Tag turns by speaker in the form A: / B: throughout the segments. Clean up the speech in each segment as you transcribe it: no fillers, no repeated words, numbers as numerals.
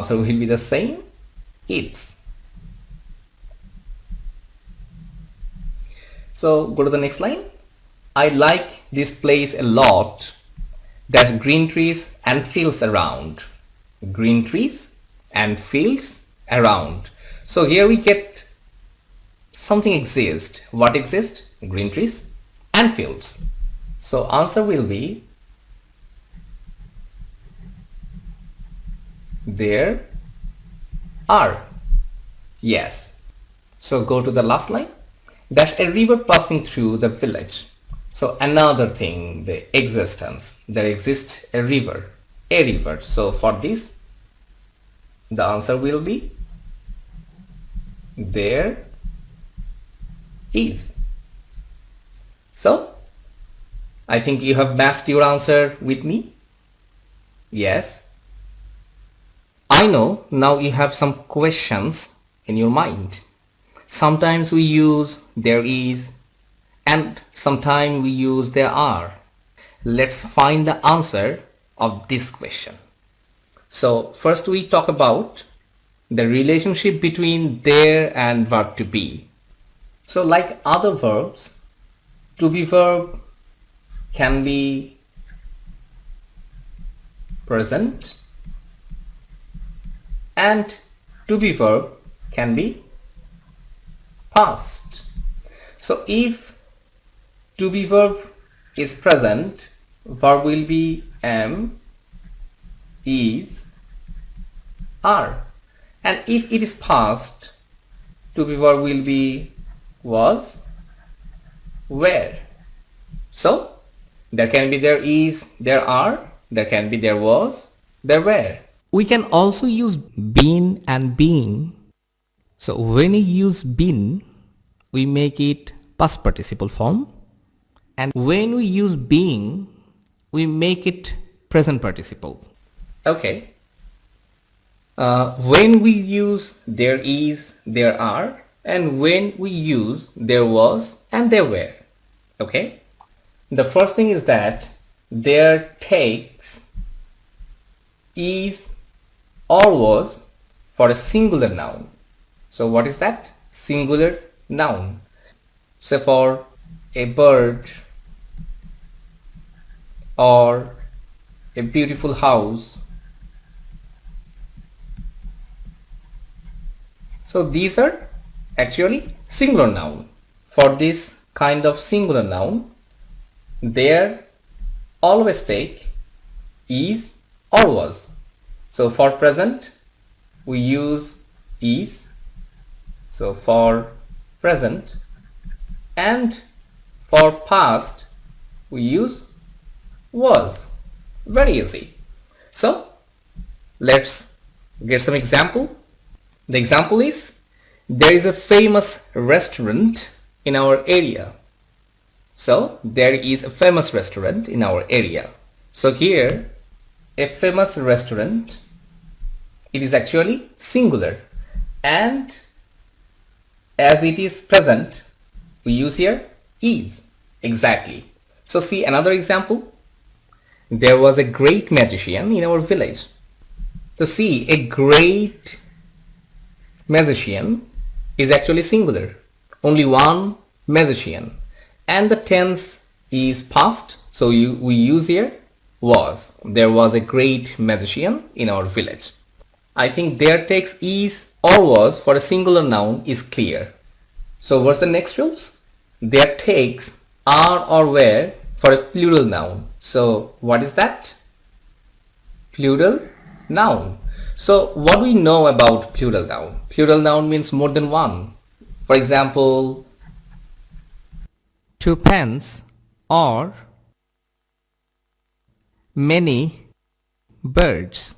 A: answer will be the same, its. So go to the next line. I like this place a lot. There's green trees and fields around. Green trees and fields around. So here we get something exists. What exists? Green trees and fields. So answer will be there are. Yes. So go to the last line. There's a river passing through the village. So another thing, the existence. There exists a river. A river. So for this, the answer will be there is. So I think you have matched your answer with me. Yes. I know now you have some questions in your mind. Sometimes we use there is and sometimes we use there are. Let's find the answer of this question. So first we talk about the relationship between there and verb to be. So like other verbs, to be verb can be present and to be verb can be past. So if to be verb is present, verb will be am, is, are. And if it is past, to be verb will be was, were. So there can be there is, there are, there can be there was, there were. We can also use been and being. So when we use been, we make it past participle form. And when we use being, we make it present participle. Okay. When we use there is, there are, and when we use there was and there were. Okay. The first thing is that there takes is or was for a singular noun. So what is that? Singular noun. So for a bird or a beautiful house. So these are actually singular noun. For this kind of singular noun, there always take is or was. So for present, we use is. So for present, and for past, we use was. Very easy. So let's get some example. The example is, there is a famous restaurant in our area. So there is a famous restaurant in our area. So here, a famous restaurant, it is actually singular, and as it is present, we use here is. Exactly. So see another example. There was a great magician in our village. So see, a great magician is actually singular. Only one magician. And the tense is past. So we use here was. There was a great magician in our village. I think there takes is or was for a singular noun is clear. So what's the next rules? There takes are or were for a plural noun. So what is that? Plural noun. So what do we know about plural noun? Plural noun means more than one. For example, 2 pens or many birds.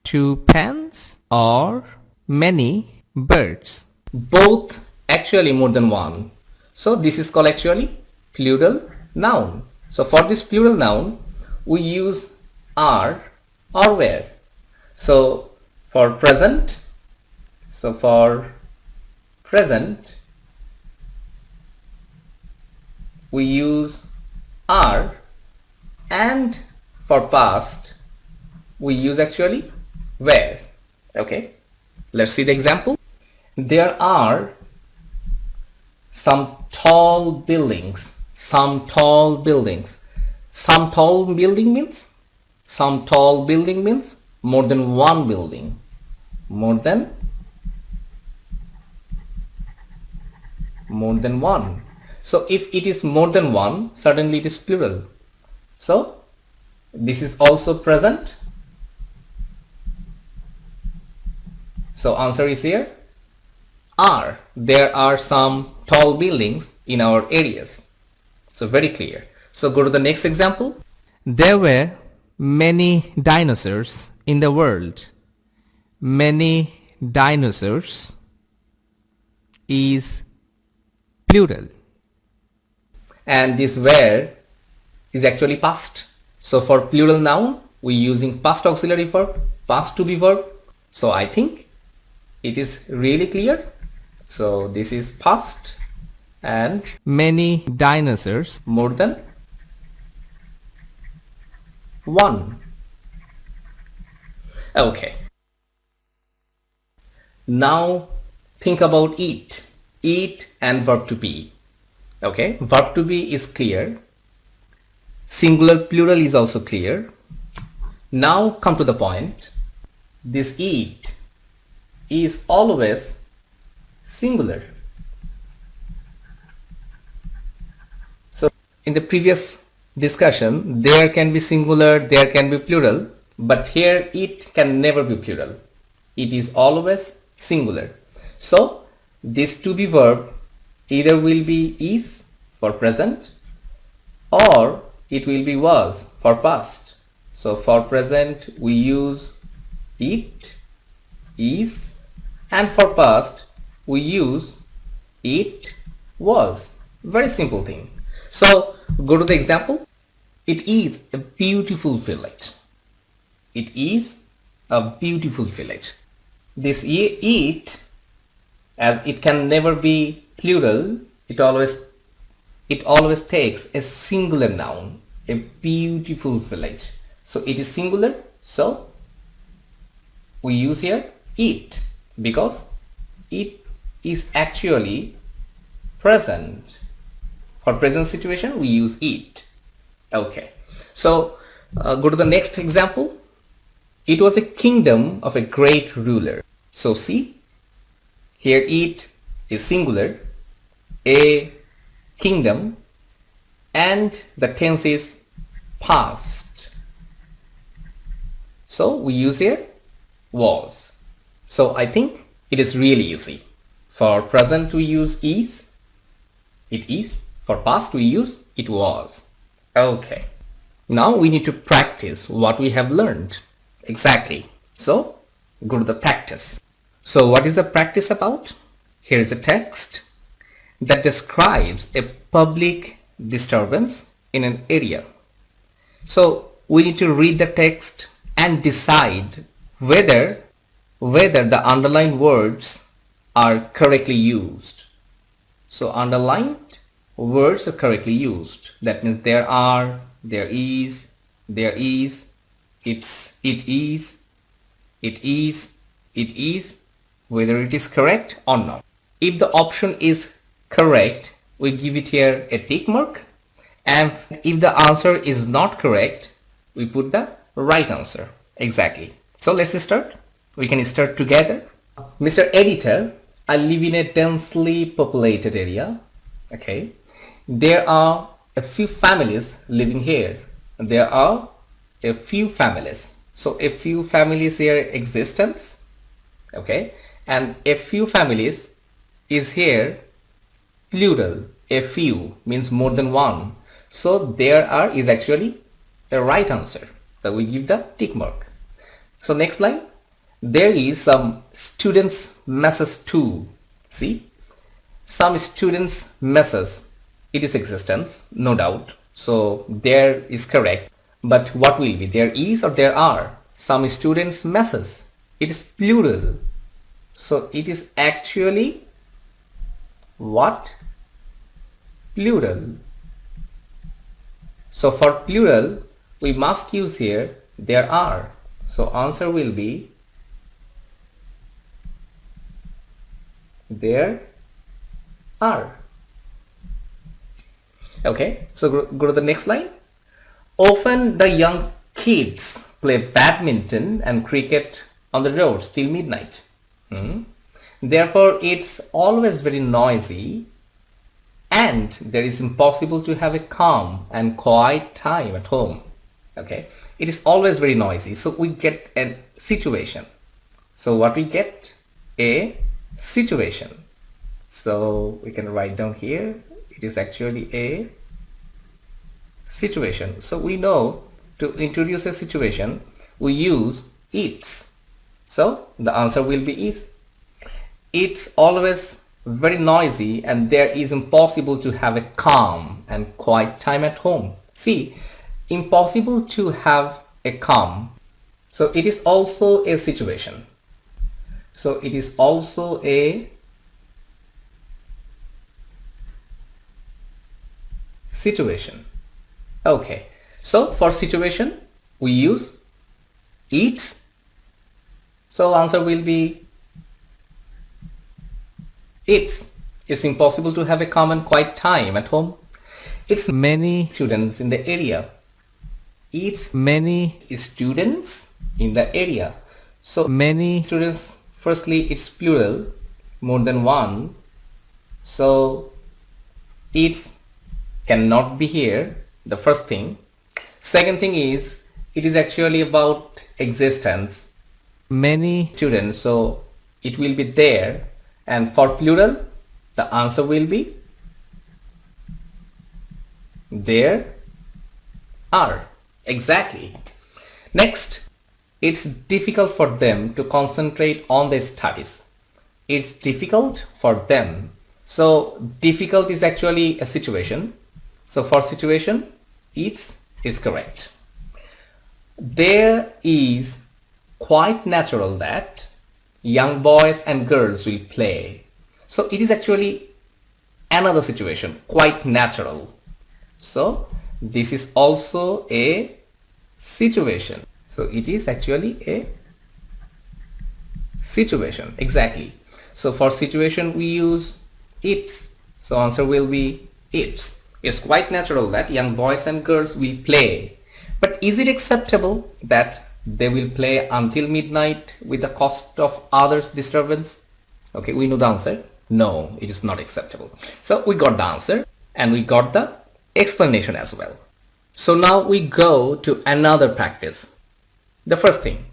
A: 2 pens or many birds. Both actually more than one. So this is called actually plural noun. So for this plural noun, we use are or were. So for present, we use are, and for past, we use actually were. Okay, let's see the example. There are some tall buildings. Some tall buildings. Some tall building means? Some tall building means more than one building. More than one. So if it is more than one, certainly it is plural. So this is also present. So answer is here are. There are some tall buildings in our areas. So very clear. So go to the next example. There were many dinosaurs in the world. Many dinosaurs is plural. And this were is actually past. So for plural noun, we using past auxiliary verb, past to be verb. So I think it is really clear. So this is past and many dinosaurs more than one. Okay. Now think about eat. Eat and verb to be. Okay, verb to be is clear. Singular plural is also clear. Now come to the point. This eat is always singular. So in the previous discussion, there can be singular, there can be plural, but here it can never be plural. It is always singular. So this to be verb either will be is for present or it will be was for past. So for present we use it, is, and for past we use it, was. Very simple thing. So go to the example. It is a beautiful village. It is a beautiful village. This it, as it can never be plural, it always takes a singular noun, a beautiful village. So it is singular, so we use here it because it is actually present. For present situation we use it. Okay, so go to the next example. It was a kingdom of a great ruler. So see, here it is singular, a kingdom, and the tense is past. So we use here was. So I think it is really easy. For present we use is, it is. For past we use it was. Okay. Now we need to practice what we have learned. Exactly. So go to the practice. So what is the practice about? Here is a text that describes a public disturbance in an area. So we need to read the text and decide whether the underlined words are correctly used. So underlined words are correctly used. That means there are, there is, it's, it is, whether it is correct or not. If the option is correct, we give it here a tick mark, and if the answer is not correct, we put the right answer. Exactly. So let's start. We can start together. Mr. Editor, I live in a densely populated area. Okay. There are a few families living here. There are a few families. So a few families here existence. Okay. And a few families is here plural. A few means more than one. So there are is actually the right answer. So we give the tick mark. So next line. There is some students messes too. See, some students messes. It is existence, no doubt. So there is correct. But what will be? There is or there are? Some students messes. It is plural. So it is actually what? Plural. So for plural, we must use here there are. So answer will be There are. Okay, so go to the next line. Often the young kids play badminton and cricket on the roads till midnight. Therefore, it's always very noisy and there is impossible to have a calm and quiet time at home. Okay, it is always very noisy. So we get a situation. So what we get? A situation. So we can write down here. It is actually a situation. So we know to introduce a situation, we use it's. So the answer will be is. It's always very noisy and there is impossible to have a calm and quiet time at home. See, impossible to have a calm. So it is also a situation. So it is also a situation. Okay, so for situation we use it's. So answer will be it's impossible to have a calm and quiet time at home. It's many students in the area. It's many students in the area. So many students, firstly it's plural, more than one. So it's cannot be here, the first thing. Second thing is it is actually about existence. Many students, so it will be there. And for plural, the answer will be there are. Exactly. Next, it's difficult for them to concentrate on their studies. It's difficult for them. So difficult is actually a situation. So for situation, it's is correct. There is quite natural that young boys and girls will play. So it is actually another situation, quite natural. So this is also a situation. So it is actually a situation. Exactly. So for situation we use it's. So answer will be it's. It's quite natural that young boys and girls will play. But is it acceptable that they will play until midnight with the cost of others' disturbance? Okay, we know the answer. No, it is not acceptable. So we got the answer and we got the explanation as well. So now we go to another practice. The first thing,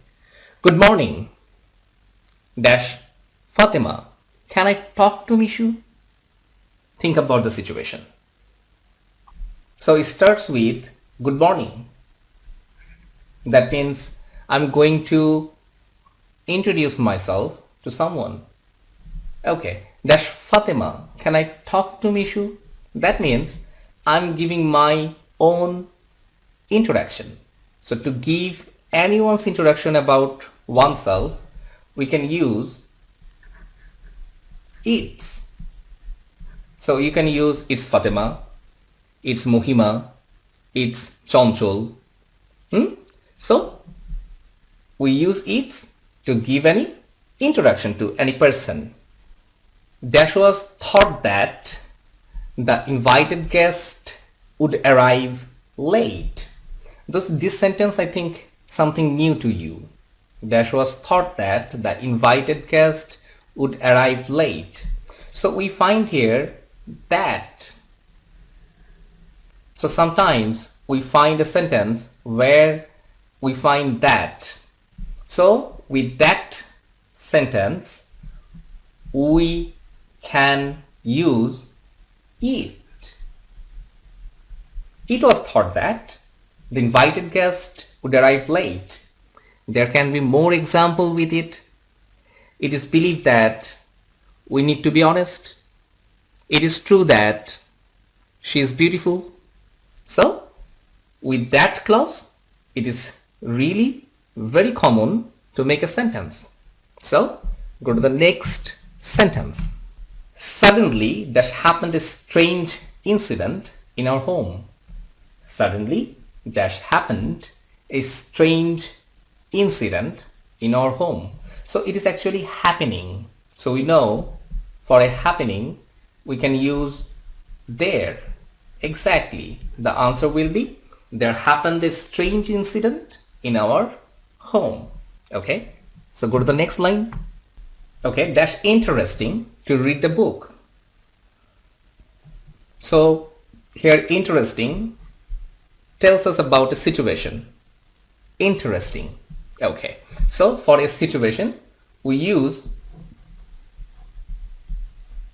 A: good morning dash Fatima, can I talk to Mishu? Think about the situation. So it starts with good morning. That means I'm going to introduce myself to someone. Okay, dash Fatima, can I talk to Mishu? That means I'm giving my own introduction. So to give anyone's introduction about oneself, we can use it's. So you can use it's Fatima, it's Mohima, it's Chonchol. So we use it's to give any introduction to any person. Dash was thought that the invited guest would arrive late. This sentence, I think, something new to you. Dash was thought that the invited guest would arrive late. So we find here that. So sometimes we find a sentence where we find that. So with that sentence, we can use it. It was thought that the invited guest would arrive late. There can be more example with it. It is believed that we need to be honest. It is true that she is beautiful. So with that clause, it is really very common to make a sentence. So go to the next sentence. Suddenly there happened a strange incident in our home. Suddenly there happened a strange incident in our home. So it is actually happening. So we know for a happening, we can use there. Exactly. The answer will be there happened a strange incident in our home. Okay. So go to the next line. Okay. Dash interesting to read the book. So here interesting tells us about a situation. Interesting. Okay. So for a situation we use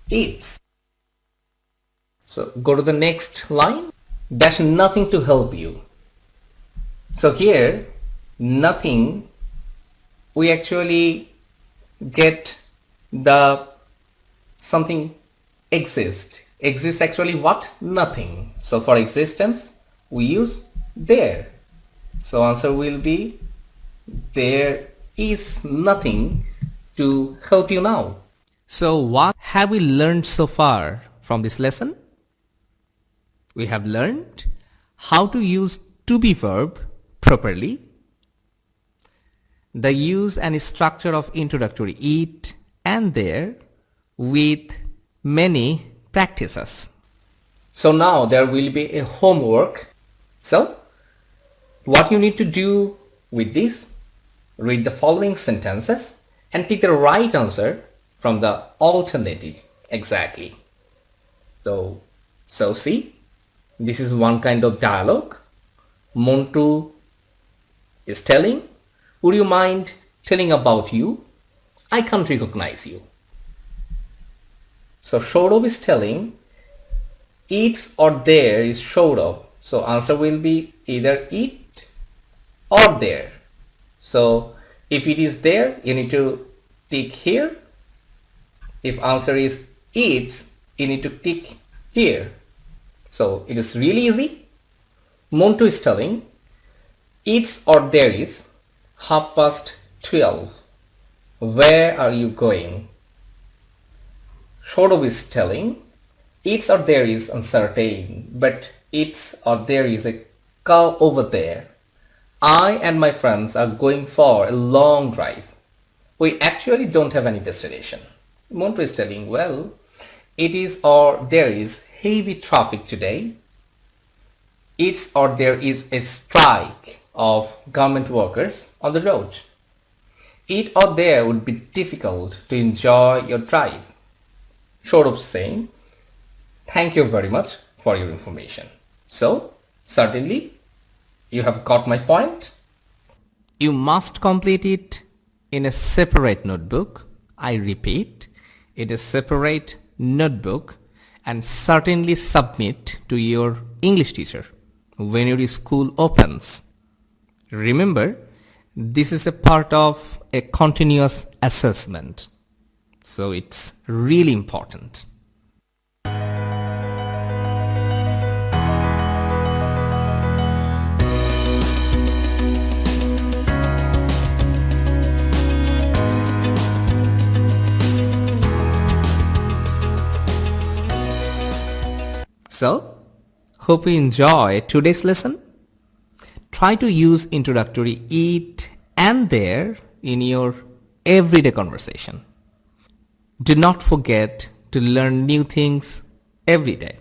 A: it's. So go to the next line. Dash nothing to help you. So here nothing, we actually get the something exist. Exists actually what? Nothing. So for existence we use there. So answer will be there is nothing to help you now. So what have we learned so far from this lesson? We have learned how to use to be verb properly, the use and structure of introductory it and there with many practices. So now there will be a homework. So what you need to do with this, read the following sentences and take the right answer from the alternative. Exactly. So see, this is one kind of dialogue. Montu is telling, would you mind telling about you? I can't recognize you. So Shourabh is telling, it's or there is Shourabh. So answer will be either it or there. So if it is there, you need to tick here. If answer is it's, you need to tick here. So it is really easy. Montu is telling, it's or there is 12:30. Where are you going? Shourabh is telling, it's or there is uncertain, but it's or there is a cow over there. I and my friends are going for a long drive. We actually don't have any destination. Montu is telling, well, it is or there is heavy traffic today. It's or there is a strike of government workers on the road. It or there would be difficult to enjoy your drive. Shourabh saying, thank you very much for your information. So certainly you have got my point. You must complete it in a separate notebook. I repeat, it is separate notebook, and certainly submit to your English teacher when your school opens. Remember, this is a part of a continuous assessment, so it's really important. So, hope you enjoy today's lesson. Try to use introductory it and there in your everyday conversation. Do not forget to learn new things every day.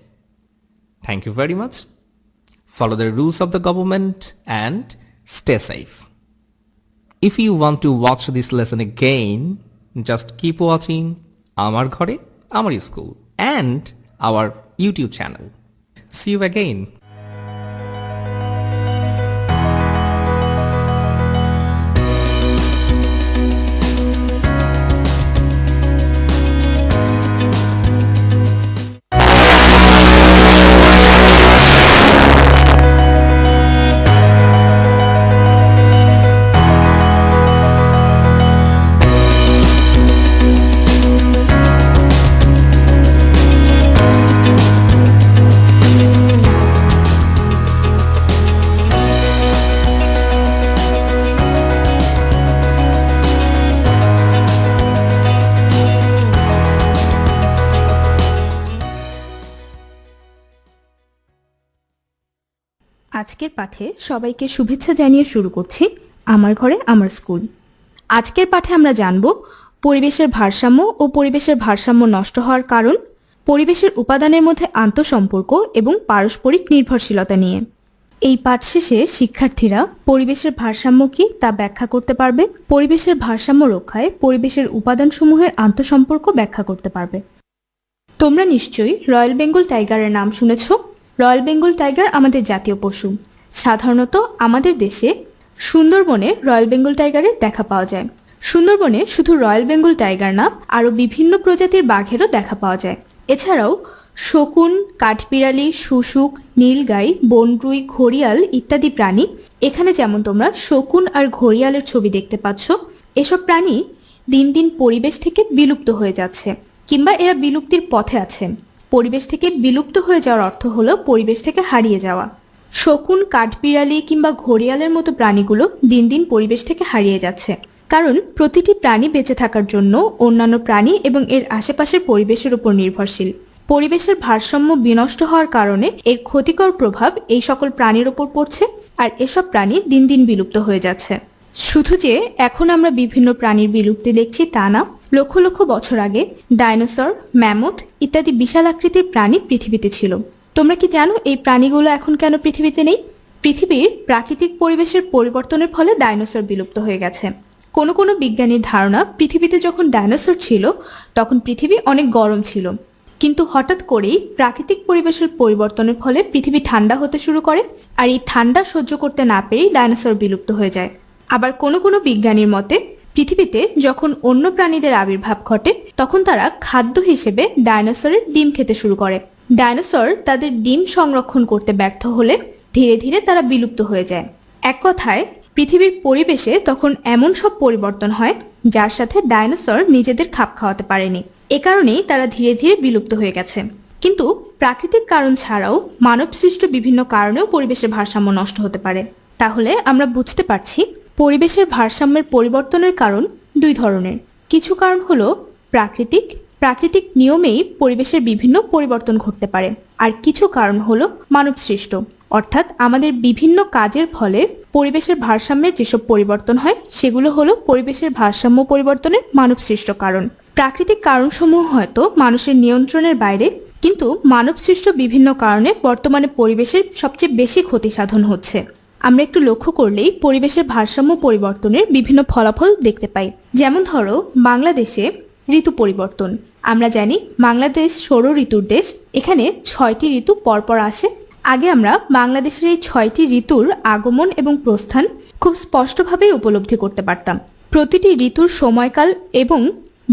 A: Thank you very much. Follow the rules of the government and stay safe. If you want to watch this lesson again, just keep watching Amar Ghore Amar School and our YouTube channel. See you again.
B: আজকের পাঠে সবাইকে শুভেচ্ছা জানিয়ে শুরু করছি আমার ঘরে আমার স্কুল। আজকের পাঠে আমরা জানব পরিবেশের ভারসাম্য ও পরিবেশের ভারসাম্য নষ্ট হওয়ার কারণ, পরিবেশের উপাদানের মধ্যে আন্তঃসম্পর্ক এবং পারস্পরিক নির্ভরশীলতা নিয়ে। এই পাঠ শেষে শিক্ষার্থীরা পরিবেশের ভারসাম্য কি তা ব্যাখ্যা করতে পারবে, পরিবেশের ভারসাম্য রক্ষায় পরিবেশের উপাদানসমূহের আন্তঃসম্পর্ক ব্যাখ্যা করতে পারবে। তোমরা নিশ্চয়ই রয়্যাল বেঙ্গল টাইগারের নাম শুনেছ। রয়্যাল বেঙ্গল টাইগার আমাদের জাতীয় পশু। সাধারণত আমাদের দেশে সুন্দরবনে রয়্যাল বেঙ্গল টাইগারের দেখা পাওয়া যায়। সুন্দরবনে শুধু রয়্যাল বেঙ্গল টাইগার না, আরও বিভিন্ন প্রজাতির বাঘেরও দেখা পাওয়া যায়। এছাড়াও শকুন, কাঠবিড়ালি, শুশুক, নীলগাই, বনরুই, ঘড়িয়াল ইত্যাদি প্রাণী, এখানে যেমন তোমরা শকুন আর ঘড়িয়ালের ছবি দেখতে পাচ্ছ, এসব প্রাণী দিন দিন পরিবেশ থেকে বিলুপ্ত হয়ে যাচ্ছে, কিংবা এরা বিলুপ্তির পথে আছে। পরিবেশ থেকে বিলুপ্ত হয়ে যাওয়ার অর্থ হলো পরিবেশ থেকে হারিয়ে যাওয়া। শকুন, কাঠবিড়ালি কিংবা ঘড়িয়ালের মতো প্রাণীগুলো দিন দিন পরিবেশ থেকে হারিয়ে যাচ্ছে, কারণ প্রতিটি প্রাণী বেঁচে থাকার জন্য অন্যান্য প্রাণী এবং এর আশেপাশের পরিবেশের উপর নির্ভরশীল। পরিবেশের ভারসাম্য বিনষ্ট হওয়ার কারণে এর ক্ষতিকর প্রভাব এই সকল প্রাণীর উপর পড়ছে, আর এসব প্রাণী দিন দিন বিলুপ্ত হয়ে যাচ্ছে। শুধু যে এখন আমরা বিভিন্ন প্রাণীর বিলুপ্তি দেখছি তা না, লক্ষ লক্ষ বছর আগে ডাইনোসর, ম্যামথ ইত্যাদি বিশাল আকৃতির প্রাণী পৃথিবীতে ছিল। তোমরা কি জানো এই প্রাণীগুলো এখন কেন পৃথিবীতে নেই? পৃথিবীর প্রাকৃতিক পরিবেশের পরিবর্তনের ফলে ডাইনোসর বিলুপ্ত হয়ে গেছে। কোনো কোনো বিজ্ঞানীর ধারণা, পৃথিবীতে যখন ডাইনোসর ছিল তখন পৃথিবী অনেক গরম ছিল, কিন্তু হঠাৎ করেই প্রাকৃতিক পরিবেশের পরিবর্তনের ফলে পৃথিবী ঠান্ডা হতে শুরু করে, আর এই ঠান্ডা সহ্য করতে না পেরেই ডাইনোসর বিলুপ্ত হয়ে যায়। আবার কোনো কোনো বিজ্ঞানীর মতে, পৃথিবীতে যখন অন্য প্রাণীদের আবির্ভাব ঘটে তখন তারা খাদ্য হিসেবে ডাইনোসরের ডিম খেতে শুরু করে। ডাইনোসর তাদের ডিম সংরক্ষণ করতে ব্যর্থ হলে ধীরে ধীরে তারা বিলুপ্ত হয়ে যায়। এক কথায় পৃথিবীর পরিবেশে তখন এমন সব পরিবর্তন হয় যার সাথে ডাইনোসর নিজেদের খাপ খাওয়াতে পারেনি। এ কারণেই তারা ধীরে ধীরে বিলুপ্ত হয়ে গেছে। কিন্তু প্রাকৃতিক কারণ ছাড়াও মানবসৃষ্ট বিভিন্ন কারণেও পরিবেশের ভারসাম্য নষ্ট হতে পারে। তাহলে আমরা বুঝতে পারছি পরিবেশের ভারসাম্যের পরিবর্তনের কারণ দুই ধরনের। কিছু কারণ হলো প্রাকৃতিক নিয়মেই পরিবেশের বিভিন্ন পরিবর্তন ঘটতে পারে, আর কিছু কারণ হলো মানবসৃষ্ট, অর্থাৎ আমাদের বিভিন্ন কাজের ফলে পরিবেশের ভারসাম্যের যেসব পরিবর্তন হয় সেগুলো হলো পরিবেশের ভারসাম্য পরিবর্তনের মানবসৃষ্ট কারণ। প্রাকৃতিক কারণসমূহ হয়তো মানুষের নিয়ন্ত্রণের বাইরে, কিন্তু মানবসৃষ্ট বিভিন্ন কারণে বর্তমানে পরিবেশের সবচেয়ে বেশি ক্ষতি সাধন হচ্ছে। আমরা একটু লক্ষ্য করলেই পরিবেশের ভারসাম্য পরিবর্তনের বিভিন্ন ফলাফল দেখতে পাই। যেমন ধরো, বাংলাদেশে ঋতু পরিবর্তন। আমরা জানি বাংলাদেশ ষড় ঋতুর দেশ, এখানে 6টি ঋতু পরপর আসে। আগে আমরা বাংলাদেশের এই 6টি ঋতুর আগমন এবং প্রস্থান খুব স্পষ্টভাবেই উপলব্ধি করতে পারতাম। প্রতিটি ঋতুর সময়কাল এবং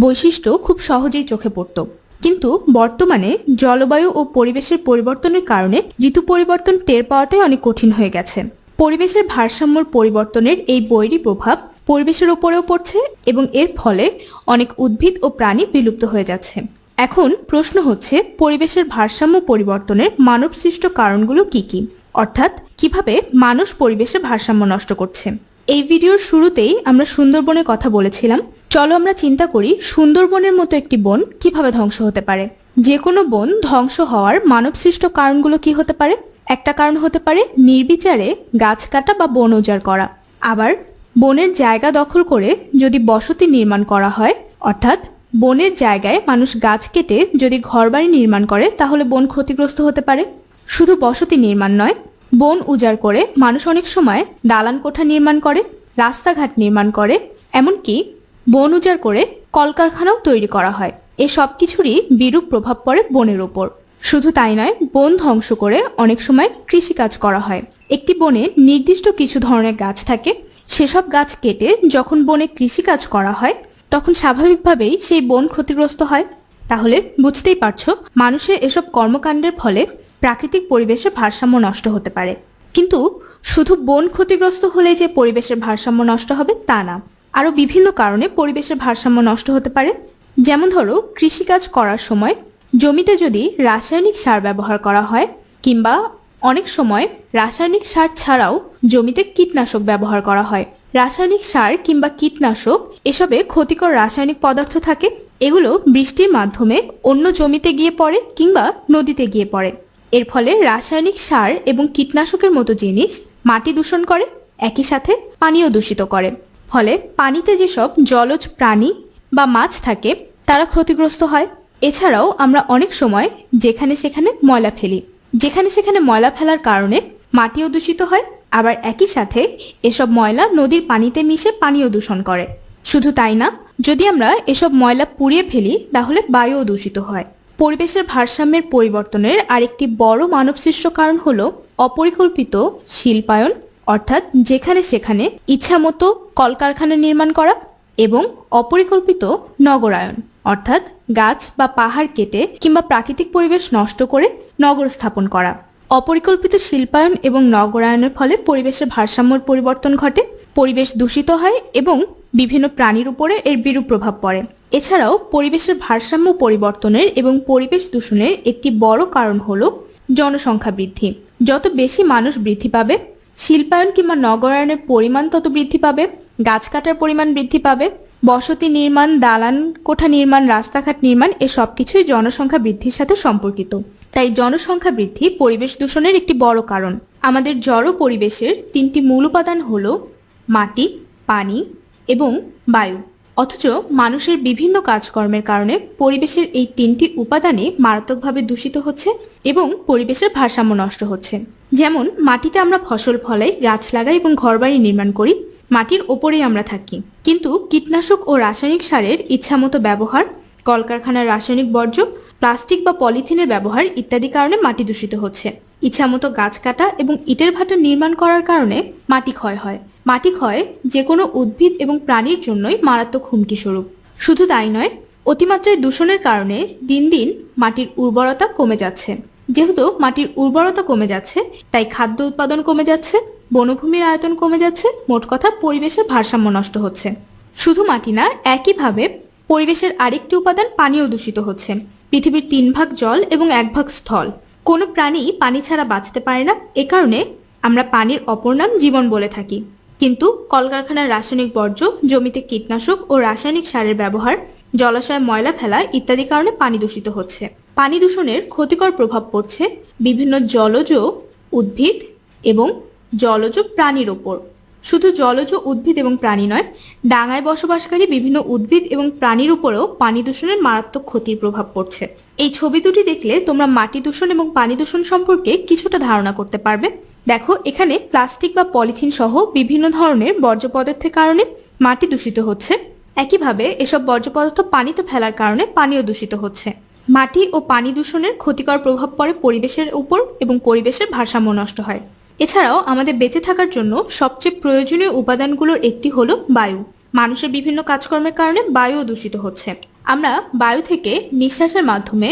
B: বৈশিষ্ট্য খুব সহজেই চোখে পড়ত। কিন্তু বর্তমানে জলবায়ু ও পরিবেশের পরিবর্তনের কারণে ঋতু পরিবর্তন টের পাওয়াটাই অনেক কঠিন হয়ে গেছে। পরিবেশের ভারসাম্যর পরিবর্তনের এই বৈরী প্রভাব পরিবেশের উপরেও পড়ছে এবং এর ফলে অনেক উদ্ভিদ ও প্রাণী বিলুপ্ত হয়ে যাচ্ছে। এখন প্রশ্ন হচ্ছে, পরিবেশের ভারসাম্য পরিবর্তনের মানবসৃষ্ট কারণগুলো কি কি, অর্থাৎ কিভাবে মানুষ পরিবেশের ভারসাম্য নষ্ট করছে। এই ভিডিওর শুরুতেই আমরা সুন্দরবনের কথা বলেছিলাম। চলো আমরা চিন্তা করি সুন্দরবনের মতো একটি বন কিভাবে ধ্বংস হতে পারে। যে কোনো বন ধ্বংস হওয়ার মানবসৃষ্ট কারণগুলো কি হতে পারে? একটা কারণ হতে পারে নির্বিচারে গাছ কাটা বা বন উজাড় করা। আবার বনের জায়গা দখল করে যদি বসতি নির্মাণ করা হয়, অর্থাৎ বনের জায়গায় মানুষ গাছ কেটে যদি ঘরবাড়ি নির্মাণ করে তাহলে বন ক্ষতিগ্রস্ত হতে পারে। শুধু বসতি নির্মাণ নয়, বন উজাড় করে মানুষ অনেক সময় দালান কোঠা নির্মাণ করে, রাস্তাঘাট নির্মাণ করে, এমনকি বন উজাড় করে কলকারখানাও তৈরি করা হয়। এ সব কিছুরই বিরূপ প্রভাব পড়ে বনের ওপর। শুধু তাই নয়, বন ধ্বংস করে অনেক সময় কৃষিকাজ করা হয়। একটি বনে নির্দিষ্ট কিছু ধরনের গাছ থাকে, সেসব গাছ কেটে যখন বনে কৃষিকাজ করা হয় তখন স্বাভাবিকভাবেই সেই বন ক্ষতিগ্রস্ত হয়। তাহলে বুঝতেই পারছো, মানুষের এসব কর্মকাণ্ডের ফলে প্রাকৃতিক পরিবেশের ভারসাম্য নষ্ট হতে পারে। কিন্তু শুধু বন ক্ষতিগ্রস্ত হলে যে পরিবেশের ভারসাম্য নষ্ট হবে তা না, আরও বিভিন্ন কারণে পরিবেশের ভারসাম্য নষ্ট হতে পারে। যেমন ধরো, কৃষিকাজ করার সময় জমিতে যদি রাসায়নিক সার ব্যবহার করা হয়, কিংবা অনেক সময় রাসায়নিক সার ছাড়াও জমিতে কীটনাশক ব্যবহার করা হয়। রাসায়নিক সার কিংবা কীটনাশক এসবে ক্ষতিকর রাসায়নিক পদার্থ থাকে। এগুলো বৃষ্টির মাধ্যমে অন্য জমিতে গিয়ে পড়ে কিংবা নদীতে গিয়ে পড়ে। এর ফলে রাসায়নিক সার এবং কীটনাশকের মতো জিনিস মাটি দূষণ করে, একই সাথে পানিও দূষিত করে। ফলে পানিতে যেসব জলজ প্রাণী, বা মাছ থাকে তারা ক্ষতিগ্রস্ত হয়। এছাড়াও আমরা অনেক সময় যেখানে সেখানে ময়লা ফেলি, যেখানে সেখানে ময়লা ফেলার কারণে মাটিও দূষিত হয়, আবার একই সাথে এসব ময়লা নদীর পানিতে মিশে পানিও দূষণ করে। শুধু তাই না, যদি আমরা এসব ময়লা পুড়িয়ে ফেলি তাহলে বায়ুও দূষিত হয়। পরিবেশের ভারসাম্যের পরিবর্তনের আরেকটি বড় মানবসৃষ্ট কারণ হলো অপরিকল্পিত শিল্পায়ন, অর্থাৎ যেখানে সেখানে ইচ্ছামতো কলকারখানা নির্মাণ করা, এবং অপরিকল্পিত নগরায়ন, অর্থাৎ গাছ বা পাহাড় কেটে কিংবা প্রাকৃতিক পরিবেশ নষ্ট করে নগর স্থাপন করা। অপরিকল্পিত শিল্পায়ন এবং নগরায়নের ফলে পরিবেশের ভারসাম্যের পরিবর্তন ঘটে, পরিবেশ দূষিত হয় এবং বিভিন্ন প্রাণীর উপরে এর বিরূপ প্রভাব পড়ে। এছাড়াও পরিবেশের ভারসাম্য পরিবর্তনের এবং পরিবেশ দূষণের একটি বড় কারণ হলো জনসংখ্যা বৃদ্ধি। যত বেশি মানুষ বৃদ্ধি পাবে, শিল্পায়ন কিংবা নগরায়নের পরিমাণ তত বৃদ্ধি পাবে, গাছ কাটার পরিমাণ বৃদ্ধি পাবে, বসতি নির্মাণ, দালান কোঠা নির্মাণ, রাস্তাঘাট নির্মাণ, এ সবকিছুই জনসংখ্যা বৃদ্ধির সাথে সম্পর্কিত। তাই জনসংখ্যা বৃদ্ধি পরিবেশ দূষণের একটি বড় কারণ। আমাদের জড় পরিবেশের তিনটি মূল উপাদান হলো মাটি, পানি এবং বায়ু। অথচ মানুষের বিভিন্ন কাজকর্মের কারণে পরিবেশের এই তিনটি উপাদানই মারাত্মকভাবে দূষিত হচ্ছে এবং পরিবেশের ভারসাম্য নষ্ট হচ্ছে। যেমন মাটিতে আমরা ফসল ফলাই, গাছ লাগাই এবং ঘরবাড়ি নির্মাণ করি, মাটির ওপরেই আমরা থাকি। কিন্তু কীটনাশক ও রাসায়নিক সারের ইচ্ছামতো ব্যবহার, কলকারখানার রাসায়নিক বর্জ্য, প্লাস্টিক বা পলিথিনের ব্যবহার ইত্যাদি কারণে মাটি দূষিত হচ্ছে। ইচ্ছামতো গাছ কাটা এবং ইটের ভাটা নির্মাণ করার কারণে মাটি ক্ষয় হয়। মাটি ক্ষয় যে কোনো উদ্ভিদ এবং প্রাণীর জন্যই মারাত্মক হুমকি স্বরূপ। শুধু তাই নয়, অতিমাত্রায় দূষণের কারণে দিন দিন মাটির উর্বরতা কমে যাচ্ছে। যেহেতু মাটির উর্বরতা কমে যাচ্ছে, তাই খাদ্য উৎপাদন কমে যাচ্ছে, বনভূমির আয়তন কমে যাচ্ছে, মোট কথা পরিবেশের ভারসাম্য নষ্ট হচ্ছে। শুধু মাটি না, একইভাবে পরিবেশের আরেকটি উপাদান পানিও দূষিত হচ্ছে। পৃথিবীর 3 ভাগ জল এবং 1 ভাগ স্থল। কোনো প্রাণী পানি ছাড়া বাঁচতে পারে না, এ কারণে আমরা পানির অপর নাম জীবন বলে থাকি। কিন্তু কলকারখানার রাসায়নিক বর্জ্য, জমিতে কীটনাশক ও রাসায়নিক সারের ব্যবহার, জলাশয়ে ময়লা ফেলা ইত্যাদি কারণে পানি দূষিত হচ্ছে। পানি দূষণের ক্ষতিকর প্রভাব পড়ছে বিভিন্ন জলজ উদ্ভিদ এবং জলজ প্রাণীর ওপর। শুধু জলজ উদ্ভিদ এবং প্রাণী নয়, ডাঙায় বসবাসকারী বিভিন্ন উদ্ভিদ এবং প্রাণীর উপরেও পানি দূষণের মারাত্মক ক্ষতির প্রভাব পড়ছে। এই ছবি দুটি দেখলে তোমরা মাটি দূষণ এবং পানি দূষণ সম্পর্কে কিছুটা ধারণা করতে পারবে। দেখো, এখানে প্লাস্টিক বা পলিথিন সহ বিভিন্ন ধরনের বর্জ্য পদার্থের কারণে মাটি দূষিত হচ্ছে। একইভাবে এসব বর্জ্য পদার্থ পানিতে ফেলার কারণে পানিও দূষিত হচ্ছে। মাটি ও পানি দূষণের ক্ষতিকর প্রভাব পড়ে পরিবেশের উপর এবং পরিবেশের ভারসাম্য নষ্ট হয়। এছাড়াও আমাদের বেঁচে থাকার জন্য সবচেয়ে প্রয়োজনীয় উপাদানগুলোর একটি হলো বায়ু। মানুষের বিভিন্ন কাজকর্মের কারণে বায়ুও দূষিত হচ্ছে। আমরা বায়ু থেকে নিঃশ্বাসের মাধ্যমে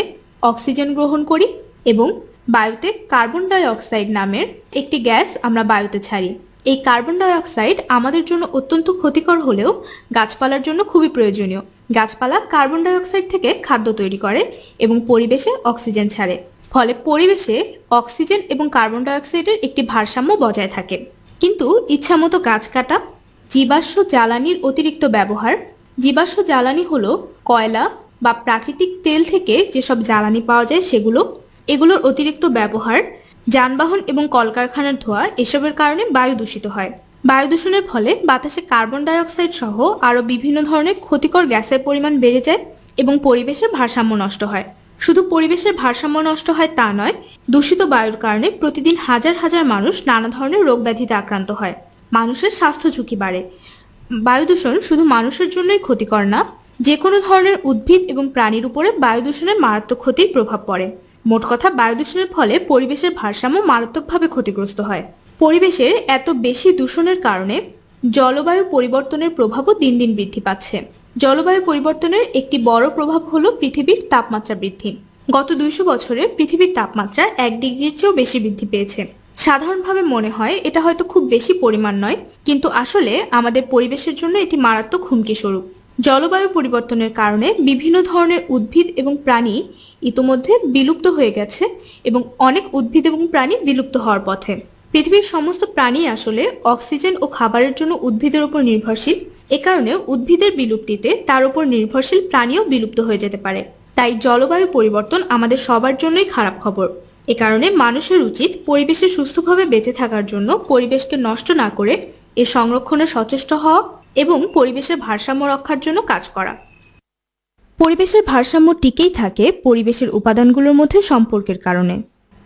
B: অক্সিজেন গ্রহণ করি এবং বায়ুতে কার্বন ডাই অক্সাইড নামের একটি গ্যাস আমরা বায়ুতে ছাড়ি। এই কার্বন ডাই অক্সাইড আমাদের জন্য অত্যন্ত ক্ষতিকর হলেও গাছপালার জন্য খুবই প্রয়োজনীয়। গাছপালা কার্বন ডাই অক্সাইড থেকে খাদ্য তৈরি করে এবং পরিবেশে অক্সিজেন ছাড়ে। ফলে পরিবেশে অক্সিজেন এবং কার্বন ডাই অক্সাইডের একটি ভারসাম্য বজায় থাকে। কিন্তু ইচ্ছামতো গাছ কাটা, জীবাশ্ম জ্বালানির অতিরিক্ত ব্যবহার, জীবাশ্ম জ্বালানি হলো কয়লা বা প্রাকৃতিক তেল থেকে যেসব জ্বালানি পাওয়া যায় এগুলোর অতিরিক্ত ব্যবহার, যানবাহন এবং কলকারখানার ধোঁয়া, এসবের কারণে বায়ু দূষিত হয়। বায়ু দূষণের ফলে বাতাসে কার্বন ডাই অক্সাইড সহ আরও বিভিন্ন ধরনের ক্ষতিকর গ্যাসের পরিমাণ বেড়ে যায় এবং পরিবেশের ভারসাম্য নষ্ট হয়। শুধু পরিবেশের ভারসাম্য নষ্ট হয় তা নয়, দূষিত বায়ুর কারণে প্রতিদিন হাজার হাজার মানুষ নানা ধরনের রোগ ব্যাধিতে আক্রান্ত হয়। মানুষের স্বাস্থ্য ঝুঁকি বাড়ে। বায়ু দূষণ শুধু মানুষের জন্যই ক্ষতিকর না, যে কোনো ধরনের উদ্ভিদ এবং প্রাণীর উপরে বায়ু দূষণের মারাত্মক ক্ষতির প্রভাব পড়ে। মোট কথা, বায়ু দূষণের ফলে পরিবেশের ভারসাম্য মারাত্মকভাবে ক্ষতিগ্রস্ত হয়। পরিবেশের এত বেশি দূষণের কারণে জলবায়ু পরিবর্তনের প্রভাবও দিন দিন বৃদ্ধি পাচ্ছে। জলবায়ু পরিবর্তনের একটি বড় প্রভাব হলো পৃথিবীর তাপমাত্রা বৃদ্ধি। গত 200 বছরে পৃথিবীর তাপমাত্রা 1 ডিগ্রির চেয়েও বেশি বৃদ্ধি পেয়েছে। সাধারণভাবে মনে হয় এটা হয়তো খুব বেশি পরিমাণ নয়, কিন্তু আসলে আমাদের পরিবেশের জন্য এটি মারাত্মক হুমকি স্বরূপ। জলবায়ু পরিবর্তনের কারণে বিভিন্ন ধরনের উদ্ভিদ এবং প্রাণী ইতোমধ্যে বিলুপ্ত হয়ে গেছে এবং অনেক উদ্ভিদ এবং প্রাণী বিলুপ্ত হওয়ার পথে। পৃথিবীর সমস্ত প্রাণী আসলে অক্সিজেন ও খাবারের জন্য উদ্ভিদের উপর নির্ভরশীল। এ কারণে উদ্ভিদের বিলুপ্তিতে তার উপর নির্ভরশীল প্রাণীও বিলুপ্ত হয়ে যেতে পারে। তাই জলবায়ু পরিবর্তন আমাদের সবার জন্যই খারাপ খবর। এ কারণে মানুষের উচিত পরিবেশে সুস্থভাবে বেঁচে থাকার জন্য পরিবেশকে নষ্ট না করে এর সংরক্ষণে সচেষ্ট হওয়া এবং পরিবেশের ভারসাম্য রক্ষার জন্য কাজ করা। পরিবেশের ভারসাম্য টিকেই থাকে পরিবেশের উপাদানগুলোর মধ্যে সম্পর্কের কারণে।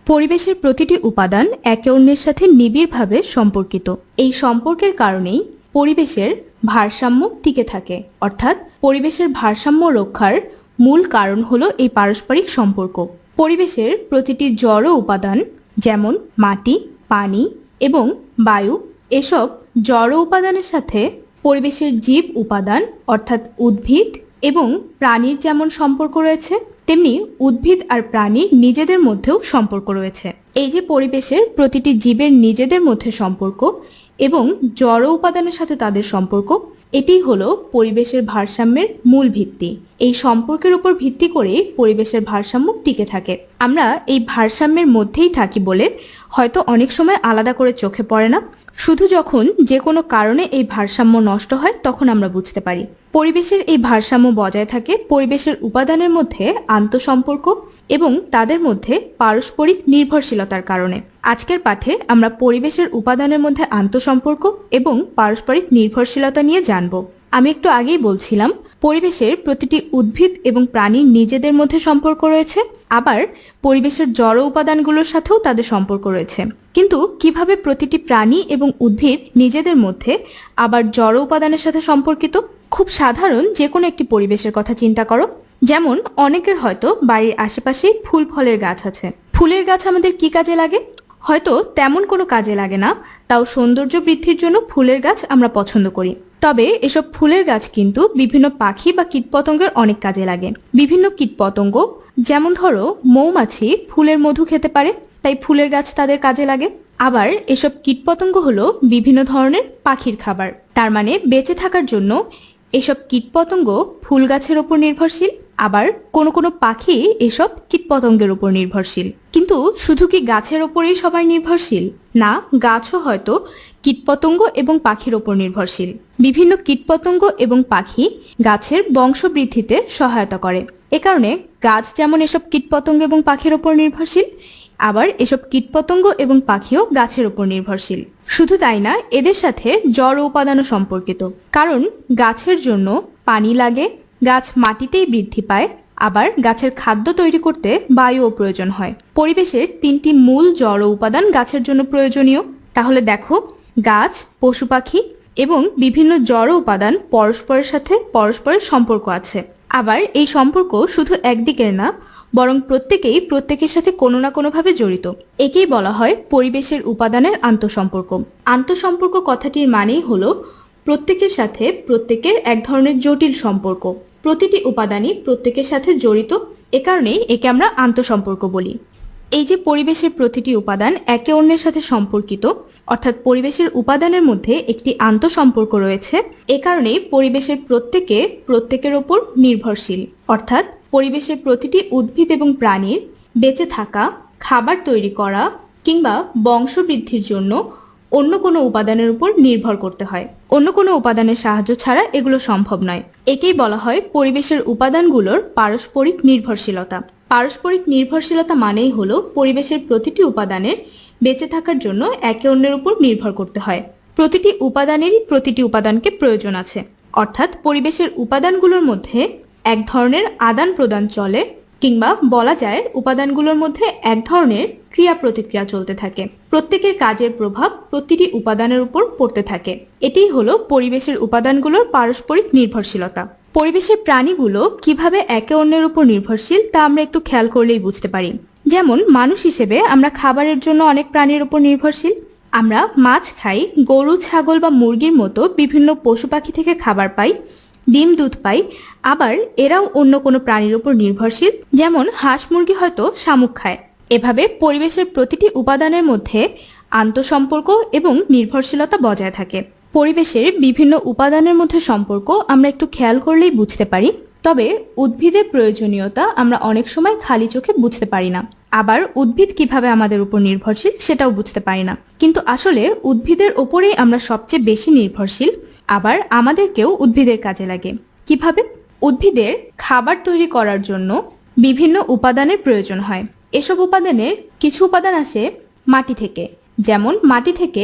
B: পরিবেশের প্রতিটি উপাদান একে অন্যের সাথে নিবিড়ভাবে সম্পর্কিত। এই সম্পর্কের কারণেই পরিবেশের ভারসাম্য টিকে থাকে, অর্থাৎ পরিবেশের ভারসাম্য রক্ষার মূল কারণ হলো এই পারস্পরিক সম্পর্ক। পরিবেশের প্রতিটি জড় উপাদান যেমন মাটি, পানি এবং বায়ু, এসব জড় উপাদানের সাথে পরিবেশের জীব উপাদান অর্থাৎ উদ্ভিদ এবং প্রাণীর যেমন সম্পর্ক রয়েছে, তেমনি উদ্ভিদ আর প্রাণীর নিজেদের মধ্যেও সম্পর্ক রয়েছে। এই যে পরিবেশের প্রতিটি জীবের নিজেদের মধ্যে সম্পর্ক এবং জড় উপাদানের সাথে তাদের সম্পর্ক, এটিই হলো পরিবেশের ভারসাম্যের মূল ভিত্তি। এই সম্পর্কের উপর ভিত্তি করে পরিবেশের ভারসাম্য টিকে থাকে। আমরা এই ভারসাম্যের মধ্যেই থাকি বলে হয়তো অনেক সময় আলাদা করে চোখে পড়ে না, শুধু যখন যে কোনো কারণে এই ভারসাম্য নষ্ট হয় তখন আমরা বুঝতে পারি। পরিবেশের এই ভারসাম্য বজায় থাকে পরিবেশের উপাদানের মধ্যে আন্তঃসম্পর্ক এবং তাদের মধ্যে পারস্পরিক নির্ভরশীলতার কারণে। আজকের পাঠে আমরা পরিবেশের উপাদানের মধ্যে আন্তঃসম্পর্ক এবং পারস্পরিক নির্ভরশীলতা নিয়ে জানব। আমি একটু আগেই বলছিলাম পরিবেশের প্রতিটি উদ্ভিদ এবং প্রাণীর নিজেদের মধ্যে সম্পর্ক রয়েছে, আবার পরিবেশের জড় উপাদানগুলোর সাথেও তাদের সম্পর্ক রয়েছে। কিন্তু কিভাবে প্রতিটি প্রাণী এবং উদ্ভিদ নিজেদের মধ্যে আবার জড় উপাদানের সাথে সম্পর্কিত? খুব সাধারণ যে কোনো একটি পরিবেশের কথা চিন্তা করো। যেমন অনেকের হয়তো বাড়ির আশেপাশে ফুল ফলের গাছ আছে। ফুলের গাছ আমাদের কি কাজে লাগে? হয়তো তেমন কোনো কাজে লাগে না, তাও সৌন্দর্য বৃদ্ধির জন্য ফুলের গাছ আমরা পছন্দ করি। তবে এসব ফুলের গাছ কিন্তু বিভিন্ন পাখি বা কীটপতঙ্গের অনেক কাজে লাগে। বিভিন্ন কীটপতঙ্গ, যেমন ধরো মৌমাছি ফুলের মধু খেতে পারে, তাই ফুলের গাছ তাদের কাজে লাগে। আবার এসব কীটপতঙ্গ হলো বিভিন্ন ধরনের পাখির খাবার। তার মানে বেঁচে থাকার জন্য এসব কীটপতঙ্গ ফুল গাছের উপর নির্ভরশীল, আবার কোনো কোনো পাখি এসব কীটপতঙ্গের উপর নির্ভরশীল। কিন্তু শুধু কি গাছের ওপরেই সবাই নির্ভরশীল? না, গাছও হয়তো কীটপতঙ্গ এবং পাখির ওপর নির্ভরশীল। বিভিন্ন কীটপতঙ্গ এবং পাখি গাছের বংশবৃদ্ধিতে সহায়তা করে। এ কারণে গাছ যেমন এসব কীটপতঙ্গ এবং পাখির ওপর নির্ভরশীল, আবার এসব কীটপতঙ্গ এবং পাখিও গাছের উপর নির্ভরশীল। শুধু তাই না, এদের সাথে জড় উপাদানও সম্পর্কিত। কারণ গাছের জন্য পানি লাগে, গাছ মাটিতেই বৃদ্ধি পায়, আবার গাছের খাদ্য তৈরি করতে বায়ুও প্রয়োজন হয়। পরিবেশের তিনটি মূল জড় উপাদান গাছের জন্য প্রয়োজনীয়। তাহলে দেখো, গাছ, পশু পাখি এবং বিভিন্ন জড় উপাদান পরস্পরের সাথে পরস্পরের সম্পর্ক আছে। আবার এই সম্পর্ক শুধু একদিকের না, বরং প্রত্যেকেই প্রত্যেকের সাথে কোনো না কোনোভাবে জড়িত। একেই বলা হয় পরিবেশের উপাদানের আন্তঃসম্পর্ক। আন্তঃসম্পর্ক কথাটির মানেই হলো প্রত্যেকের সাথে প্রত্যেকের এক ধরনের জটিল সম্পর্ক। প্রতিটি উপাদানই প্রত্যেকের সাথে জড়িত, এ কারণেই একে আমরা আন্তঃসম্পর্ক বলি। এই যে পরিবেশের প্রতিটি উপাদান একে অন্যের সাথে সম্পর্কিত, অর্থাৎ পরিবেশের উপাদানের মধ্যে একটি আন্তঃসম্পর্ক রয়েছে, এ কারণেই পরিবেশের প্রত্যেকে প্রত্যেকের ওপর নির্ভরশীল। অর্থাৎ পরিবেশের প্রতিটি উদ্ভিদ এবং প্রাণীর বেঁচে থাকা, খাবার তৈরি করা কিংবা বংশবৃদ্ধির জন্য অন্য কোনো উপাদানের উপর নির্ভর করতে হয়। অন্য কোনো উপাদানের সাহায্য ছাড়া এগুলো সম্ভব নয়। একেই বলা হয় পরিবেশের উপাদানগুলোর পারস্পরিক নির্ভরশীলতা। পারস্পরিক নির্ভরশীলতা মানেই হলো পরিবেশের প্রতিটি উপাদানের বেঁচে থাকার জন্য একে অন্যের উপর নির্ভর করতে হয়। প্রতিটি উপাদানেরই প্রতিটি উপাদানকে প্রয়োজন আছে, অর্থাৎ পরিবেশের উপাদানগুলোর মধ্যে এক ধরনের আদান প্রদান চলে, কিংবা বলা যায় উপাদানগুলোর মধ্যে এক ধরনের ক্রিয়া প্রতিক্রিয়া চলতে থাকে। প্রত্যেকের কাজের প্রভাব প্রতিটি উপাদানের উপর পড়তে থাকে। এটাই হলো পরিবেশের উপাদানগুলোর পারস্পরিক নির্ভরশীলতা। পরিবেশের প্রাণীগুলো কিভাবে একে অন্যের উপর নির্ভরশীল তা আমরা একটু খেয়াল করলেই বুঝতে পারি। যেমন মানুষ হিসেবে আমরা খাবারের জন্য অনেক প্রাণীর উপর নির্ভরশীল। আমরা মাছ খাই, গরু, ছাগল বা মুরগির মতো বিভিন্ন পশু পাখি থেকে খাবার পাই, ডিম, দুধ পাই। আবার এরাও অন্য কোনো প্রাণীর উপর নির্ভরশীল, যেমন হাঁস মুরগি হয়তো শামুক খায়। এভাবে পরিবেশের প্রতিটি উপাদানের মধ্যে আন্তঃসম্পর্ক এবং নির্ভরশীলতা বজায় থাকে। পরিবেশের বিভিন্ন উপাদানের মধ্যে সম্পর্ক আমরা একটু খেয়াল করলেই বুঝতে পারি। তবে উদ্ভিদের প্রয়োজনীয়তা আমরা অনেক সময় খালি চোখে বুঝতে পারি না। আবার উদ্ভিদ কিভাবে আমাদের উপর নির্ভরশীল সেটাও বুঝতে পারি না। কিন্তু আসলে উদ্ভিদের ওপরেই আমরা সবচেয়ে বেশি নির্ভরশীল। আবার আমাদেরকেও উদ্ভিদের কাজে লাগে। কিভাবে? উদ্ভিদের খাবার তৈরি করার জন্য বিভিন্ন উপাদানের প্রয়োজন হয়। এসব উপাদানের কিছু উপাদান আসে মাটি থেকে। যেমন মাটি থেকে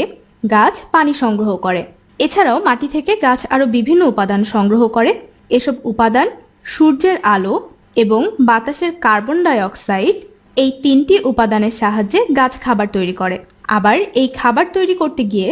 B: গাছ পানি সংগ্রহ করে। এছাড়াও মাটি থেকে গাছ আরো বিভিন্ন উপাদান সংগ্রহ করে। এসব উপাদান সূর্যের আলো এবং বাতাসের কার্বন ডাই অক্সাইড এই তিনটি উপাদানের সাহায্যে গাছ খাবার তৈরি করে। আবার এই খাবার তৈরি করতে গিয়ে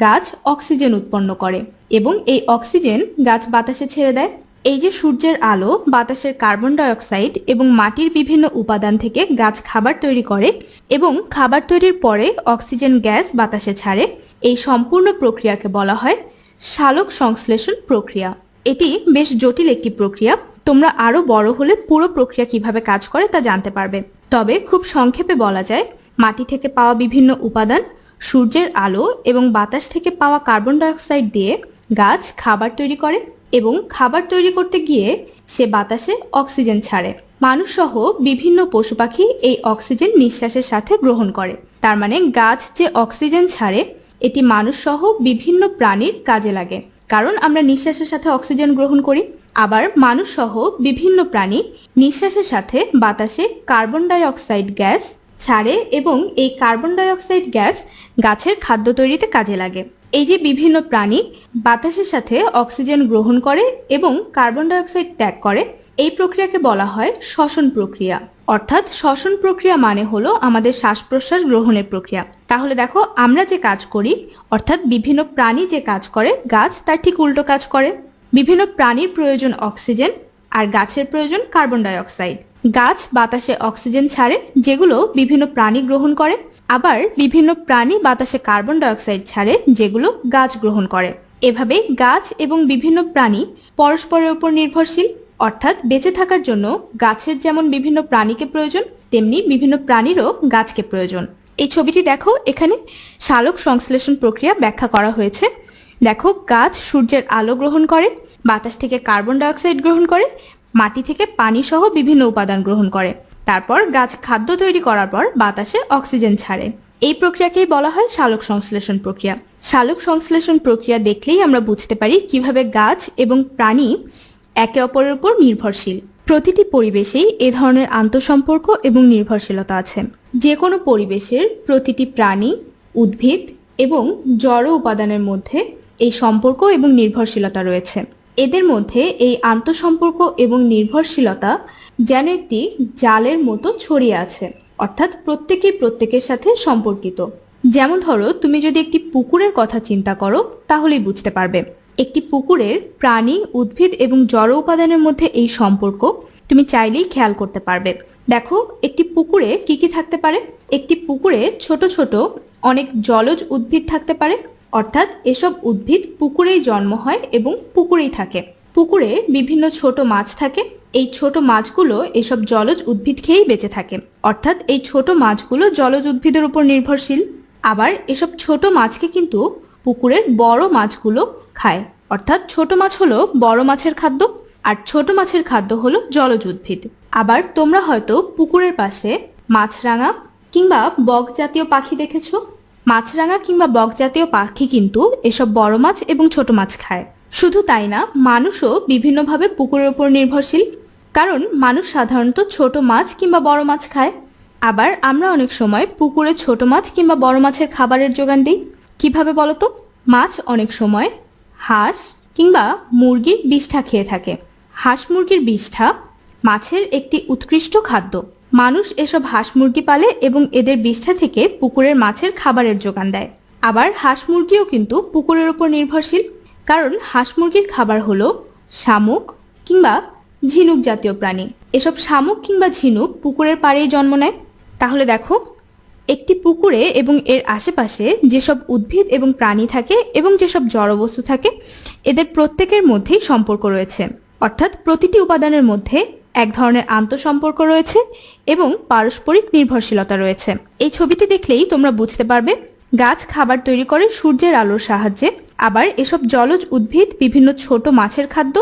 B: গাছ অক্সিজেন উৎপন্ন করে এবং এই অক্সিজেন গাছ বাতাসে ছেড়ে দেয়। এই যে সূর্যের আলো, বাতাসের কার্বন ডাই অক্সাইড এবং মাটির বিভিন্ন উপাদান থেকে গাছ খাবার তৈরি করে এবং খাবার তৈরির পরে অক্সিজেন গ্যাস বাতাসে ছাড়ে, এই সম্পূর্ণ প্রক্রিয়াকে বলা হয় সালোক সংশ্লেষণ প্রক্রিয়া। এটি বেশ জটিল একটি প্রক্রিয়া। তোমরা আরো বড় হলে পুরো প্রক্রিয়া কিভাবে কাজ করে তা জানতে পারবে। তবে খুব সংক্ষেপে বলা যায়, মাটি থেকে পাওয়া বিভিন্ন উপাদান, সূর্যের আলো এবং বাতাস থেকে পাওয়া কার্বন ডাই অক্সাইড দিয়ে গাছ খাবার তৈরি করে এবং খাবার তৈরি করতে গিয়ে সে বাতাসে অক্সিজেন ছাড়ে। মানুষ সহ বিভিন্ন পশু পাখি এই অক্সিজেন নিঃশ্বাসের সাথে গ্রহণ করে। তার মানে গাছ যে অক্সিজেন ছাড়ে এটি মানুষ সহ বিভিন্ন প্রাণীর কাজে লাগে, কারণ আমরা নিঃশ্বাসের সাথে অক্সিজেন গ্রহণ করি। আবার মানুষ সহ বিভিন্ন প্রাণী নিঃশ্বাসের সাথে বাতাসে কার্বন ডাই অক্সাইড গ্যাস ছাড়ে এবং এই কার্বন ডাই অক্সাইড গ্যাস গাছের খাদ্য তৈরিতে কাজে লাগে। এই যে বিভিন্ন প্রাণী বাতাসের সাথে অক্সিজেন গ্রহণ করে এবং কার্বন ডাই অক্সাইড ত্যাগ করে, এই প্রক্রিয়াকে বলা হয় শ্বসন প্রক্রিয়া। অর্থাৎ শ্বসন প্রক্রিয়া মানে হলো আমাদের শ্বাস প্রশ্বাস গ্রহণের প্রক্রিয়া। তাহলে দেখো, আমরা যে কাজ করি অর্থাৎ বিভিন্ন প্রাণী যে কাজ করে, গাছ তার ঠিক উল্টো কাজ করে। বিভিন্ন প্রাণীর প্রয়োজন অক্সিজেন আর গাছের প্রয়োজন কার্বন ডাই অক্সাইড। গাছ বাতাসে অক্সিজেন ছাড়ে যেগুলো বিভিন্ন প্রাণী গ্রহণ করে, আবার বিভিন্ন প্রাণী বাতাসে কার্বন ডাই অক্সাইড ছাড়ে যেগুলো গাছ গ্রহণ করে। এভাবে গাছ এবং বিভিন্ন প্রাণী পরস্পরের উপর নির্ভরশীল। অর্থাৎ বেঁচে থাকার জন্য গাছের যেমন বিভিন্ন প্রাণীকে প্রয়োজন, তেমনি বিভিন্ন প্রাণীরও গাছকে প্রয়োজন। এই ছবিটি দেখো, এখানে সালোক সংশ্লেষণ প্রক্রিয়া ব্যাখ্যা করা হয়েছে। দেখো, গাছ সূর্যের আলো গ্রহণ করে, বাতাস থেকে কার্বন ডাই অক্সাইড গ্রহণ করে, মাটি থেকে পানি সহ বিভিন্ন উপাদান গ্রহণ করে। তারপর গাছ খাদ্য তৈরি করার পর বাতাসে অক্সিজেন ছাড়ে। এই প্রক্রিয়াকেই বলা হয় সালোক সংশ্লেষণ প্রক্রিয়া। সালোক সংশ্লেষণ প্রক্রিয়া দেখলেই আমরা বুঝতে পারি কিভাবে গাছ এবং প্রাণী একে অপরের উপর নির্ভরশীল। প্রতিটি পরিবেশেই এ ধরনের আন্তঃসম্পর্ক এবং নির্ভরশীলতা আছে। যে কোনো পরিবেশের প্রতিটি প্রাণী, উদ্ভিদ এবং জড় উপাদানের মধ্যে এই সম্পর্ক এবং নির্ভরশীলতা রয়েছে। এদের মধ্যে এই আন্তঃসম্পর্ক এবং নির্ভরশীলতা যেন একটি জালের মতো ছড়িয়ে আছে, অর্থাৎ প্রত্যেকেই প্রত্যেকের সাথে সম্পর্কিত। যেমন ধরো, তুমি যদি একটি পুকুরের কথা চিন্তা করো তাহলেই বুঝতে পারবে। একটি পুকুরের প্রাণী, উদ্ভিদ এবং জড় উপাদানের মধ্যে এই সম্পর্ক তুমি চাইলেই খেয়াল করতে পারবে। দেখো, একটি পুকুরে কি কি থাকতে পারে? একটি পুকুরে ছোট ছোট অনেক জলজ উদ্ভিদ থাকতে পারে, অর্থাৎ এসব উদ্ভিদ পুকুরেই জন্ম হয় এবং পুকুরেই থাকে। পুকুরে বিভিন্ন ছোট মাছ থাকে, এই ছোট মাছগুলো এসব জলজ উদ্ভিদ খেয়েই বেঁচে থাকে, অর্থাৎ এই ছোট মাছগুলো জলজ উদ্ভিদের উপর নির্ভরশীল। আবার এসব ছোট মাছকে কিন্তু পুকুরের বড় মাছগুলো খায়, অর্থাৎ ছোট মাছ হলো বড় মাছের খাদ্য আর ছোট মাছের খাদ্য হলো জলজ উদ্ভিদ। আবার তোমরা হয়তো পুকুরের পাশে মাছরাঙা কিংবা বক জাতীয় পাখি দেখেছো। মাছরাঙা কিংবা বক জাতীয় পাখি কিন্তু এসব বড় মাছ এবং ছোট মাছ খায়। শুধু তাই না, মানুষও বিভিন্নভাবে পুকুরের উপর নির্ভরশীল, কারণ মানুষ সাধারণত ছোট মাছ কিংবা বড় মাছ খায়। আবার আমরা অনেক সময় পুকুরে ছোট মাছ কিংবা বড় মাছের খাবারের যোগান দিই। কিভাবে বলতো? মাছ অনেক সময় হাঁস কিংবা মুরগির বিষ্ঠা খেয়ে থাকে। হাঁস মুরগির বিষ্ঠা মাছের একটি উৎকৃষ্ট খাদ্য। মানুষ এসব হাঁস মুরগি পালে এবং এদের বিষ্ঠা থেকে পুকুরের মাছের খাবারের যোগান দেয়। আবার হাঁস মুরগিও কিন্তু পুকুরের উপর নির্ভরশীল, কারণ হাঁস মুরগির খাবার হলো শামুক কিংবা ঝিনুক জাতীয় প্রাণী। এসব শামুক কিংবা ঝিনুক পুকুরের পাড়েই জন্ম নেয়। তাহলে দেখো, একটি পুকুরে এবং এর আশেপাশে যেসব উদ্ভিদ এবং প্রাণী থাকে এবং যেসব জড়বস্তু থাকে, এদের প্রত্যেকের মধ্যেই সম্পর্ক রয়েছে, অর্থাৎ প্রতিটি উপাদানের মধ্যে এক ধরনের আন্তঃসম্পর্ক রয়েছে এবং পারস্পরিক নির্ভরশীলতা রয়েছে। এই ছবিটি দেখলেই তোমরা বুঝতে পারবে গাছ খাবার তৈরি করে সূর্যের আলোর সাহায্যে, আবার এসব জলজ উদ্ভিদ বিভিন্ন ছোট মাছের খাদ্য,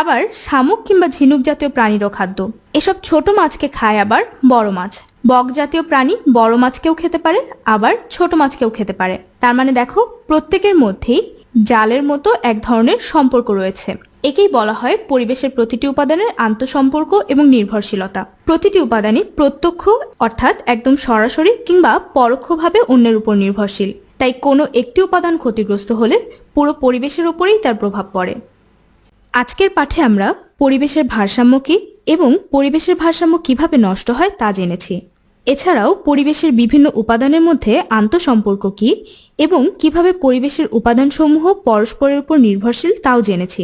B: আবার শামুক কিংবা ঝিনুক জাতীয় প্রাণীরও খাদ্য। এসব ছোট মাছকে খায় আবার বড় মাছ। বক জাতীয় প্রাণী বড় মাছকেও খেতে পারে, আবার ছোট মাছকেও খেতে পারে। তার মানে দেখো, প্রত্যেকের মধ্যেই জালের মতো এক ধরনের সম্পর্ক রয়েছে। একেই বলা হয় পরিবেশের প্রতিটি উপাদানের আন্তঃসম্পর্ক এবং নির্ভরশীলতা। প্রতিটি উপাদানই প্রত্যক্ষ অর্থাৎ একদম সরাসরি কিংবা পরোক্ষভাবে অন্যের উপর নির্ভরশীল। তাই কোনো একটি উপাদান ক্ষতিগ্রস্ত হলে পুরো পরিবেশের উপরেই তার প্রভাব পড়ে। আজকের পাঠে আমরা পরিবেশের ভারসাম্য কী এবং পরিবেশের ভারসাম্য কিভাবে নষ্ট হয় তা জেনেছি। এছাড়াও পরিবেশের বিভিন্ন উপাদানের মধ্যে আন্তঃসম্পর্ক কী এবং কিভাবে পরিবেশের উপাদানসমূহ পরস্পরের উপর নির্ভরশীল তাও জেনেছি।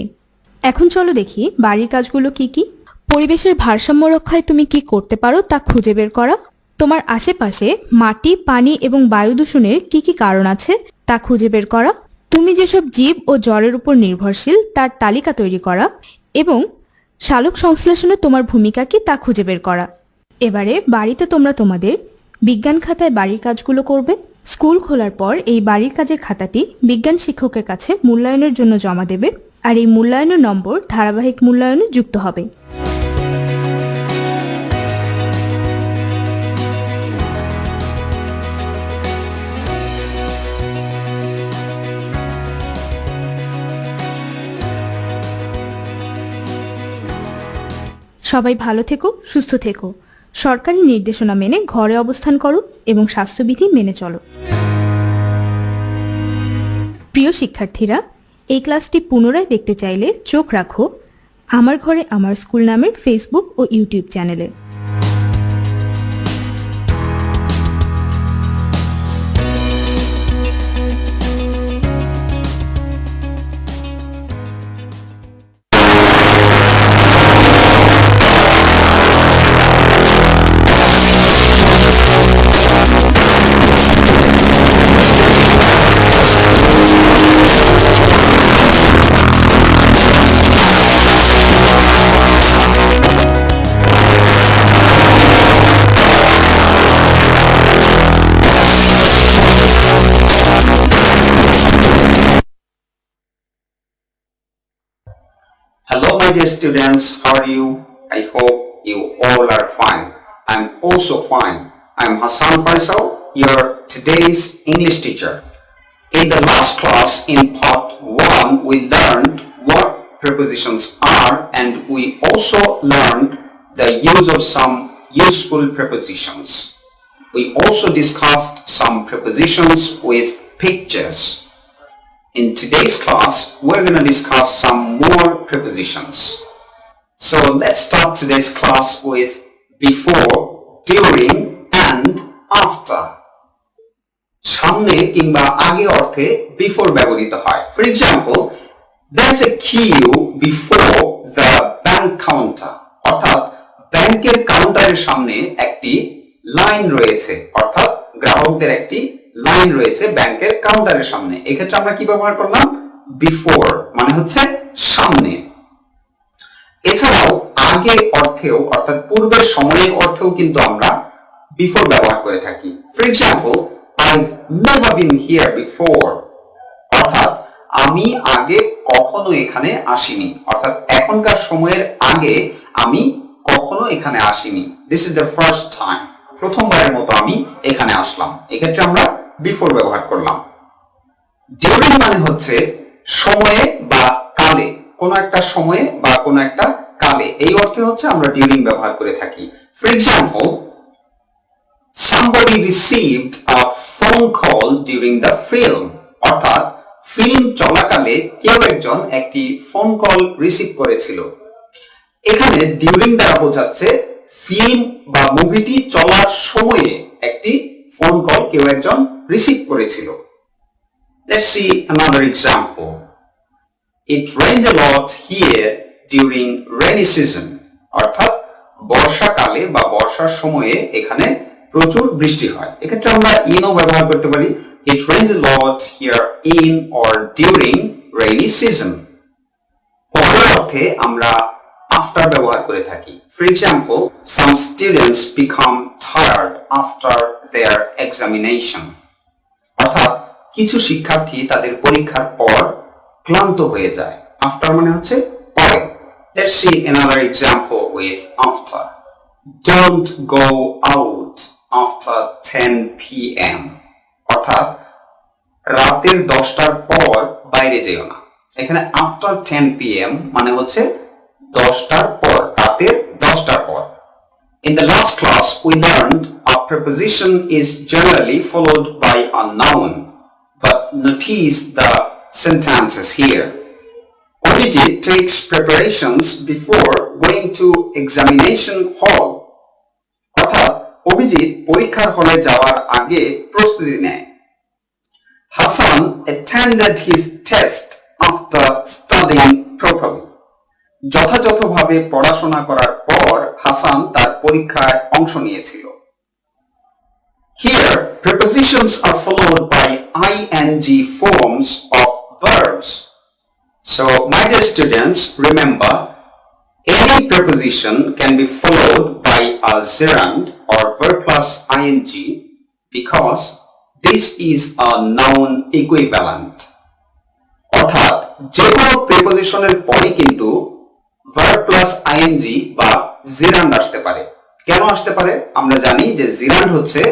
B: এখন চলো দেখি বাড়ির কাজগুলো কি কি। পরিবেশের ভারসাম্য রক্ষায় তুমি কি করতে পারো তা খুঁজে বের করা। তোমার আশেপাশে মাটি, পানি এবং বায়ু দূষণের কি কি কারণ আছে তা খুঁজে বের করা। তুমি যেসব জীব ও জলের উপর নির্ভরশীল তার তালিকা তৈরি করা এবং সালোক সংশ্লেষণে তোমার ভূমিকা কি তা খুঁজে বের করা। এবারে বাড়িতে তোমরা তোমাদের বিজ্ঞান খাতায় বাড়ির কাজগুলো করবে। স্কুল খোলার পর এই বাড়ির কাজের খাতাটি বিজ্ঞান শিক্ষকের কাছে মূল্যায়নের জন্য জমা দেবে, আর এই মূল্যায়নের নম্বর ধারাবাহিক মূল্যায়নে যুক্ত হবে। সবাই ভালো থেকো, সুস্থ থেকো। সরকারি নির্দেশনা মেনে ঘরে অবস্থান করো এবং স্বাস্থ্যবিধি মেনে চলো। প্রিয় শিক্ষার্থীরা, এই ক্লাসটি পুনরায় দেখতে চাইলে চোখ রাখো আমার ঘরে আমার স্কুল নামের ফেসবুক ও ইউটিউব চ্যানেলে।
C: Hello my dear students, how are you? I hope you all are fine. I'm also fine. I'm Hassan Faisal, your today's English teacher. In the last class in part 1, we learned what prepositions are, and we also learned the use of some useful prepositions. We also discussed some prepositions with pictures. In today's class, we're going to discuss some more prepositions. So let's start today's class with before, during and after. সামনে কিংবা আগে অর্থে before ব্যবহৃত হয়. For example, there's a queue before the bank counter. অর্থাৎ ব্যাংকের কাউন্টারের সামনে একটি লাইন রয়েছে, অর্থাৎ গ্রাহকদের একটি লাইন রয়েছে ব্যাংকের কাউন্টারের সামনে। এক্ষেত্রে আমরা কি ব্যবহার করলাম? বিফোর, মানে হচ্ছে সামনে। এছাড়াও আগে অর্থেও, অর্থাৎ পূর্বের সময়ের অর্থেও কিন্তু আমরা বিফোর ব্যবহার করে থাকি। For example, I've never been here before, অর্থাৎ আমি আগে কখনো এখানে আসিনি, অর্থাৎ এখনকার সময়ের আগে আমি কখনো এখানে আসিনি। This is the first time, প্রথমবারের মতো আমি এখানে আসলাম। এক্ষেত্রে আমরা বিফোর ব্যবহার করলাম। ডিউরিং মানে হচ্ছে সময়ে বা কালে, কোনো একটা সময়ে বা কোনো একটা কালে, এই অর্থে হচ্ছে আমরা ডিউরিং ব্যবহার করে থাকি। For example, somebody received a phone call during the film, অর্থাৎ ফিল্ম চলাকালে কেউ একজন একটি ফোন কল রিসিভ করেছিল। এখানে ডিউরিং দ্বারা বোঝাচ্ছে ফিল্ম বা মুভিটি চলার সময়ে একটি ফোন কল কেউ একজন রিসিভ করেছিল। Let's see another example. It rains a lot here during rainy season, অর্থাৎ বর্ষাকালে বা বর্ষার সময়ে এখানে প্রচুর বৃষ্টি হয়। এক্ষেত্রে আমরা ইনও ব্যবহার করতে পারি। It rains a lot here in or during rainy season. পরের অর্থে আমরা after ব্যবহার করে থাকি। For example, some students become tired after their examination, অর্থাৎ কিছু শিক্ষার্থী তাদের পরীক্ষার পর ক্লান্ত হয়ে যায়। after মানে হচ্ছে পরে। Let's see another example with after. Don't go out after 10 p.m. অর্থাৎ রাতের 10টার পর বাইরে যেও না। এখানে after 10 p.m. মানে হচ্ছে 10টার পর, রাতের 10টার পর। In the last class, we learned a preposition is generally followed by a noun, but notice the sentences here. What Abhijit takes preparations before going to examination hall. অর্থাৎ অভিজিৎ পরীক্ষার হলে যাওয়ার আগে প্রস্তুতি নেয়। Hassan attended his test after studying properly. যথাযথভাবে পড়াশোনা করার পর হাসান তার পরীক্ষায় অংশ নিয়েছিল। Here, prepositions are followed by ing forms of verbs. So, my dear students, remember, any preposition can be followed by a gerund or verb plus ing because this is a noun equivalent. অর্থাৎ যে কোনো প্রিপোজিশনের পরে কিন্তু verb plus ing বা gerund আসতে পারে। কেন আসতে পারে? আমরা জানি যে gerund হচ্ছে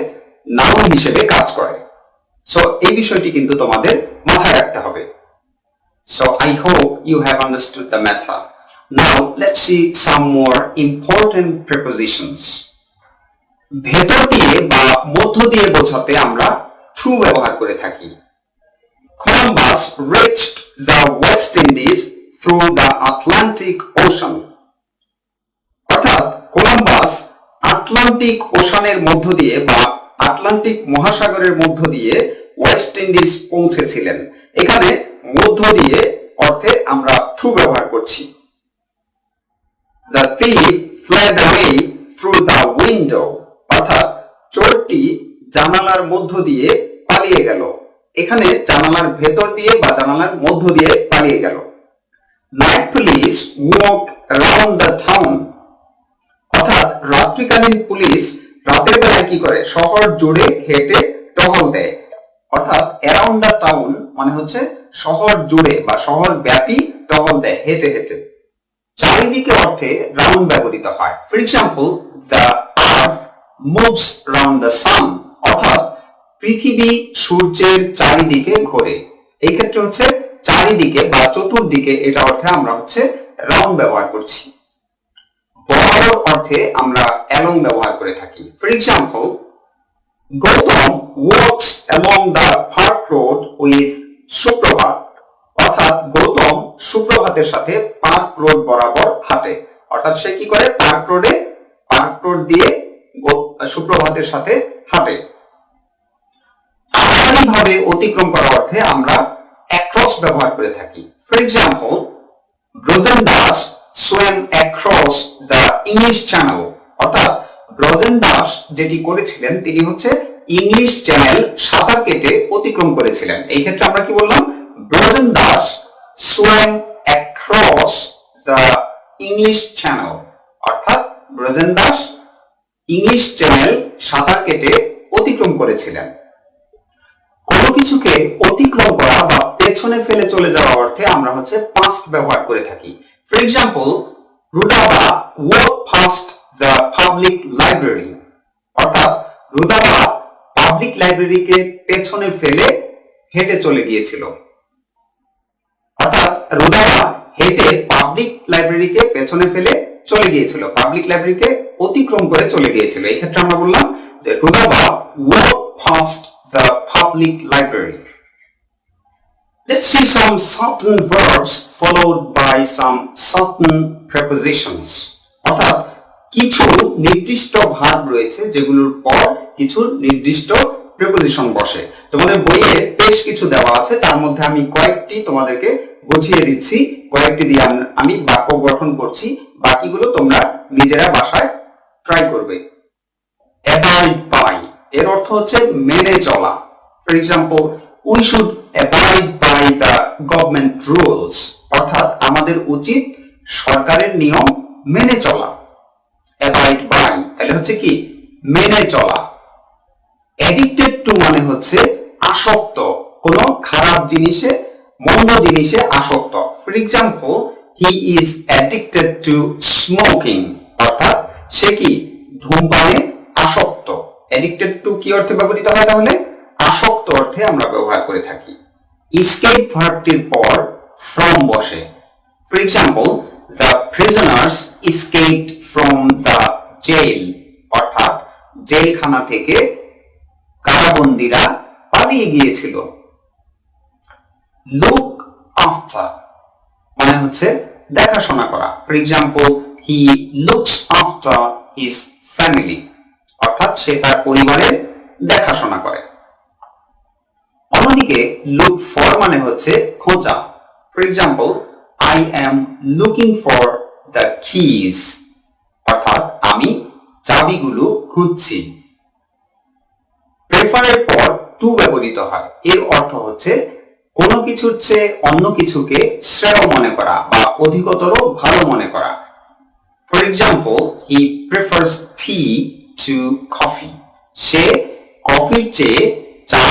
C: নাউন হিসেবে কাজ করে। সো এই বিষয়টি কিন্তু তোমাদের মাথায় রাখতে হবে। So I hope you have understood the matter. Now let's see some more important prepositions. ভেতর দিয়ে বা মধ্য দিয়ে বোঝাতে আমরা through ব্যবহার করে থাকি। Columbus reached the West Indies through the Atlantic Ocean. অর্থাৎ কলম্বাস আটলান্টিক ওশানের মধ্য দিয়ে বা আটলান্টিক মহাসাগরের মধ্য দিয়ে ওয়েস্ট ইন্ডিজ পৌঁছেছিলেন। এখানে মধ্য দিয়ে অর্থে আমরা থ্রু ব্যবহার করছি। The thief fled away through the window. অর্থাৎ চোরটি জানালার মধ্য দিয়ে পালিয়ে গেল। এখানে জানালার ভেতর দিয়ে বা জানালার মধ্য দিয়ে পালিয়ে গেল। Night police walked around the town. অর্থাৎ রাত্রিকালীন পুলিশ রাতের বেলায় কি করে? শহর জুড়ে হেঁটে টহল দেয়। অর্থাৎ অ্যারাউন্ড দ্য টাউন মানে হচ্ছে শহর জুড়ে বা শহর ব্যাপী টহল দেয় হেঁটে হেঁটে। চারিদিকে অর্থে রাউন্ড ব্যবহৃত হয়। For example, the earth moves round the sun. অর্থাৎ পৃথিবী সূর্যের চারিদিকে ঘোরে। এই ক্ষেত্রে হচ্ছে চারিদিকে বা চতুর্দিকে, এটা অর্থে আমরা হচ্ছে রাউন্ড ব্যবহার করছি। বরাবর অর্থে আমরা অ্যালং ব্যবহার করে থাকি। For example, Gautam walks along the park road with সুপ্রভাত। অর্থাৎ গৌতম সুপ্রভাতের সাথে পার্ক রোড বরাবর হাঁটে। অর্থাৎ সে কি করে? পার্ক রোড দিয়ে সুপ্রভাতের সাথে হাঁটে। আড়াআড়িভাবে অতিক্রম করা অর্থে আমরা অ্যাক্রস ব্যবহার করে থাকি। For example, Brajen Das swam across the English Channel. অর্থাৎ ব্রজেন দাস যেটি করেছিলেন তিনি হচ্ছে ইংলিশ চ্যানেল সাঁতার কেটে অতিক্রম করেছিলেন। এই ক্ষেত্রে আমরা কি বললাম? Brajen Das swam across the English Channel. অর্থাৎ ব্রজেন দাস ইংলিশ চ্যানেল সাঁতার কেটে অতিক্রম করেছিলেন। কোনো কিছুকে অতিক্রম করা বা পেছনে ফেলে চলে যাওয়া অর্থে আমরা হচ্ছে পাস্ট ব্যবহার করে থাকি। For example, Rudaba walked past the public library. অর্থাৎ রুদাবা পাবলিক লাইব্রেরিকে পেছনে ফেলে হেঁটে চলে গিয়েছিল। অর্থাৎ রুদাবা হেঁটে পাবলিক লাইব্রেরিকে পেছনে ফেলে চলে গিয়েছিল, পাবলিক লাইব্রেরিকে অতিক্রম করে চলে গিয়েছিল। এই ক্ষেত্রে আমরা বললাম যে Rudaba walked past the public library. Let's see some certain verbs followed by some certain prepositions. অর্থাৎ কিছু নির্দিষ্ট ভার্ব রয়েছে যেগুলোর পর কিছু নির্দিষ্ট প্রিপোজিশন বসে। তোমাদের বইয়ে বেশ কিছু দেওয়া আছে, তার মধ্যে আমি কয়েকটি তোমাদেরকে বুঝিয়ে দিচ্ছি, কয়েকটি দিয়ে আমি বাক্য গঠন করছি, বাকিগুলো তোমরা নিজেরা বাসায় ট্রাই করবে। Abide by এর অর্থ হচ্ছে মেনে চলা। For example, we should abide by the government rules. অর্থাৎ আমাদের উচিত সরকারের নিয়ম মেনে চলা। abide by তাহলে হচ্ছে কি? মেনে চলা। addicted to মানে হচ্ছে আসক্ত, কোনো খারাপ জিনিসে, মন্দ জিনিসে আসক্ত। For example, he is addicted to smoking. অর্থাৎ সে কি? ধূমপানে আসক্ত। addicted to কি অর্থে ব্যবহৃত হয়? তাহলে আসক্ত অর্থে আমরা ব্যবহার করে থাকি। escape ভার্বটির পর from বসে। For example, the prisoners escaped from the jail. অর্থাৎ জেলখানা থেকে কারাবন্দীরা পালিয়ে গিয়েছিল। look after মানে হচ্ছে দেখাশোনা করা। For example, he looks after his family, অর্থাৎ সে তার পরিবারের দেখাশোনা করে। অন্যদিকে লুক ফর মানে হচ্ছে খোঁজা। For example, I am looking for the keys, অর্থাৎ আমি চাবিগুলো খুঁজছি। প্রেফারের পর টু ব্যবহৃত হয়। এর অর্থ হচ্ছে কোনো কিছুর চেয়ে অন্য কিছুকে শ্রেয় মনে করা বা অধিকতর ভালো মনে করা। For example, he prefers tea to coffee, সে কফির চেয়ে চা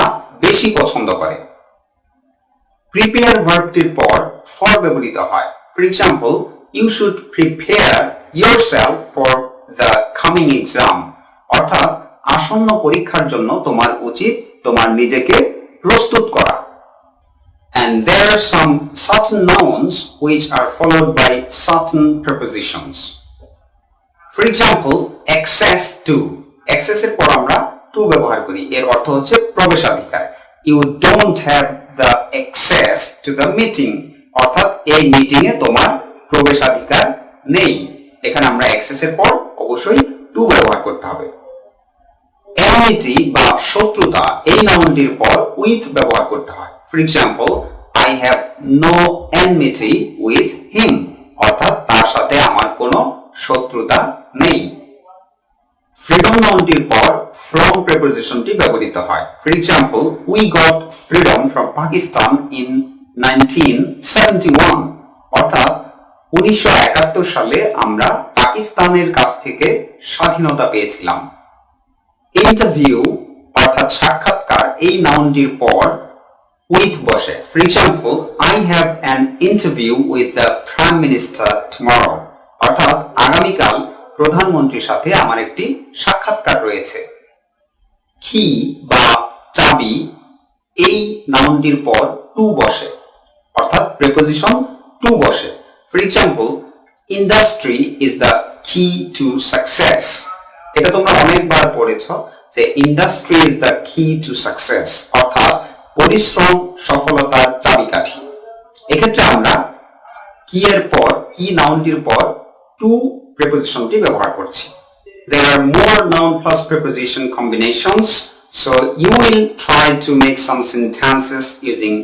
C: বেশি পছন্দ করে। প্রিপেয়ার ভার্বটির পর ফর ব্যবহৃত হয়। For example, you should prepare yourself for the coming exam, অর্থাৎ আসন্ন পরীক্ষার জন্য তোমার উচিত তোমার নিজেকে প্রস্তুত করা। And there are some certain nouns which are followed by certain prepositions. For example, access to, access এর পর আমরা to ব্যবহার করি। এর অর্থ হচ্ছে প্রবেশাধিকার। You don't have the access to the meeting, অর্থাৎ এই মিটিং এ তোমার প্রবেশাধিকার নেই। এখানে আমরা access এর পর অবশ্যই to ব্যবহার করতে হবে। enmity বা শত্রুতা, এই নাউনটির পর with ব্যবহার করতে হয়। For example, I have no enmity with him, অর্থাৎ তার সাথে আমার কোনো শত্রুতা নেই। ফ্রিডম নাউনটির পর from প্রিপোজিশনটি ব্যবহৃত হয়। For example, we got freedom from Pakistan in 1971, অর্থাৎ 1971 সালে আমরা পাকিস্তানের কাছ থেকে স্বাধীনতা পেয়েছিলাম। ইন্টারভিউ অর্থাৎ সাক্ষাৎকার, এই নাউনটির পর with বসে। For example, I have an interview with the Prime Minister tomorrow, অর্থাৎ আগামীকাল প্রধানমন্ত্রীর সাথে আমার একটি সাক্ষাৎকার রয়েছে। কি বা চাবি, এই নাউনটির পর টু বসে, অর্থাৎ প্রিপোজিশন টু বসে। For example, industry is the কি টু সাকসেস, এটা তোমরা অনেকবার পড়েছো যে ইন্ডাস্ট্রি ইজ দ্য কি টু সাকসেস, অর্থাৎ পরিশ্রম সফলতার চাবিকাঠি। এক্ষেত্রে আমরা কি এর পর, কি নাউনটির পর টু প্রিপোজিশনটি ব্যবহার করছি। There are more noun plus preposition combinations, so you will try to make some sentences using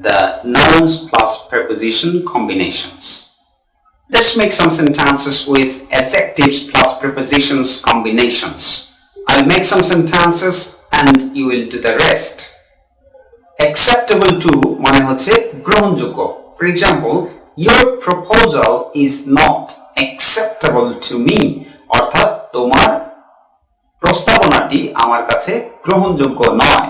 C: the nouns plus preposition combinations. Let's make some sentences with adjectives plus prepositions combinations. I'll make some sentences and you will do the rest. Acceptable to মানে হচ্ছে গ্রহণযোগ্য। For example, your proposal is not acceptable to me, অর্থাৎ তোমার প্রস্তাবনাটি আমার কাছে গ্রহণযোগ্য নয়।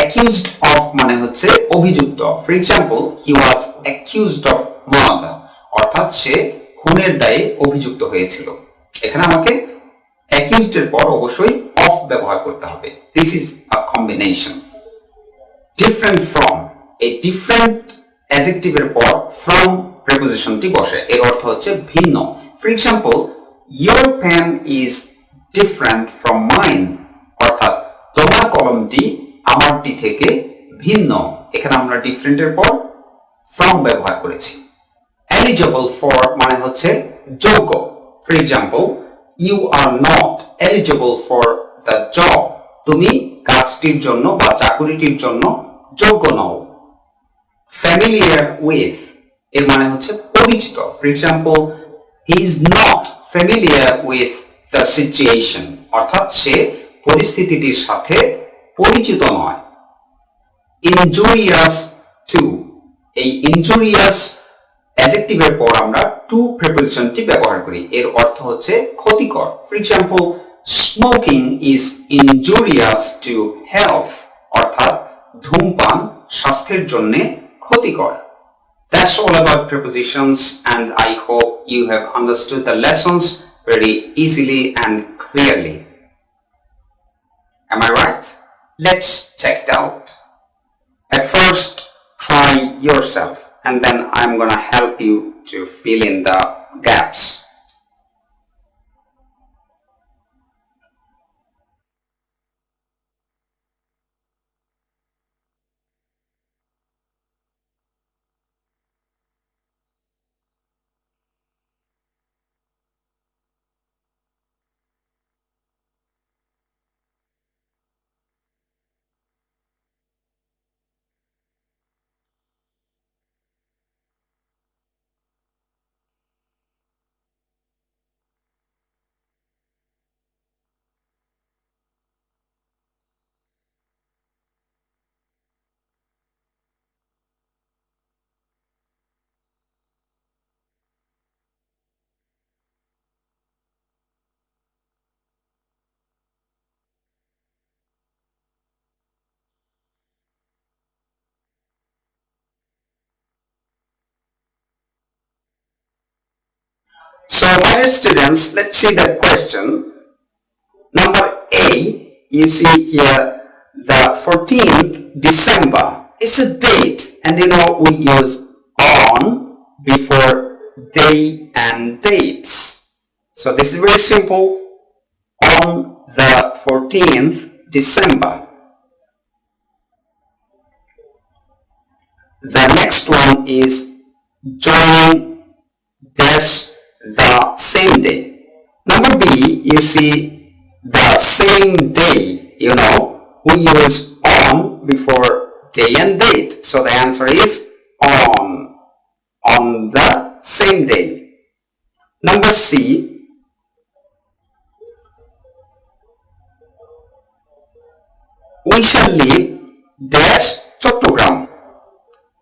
C: Accused of মানে হচ্ছে অভিযুক্ত। For example, he was accused of murder, অর্থাৎ সে খুনের দায়ে অভিযুক্ত হয়েছিল। এখানে আমাকে accused এর পর অবশ্যই of ব্যবহার করতে হবে। This is a combination. Different from, এই different adjective এর পর from prepositionটি বসে, এর অর্থ হচ্ছে ভিন্ন। For example, your pen is different from mine, অর্থাৎ তোমার কলমটি আমারটি থেকে ভিন্ন। এখানে আমরা different এর পর from ব্যবহার করেছি। Eligible for মানে হচ্ছে যোগ্য। For example, you are not eligible for the job, তুমি কাজটির জন্য বা চাকুরিটির জন্য যোগ্য নও। Familiar with এর মানে হচ্ছে পরিচিত। For example, he is not familiar with the situation, অর্থাৎ সে পরিস্থিতিটির সাথে পরিচিত নয়। Injurious to, এই injurious adjective এর পর আমরা to prepositionটি ব্যবহার করি, এর অর্থ হচ্ছে ক্ষতিকর। For example, smoking is injurious to health, অর্থাৎ ধূমপান স্বাস্থ্যের জন্য ক্ষতিকর। That's all about prepositions, and I hope you have understood the lessons very easily and clearly. Am I right? Let's check it out. At first, try yourself, and then I'm gonna help you to fill in the gaps. My dear students, let's see the question. Number A, you see here the 14th December. It's a date, and we use on before day and dates. So this is very simple. On the 14th December. The next one is join dash the same day. Number B, you see the same day, we use on before day and date. So the answer is on the same day. Number C, we shall leave dash Chattogram.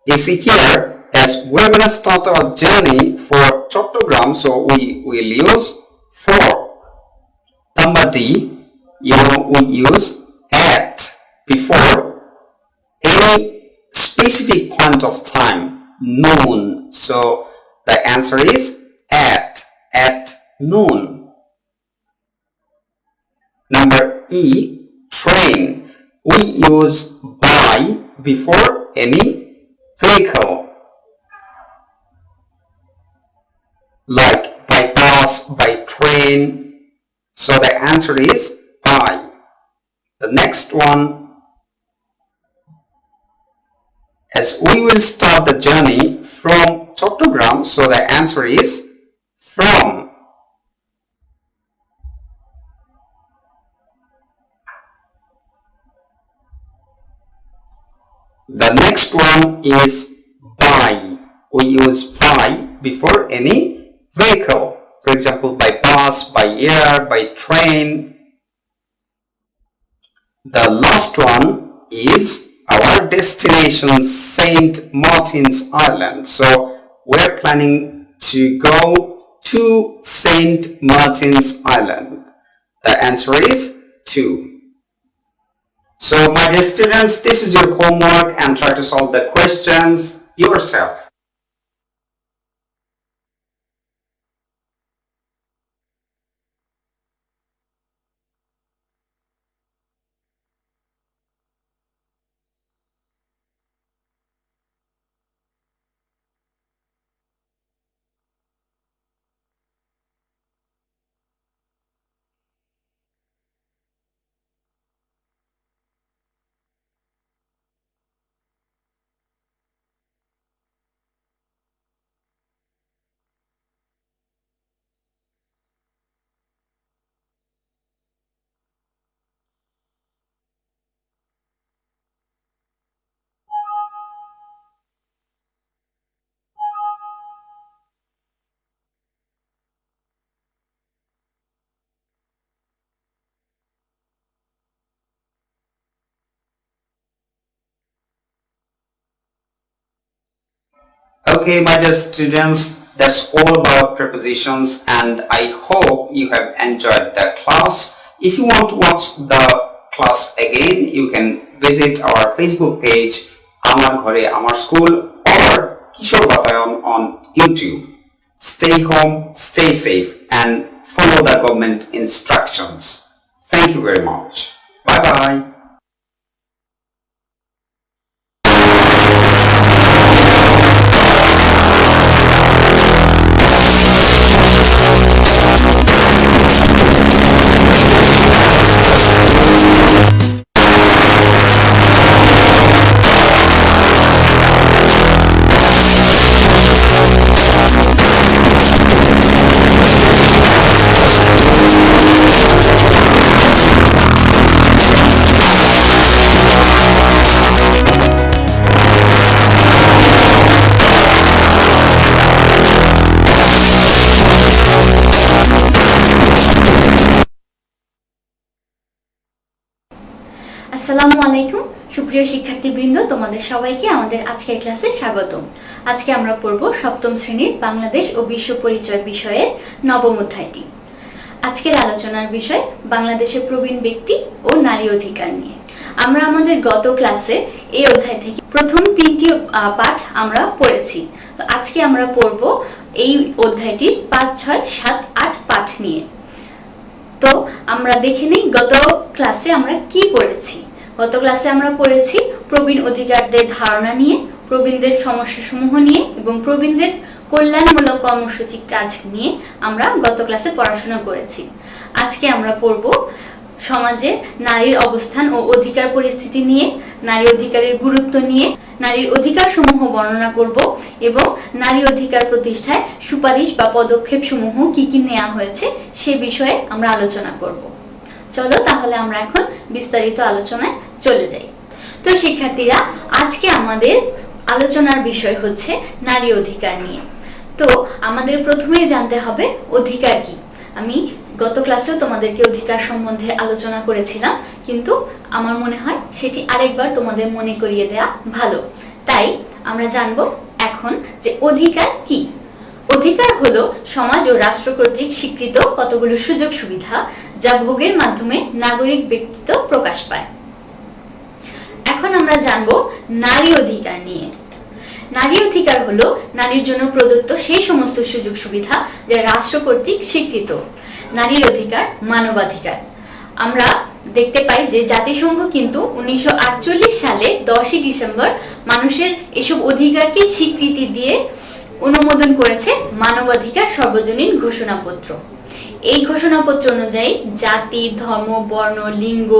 C: You see here, as we're going to start our journey for Chattogram, so we will use for. Number D, we use at before any specific point of time, noon. So the answer is at noon. Number E, train. We use by before any vehicle, like by bus, by train. So the answer is by. The next one, as we will start the journey from Chattogram, so the answer is from. The next one is by. We use by before any vehicle. For example, by bus, by air, by train. The last one is our destination, St. Martin's Island. So we're planning to go to St. Martin's Island. The answer is 2. So my dear students, this is your homework, and try to solve the questions yourself. Okay, my dear students, that's all about prepositions, and I hope you have enjoyed the class. If you want to watch the class again, you can visit our Facebook page, Amar Ghore Amar School, or Kishore Batayan on YouTube. Stay home, stay safe, and follow the government instructions. Thank you very much. Bye-bye.
D: আসসালামু আলাইকুম সুপ্রিয় শিক্ষার্থীবৃন্দ, তোমাদের সবাইকে আমাদের আজকের ক্লাসে স্বাগতম। আজকে আমরা পড়ব সপ্তম শ্রেণীর বাংলাদেশ ও বিশ্ব পরিচয় বিষয়ের নবম অধ্যায়টি। আজকের আলোচনার বিষয় বাংলাদেশের প্রবীণ ব্যক্তি ও নারী অধিকার নিয়ে। আমরা আমাদের গত ক্লাসে এই অধ্যায় থেকে প্রথম 3টি পাঠ আমরা পড়েছি। তো আজকে আমরা পড়ব এই অধ্যায়টির 5, 6, 7, 8 নিয়ে। তো আমরা দেখে নিই গত ক্লাসে আমরা কি পড়েছি। গত ক্লাসে আমরা পড়েছি প্রবীণ অধিকারদের ধারণা নিয়ে, প্রবীণদের সমস্যাসমূহ নিয়ে এবং প্রবীণদের কল্যাণমূলক কর্মসূচি কাজ নিয়ে আমরা গত ক্লাসে পড়াশোনা করেছি। আজকে আমরা পড়ব সমাজে নারীর অবস্থান ও অধিকার পরিস্থিতি নিয়ে, নারী অধিকারের গুরুত্ব নিয়ে, নারীর অধিকার সমূহ বর্ণনা করব এবং নারী অধিকার প্রতিষ্ঠায় সুপারিশ বা পদক্ষেপ সমূহ কি কি নেওয়া হয়েছে সে বিষয়ে আমরা আলোচনা করব। চলো তাহলে আমরা এখন বিস্তারিত আলোচনায় চলে যাই। তো শিক্ষার্থীরা, আজকে আমাদের আলোচনার বিষয় হচ্ছে নারী অধিকার নিয়ে। তো আমাদের প্রথমেই জানতে হবে অধিকার কি। আমি গত ক্লাসেও তোমাদেরকে অধিকার সম্বন্ধে আলোচনা করেছিলাম, কিন্তু আমার মনে হয় সেটি আরেকবার তোমাদের মনে করিয়ে দেওয়া ভালো। তাই আমরা জানবো এখন যে অধিকার কি। অধিকার হলো সমাজ ও রাষ্ট্র কর্তৃক স্বীকৃত কতগুলো সুযোগ সুবিধা যা ভোগের মাধ্যমে নাগরিক ব্যক্তিত্ব প্রকাশ পায়। এখন আমরা জানবো নারী অধিকার নিয়ে। নারী অধিকার হলো নারীর জন্য প্রদত্ত সেই সমস্ত সুযোগ সুবিধা যা রাষ্ট্র কর্তৃক স্বীকৃত। নারীর অধিকার মানবাধিকার। আমরা দেখতে পাই যে জাতিসংঘ কিন্তু 1948 সালে 10 ডিসেম্বর মানুষের এসব অধিকারকে স্বীকৃতি দিয়ে অনুমোদন করেছে মানবাধিকার সর্বজনীন ঘোষণাপত্র। এই ঘোষণাপত্র অনুযায়ী জাতি, ধর্ম, বর্ণ, লিঙ্গ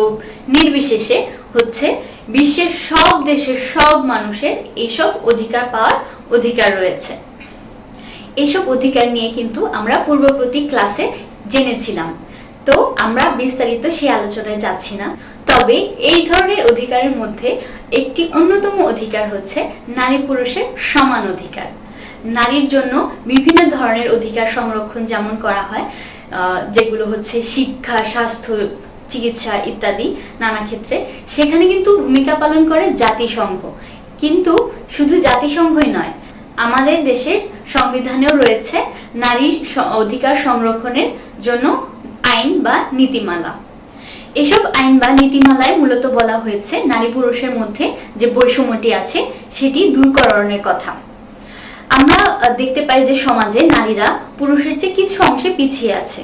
D: নির্বিশেষে হচ্ছে বিশ্বের সব দেশের সব মানুষের এইসব অধিকার পাওয়ার অধিকার রয়েছে। এইসব অধিকার নিয়ে কিন্তু আমরা পূর্ববর্তী ক্লাসে জেনেছিলাম, তো আমরা বিস্তারিত সেই আলোচনায় যাচ্ছি না। তবে এই ধরনের অধিকারের মধ্যে একটি অন্যতম অধিকার হচ্ছে নারী পুরুষের সমান অধিকার। নারীর জন্য বিভিন্ন ধরনের অধিকার সংরক্ষণ যেমন করা হয়, যেগুলো হচ্ছে শিক্ষা, স্বাস্থ্য, চিকিৎসা ইত্যাদি নানা ক্ষেত্রে, সেখানে কিন্তু ভূমিকা পালন করে জাতিসংঘ। কিন্তু শুধু জাতিসংঘই নয়, আমাদের দেশের সংবিধানেও রয়েছে নারীর অধিকার সংরক্ষণের জন্য আইন বা নীতিমালা। এসব আইন বা নীতিমালায় মূলত বলা হয়েছে নারী পুরুষের মধ্যে যে বৈষম্যটি আছে সেটি দূরকরণের কথা। আমরা দেখতে পাই যে সমাজে নারীরা পুরুষের চেয়ে কিছু অংশে পিছিয়ে আছে।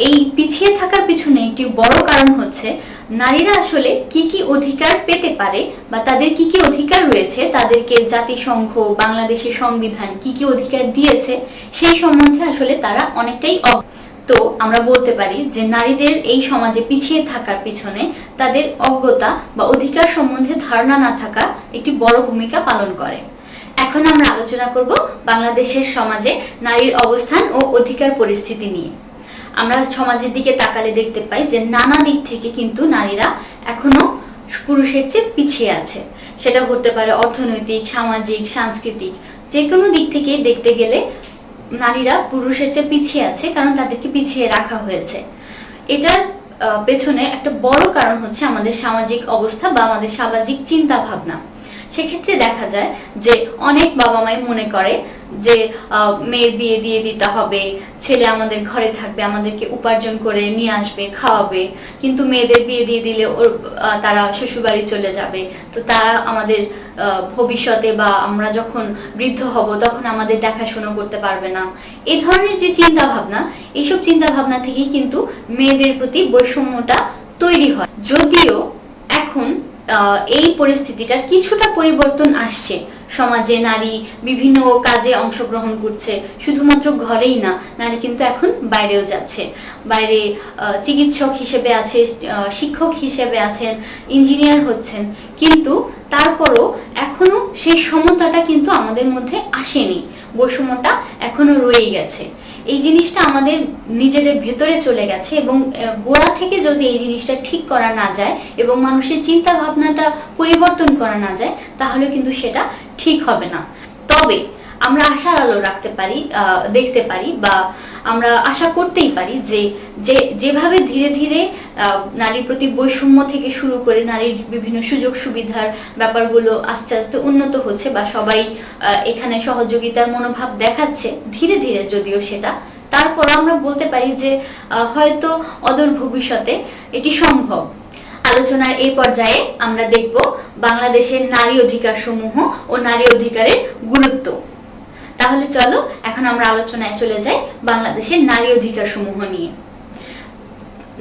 D: এই পিছিয়ে থাকার পিছনে একটি বড় কারণ হচ্ছে নারীরা আসলে কি কি অধিকার পেতে পারে বা তাদের কি কি অধিকার রয়েছে, তাদেরকে জাতিসংঘ, বাংলাদেশের সংবিধান কি কি অধিকার দিয়েছে সেই সম্বন্ধে আসলে তারা অনেকটাই তো আমরা বলতে পারি যে নারীদের এই সমাজে পিছিয়ে থাকার পিছনে তাদের অজ্ঞতা বা অধিকার সম্বন্ধে ধারণা না থাকা একটি বড় ভূমিকা পালন করে। এখন আমরা আলোচনা করব বাংলাদেশের সমাজে নারীর অবস্থান ও অধিকার পরিস্থিতি নিয়ে। আমরা সমাজের দিকে তাকালে দেখতে পাই যে নানা দিক থেকে কিন্তু নারীরা এখনো পুরুষের চেয়ে পিছিয়ে আছে। সেটা হতে পারে অর্থনৈতিক, সামাজিক, সাংস্কৃতিক, যে কোনো দিক থেকে দেখতে গেলে নারীরা পুরুষের চেয়ে পিছিয়ে আছে, কারণ তাদেরকে পিছিয়ে রাখা হয়েছে। এটার পেছনে একটা বড় কারণ হচ্ছে আমাদের সামাজিক অবস্থা বা আমাদের সামাজিক চিন্তা ভাবনা। সেক্ষেত্রে দেখা যায় যে অনেক বাবা মাই মনে করে যে মেয়ের বিয়ে দিয়ে দিতে হবে, ছেলে আমাদের ঘরে থাকবে, আমাদেরকে উপার্জন করে নিয়ে আসবে, খাওয়াবে, কিন্তু মেয়েদের বিয়ে দিয়ে দিলে তারা শ্বশুরবাড়ি চলে যাবে, তো তারা আমাদের ভবিষ্যতে বা আমরা যখন বৃদ্ধ হব তখন আমাদের দেখাশোনা করতে পারবে না। এই ধরনের যে চিন্তা ভাবনা, এইসব চিন্তা ভাবনা থেকেই কিন্তু মেয়েদের প্রতি বৈষম্যটা তৈরি হয়। যদিও এখন এই পরিস্থিতিটার কিছুটা পরিবর্তন আসছে, সমাজে নারী বিভিন্ন কাজে অংশগ্রহণ করছে, শুধুমাত্র ঘরেই না, নারী কিন্তু এখন বাইরেও যাচ্ছে। বাইরে চিকিৎসক হিসেবে আছে, শিক্ষক হিসেবে আছেন, ইঞ্জিনিয়ার হচ্ছেন, কিন্তু তারপরও এখনো সেই সমতাটা কিন্তু আমাদের মধ্যে আসেনি, বৈষম্যটা এখনো রয়েই গেছে। এই জিনিসটা আমাদের নিজেদের ভেতরে চলে গেছে এবং গোড়া থেকে যদি এই জিনিসটা ঠিক করা না যায় এবং মানুষের চিন্তা ভাবনাটা পরিবর্তন করা না যায়, তাহলে কিন্তু সেটা ঠিক হবে না। তবে আমরা আশার আলো রাখতে পারি, দেখতে পারি বা আমরা আশা করতেই পারি যে যেভাবে ধীরে ধীরে নারীর প্রতি বৈষম্য থেকে শুরু করে নারীর বিভিন্ন সুযোগ সুবিধার ব্যাপারগুলো আস্তে আস্তে উন্নত হচ্ছে বা সবাই এখানে সহযোগিতার মনোভাব দেখাচ্ছে ধীরে ধীরে, যদিও সেটা, তারপর আমরা বলতে পারি যে হয়তো অদূর ভবিষ্যতে এটি সম্ভব। আলোচনার এই পর্যায়ে আমরা দেখব বাংলাদেশের নারী অধিকার সমূহ ও নারী অধিকারের গুরুত্ব। তাহলে চলো এখন আমরা আলোচনায় চলে যাই বাংলাদেশের নারী অধিকার সমূহ নিয়ে।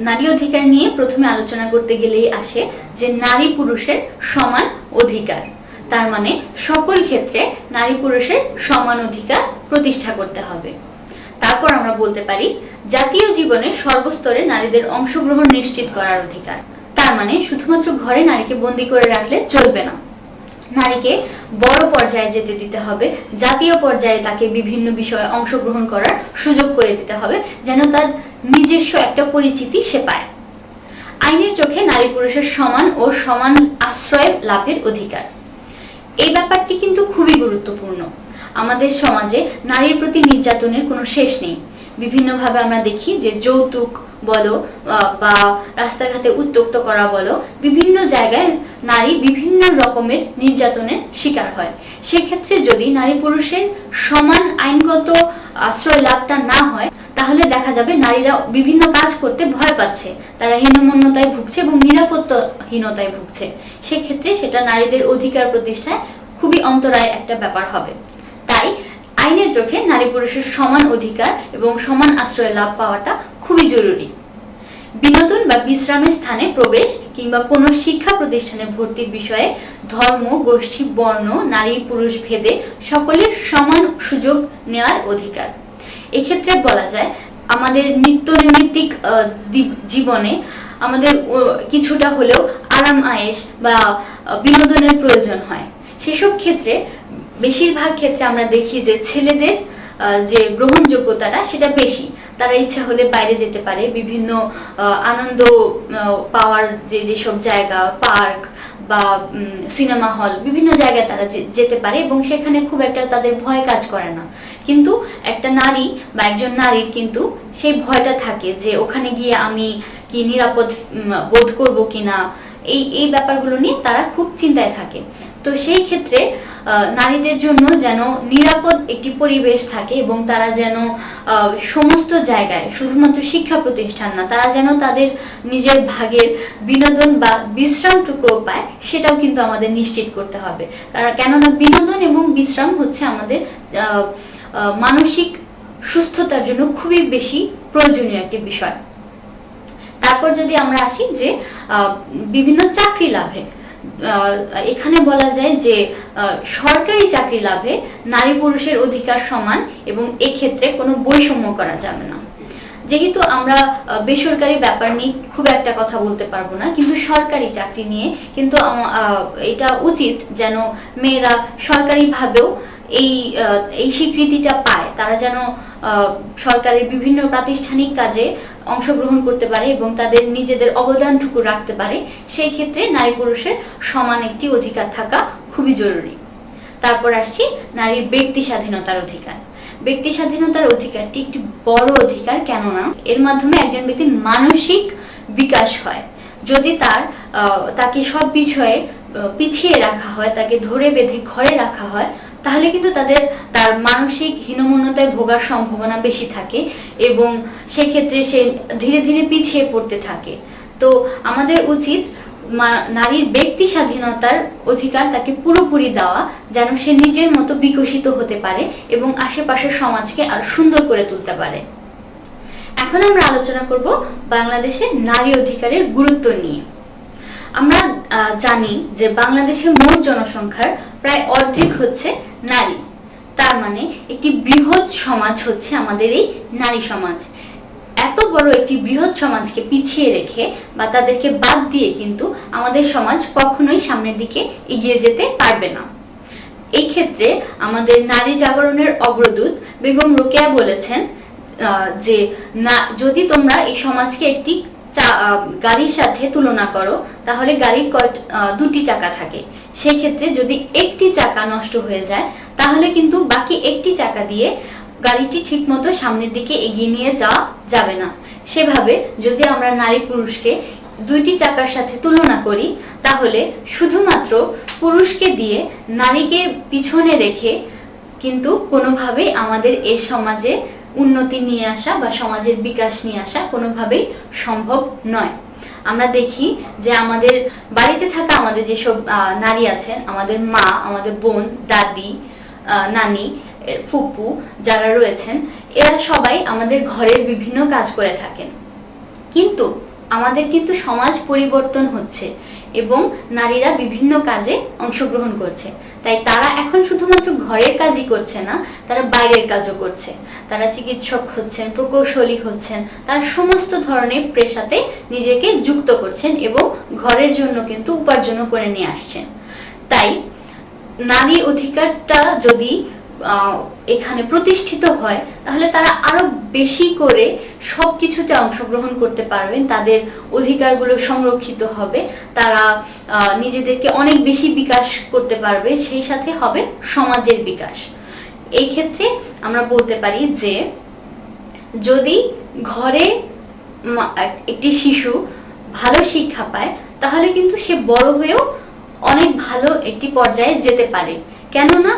D: নারী অধিকার নিয়ে প্রথমে আলোচনা করতে গেলেই আসে যে নারী পুরুষের সমান অধিকার, তার মানে সকল ক্ষেত্রে নারী পুরুষের সমান অধিকার প্রতিষ্ঠা করতে হবে। তারপর আমরা বলতে পারি জাতীয় জীবনে সর্বস্তরে নারীদের অংশগ্রহণ নিশ্চিত করার অধিকার, তার মানে শুধুমাত্র ঘরে নারীকে বন্দী করে রাখলে চলবে না, নারীকে বড় পর্যায়ে যেতে দিতে হবে, জাতীয় পর্যায়ে তাকে বিভিন্ন বিষয়ে অংশগ্রহণ করার সুযোগ করে দিতে হবে, যেন তার নিজস্ব একটা পরিচিতি সে পায়। আইনের চোখে নারী পুরুষের সমান ও সমান আশ্রয় লাভের অধিকার, এই ব্যাপারটি কিন্তু খুবই গুরুত্বপূর্ণ। আমাদের সমাজে নারীর প্রতি নির্যাতনের কোনো শেষ নেই। বিভিন্নভাবে আমরা দেখি যে যৌতুক বলো বা রাস্তাঘাটে উত্ত্যক্ত করা বলো, বিভিন্ন জায়গায় নারী বিভিন্ন রকমের নির্যাতনের শিকার হয়। সেক্ষেত্রে যদি নারী পুরুষের সমান আইনগত আশ্রয় লাভটা না হয়, তাহলে দেখা যাবে নারীরা বিভিন্ন কাজ করতে ভয় পাচ্ছে, তারা হীনমন্যতায় ভুগছে এবং নিরাপত্তাহীনতায় ভুগছে। সেক্ষেত্রে সেটা নারীদের অধিকার প্রতিষ্ঠায় খুবই অন্তরায় একটা ব্যাপার হবে। তাই আইনের চোখে নারী পুরুষের সমান অধিকার এবং সমান আশ্রয় লাভ পাওয়াটা খুবই জরুরি। বিনোদন বা বিশ্রামের স্থানে প্রবেশ কিংবা কোনো শিক্ষা প্রতিষ্ঠানে ভর্তির বিষয়ে ধর্ম, গোষ্ঠী, বর্ণ, নারী পুরুষ ভেদে সকলের সমান সুযোগ নেওয়ার অধিকার। এক্ষেত্রে বলা যায় আমাদের নিত্য নৈমিত্তিক জীবনে আমাদের কিছুটা হলেও আরাম আয়েশ বা বিনোদনের প্রয়োজন হয়। সেসব ক্ষেত্রে বেশিরভাগ ক্ষেত্রে আমরা দেখি যে ছেলেদের যে গ্রহণযোগ্যতাটা সেটা বেশি, তারা ইচ্ছা হলে বাইরে যেতে পারে, বিভিন্ন আনন্দ পাওয়ার যেসব জায়গা, পার্ক বা সিনেমা হল, বিভিন্ন জায়গায় তারা যেতে পারে এবং সেখানে খুব একটা তাদের ভয় কাজ করে না। কিন্তু একটা নারী বা একজন নারীর কিন্তু সেই ভয়টা থাকে যে ওখানে গিয়ে আমি কি নিরাপদ বোধ করব কিনা, এই ব্যাপারগুলো নিয়ে তারা খুব চিন্তায় থাকে। তো সেই ক্ষেত্রে নারীদের জন্য যেন নিরাপদ একটি পরিবেশ থাকে এবং তারা যেন সমস্ত জায়গায়, শুধুমাত্র শিক্ষা প্রতিষ্ঠান না, তারা যেন তাদের নিজের ভাগের বিনোদন বা বিশ্রামটুকুও পায়, সেটাও কিন্তু আমাদের নিশ্চিত করতে হবে। কেননা বিনোদন এবং বিশ্রাম হচ্ছে আমাদের মানসিক সুস্থতার জন্য খুবই বেশি প্রয়োজনীয় একটি বিষয়। তারপর যদি আমরা আসি যে বিভিন্ন চাকরি লাভে, এখানে বলা যায় যে সরকারি চাকরি লাভে নারী পুরুষের অধিকার সমান এবং এক্ষেত্রে কোনো বৈষম্য করা যাবে না। যেহেতু আমরা বেসরকারি ব্যাপার নিয়ে খুব একটা কথা বলতে পারবো না, কিন্তু সরকারি চাকরি নিয়ে কিন্তু এটা উচিত যেন মেয়েরা সরকারিভাবেও এই স্বীকৃতিটা পায়, তারা যেন সরকারের বিভিন্ন প্রাতিষ্ঠানিক কাজে অংশগ্রহণ করতে পারে এবং তাদের নিজেদের অবদানটুকু রাখতে পারে। সেই ক্ষেত্রে নারী পুরুষের সমান একটি অধিকার থাকা খুবই জরুরি। তারপর আসছি নারীর ব্যক্তি স্বাধীনতার অধিকার। ব্যক্তি স্বাধীনতার অধিকারটি একটি বড় অধিকার, কেননা এর মাধ্যমে একজন ব্যক্তির মানসিক বিকাশ হয়। যদি তাকে সব বিষয়ে পিছিয়ে রাখা হয়, তাকে ধরে বেঁধে ঘরে রাখা হয়, তাহলে কিন্তু তার মানসিক হীনমন্যতায় ভোগার সম্ভাবনা বেশি থাকে এবং সেক্ষেত্রে সে ধীরে ধীরে পিছিয়ে পড়তে থাকে। তো আমাদের উচিত নারীর ব্যক্তি স্বাধীনতার অধিকার তাকে পুরোপুরি দেওয়া, যেন সে নিজের মতো বিকশিত হতে পারে এবং আশেপাশের সমাজকে আরো সুন্দর করে তুলতে পারে। এখন আমরা আলোচনা করব বাংলাদেশের নারী অধিকারের গুরুত্ব নিয়ে। আমরা জানি যে বাংলাদেশের মোট জনসংখ্যার প্রায় অর্ধেক হচ্ছে নারী, তার মানে একটি বৃহৎ সমাজ হচ্ছে আমাদের এই নারী সমাজ। এত বড় একটি বৃহৎ সমাজকে পিছিয়ে রেখে বা তাদেরকে বাদ দিয়ে কিন্তু আমাদের সমাজ কখনোই সামনের দিকে এগিয়ে যেতে পারবে না। এই ক্ষেত্রে আমাদের নারী জাগরণের অগ্রদূত বেগম রোকেয়া বলেছেন যে যদি তোমরা এই সমাজকে একটি গাড়ির সাথে তুলনা করো, তাহলে গাড়ির দুটি চাকা থাকে, সেক্ষেত্রে যদি একটি চাকা নষ্ট হয়ে যায় তাহলে কিন্তু বাকি একটি চাকা দিয়ে গাড়িটি ঠিকমতো সামনের দিকে এগিয়ে নিয়ে যাওয়া যাবে না। সেভাবে যদি আমরা নারী পুরুষকে দুইটি চাকার সাথে তুলনা করি, তাহলে শুধুমাত্র পুরুষকে দিয়ে নারীকে পিছনে রেখে কিন্তু কোনোভাবেই আমাদের এই সমাজে উন্নতি নিয়ে আসা বা সমাজের বিকাশ নিয়ে আসা কোনোভাবেই সম্ভব নয়। আমরা দেখি যে আমাদের বাড়িতে থাকা আমাদের যেসব নারী আছেন, আমাদের মা, আমাদের বোন, দাদি, নানি, ফুপু যারা রয়েছেন, এরা সবাই আমাদের ঘরের বিভিন্ন কাজ করে থাকেন। কিন্তু আমাদের কিন্তু সমাজ পরিবর্তন হচ্ছে এবং নারীরা বিভিন্ন কাজে অংশগ্রহণ করছে। তাই তারা এখন শুধুমাত্র ঘরের কাজই করছে না, তারা বাইরের কাজও করছে। তারা চিকিৎসক হচ্ছেন, প্রকৌশলী হচ্ছেন, তারা সমস্ত ধরনের পেশাতে নিজেকে যুক্ত করছেন এবং ঘরের জন্য কিন্তু উপার্জনও করে নিয়ে আসছেন। তাই নারী অধিকারটা যদি এখানে প্রতিষ্ঠিত হয়, তাহলে তারা আরো বেশি করে সবকিছুতে অংশগ্রহণ করতে পারবেন, তাদের অধিকারগুলো সংরক্ষিত হবে, তারা নিজেদেরকে অনেক বেশি বিকাশ করতে পারবে, সেই সাথে হবে সমাজের বিকাশ। এই ক্ষেত্রে আমরা বলতে পারি যে যদি ঘরে একটি শিশু ভালো শিক্ষা পায়, তাহলে কিন্তু সে বড় হয়েও অনেক ভালো একটি পর্যায়ে যেতে পারে। কেননা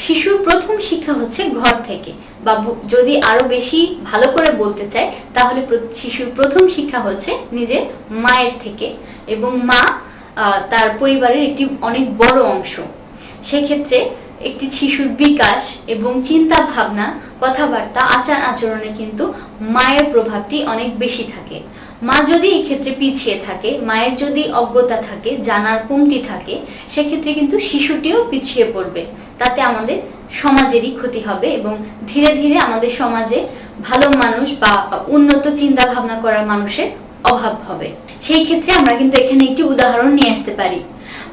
D: শিশুর প্রথম শিক্ষা হচ্ছে ঘর থেকে, বা যদি আরো বেশি ভালো করে বলতে চাই তাহলে শিশুর প্রথম শিক্ষা হচ্ছে নিজের মায়ের থেকে, এবং মা তার পরিবারের একটি অনেক বড় অংশ। সেক্ষেত্রে একটি শিশুর বিকাশ এবং চিন্তা ভাবনা, কথাবার্তা, আচার আচরণে কিন্তু মায়ের প্রভাবটি অনেক বেশি থাকে। মা যদি এই ক্ষেত্রে পিছিয়ে থাকে, মায়ের যদি অজ্ঞতা থাকে, জানার কমতি থাকে, সেক্ষেত্রে কিন্তু শিশুটিও পিছিয়ে পড়বে। তাতে আমাদের সমাজেরই ক্ষতি হবে এবং ধীরে ধীরে আমাদের সমাজে ভালো মানুষ বা উন্নত চিন্তা ভাবনা করার মানুষের অভাব হবে। সেই ক্ষেত্রে আমরা কিন্তু এখানে একটি উদাহরণ নিয়ে আসতে পারি।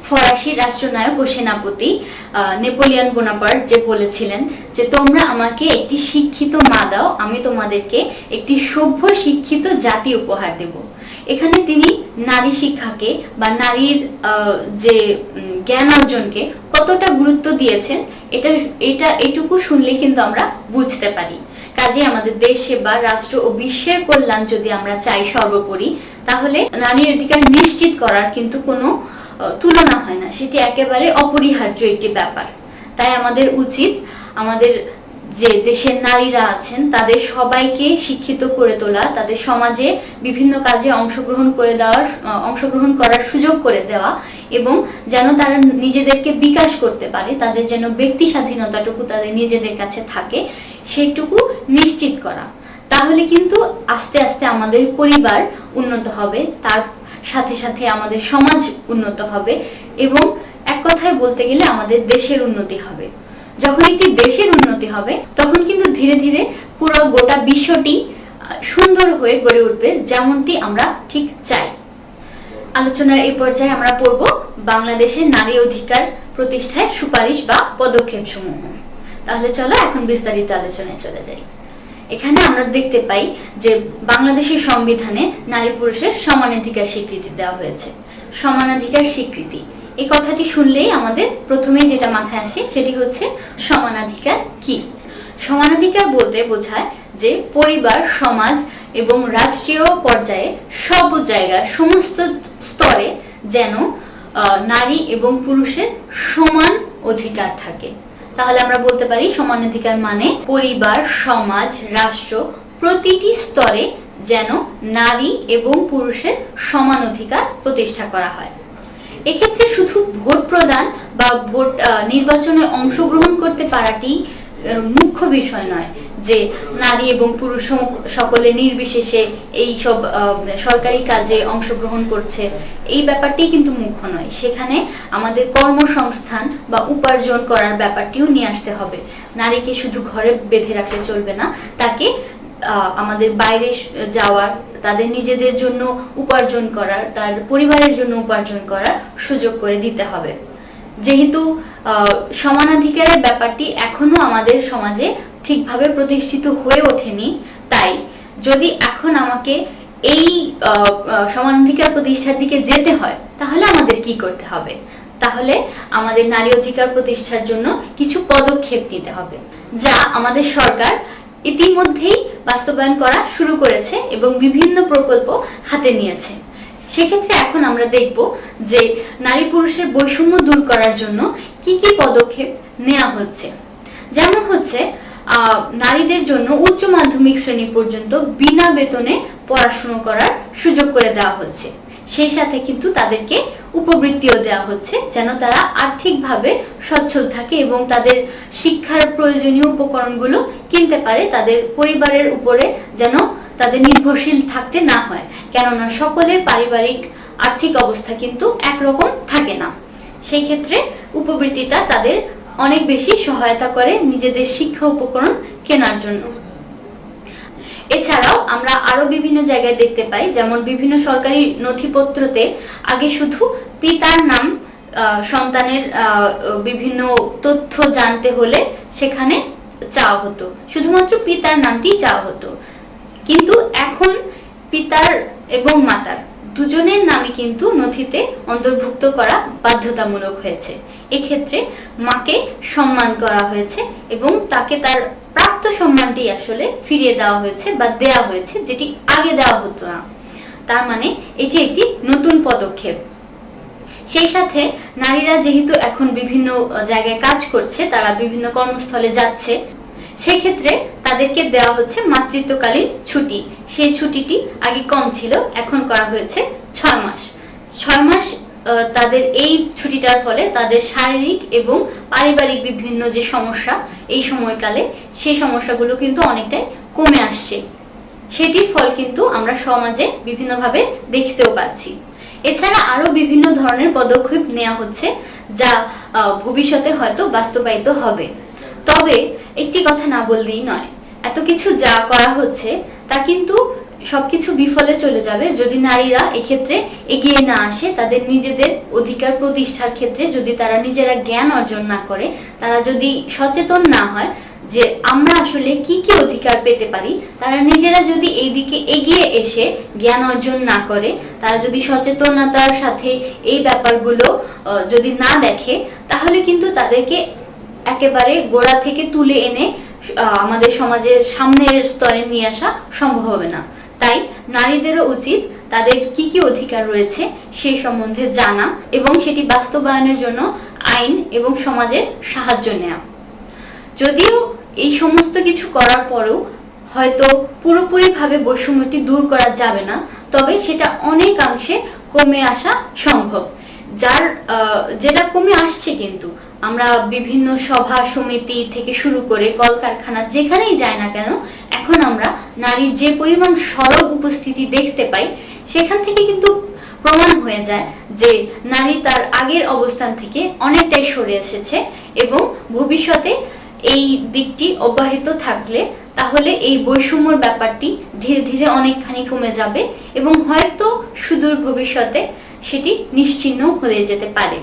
D: ফরাসি রাষ্ট্রনায়ক ও সেনাপতি নেপোলিয়ন বোনাপার্ট যে বলেছিলেন যে তোমরা আমাকে একটি শিক্ষিত মা দাও, আমি তোমাদেরকে একটি সভ্য শিক্ষিত জাতি উপহার দেব। এখানে তিনি নারী শিক্ষাকে বা নারীর যে জ্ঞান অর্জনকে কতটা গুরুত্ব দিয়েছেন, এইটুকু শুনলেই কিন্তু আমরা বুঝতে পারি। কাজে আমাদের দেশ সেবা, রাষ্ট্র ও বিশ্বের কল্যাণ যদি আমরা চাই সর্বোপরি, তাহলে নারীর অধিকার নিশ্চিত করার কিন্তু কোনো তুলনা হয় না, সেটি একেবারে অপরিহার্য একটি ব্যাপার। তাই আমাদের উচিত আমাদের যে দেশের নারীরা আছেন তাদের সবাইকে শিক্ষিত করে তোলা, তাদের সমাজে বিভিন্ন কাজে অংশগ্রহণ করার সুযোগ করে দেওয়া, এবং যেন তারা নিজেদেরকে বিকাশ করতে পারে, তাদের যেন ব্যক্তি স্বাধীনতাটুকু তাদের নিজেদের কাছে থাকে, সেইটুকু নিশ্চিত করা। তাহলে কিন্তু আস্তে আস্তে আমাদের পরিবার উন্নত হবে, তার সাথে সাথে আমাদের সমাজ উন্নত হবে, এবং এক কথায় বলতে গেলে আমাদের দেশের উন্নতি হবে। যখন একটি দেশের উন্নতি হবে, তখন কিন্তু ধীরে ধীরে পুরো গোটা বিশ্বটি সুন্দর হয়ে গড়ে উঠবে, যেমনটি আমরা ঠিক চাই। আলোচনার এই পর্যায়ে আমরা পড়ব বাংলাদেশের নারী অধিকার প্রতিষ্ঠায় সুপারিশ বা পদক্ষেপ সমূহ। তাহলে চলো এখন বিস্তারিত আলোচনায় চলে যাই। এখানে আমরা দেখতে পাই যে বাংলাদেশের সংবিধানে নারী পুরুষের সমানাধিকার স্বীকৃতি দেওয়া হয়েছে। সমানাধিকার স্বীকৃতি, এই কথাটি শুনলেই আমাদের প্রথমেই যেটা মাথায় আসে সেটি হচ্ছে সমানাধিকার কি। সমানাধিকার বলতে বোঝায় যে পরিবার, সমাজ এবং রাষ্ট্রীয় পর্যায়ে সব জায়গায়, সমস্ত স্তরে যেন নারী এবং পুরুষের সমান অধিকার থাকে। তাহলে আমরা বলতে পারি সমানাধিকার মানে পরিবার, সমাজ, রাষ্ট্র প্রতিটি স্তরে যেন নারী এবং পুরুষের সমান অধিকার প্রতিষ্ঠা করা হয়। এক্ষেত্রে শুধু ভোট প্রদান বা ভোট নির্বাচনে অংশগ্রহণ করতে পারাটি মুখ্য বিষয় নয়, যে নারী এবং পুরুষ সকলে নির্বিশেষে এই সব সরকারি কাজে অংশগ্রহণ করছে, এই ব্যাপারটি কিন্তু মুখ্য নয়। সেখানে আমাদের কর্মসংস্থান বা উপার্জন করার ব্যাপারটিও নিয়ে আসতে হবে। নারীকে শুধু ঘরে বেঁধে রাখলে চলবে না, তাকে আমাদের বাইরে যাওয়ার, তাদের নিজেদের জন্য উপার্জন করার, তার পরিবারের জন্য উপার্জন করার সুযোগ করে দিতে হবে। যেহেতু সমানাধিকারের ব্যাপারটি এখনো আমাদের সমাজে ঠিকভাবে প্রতিষ্ঠিত হয়ে ওঠেনি, তাই যদি এখন আমাকে এই সমানাধিকার প্রতিষ্ঠার দিকে যেতে হয়, তাহলে আমাদের কি করতে হবে? তাহলে আমাদের নারী অধিকার প্রতিষ্ঠার জন্য কিছু পদক্ষেপ নিতে হবে, যা আমাদের সরকার ইতিমধ্যেই বাস্তবায়ন করা শুরু করেছে এবং বিভিন্ন প্রকল্প হাতে নিয়েছে। সেক্ষেত্রে এখন আমরা দেখব যে নারী পুরুষের বৈষম্য দূর করার জন্য কি কি পদক্ষেপ নেওয়া হচ্ছে। যেমন হচ্ছে নারীদের জন্য উচ্চ মাধ্যমিক শ্রেণী পর্যন্ত বিনা বেতনে পড়াশোনা করার সুযোগ করে দেওয়া হচ্ছে। সেই সাথে কিন্তু তাদেরকে উপবৃত্তিও দেওয়া হচ্ছে যেন তারা আর্থিকভাবে সচ্ছল থাকে এবং তাদের শিক্ষার প্রয়োজনীয় উপকরণগুলো কিনতে পারে, তাদের পরিবারের উপরে যেন তাদের নির্ভরশীল থাকতে না হয়, কেননা সকলের পারিবারিক আর্থিক অবস্থা কিন্তু একরকম থাকে না। সেই ক্ষেত্রে উপবৃত্তিটা তাদের অনেক বেশি সহায়তা করে নিজেদের শিক্ষা উপকরণ কেনার জন্য। এছাড়াও আমরা আরো বিভিন্ন জায়গায় দেখতে পাই, যেমন বিভিন্ন সরকারি নথিপত্রতে আগে শুধু পিতার নাম, সন্তানের বিভিন্ন তথ্য জানতে হলে সেখানে চাওয়া হতো, শুধুমাত্র পিতার নামটি চাওয়া হতো, কিন্তু এখন পিতার এবং মাতার দুজনের নামই কিন্তু নথিতে অন্তর্ভুক্ত করা বাধ্যতামূলক হয়েছে। এক্ষেত্রে মাকে সম্মান করা হয়েছে এবং তাকে তার প্রাপ্ত সম্মানটি আসলে ফিরিয়ে দেওয়া হয়েছে বা দেওয়া হয়েছে, যেটি আগে দেওয়া হতো না। তার মানে এটি একটি নতুন পদক্ষেপ। সেই সাথে নারীরা যেহেতু এখন বিভিন্ন জায়গায় কাজ করছে, তারা বিভিন্ন কর্মস্থলে যাচ্ছে, সেই ক্ষেত্রে তাদেরকে দেওয়া হচ্ছে মাতৃত্বকালীন ছুটি। সেই ছুটিটি আগে কম ছিল, এখন করা হয়েছে 6 মাস। 6 মাস তাদের এই ছুটিটার ফলে তাদের শারীরিক এবং পারিবারিক বিভিন্ন যে সমস্যা এই সময়কালে, সেই সমস্যাগুলো কিন্তু অনেকটাই কমে আসছে। সেটির ফল কিন্তু আমরা সমাজে বিভিন্নভাবে দেখতেও পাচ্ছি। এছাড়া আরো বিভিন্ন ধরনের পদক্ষেপ নেওয়া হচ্ছে যা ভবিষ্যতে হয়তো বাস্তবায়িত হবে। তবে একটি কথা না বললেই নয়, এত কিছু যা করা হচ্ছে তা কিন্তু সবকিছু বিফলে চলে যাবে যদি নারীরা এক্ষেত্রে এগিয়ে না আসে। তাদের নিজেদের অধিকার প্রতিষ্ঠার ক্ষেত্রে যদি তারা নিজেরা জ্ঞান অর্জন না করে, তারা যদি সচেতন না হয় যে আমরা আসলে কি কি অধিকার পেতে পারি, তারা নিজেরা যদি এই দিকে এগিয়ে এসে জ্ঞান অর্জন না করে, তারা যদি সচেতনতার সাথে এই ব্যাপারগুলো যদি না দেখে, তাহলে কিন্তু তাদেরকে একেবারে গোড়া থেকে তুলে এনে আমাদের সমাজের সামনের স্তরে নিয়ে আসা সম্ভব হবে না। তাই নারীদেরও উচিত তাদের কি কি অধিকার রয়েছে সেই সম্বন্ধে জানা এবং সেটি বাস্তবায়নের জন্য আইন এবং সমাজের সাহায্য নেওয়া। যদিও এই সমস্ত কিছু করার পরেও হয়তো পুরোপুরিভাবে বৈষম্যটি দূর করা যাবে না, তবে সেটা অনেকাংশে কমে আসা সম্ভব। যেটা কমে আসছে, কিন্তু আমরা বিভিন্ন সভা সমিতি থেকে শুরু করে কলকারখানা যেখানেই যাই না কেন, এখন আমরা নারীর যে পরিমাণ সরব উপস্থিতি দেখতে পাই, সেখান থেকে কিন্তু প্রমাণ হয়ে যায় যে নারী তার আগের অবস্থান থেকে অনেকটাই সরে এসেছে এবং ভবিষ্যতে এই দিকটি অব্যাহত থাকলে তাহলে এই বৈষম্যর ব্যাপারটি ধীরে ধীরে অনেকখানি কমে যাবে এবং হয়তো সুদূর ভবিষ্যতে সেটি নিশ্চিহ্ন হয়ে যেতে পারে।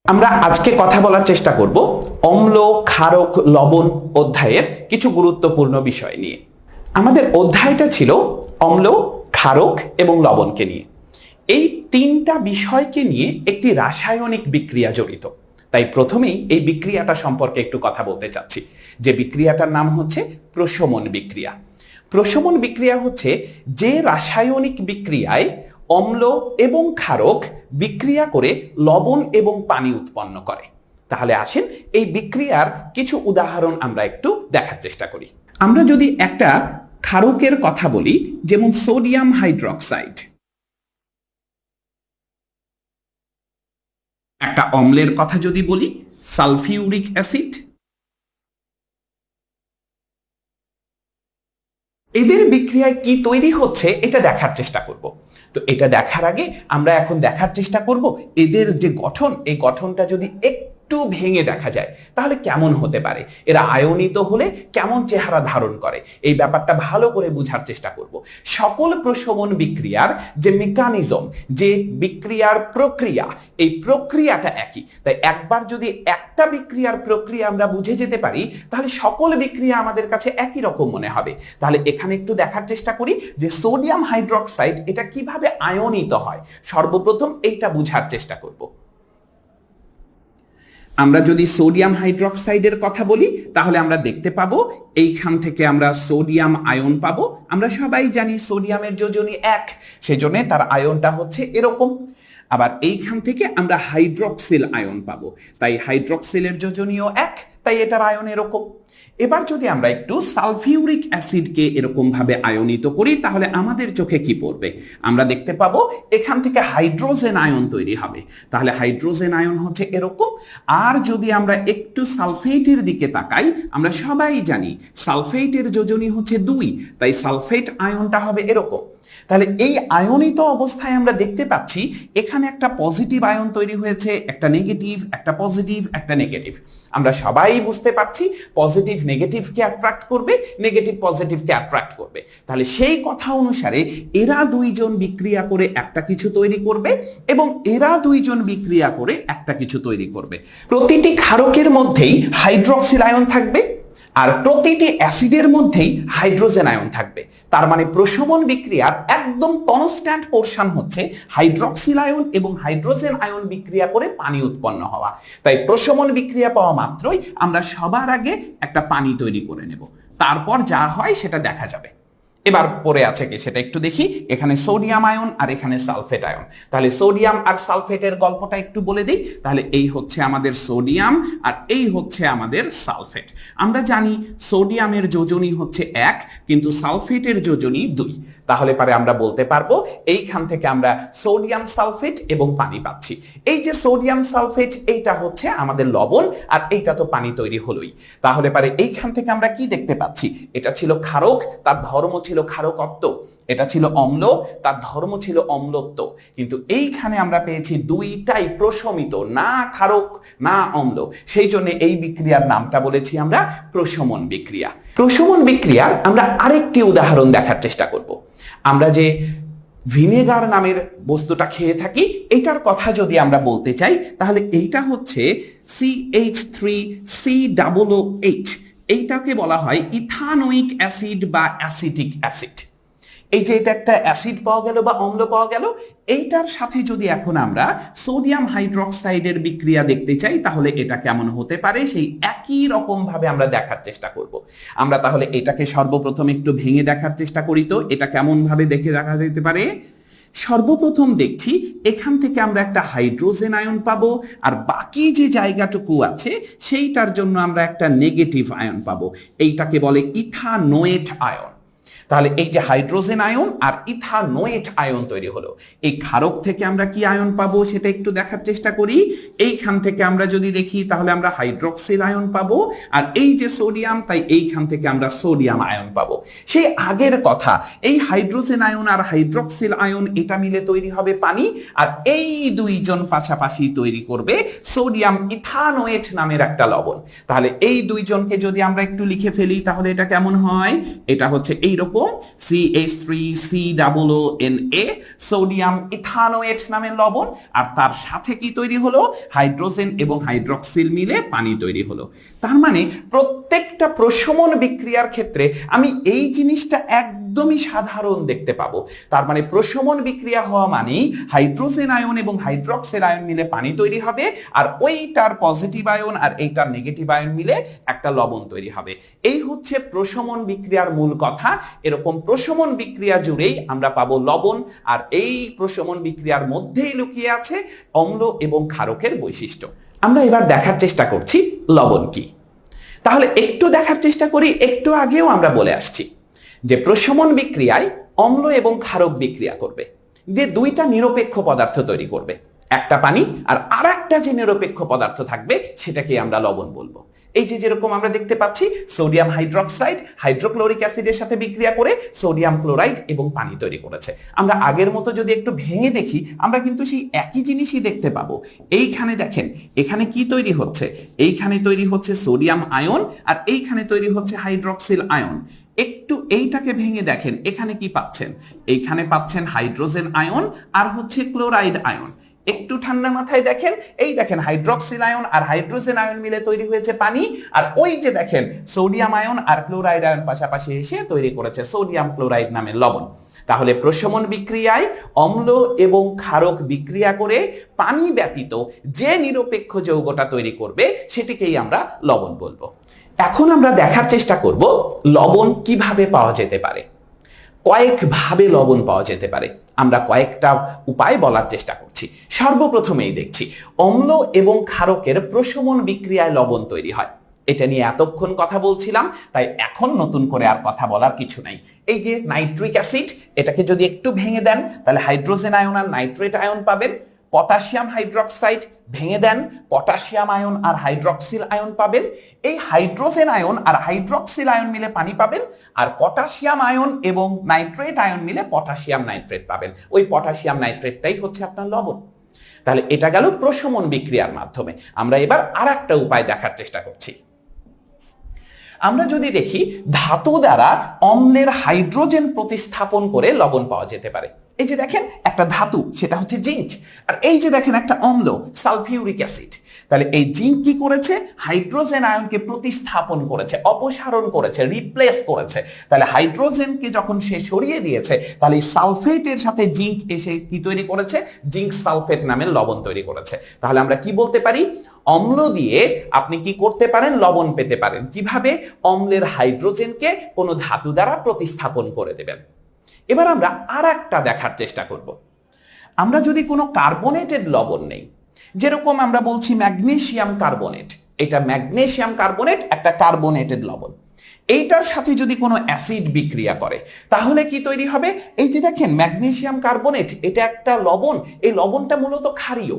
E: আমরা আজকে কথা বলার চেষ্টা করব অম্ল, ক্ষারক, লবণ অধ্যায়ের কিছু গুরুত্বপূর্ণ বিষয় নিয়ে। আমাদের অধ্যায়টা ছিল অম্ল, ক্ষারক এবং লবণকে নিয়ে। এই তিনটা বিষয়কে নিয়ে একটি রাসায়নিক বিক্রিয়া জড়িত। তাই প্রথমেই এই বিক্রিয়াটা সম্পর্কে একটু কথা বলতে চাচ্ছি, যে বিক্রিয়াটার নাম হচ্ছে প্রশমন বিক্রিয়া। প্রশমন বিক্রিয়া হচ্ছে যে রাসায়নিক বিক্রিয়ায় অম্ল এবং ক্ষারক বিক্রিয়া করে লবণ এবং পানি উৎপন্ন করে। তাহলে আসেন এই বিক্রিয়ার কিছু উদাহরণ আমরা একটু দেখার চেষ্টা করি। আমরা যদি একটা ক্ষারকের কথা বলি, যেমন সোডিয়াম হাইড্রক্সাইড, একটা অম্লের কথা যদি বলি সালফিউরিক অ্যাসিড, এদের বিক্রিয়ায় কি তৈরি হচ্ছে এটা দেখার চেষ্টা করব। তো এটা দেখার আগে আমরা এখন দেখার চেষ্টা করব এদের যে গঠন, এই গঠনটা যদি একটু ভেঙে দেখা যায় তাহলে কেমন হতে পারে, এরা আয়নিত হলে কেমন চেহারা ধারণ করে, এই ব্যাপারটা ভালো করে বোঝার চেষ্টা করব। সকল প্রশমন বিক্রিয়ার যে মেকানিজম, যে বিক্রিয়ার প্রক্রিয়া, এই প্রক্রিয়াটা একই। তাই একবার যদি একটা বিক্রিয়ার প্রক্রিয়া আমরা বুঝে যেতে পারি তাহলে সকল বিক্রিয়া আমাদের কাছে একই রকম মনে হবে। তাহলে এখানে একটু দেখার চেষ্টা করি যে সোডিয়াম হাইড্রক্সাইড এটা কিভাবে আয়নিত হয়। সর্বপ্রথম এইটা বুঝার চেষ্টা করব। আমরা যদি সোডিয়াম হাইড্রক্সাইডের কথা বলি তাহলে আমরা দেখতে পাবো এইখান থেকে আমরা সোডিয়াম আয়ন পাবো। আমরা সবাই জানি সোডিয়ামের যোজনী 1, সেজন্য তার আয়নটা হচ্ছে এরকম। আবার এইখান থেকে আমরা হাইড্রক্সিল আয়ন পাবো, তাই হাইড্রক্সিলের যোজনীও 1, তাই এটার আয়ন এরকম। এবার যদি আমরা একটু সালফিউরিক অ্যাসিডকে এরকম ভাবে আয়নিত করি তাহলে আমাদের চোখে কি পড়বে? আমরা দেখতে পাবো এখান থেকে হাইড্রোজেন আয়ন তৈরি হবে। তাহলে হাইড্রোজেন আয়ন হচ্ছে এরকম। আর যদি আমরা একটু সালফেটের দিকে তাকাই, আমরা সবাই জানি সালফেটের যোজনী হচ্ছে 2, তাই সালফেট আয়নটা হবে এরকম। তাহলে এই আয়নিত অবস্থায় আমরা দেখতে পাচ্ছি এখানে একটা পজিটিভ আয়ন তৈরি হয়েছে, একটা নেগেটিভ, একটা পজিটিভ, একটা নেগেটিভ। আমরা সবাই বুঝতে পারছি পজিটিভ নেগেটিভকে অ্যাট্রাক্ট করবে, নেগেটিভ পজিটিভকে অ্যাট্রাক্ট করবে। তাহলে সেই কথা অনুসারে এরা দুইজন বিক্রিয়া করে একটা কিছু তৈরি করবে এবং এরা দুইজন বিক্রিয়া করে একটা কিছু তৈরি করবে। প্রতিটি ক্ষারকের মধ্যেই হাইড্রক্সিল আয়ন থাকবে আর প্রতিটি অ্যাসিডের মধ্যেই হাইড্রোজেন আয়ন থাকবে। তার মানে প্রশমন বিক্রিয়ার একদম কনস্ট্যান্ট পোরশন হচ্ছে হাইড্রক্সিল আয়ন এবং হাইড্রোজেন আয়ন বিক্রিয়া করে পানি উৎপন্ন হওয়া। তাই প্রশমন বিক্রিয়া পাওয়া মাত্রই আমরা সবার আগে একটা পানি তৈরি করে নেব, তারপর যা হয় সেটা দেখা যাবে। এবার পরে আছে কি সেটা একটু দেখি। এখানে সোডিয়াম আয়ন আর এখানে সালফেট আয়ন। তাহলে সোডিয়াম আর সালফেটের গল্পটা একটু বলে দিই। তাহলে এই হচ্ছে আমাদের সোডিয়াম আর এই হচ্ছে আমাদের সালফেট। আমরা জানি সোডিয়ামের যোজনী হচ্ছে 1 কিন্তু সালফেটের যোজনী 2। তাহলে পারে আমরা বলতে পারবো এইখান থেকে আমরা সোডিয়াম সালফেট এবং পানি পাচ্ছি। এই যে সোডিয়াম সালফেট এইটা হচ্ছে আমাদের লবণ আর এইটা তো পানি তৈরি হলোই। তাহলে পারে এইখান থেকে আমরা কি দেখতে পাচ্ছি? এটা ছিল ক্ষারক, তার ধর্ম ছিল ক্ষারকত্ব। এটা ছিল অম্ল, তার ধর্ম ছিল অম্লত্ব। কিন্তু এইখানে আমরা পেয়েছি দুইটাই প্রশমিত, না ক্ষারক না অম্ল। সেই জন্য এই বিক্রিয়ার নামটা বলেছি আমরা প্রশমন বিক্রিয়া। প্রশমন বিক্রিয়ার আমরা আরেকটি উদাহরণ দেখার চেষ্টা করব। আমরা যে ভিনেগার নামের বস্তুটা খেয়ে থাকি, এটার কথা যদি আমরা বলতে চাই তাহলে এইটা হচ্ছে CH3COOH। এইটাকে বলা হয় ইথানোয়িক অ্যাসিড বা অ্যাসিটিক অ্যাসিড। এই যে এটা একটা অ্যাসিড পাওয়া গেল বা অম্ল পাওয়া গেল, এইটার সাথে যদি এখন আমরা সোডিয়াম হাইড্রক্সাইডের বিক্রিয়া দেখতে চাই তাহলে এটা কেমন হতে পারে সেই একই রকম ভাবে আমরা দেখার চেষ্টা করব। আমরা তাহলে এটাকে সর্বপ্রথম একটু ভেঙে দেখার চেষ্টা করি। তো এটা কেমন ভাবে দেখে দেখা যেতে পারে? সর্বপ্রথম দেখছি এখান থেকে আমরা একটা হাইড্রোজেন আয়ন পাবো আর বাকি যে জায়গাটুকু আছে সেইটার জন্য আমরা একটা নেগেটিভ আয়ন পাবো। এইটাকে বলে ইথানোয়েট আয়ন। তাহলে এই যে হাইড্রোজেন আয়ন আর ইথানোয়েট আয়ন তৈরি হলো। এই ক্ষারক থেকে আমরা কি আয়ন পাবো সেটা একটু দেখার চেষ্টা করি। এইখান থেকে আমরা যদি দেখি তাহলে আমরা হাইড্রক্সিল আয়ন পাবো আর এই যে সোডিয়াম, তাই এইখান থেকে আমরা সোডিয়াম আয়ন পাবো। সেই আগের কথা, এই হাইড্রোজেন আয়ন আর হাইড্রক্সিল আয়ন এটা মিলে তৈরি হবে পানি আর এই দুইজন পাশাপাশি তৈরি করবে সোডিয়াম ইথানোয়েট নামের একটা লবণ। তাহলে এই দুইজনকে যদি আমরা একটু লিখে ফেলি তাহলে এটা কেমন হয়? এটা হচ্ছে এইরকম এরকম CH3COONA, সোডিয়াম ইথানোয়েট নামের লবণ, আর তার সাথে কি তৈরি হলো, হাইড্রোজেন এবং হাইড্রক্সিল মিলে পানি তৈরি হলো। তার মানে প্রত্যেকটা প্রশমন বিক্রিয়ার ক্ষেত্রে আমি এই জিনিসটা একদমই সাধারণ দেখতে পাবো। তার মানে প্রশমন বিক্রিয়া হওয়া মানেই হাইড্রোজেন আয়ন এবং হাইড্রক্সিল আয়ন মিলে পানি তৈরি হবে, আর ওইটার পজিটিভ আয়ন আর এইটার নেগেটিভ আয়ন মিলে একটা লবণ তৈরি হবে। এই হচ্ছে প্রশমন বিক্রিয়ার মূল কথা। এরকম প্রশমন বিক্রিয়া জুড়েই আমরা পাবো লবণ, আর এই প্রশমন বিক্রিয়ার মধ্যেই লুকিয়ে আছে অম্ল এবং ক্ষারকের বৈশিষ্ট্য। আমরা এবার দেখার চেষ্টা করছি লবণ কি। তাহলে একটু দেখার চেষ্টা করি, একটু আগেও আমরা বলে আসছি যে প্রশমন বিক্রিয়ায় অম্ল এবং ক্ষারক বিক্রিয়া করবে, দিয়ে দুইটা নিরপেক্ষ পদার্থ তৈরি করবে, একটা পানি আর আরেকটা যে নিরপেক্ষ পদার্থ থাকবে সেটাকে আমরা লবণ বলবো। এই যে যেরকম আমরা দেখতে পাচ্ছি সোডিয়াম হাইড্রক্সাইড হাইড্রোক্লোরিক অ্যাসিডের সাথে বিক্রিয়া করে সোডিয়াম ক্লোরাইড এবং পানি তৈরি করেছে। আমরা আগের মতো যদি একটু ভেঙে দেখি আমরা কিন্তু সেই একই জিনিসই দেখতে পাবো। এইখানে দেখেন এখানে কি তৈরি হচ্ছে, এইখানে তৈরি হচ্ছে সোডিয়াম আয়ন আর এইখানে তৈরি হচ্ছে হাইড্রক্সিল আয়ন। একটু এইটাকে ভেঙে দেখেন, এখানে কি পাচ্ছেন, এইখানে পাচ্ছেন হাইড্রোজেন আয়ন আর হচ্ছে ক্লোরাইড আয়ন। একটু ঠান্ডা মাথায় দেখেন, এই দেখেন হাইড্রক্সিল আয়ন আর হাইড্রোজেন আয়ন মিলে তৈরি হয়েছে পানি, আর ওই যে দেখেন সোডিয়াম আয়ন আর ক্লোরাইড আয়ন পাশাপাশি এসে তৈরি করেছে সোডিয়াম ক্লোরাইড নামের লবণ। তাহলে প্রশমন বিক্রিয়ায় অম্ল এবং ক্ষারক বিক্রিয়া করে পানি ব্যতীত যে নিরপেক্ষ যৌগটা তৈরি করবে সেটিকেই আমরা লবণ বলবো। এখন আমরা দেখার চেষ্টা করব লবণ কিভাবে পাওয়া যেতে পারে। কয়েকভাবে লবণ পাওয়া যেতে পারে, আমরা কয়েকটা উপায় বলার চেষ্টা করছি। সর্বপ্রথমেই দেখছি অম্ল এবং ক্ষারকের প্রশমন বিক্রিয়ায় লবণ তৈরি হয়। এটা নিয়ে এতক্ষণ কথা বলছিলাম, তাই এখন নতুন করে আর কথা বলার কিছু নাই। এই যে নাইট্রিক অ্যাসিড, এটাকে যদি একটু ভেঙে দেন তাহলে হাইড্রোজেন আয়ন আর নাইট্রেট আয়ন পাবেন। পটাশিয়াম হাইড্রক্সাইড ভেঙে দেন, পটাশিয়াম আয়ন আর হাইড্রক্সিল আয়ন পাবেন। এই হাইড্রোজেন আয়ন আর হাইড্রক্সিল আয়ন মিলে পানি পাবেন, আর পটাশিয়াম আয়ন এবং নাইট্রেট আয়ন মিলে পটাশিয়াম নাইট্রেট পাবেন। ওই পটাশিয়াম নাইট্রেটটাই হচ্ছে আপনার লবণ। তাহলে এটা গেল প্রশমন বিক্রিয়ার মাধ্যমে। আমরা এবার আরেকটা উপায় দেখার চেষ্টা করছি। আমরা যদি দেখি ধাতু দ্বারা অম্লের হাইড্রোজেন প্রতিস্থাপন করে লবণ পাওয়া যেতে পারে। এই যে দেখেন একটা ধাতু, সেটা হচ্ছে জিঙ্ক, আর এই যে দেখেন একটা অম্ল সালফিউরিক অ্যাসিড। তাহলে এই জিঙ্ক কি করেছে, হাইড্রোজেন আয়নকে প্রতিস্থাপন করেছে, অপসারণ করেছে, রিপ্লেস করেছে। তাহলে হাইড্রোজেনকে যখন সে সরিয়ে দিয়েছে তাহলে সালফেটের সাথে জিঙ্ক এসে কি তৈরি করেছে, জিঙ্ক সালফেট নামের লবণ তৈরি করেছে। তাহলে আমরা কি বলতে পারি, অম্ল দিয়ে আপনি কি করতে পারেন, লবণ পেতে পারেন। কিভাবে, অম্লের হাইড্রোজেনকে কোনো ধাতু দ্বারা প্রতিস্থাপন করে দেবেন। এবার আমরা আর একটা দেখার চেষ্টা করব। আমরা যদি কোনো কার্বনেটেড লবণ নেই, যেরকম আমরা বলছি ম্যাগনেসিয়াম কার্বনেট, এটা ম্যাগনেসিয়াম কার্বনেট একটা কার্বনেটেড লবণ, এইটার সাথে যদি কোনো অ্যাসিড বিক্রিয়া করে তাহলে কি তৈরি হবে, এই যে দেখেন ম্যাগনেসিয়াম কার্বনেট, এটা একটা লবণ, এই লবণটা মূলত ক্ষারীয়।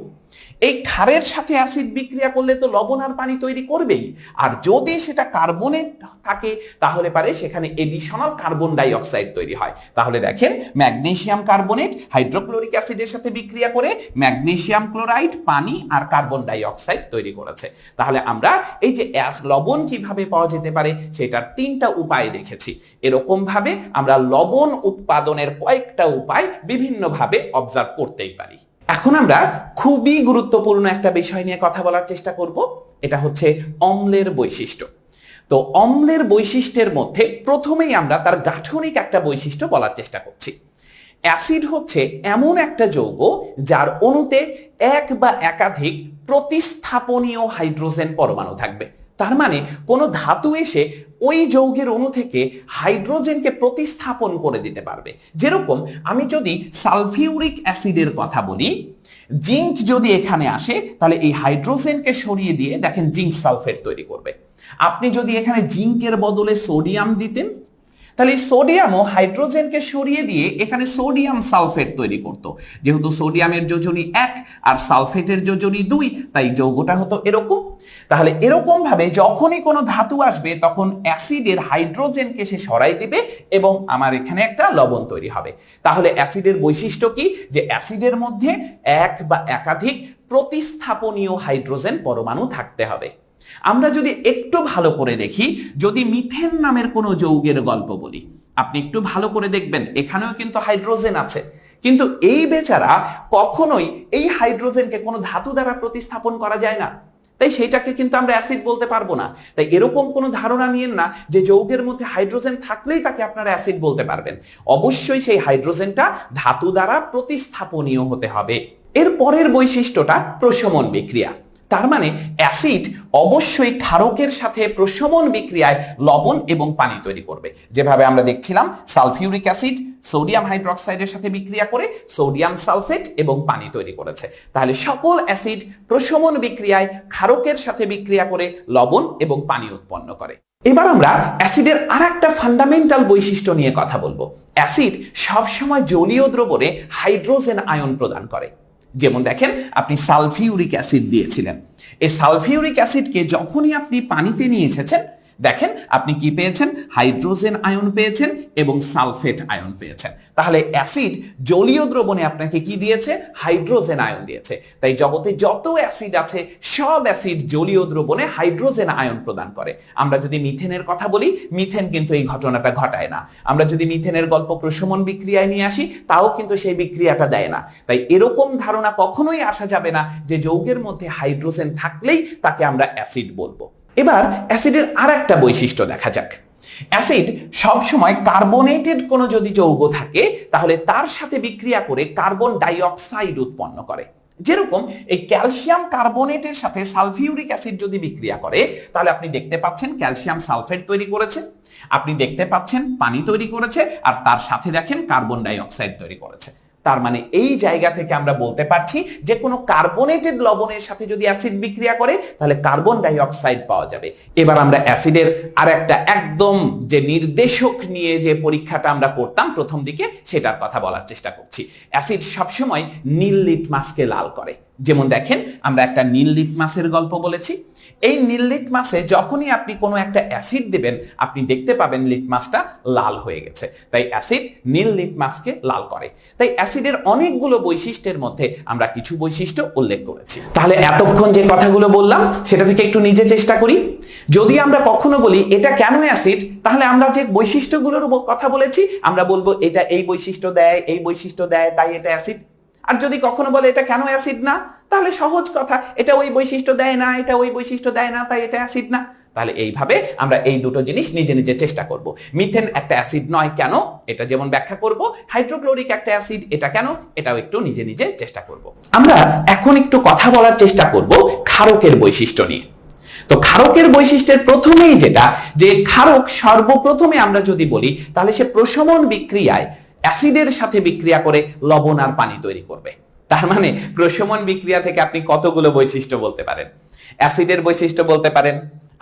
E: এই ক্ষারের সাথে অ্যাসিড বিক্রিয়া করলে তো লবণ আর পানি তৈরি করবেই, আর যদি সেটা কার্বনেট থাকে তাহলে পারে সেখানে এডিশনাল কার্বন ডাই অক্সাইড তৈরি হয়। তাহলে দেখেন ম্যাগনেসিয়াম কার্বনেট হাইড্রোক্লোরিক অ্যাসিডের সাথে বিক্রিয়া করে ম্যাগনেসিয়াম ক্লোরাইড, পানি আর কার্বন ডাই অক্সাইড তৈরি করেছে। তাহলে আমরা এই যে লবণ কিভাবে পাওয়া যেতে পারে সেটার তিনটা উপায় দেখেছি। এরকম ভাবে আমরা লবণ উৎপাদনের কয়েকটা উপায় বিভিন্নভাবে অবজার্ভ করতেই পারি। এখন আমরা খুবই গুরুত্বপূর্ণ একটা বিষয় নিয়ে কথা বলার চেষ্টা করব, এটা হচ্ছে অম্লের বৈশিষ্ট্য। তো অম্লের বৈশিষ্ট্যের মধ্যে প্রথমেই আমরা তার গাঠনিক একটা বৈশিষ্ট্য বলার চেষ্টা করছি। অ্যাসিড হচ্ছে এমন একটা যৌগ যার অণুতে এক বা একাধিক প্রতিস্থাপনীয় হাইড্রোজেন পরমাণু থাকবে। তার মানে কোনো ধাতু এসে ওই যৌগের অণু থেকে হাইড্রোজেনকে প্রতিস্থাপন করে দিতে পারবে। যেরকম আমি যদি সালফিউরিক অ্যাসিডের কথা বলি, জিঙ্ক যদি এখানে আসে তাহলে এই হাইড্রোজেনকে সরিয়ে দিয়ে দেখেন জিঙ্ক সালফেট তৈরি করবে। আপনি যদি এখানে জিঙ্কের বদলে সোডিয়াম দিতেন তাহলে এই সোডিয়ামও হাইড্রোজেনকে সরিয়ে দিয়ে এখানে সোডিয়াম সালফেট তৈরি করত। যেহেতু সোডিয়ামের যোজনী 1 আর সালফেটের যোজনী 2, তাই যৌগটা হতো এরকম। তাহলে এরকম ভাবে যখনই কোনো ধাতু আসবে তখন অ্যাসিডের হাইড্রোজেনকে সে সরাই দিবে এবং আমার এখানে একটা লবণ তৈরি হবে। তাহলে অ্যাসিডের বৈশিষ্ট্য কি, যে অ্যাসিডের মধ্যে এক বা একাধিক প্রতিস্থাপনীয় হাইড্রোজেন পরমাণু থাকতে হবে। আমরা যদি একটু ভালো করে দেখি, যদি মিথেন নামের কোনো যৌগের গল্প বলি, আপনি একটু ভালো করে দেখবেন, এখানেও কিন্তু হাইড্রোজেন আছে, কিন্তু এই বেচারা কখনোই এই হাইড্রোজেনকে কোনো ধাতু দ্বারা প্রতিস্থাপন করা যায় না, তাই সেইটাকে কিন্তু আমরা অ্যাসিড বলতে পারবো না। তাই এরকম কোনো ধারণা নিয়েন না যে যৌগের মধ্যে হাইড্রোজেন থাকলেই তাকে আপনারা অ্যাসিড বলতে পারবেন। অবশ্যই সেই হাইড্রোজেনটা ধাতু দ্বারা প্রতিস্থাপনীয় হতে হবে। এর পরের বৈশিষ্ট্যটা প্রশমন বিক্রিয়া। তার মানে অ্যাসিড অবশ্যই ক্ষারকের সাথে প্রশমন বিক্রিয়ায় লবণ এবং পানি তৈরি করবে। যেভাবে আমরা দেখছিলাম সালফিউরিক অ্যাসিড সোডিয়াম হাইড্রোক্সাইডের সাথে বিক্রিয়া করে সোডিয়াম সালফেট এবং পানি তৈরি করেছে, তাহলে সকল অ্যাসিড প্রশমন বিক্রিয়ায় ক্ষারকের সাথে বিক্রিয়া করে লবণ এবং পানি উৎপন্ন করে। এবার আমরা অ্যাসিডের আরেকটা ফান্ডামেন্টাল বৈশিষ্ট্য নিয়ে কথা বলবো। অ্যাসিড সবসময় জলীয় দ্রবণে হাইড্রোজেন আয়ন প্রদান করে। যেমন দেখেন, আপনি সালফিউরিক অ্যাসিড দিয়েছিলেন, এই সালফিউরিক অ্যাসিডকে যখনই আপনি পানিতে নিয়ে এসেছেন, দেখেন আপনি কি পেয়েছেন, হাইড্রোজেন আয়ন পেয়েছেন এবং সালফেট আয়ন পেয়েছেন। তাহলে অ্যাসিড জলীয় দ্রবণে আপনাকে কি দিয়েছে, হাইড্রোজেন আয়ন দিয়েছে। তাই জগতে যত অ্যাসিড আছে সব অ্যাসিড জলীয় দ্রবণে হাইড্রোজেন আয়ন প্রদান করে। আমরা যদি মিথেনের কথা বলি, মিথেন কিন্তু এই ঘটনাটা ঘটায় না। আমরা যদি মিথেনের গল্প প্রশমন বিক্রিয়ায় নিয়ে আসি, তাও কিন্তু সেই বিক্রিয়াটা দেয় না। তাই এরকম ধারণা কখনোই আসা যাবে না যে যৌগের মধ্যে হাইড্রোজেন থাকলেই তাকে আমরা অ্যাসিড বলবো। এবার অ্যাসিডের আরেকটা বৈশিষ্ট্য দেখা যাক। অ্যাসিড সবসময় কার্বনেটেড কোনো যদি যৌগ থাকে, তাহলে তার সাথে বিক্রিয়া করে কার্বন ডাই অক্সাইড উৎপন্ন করে। যেরকম এই ক্যালসিয়াম কার্বনেটের সাথে সালফিউরিক অ্যাসিড যদি বিক্রিয়া করে, তাহলে আপনি দেখতে পাচ্ছেন ক্যালসিয়াম সালফেট তৈরি করেছে, আপনি দেখতে পাচ্ছেন পানি তৈরি করেছে, আর তার সাথে দেখেন কার্বন ডাই অক্সাইড তৈরি করেছে। তার মানে এই জায়গা থেকে আমরা বলতে পারছি যে কোনো কার্বনেটেড লবণের সাথে যদি অ্যাসিড বিক্রিয়া করে, তাহলে কার্বন ডাই অক্সাইড পাওয়া যাবে। এবার আমরা অ্যাসিডের আরেকটা একদম যে নির্দেশক নিয়ে যে পরীক্ষাটা আমরা করতাম প্রথম দিকে, সেটার কথা বলার চেষ্টা করছি। অ্যাসিড সবসময় নীল লিটমাসকে লাল করে। যেমন দেখেন, আমরা একটা নীল লিটমাসের গল্প বলেছি। এই নীল লিটমাসে যখনই আপনি কোনো একটা অ্যাসিড দেবেন, আপনি দেখতে পাবেন লিটমাসটা লাল হয়ে গেছে। তাই অ্যাসিড নীল লিটমাসকে লাল করে। তাই অ্যাসিডের অনেকগুলো বৈশিষ্ট্যের মধ্যে আমরা কিছু বৈশিষ্ট্য উল্লেখ করেছি। তাহলে এতক্ষণ যে কথাগুলো বললাম সেটা থেকে একটু নিজে চেষ্টা করি। যদি আমরা কখনো বলি এটা কেন অ্যাসিড, তাহলে আমরা যে বৈশিষ্ট্যগুলোর কথা বলেছি আমরা বলবো এটা এই বৈশিষ্ট্য দেয়, এই বৈশিষ্ট্য দেয়, তাই এটা অ্যাসিড। আর যদি কখনো বলে এটা কেন অ্যাসিড না, তাহলে সহজ কথা, এটা ওই বৈশিষ্ট্য দেয় না, এটা ওই বৈশিষ্ট্য দেয় না, তাই এটা অ্যাসিড না। তাহলে এইভাবে আমরা এই দুটো জিনিস নিজে নিজে চেষ্টা করব। মিথেন একটা অ্যাসিড নয় কেন, এটা যেমন ব্যাখ্যা করব। হাইড্রোক্লোরিক একটা অ্যাসিড, এটা কেন, এটাও একটু নিজে নিজে চেষ্টা করব। আমরা এখন একটু কথা বলার চেষ্টা করব ক্ষারকের বৈশিষ্ট্য নিয়ে। তো ক্ষারকের বৈশিষ্ট্যের প্রথমেই যেটা, যে ক্ষারক সর্বপ্রথমে আমরা যদি বলি, তাহলে সে প্রশমন বিক্রিয়ায় অ্যাসিডের সাথে বিক্রিয়া করে লবণ আর পানি তৈরি করবে। তার মানে প্রশমন বিক্রিয়া থেকে আপনি কতগুলো বৈশিষ্ট্য বলতে পারেন। অ্যাসিডের বৈশিষ্ট্য বলতে পারেন,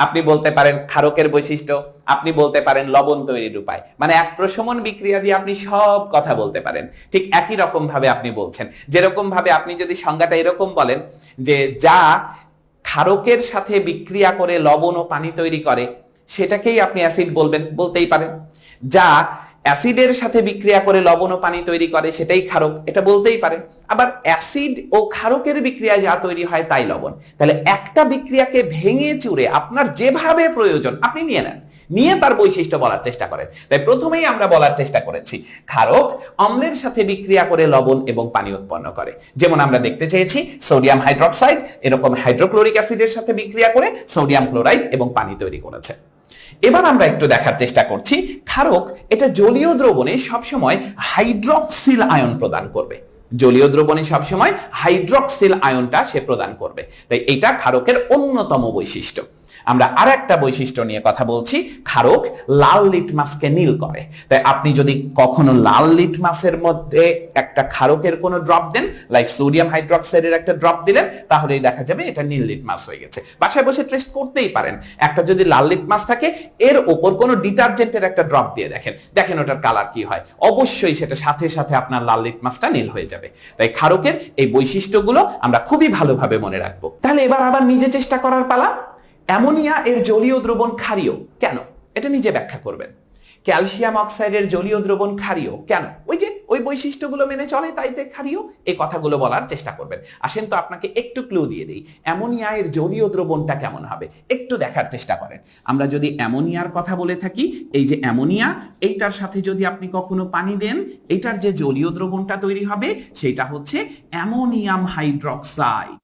E: আপনি বলতে পারেন ক্ষারকের বৈশিষ্ট্য, আপনি বলতে পারেন লবণ তৈরির উপায়। মানে এক প্রশমন বিক্রিয়া দিয়ে আপনি সব কথা বলতে পারেন। ঠিক একই রকম ভাবে আপনি বলছেন। যেরকম ভাবে আপনি যদি সংজ্ঞাটা এরকম বলেন যে যা ক্ষারকের সাথে বিক্রিয়া করে লবণ ও পানি তৈরি করে, সেটাকেই আপনি অ্যাসিড বলবেন, বলতেই পারেন। যা অ্যাসিডের সাথে বিক্রিয়া করে লবণ ও পানি তৈরি করে, সেটাই ক্ষারক, এটা বলতেই পারেন। আবার অ্যাসিড ও ক্ষারকের বিক্রিয়ায় যা তৈরি হয় তাই লবণ। তাহলে একটা বিক্রিয়াকে ভেঙে চুরে আপনার যেভাবে প্রয়োজন আপনি নিয়ে নেন, নিয়ে তার বৈশিষ্ট্য বলার চেষ্টা করেন। তাই প্রথমেই আমরা বলার চেষ্টা করেছি ক্ষারক অম্লের সাথে বিক্রিয়া করে লবণ এবং পানি উৎপন্ন করে। যেমন আমরা দেখতে চেয়েছি সোডিয়াম হাইড্রোক্সাইড এরকম হাইড্রোক্লোরিক অ্যাসিডের সাথে বিক্রিয়া করে সোডিয়াম ক্লোরাইড এবং পানি তৈরি করেছে। এবার আমরা একটু দেখার চেষ্টা করছি ক্ষারক এটা জলীয় দ্রবণে সবসময় হাইড্রক্সিল আয়ন প্রদান করবে। জলীয় দ্রবণে সবসময় হাইড্রক্সিল আয়নটা সে প্রদান করবে। তাই এটা ক্ষারকের অন্যতম বৈশিষ্ট্য। আমরা আরেকটা বৈশিষ্ট্য নিয়ে কথা বলছি, ক্ষারক লাল লিটমাসকে নীল করে। তাই আপনি যদি কখনো লাল লিটমাসের মধ্যে একটা ক্ষারকের কোনো ড্রপ দেন, লাইক সোডিয়াম হাইড্রোক্সাইডের একটা ড্রপ দিলেন, তাহলেই দেখা যাবে এটা নীল লিটমাস হয়ে গেছে। বাসায় বসে টেস্ট করতেই পারেন। একটা যদি লাল লিটমাস থাকে, এর উপর কোনো ডিটারজেন্টের একটা ড্রপ দিয়ে দেখেন, দেখেন ওটার কালার কি হয়। অবশ্যই সেটা সাথে সাথে আপনার লাল লিটমাসটা নীল হয়ে যাবে। তাই ক্ষারকের এই বৈশিষ্ট্যগুলো আমরা খুবই ভালোভাবে মনে রাখবো। তাহলে এবার আবার নিজে চেষ্টা করার পালা। অ্যামোনিয়া এর জলীয় দ্রবণ ক্ষারীয় কেন, এটা নিজে ব্যাখ্যা করবেন। ক্যালসিয়াম অক্সাইডের জলীয় দ্রবণ ক্ষারীয় কেন, ওই বৈশিষ্ট্যগুলো মেনে চলে তাইতে ক্ষারীয়, এই কথাগুলো বলার চেষ্টা করবেন। আসেন তো আপনাকে একটু ক্লু দিয়ে দিই, অ্যামোনিয়া এর জলীয় দ্রবণটা কেমন হবে একটু দেখার চেষ্টা করেন। আমরা যদি অ্যামোনিয়ার কথা বলে থাকি, এই যে অ্যামোনিয়া, এইটার সাথে যদি আপনি কখনো পানি দেন, এইটার যে জলীয় দ্রবণটা তৈরি হবে সেটা হচ্ছে অ্যামোনিয়াম হাইড্রক্সাইড।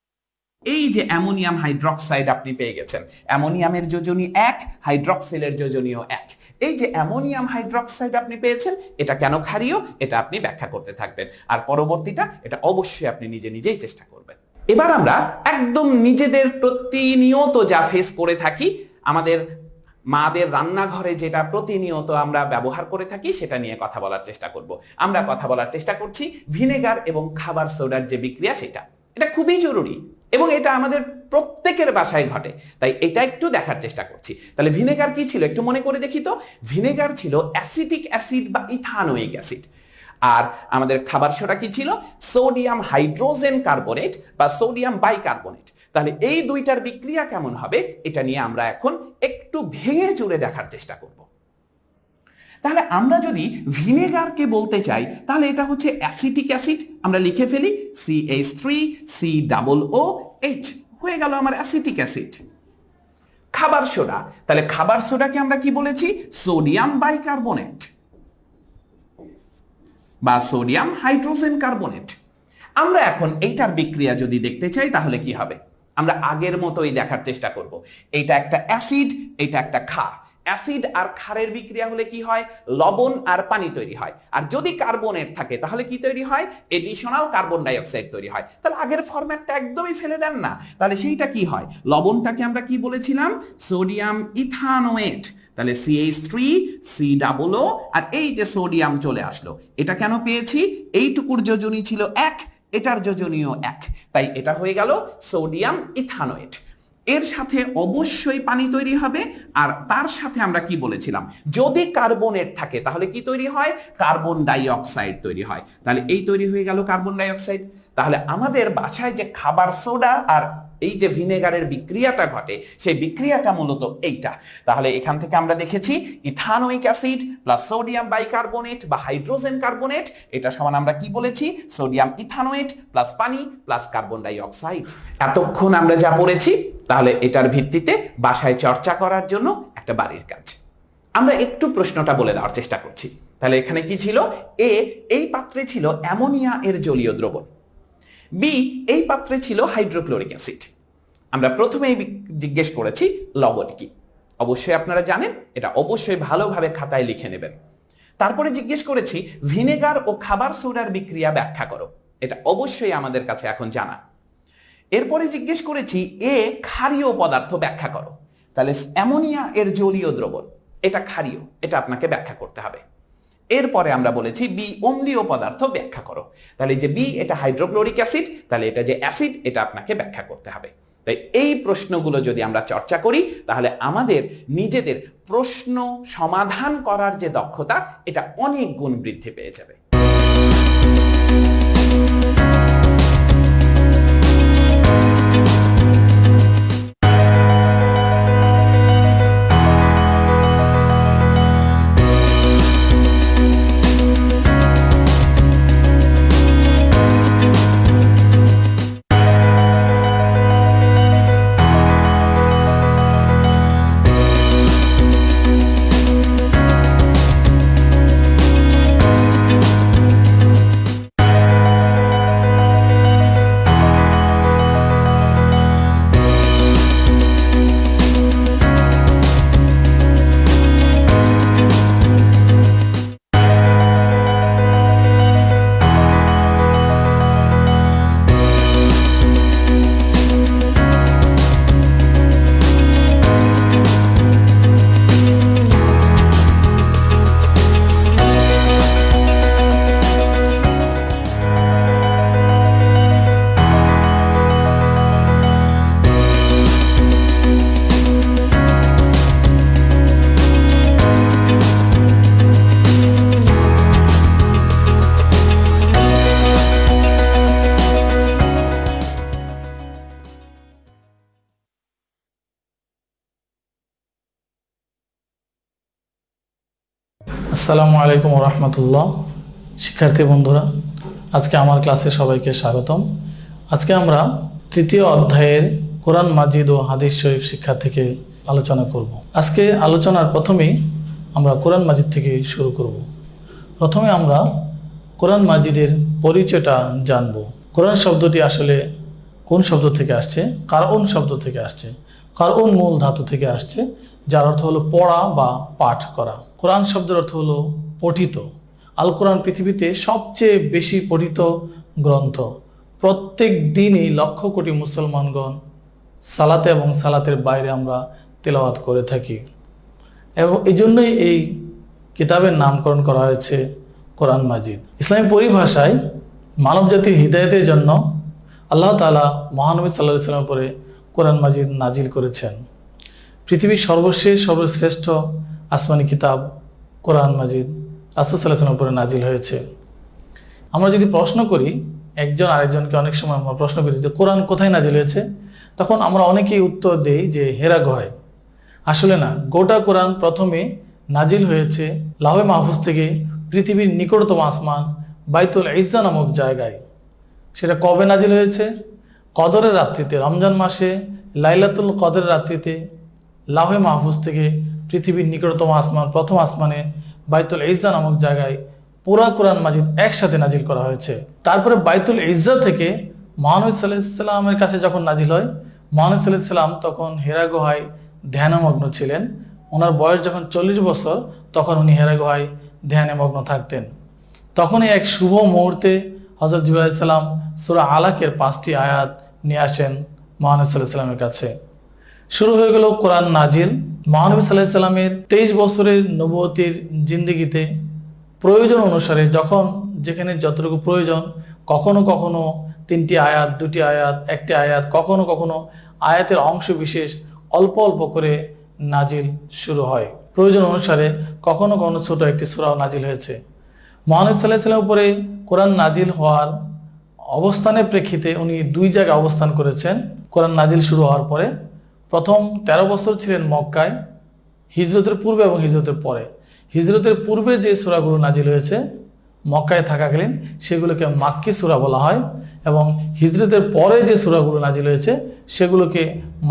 E: এই যে অ্যামোনিয়াম হাইড্রক্সাইড আপনি পেয়ে গেছেন, অ্যামোনিয়ামের যোজনী 1, হাইড্রক্সিলের যোজনীও 1। এই যে অ্যামোনিয়াম হাইড্রক্সাইড আপনি পেয়েছেন, এটা কেন ক্ষারীয় এটা আপনি ব্যাখ্যা করতে থাকবেন, আর পরবর্তীটা এটা অবশ্যই আপনি নিজেই চেষ্টা করবেন। এবার আমরা একদম নিজেদের প্রতিনিয়ত যা ফেস করে থাকি, আমাদের মাদের রান্নাঘরে যেটা প্রতিনিয়ত আমরা ব্যবহার করে থাকি সেটা নিয়ে কথা বলার চেষ্টা করব। আমরা কথা বলার চেষ্টা করছি ভিনেগার এবং খাবার সোডার যে বিক্রিয়া, সেটা এটা খুবই জরুরি এবং এটা আমাদের প্রত্যেকের বাসায় ঘটে, তাই এটা একটু দেখার চেষ্টা করছি। তাহলে ভিনেগার কি ছিল একটু মনে করে দেখি তো। ভিনেগার ছিল অ্যাসিটিক অ্যাসিড বা ইথানোয়িক অ্যাসিড। আর আমাদের খাবার সোডা কি ছিল? সোডিয়াম হাইড্রোজেন কার্বনেট বা সোডিয়াম বাইকার্বনেট। তাহলে এই দুইটার বিক্রিয়া কেমন হবে এটা নিয়ে আমরা এখন একটু ভেঙে চুরে দেখার চেষ্টা করব। তাহলে আমরা যদি ভিনেগারকে বলতে চাই তাহলে এটা হচ্ছে অ্যাসিটিক অ্যাসিড, আমরা লিখে ফেলি CH3COOH, হয়ে গেল আমার অ্যাসিটিক অ্যাসিড। খাবার সোডা, তাহলে খাবার সোডাকে আমরা কি বলেছি? সোডিয়াম বাইকার্বনেট বা সোডিয়াম হাইড্রোজেন কার্বনেট। আমরা এখন এইটার বিক্রিয়া যদি দেখতে চাই তাহলে কি হবে? আমরা আগের মতোই দেখার চেষ্টা করব। এইটা একটা অ্যাসিড, এটা একটা ক্ষার। অ্যাসিড আর ক্ষারের বিক্রিয়া হলে কি হয়? লবণ আর পানি তৈরি হয়। আর যদি কার্বনেট থাকে তাহলে কি তৈরি হয়? এডিশনাল কার্বন ডাই অক্সাইড তৈরি হয়। তাহলে আগের ফরম্যাটটা একদমই ফেলে দেন না। তাহলে সেইটা কি হয়? লবণটাকে আমরা কি বলেছিলাম? Sodium ethanoate. তাহলে CH3COO, আর এই যে সোডিয়াম চলে আসলো, এটা কেন পেয়েছি? এইটুকুর যোজনী ছিল 1, এটার যোজনীয় 1, তাই এটা হয়ে গেল সোডিয়াম ইথানোয়েট। এর সাথে অবশ্যই পানি তৈরি হবে, আর তার সাথে আমরা কি বলেছিলাম? যদি কার্বনেট থাকে তাহলে কি তৈরি হয়? কার্বন ডাই অক্সাইড তৈরি হয়। তাহলে এই তৈরি হয়ে গেল কার্বন ডাই অক্সাইড। তাহলে আমাদের বাসায় যে খাবার সোডা আর এই যে ভিনেগারের বিক্রিয়াটা ঘটে, সেই বিক্রিয়াটা মূলত এইটা। তাহলে এখান থেকে আমরা দেখেছি ethanoic acid plus sodium bicarbonate বা হাইড্রোজেন কার্বনেট, এটা সমান আমরা কি বলেছি? সোডিয়াম ইথানোয়েট প্লাস পানি প্লাস কার্বন ডাই অক্সাইড। এতক্ষণ আমরা যা পড়েছি, তাহলে এটার ভিত্তিতে বাসায় চর্চা করার জন্য একটা বাড়ির কাজ। আমরা একটু প্রশ্নটা বলে দেওয়ার চেষ্টা করছি। তাহলে এখানে কি ছিল? এ, এই পাত্রে ছিল অ্যামোনিয়া এর জলীয় দ্রবণ। বি, এই পাত্রে ছিল হাইড্রোক্লোরিক অ্যাসিড। আমরা প্রথমেই জিজ্ঞেস করেছি লবণ কি। অবশ্যই আপনারা জানেন, এটা অবশ্যই ভালোভাবে খাতায় লিখে নেবেন। তারপরে জিজ্ঞেস করেছি ভিনেগার ও খাবার সোডার বিক্রিয়া ব্যাখ্যা করো, এটা অবশ্যই আমাদের কাছে এখন জানা। এরপরে জিজ্ঞেস করেছি এ, ক্ষারীয় পদার্থ ব্যাখ্যা করো। তাহলে অ্যামোনিয়া এর জলীয় দ্রবণ, এটা ক্ষারীয়, এটা আপনাকে ব্যাখ্যা করতে হবে। এরপরে আমরা বলেছি বি, অম্লীয় পদার্থ ব্যাখ্যা করো। তাহলে যে বি, এটা হাইড্রোক্লোরিক অ্যাসিড, তাহলে এটা যে অ্যাসিড, এটা আপনাকে ব্যাখ্যা করতে হবে। তাই এই প্রশ্নগুলো যদি আমরা চর্চা করি তাহলে আমাদের নিজেদের প্রশ্ন সমাধান করার যে দক্ষতা, এটা অনেক গুণ বৃদ্ধি পেয়ে যাবে।
F: আসসালামু আলাইকুম রহমতুল্লাহ। শিক্ষার্থী বন্ধুরা, আজকে আমার ক্লাসে সবাইকে স্বাগতম। আজকে আমরা তৃতীয় অধ্যায়ের কোরআন মাজিদ ও হাদিস শরীফ শিক্ষা থেকে আলোচনা করব। আজকে আলোচনার প্রথমেই আমরা কোরআন মাজিদ থেকে শুরু করব। প্রথমে আমরা কোরআন মাজিদের পরিচয়টা জানব। কোরআন শব্দটি আসলে কোন শব্দ থেকে আসছে? কারউন শব্দ থেকে আসছে। কারউন মূল ধাতু থেকে আসছে, যার অর্থ হলো পড়া বা পাঠ করা। কোরআন শব্দের অর্থ হলো পঠিত। আল কোরআন পৃথিবীতে সবচেয়ে বেশি পঠিত গ্রন্থ। প্রত্যেক দিনই লক্ষ কোটি মুসলমানগণ সালাতে এবং সালাতের বাইরে আমরা তেলাওয়াত করে থাকি, এবং এই জন্যই এই কিতাবের নামকরণ করা হয়েছে কোরআন মাজিদ। ইসলামী পরিভাষায় মানব জাতির হৃদায়তের জন্য আল্লাহ তাআলা মহানবী সাল্লাল্লাহু আলাইহি ওয়াসাল্লামের উপরে কোরআন মাজিদ নাজিল করেছেন। পৃথিবীর সর্বশেষ সর্বশ্রেষ্ঠ আসমানি কিতাব কোরআন মাজিদ রাসূল সাল্লাল্লাহু আলাইহি ওয়াসাল্লামের উপরে নাজিল হয়েছে। আমরা যদি প্রশ্ন করি, একজন আরেকজনকে অনেক সময় আমরা প্রশ্ন করি যে কোরআন কোথায় নাজিল হয়েছে, তখন আমরা অনেকেই উত্তর দেই যে হেরা গুহায়। আসলে না, গোটা কোরআন প্রথমে নাজিল হয়েছে লাউহে মাহফুজ থেকে পৃথিবীর নিকটতম আসমান বাইতুল ইজ্জা নামক জায়গায়। সেটা কবে নাজিল হয়েছে? কদরের রাত্রিতে, রমজান মাসে লাইলাতুল কদরের রাত্রিতে লাউহে মাহফুজ থেকে পৃথিবীর নিকটতম আসমান, প্রথম আসমানে বাইতুল ইজ্জা নামক জায়গায় পুরা কোরআন মাজিদ একসাথে নাজিল করা হয়েছে। তারপরে বাইতুল ইজ্জা থেকে মহানবী সাল্লাল্লাহু আলাইহি ওয়াসাল্লামের কাছে যখন নাজিল হয়, মহানবী সাল্লাল্লাহু আলাইহি ওয়াসাল্লাম তখন হেরা গুহায় ধ্যানমগ্ন ছিলেন। ওনার বয়স যখন 40 বছর, তখন উনি হেরা গুহায় ধ্যানে মগ্ন থাকতেন। তখনই এক শুভ মুহূর্তে হযরত জিবরাইল আলাইহিস সালাম সূরা আলাকের 5টি আয়াত নিয়ে আসেন মহানবী সাল্লাল্লাহু আলাইহি ওয়াসাল্লামের কাছে। শুরু হয়ে গেল কোরআন নাজিল। মহানবী সাল্লাল্লাহু আলাইহি ওয়াসাল্লামের 23 বছরের নবুয়তির জিন্দেগিতে প্রয়োজন অনুসারে যখন যেখানে যতটুকু প্রয়োজন, কখনো কখনো 3টি আয়াত, 2টি আয়াত, 1টি আয়াত, কখনো কখনো আয়াতের অংশ বিশেষ অল্প অল্প করে নাজিল শুরু হয়। প্রয়োজন অনুসারে কখনো কখনো ছোট একটি সূরাও নাজিল হয়েছে। মহানবী সাল্লাল্লাহু আলাইহি ওয়াসাল্লামের উপরে কোরআন নাজিল হওয়ার অবস্থানের প্রেক্ষিতে উনি 2 জায়গায় অবস্থান করেছেন। কোরআন নাজিল শুরু হওয়ার পরে প্রথম 13 বছর ছিলেন মক্কায়, হিজরতের পূর্বে এবং হিজরতের পরে। হিজরতের পূর্বে যে সূরাগুলো নাজিল হয়েছে মক্কায় থাকাকালীন, সেগুলোকে মাক্কি সূরা বলা হয়, এবং হিজরতের পরে যে সূরাগুলো নাজিল হয়েছে সেগুলোকে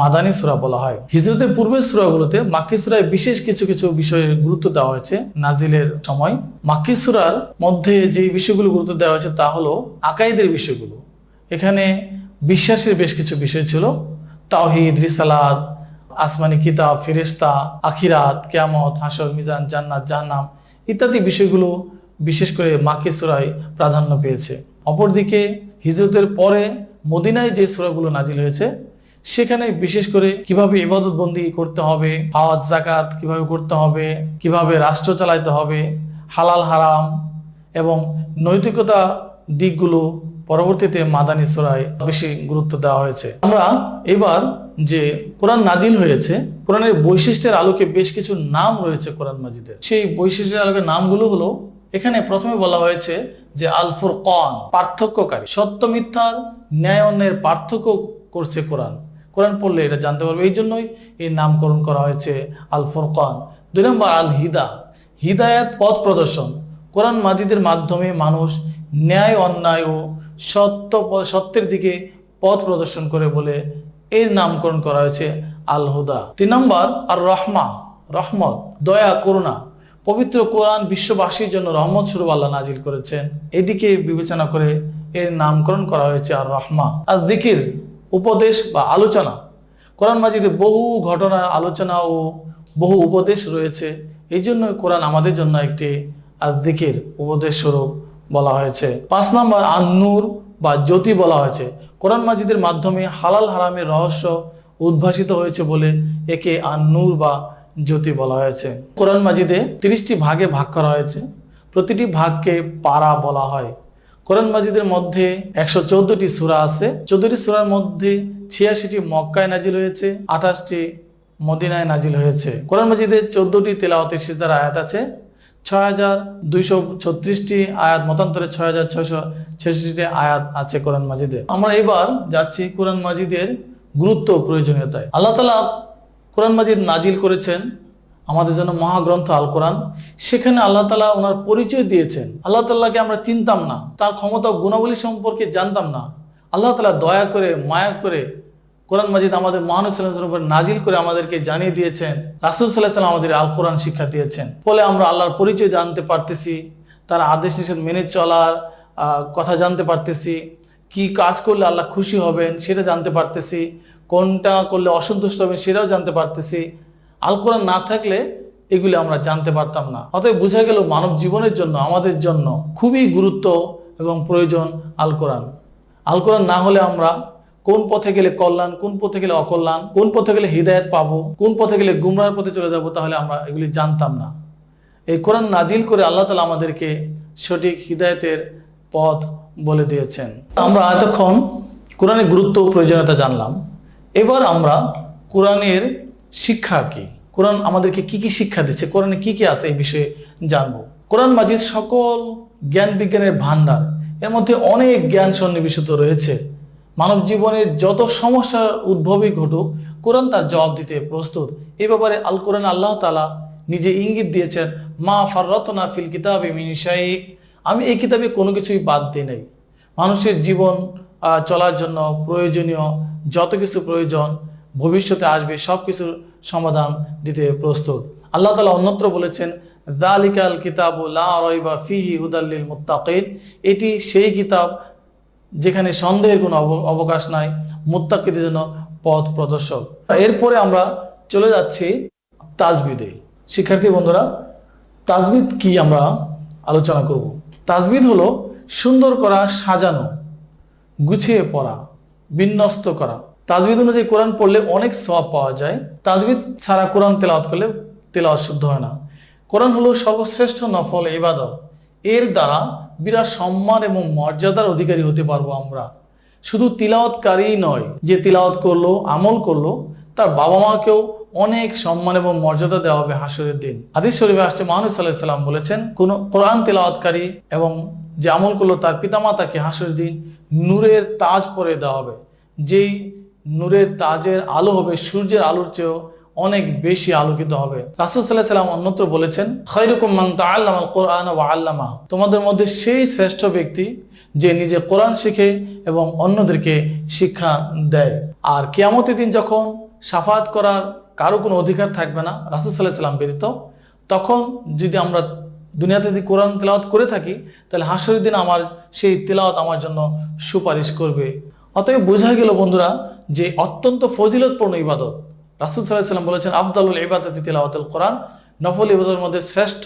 F: মাদানী সূরা বলা হয়। হিজরতের পূর্বের সূরাগুলোতে মাক্কি সূরায় বিশেষ কিছু কিছু বিষয়ের গুরুত্ব দেওয়া হয়েছে নাজিলের সময়। মাক্কি সূরার মধ্যে যে বিষয়গুলো গুরুত্ব দেওয়া হয়েছে তা হলো আকাইদের বিষয়গুলো। এখানে বিশ্বাসের বেশ কিছু বিষয় ছিল, তাওহীদ, রিসালাত, আসমানি কিতাব, ফেরেশতা, আখিরাত, কিয়ামত, হাসর, মিজান, জান্নাত, জাহান্নাম ইত্যাদি বিষয়গুলো বিশেষ করে মাক্কি সূরায় প্রাধান্য পেয়েছে। অপরদিকে হিজরতের পরে মদিনায় যে সূরাগুলো নাজিল হয়েছে, সেখানে বিশেষ করে কিভাবে ইবাদত বন্দি করতে হবে, হজ যাকাত কিভাবে করতে হবে, কিভাবে রাষ্ট্র চালাতে হবে, হালাল হারাম এবং নৈতিকতা দিকগুলো পরবর্তীতে মাদানী সূরায় বেশি গুরুত্ব দেওয়া হয়েছে। আমরা এবার যে কোরআন নাজিল হয়েছে, কোরআনের বৈশিষ্ট্যের আলোকে বেশ কিছু নাম রয়েছে কোরআন মাজিদের। সেই বৈশিষ্ট্যের আলোকে নামগুলো হলো, এখানে প্রথমে বলা হয়েছে যে আল ফুরকান, পার্থক্যকারী, সত্য মিথ্যার, ন্যায় অন্যায়ের পার্থক্য করছে কোরআন। কোরআন পড়লে এটা জানতে পারবে, এই জন্যই এই নামকরণ করা হয়েছে আল ফুরকান। 2 নম্বর আল হিদা, হিদায়াত, পথ প্রদর্শন। কোরআন মাজিদের মাধ্যমে মানুষ ন্যায় অন্যায় ও সত্যের দিকে পথ প্রদর্শন করে বলে এর নামকরণ করা হয়েছে আল হুদা। 3 নম্বর আর রহমা, রহমত, দয়া, করুণা। পবিত্র কোরআন বিশ্ববাসীর জন্য রহমত স্বরূপ আল্লাহ নাজিল করেছেন, এদিকে বিবেচনা করে এর নামকরণ করা হয়েছে আর রহমা। আর যিকির, উপদেশ বা আলোচনা। কোরআন মাজিদে বহু ঘটনা, আলোচনা ও বহু উপদেশ রয়েছে, এই জন্য কোরআন আমাদের জন্য একটি আর যিকির, উপদেশ স্বরূপ বলা হয়েছে। 5 নম্বর আন নূর বা জ্যোতি বলা হয়েছে। কোরআন মাজিদের মাধ্যমে হালাল হারামের রহস্য উদ্ভাসিত হয়েছে বলে একে আন নূর বা জ্যোতি বলা হয়েছে। কোরআন মাজিদে 30টি ভাগে ভাগ করা হয়েছে, প্রতিটি ভাগকে পারা বলা হয়। কোরআন মাজিদের মধ্যে 114টি সূরা আছে। 14টি সূরার মধ্যে 86টি মক্কায় নাজিল হয়েছে, 28টি মদিনায় নাজিল হয়েছে। কোরআন মাজিদে 14টি তেলাওয়াতের সিজদার আয়াত আছে, 6236টি আয়াত, মতান্তরে 6666টি আয়াত আছে কোরআন মাজিদে। আমরা এবার যাচ্ছি কোরআন মাজিদের গুরুত্ব ও প্রয়োজনীয়তায়। আল্লাহ তাআলা কোরআন মাজিদ নাজিল করেছেন আমাদের জন্য মহাগ্রন্থ আল কোরআন। সেখানে আল্লাহ তাআলা ওনার পরিচয় দিয়েছেন। আল্লাহ তাআলাকে আমরা চিনতাম না, তার ক্ষমতা ও গুণাবলী সম্পর্কে জানতাম না। আল্লাহ তাআলা দয়া করে মায়া করে কোরআন মাজিদ আমাদের মহানবী সাল্লাল্লাহু আলাইহি ওয়াসাল্লামের উপর নাজিল করে আমাদেরকে জানিয়ে দিয়েছেন। রাসূল সাল্লাল্লাহু আলাইহি ওয়াসাল্লাম আমাদের আল কোরআন শিক্ষা দিয়েছেন। ফলে আমরা আল্লাহর পরিচয় জানতে পারতেছি, তার আদেশ নিষেধ মেনে চলার কথা জানতে পারতেছি, কি কাজ করলে আল্লাহ খুশি হবেন সেটা জানতে পারতেছি, কোনটা করলে অসন্তুষ্ট হবেন সেটাও জানতে পারতেছি। আল কোরআন না থাকলে এগুলি আমরা জানতে পারতাম না। অতএব বোঝা গেল মানব জীবনের জন্য, আমাদের জন্য খুবই গুরুত্ব এবং প্রয়োজন আল কোরআন। আল কোরআন না হলে আমরা কোন পথে গেলে কল্যাণ, কোন পথে গেলে অকল্যাণ, কোন পথে গেলে হিদায়াত পাবো, কোন পথে গেলে গুমরাহের পথে চলে যাব, তাহলে আমরা এগুলি জানতাম না। এই কোরআন নাজিল করে আল্লাহ তাআলা আমাদেরকে সঠিক হিদায়াতের পথ বলে দিয়েছেন। আমরা এতক্ষণ কোরআনের গুরুত্ব ও প্রয়োজনীয়তা জানলাম। এবার আমরা কোরআনের শিক্ষা কি, কোরআন আমাদেরকে কি কি শিক্ষা দিচ্ছে, কোরআনে কি কি আছে এই বিষয়ে জানবো। কোরআন মাজিদ সকল জ্ঞান বিজ্ঞানের ভান্ডার। এর মধ্যে অনেক জ্ঞান সন্নিবেশিত রয়েছে। মানব জীবনের যত সমস্যার উদ্ভবই ঘটুক, কোরআন তার জবাব দিতে প্রস্তুত। এই ব্যাপারে আল কোরআন আল্লাহ তাআলা নিজে ইঙ্গিত দিয়েছেন, মা ফাররাতনা ফিল কিতাবি মিন শাই, আমি এই কিতাবে কোনো কিছুই বাদ দিই নাই। মানুষের জীবন চলার জন্য প্রয়োজনীয় যত কিছু প্রয়োজন ভবিষ্যতে আসবে সব কিছুর সমাধান দিতে প্রস্তুত। আল্লাহ তাআলা অন্যত্র বলেছেন, যালিকাল কিতাবু লা রাইবা ফিহি হুদাল লিল মুত্তাকিন, এটি সেই কিতাব যেখানে সন্দেহের কোনো অবকাশ নাই, মুত্তাকিদের জন্য পথ প্রদর্শক। এরপরে আমরা চলে যাচ্ছি তাজবিদে। শিক্ষার্থী বন্ধুরা, তাজবিদ কি আমরা আলোচনা করব। তাজবিদ হলো সুন্দর করা, সাজানো, গুছিয়ে পড়া, বিন্যস্ত করা। তাজবিদ অনুযায়ী কোরআন পড়লে অনেক সওয়াব পাওয়া যায়। তাজবিদ ছাড়া কোরআন তেলাওয়াত করলে তেলাওয়াত শুদ্ধ হয় না। কোরআন হলো সর্বশ্রেষ্ঠ নফল ইবাদত। এর দ্বারা বিরাট সম্মান এবং মর্যাদার অধিকারী হতে পারবো আমরা। শুধু তিলাওয়াতকারী নয়, যে তিলাওয়াত করলো, আমল করলো, তার বাবা মাকেও অনেক সম্মান এবং মর্যাদা দেওয়া হবে হাসরের দিন। হাদিস শরীফে আসছে, মহানবী সাল্লাল্লাহু আলাইহি ওয়াসাল্লাম বলেছেন, কোন কোরআন তেলাওয়াতকারী এবং যে আমল করলো তার পিতামাতাকে হাসরের দিন নূরের তাজ পরে দেওয়া হবে। যেই নূরের তাজের আলো হবে সূর্যের আলোর চেয়েও অনেক বেশি আলোকিত হবে। রাসূল সাল্লাল্লাহু আলাইহি ওয়াসাল্লাম অন্যত্র বলেছেন, খায়রুকুম মান তাআল্লামাল কুরআনা ওয়া আল্লামা, তোমাদের মধ্যে সেই শ্রেষ্ঠ ব্যক্তি যে নিজে কোরআন শিখে এবং অন্যদেরকে শিক্ষা দেয়। আর কিয়ামতের দিন যখন শাফাআত করার কারো কোনো অধিকার থাকবে না রাসূল সাল্লাল্লাহু আলাইহি ওয়াসাল্লাম ব্যতীত, তখন যদি আমরা দুনিয়াতে যদি কোরআন তেলাওয়াত করে থাকি, তাহলে হাসরের দিন আমার সেই তেলাওয়াত আমার জন্য সুপারিশ করবে। অতএব বোঝা গেল বন্ধুরা যে অত্যন্ত ফজিলতপূর্ণ ইবাদত। রাসূল সাল্লাল্লাহু আলাইহি ওয়াসাল্লাম বলেছেন, আফদালুল ইবাদাতি তিলাওয়াতুল কোরআন, নফল ইবাদতের মধ্যে শ্রেষ্ঠ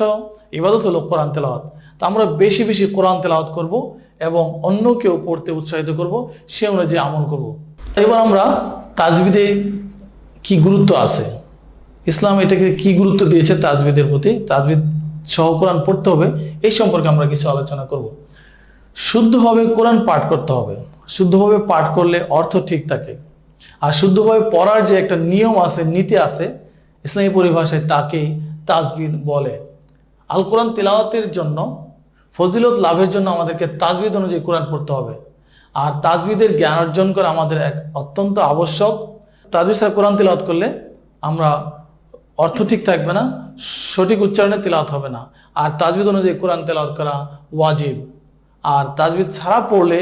F: ইবাদত হলো কোরআন তেলাওয়াত। তা আমরা বেশি বেশি কোরআন তেলাওয়াত করব এবং অন্যকেও পড়তে উৎসাহিত করব, সে অনুযায়ী আমল করব। এবার আমরা তাজবিদে কি গুরুত্ব আছে, ইসলাম এটাকে কি গুরুত্ব দিয়েছে তাজবিদের প্রতি, তাজবিদ সহ কোরআন পড়তে হবে, এই সম্পর্কে আমরা কিছু আলোচনা করব। শুদ্ধভাবে কোরআন পাঠ করতে হবে। শুদ্ধভাবে পাঠ করলে অর্থ ঠিক থাকে। আর শুদ্ধভাবে পড়ার যে একটা নিয়ম আছে, নীতি আছে, ইসলামী পরিভাষায় তাকেই তাজবিদ বলে। আল কোরআন তিলাওয়াতের জন্য, ফজিলত লাভের জন্য আমাদেরকে তাজবিদ অনুযায়ী কোরআন পড়তে হবে। আর তাজবিদের জ্ঞান অর্জন করা আমাদের এক অত্যন্ত আবশ্যক। তাজবিদ ছাড়া কোরআন তিলাওয়াত করলে আমরা অর্থ ঠিক থাকবে না, সঠিক উচ্চারণে তিলাওয়াত হবে না। আর তাজবিদ অনুযায়ী কোরআন তেলাওয়াত করা ওয়াজিব। আর তাজবিদ ছাড়া পড়লে,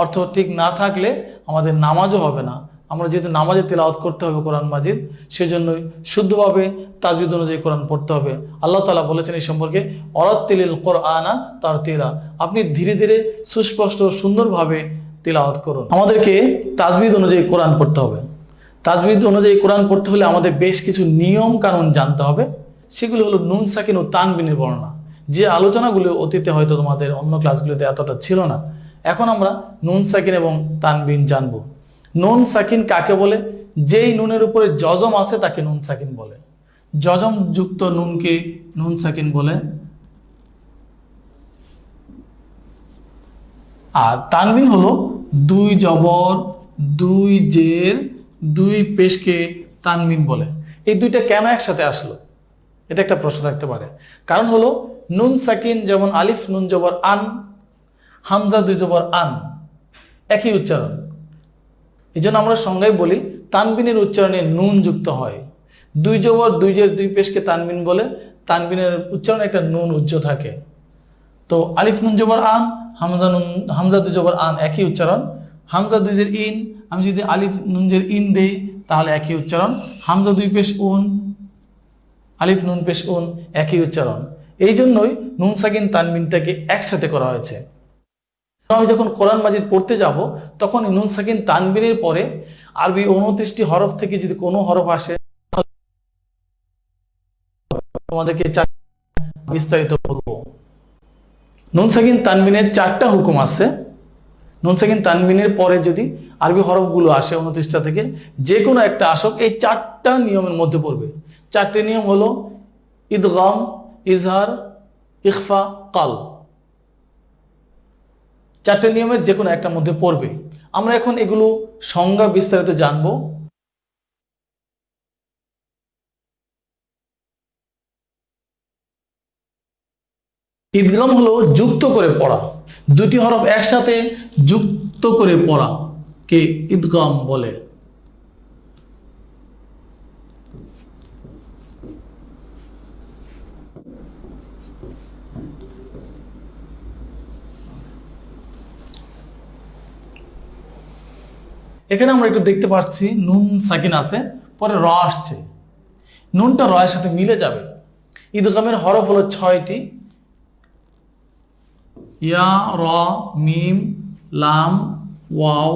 F: অর্থ ঠিক না থাকলে আমাদের নামাজও হবে না। আমরা যেহেতু নামাজে তেলাওয়াত করতে হবে কোরআন মাজিদ, সেজন্যই শুদ্ধভাবে তাজবিদ অনুযায়ী কোরআন পড়তে হবে। আল্লাহ তাআলা বলেছেন এই সম্পর্কে, অরাত্তিলিল কোরআনা তারতিলা, আপনি ধীরে ধীরে সুস্পষ্ট সুন্দরভাবে তেলাওয়াত করুন। আমাদেরকে তাজবিদ অনুযায়ী কোরআন পড়তে হবে। তাজবিদ অনুযায়ী কোরআন পড়তে হলে আমাদের বেশ কিছু নিয়ম কানুন জানতে হবে। সেগুলো হলো নুন সাকিন ও তানবিনের বর্ণনা, যে আলোচনাগুলো অতীতে হয়তো তোমাদের অন্য ক্লাসগুলোতে এতটা ছিল না। এখন আমরা নুন সাকিন এবং তানবিন জানবো। নুন সাকিন কাকে বলে? যেই নুনের উপরে জজম আছে তাকে নুন সাকিন বলে। জজম যুক্ত নুনকে নুন সাকিন বলে। আর তানবিন হলো দুই জবর, দুই জের, দুই পেশকে তানবিন বলে। এই দুইটা কেন একসাথে আসলো, এটা একটা প্রশ্ন থাকতে পারে। কারণ হলো নুন সাকিন যেমন আলিফ নুন জবর আন, হামজা দুই জবর আন, একই উচ্চারণ। এই জন্য আমরা সংজ্ঞায় বলি তানবিনের উচ্চারণে নুন যুক্ত হয়। দুই জবর দুই জের দুই পেশকে তানবিন বলে। তানবিনের উচ্চারণে একটা নুন উজ্জ থাকে। তো আলিফ নুন জবর আন, হামজা দুই জবর আন, একই উচ্চারণ। হামজা দুই জের ইন, আমি যদি আলিফ নুন জের ইন দেই তাহলে একই উচ্চারণ। হামজা দুই পেশ উন, আলিফ নুন পেশ উন, একই উচ্চারণ। এই জন্যই নুন সাকিন তানবিনটাকে একসাথে করা হয়েছে। আমি যখন কোরআন মাজিদ পড়তে যাব তখন নুন সাকিন তানবিনের পরে আরবি 29টি হরফ থেকে যদি কোনো হরফ আসে তোমাদেরকে বিস্তারিত বলবো। নুন সাকিন তানবিনের 4টা হুকুম আছে। নুন সাকিন তানবিনের পরে যদি আরবি হরফগুলো আসে 29টা থেকে যে কোনো একটা আসক, এই 4টা নিয়মের মধ্যে পড়বে। 4টে নিয়ম হলো ইদগাম, ইজহার, ইখফা, কালব। 4টে নিয়মের যে কোনো একটার মধ্যে পড়বে। আমরা এখন এগুলো সংজ্ঞা বিস্তারিত জানবো। ইদগাম হলো যুক্ত করে পড়া, দুটি হরফ একসাথে যুক্ত করে পড়া কে ইদগাম বলে। এখানে আমরা একটু দেখতে পাচ্ছি নুন সাকিন আছে, পরে র আসছে, নুনটা র এর সাথে মিলে যাবে। ইদগামের হরফ হলো 6টি, ইয়া, র, মিম, লাম, ওয়াও,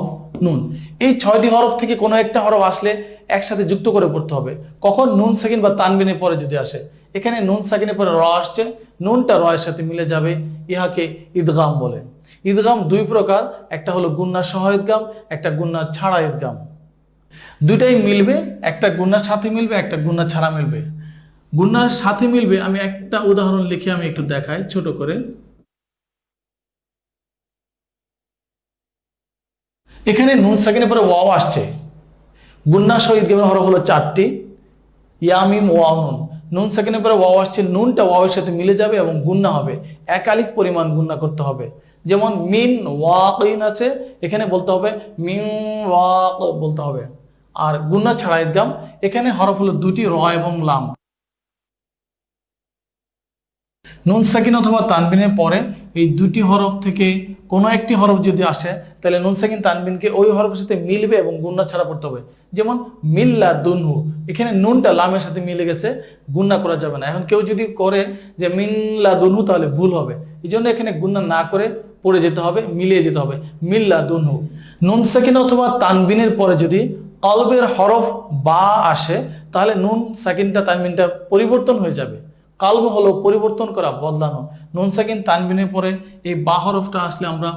F: নুন। এই 6টি হরফ থেকে কোনো একটা হরফ আসলে একসাথে যুক্ত করে পড়তে হবে। কখন? নুন সাকিন বা তানবিনের পরে যদি আসে। এখানে নুন সাকিনের পরে র আসছে, নুনটা র এর সাথে মিলে যাবে, ইহাকে ইদগাম বলে। ইদগাম দুই প্রকার, একটা হলো গুন্না সহ ইদগাম, একটা গুন্না ছাড়া ইদগাম। দুইটাই মিলবে, একটা গুন্নার সাথে মিলবে, একটা গুন্না ছাড়া মিলবে। গুন্নার সাথে মিলবে, আমি একটা উদাহরণ লিখে আমি একটু দেখাই ছোট করে। এখানে নুন সাকিনের পরে ওয়াও আসছে, গুন্না সহ ইদগামের হরফ হলো 4টি, ইয়া, মিম, ওয়াও, নুন। নুন সাকিনের পরে ওয়াও আসছে, নুনটা ওয়াও এর সাথে মিলে যাবে এবং গুন্না হবে, এক আলিফ পরিমাণ গুন্না করতে হবে। যেমন মিন ওয়াকিন আছে, এখানে বলতে হবে মিন ওয়াক বলতে হবে। আর গুন্না ছাড়া ইদগাম, এখানে হরফ হলো 2টি, র এবং লাম। নুন সাকিন অথবা তানবিনের পরে এই 2টি হরফ থেকে কোনো একটি হরফ যদি আসে তাহলে নুন সাকিন তানবিনকে ওই হরফের সাথে মিলবে এবং গুন্না ছাড়া পড়তে হবে। যেমন মিল্লা দুনহু, এখানে নুনটা লামের সাথে মিলে গেছে, গুন্না করা যাবে না। এখন কেউ যদি করে যে মিল্লা দুনহু তাহলে ভুল হবে, এই জন্য এখানে গুন্না না করে পড়ে যেতে হবে, মিলিয়ে যেতে হবে, মিল্লা দুনহু। নুন সাকিন অথবা তানবিনের পরে যদি কলবের হরফ বা আসে তাহলে নুন সাকিনটা তানবিনটা পরিবর্তন হয়ে যাবে। কালব হলো পরিবর্তন করা, বদলানো। নুন সাকিন তানবিনের পরে এই বা হরফটা আসলে আমরা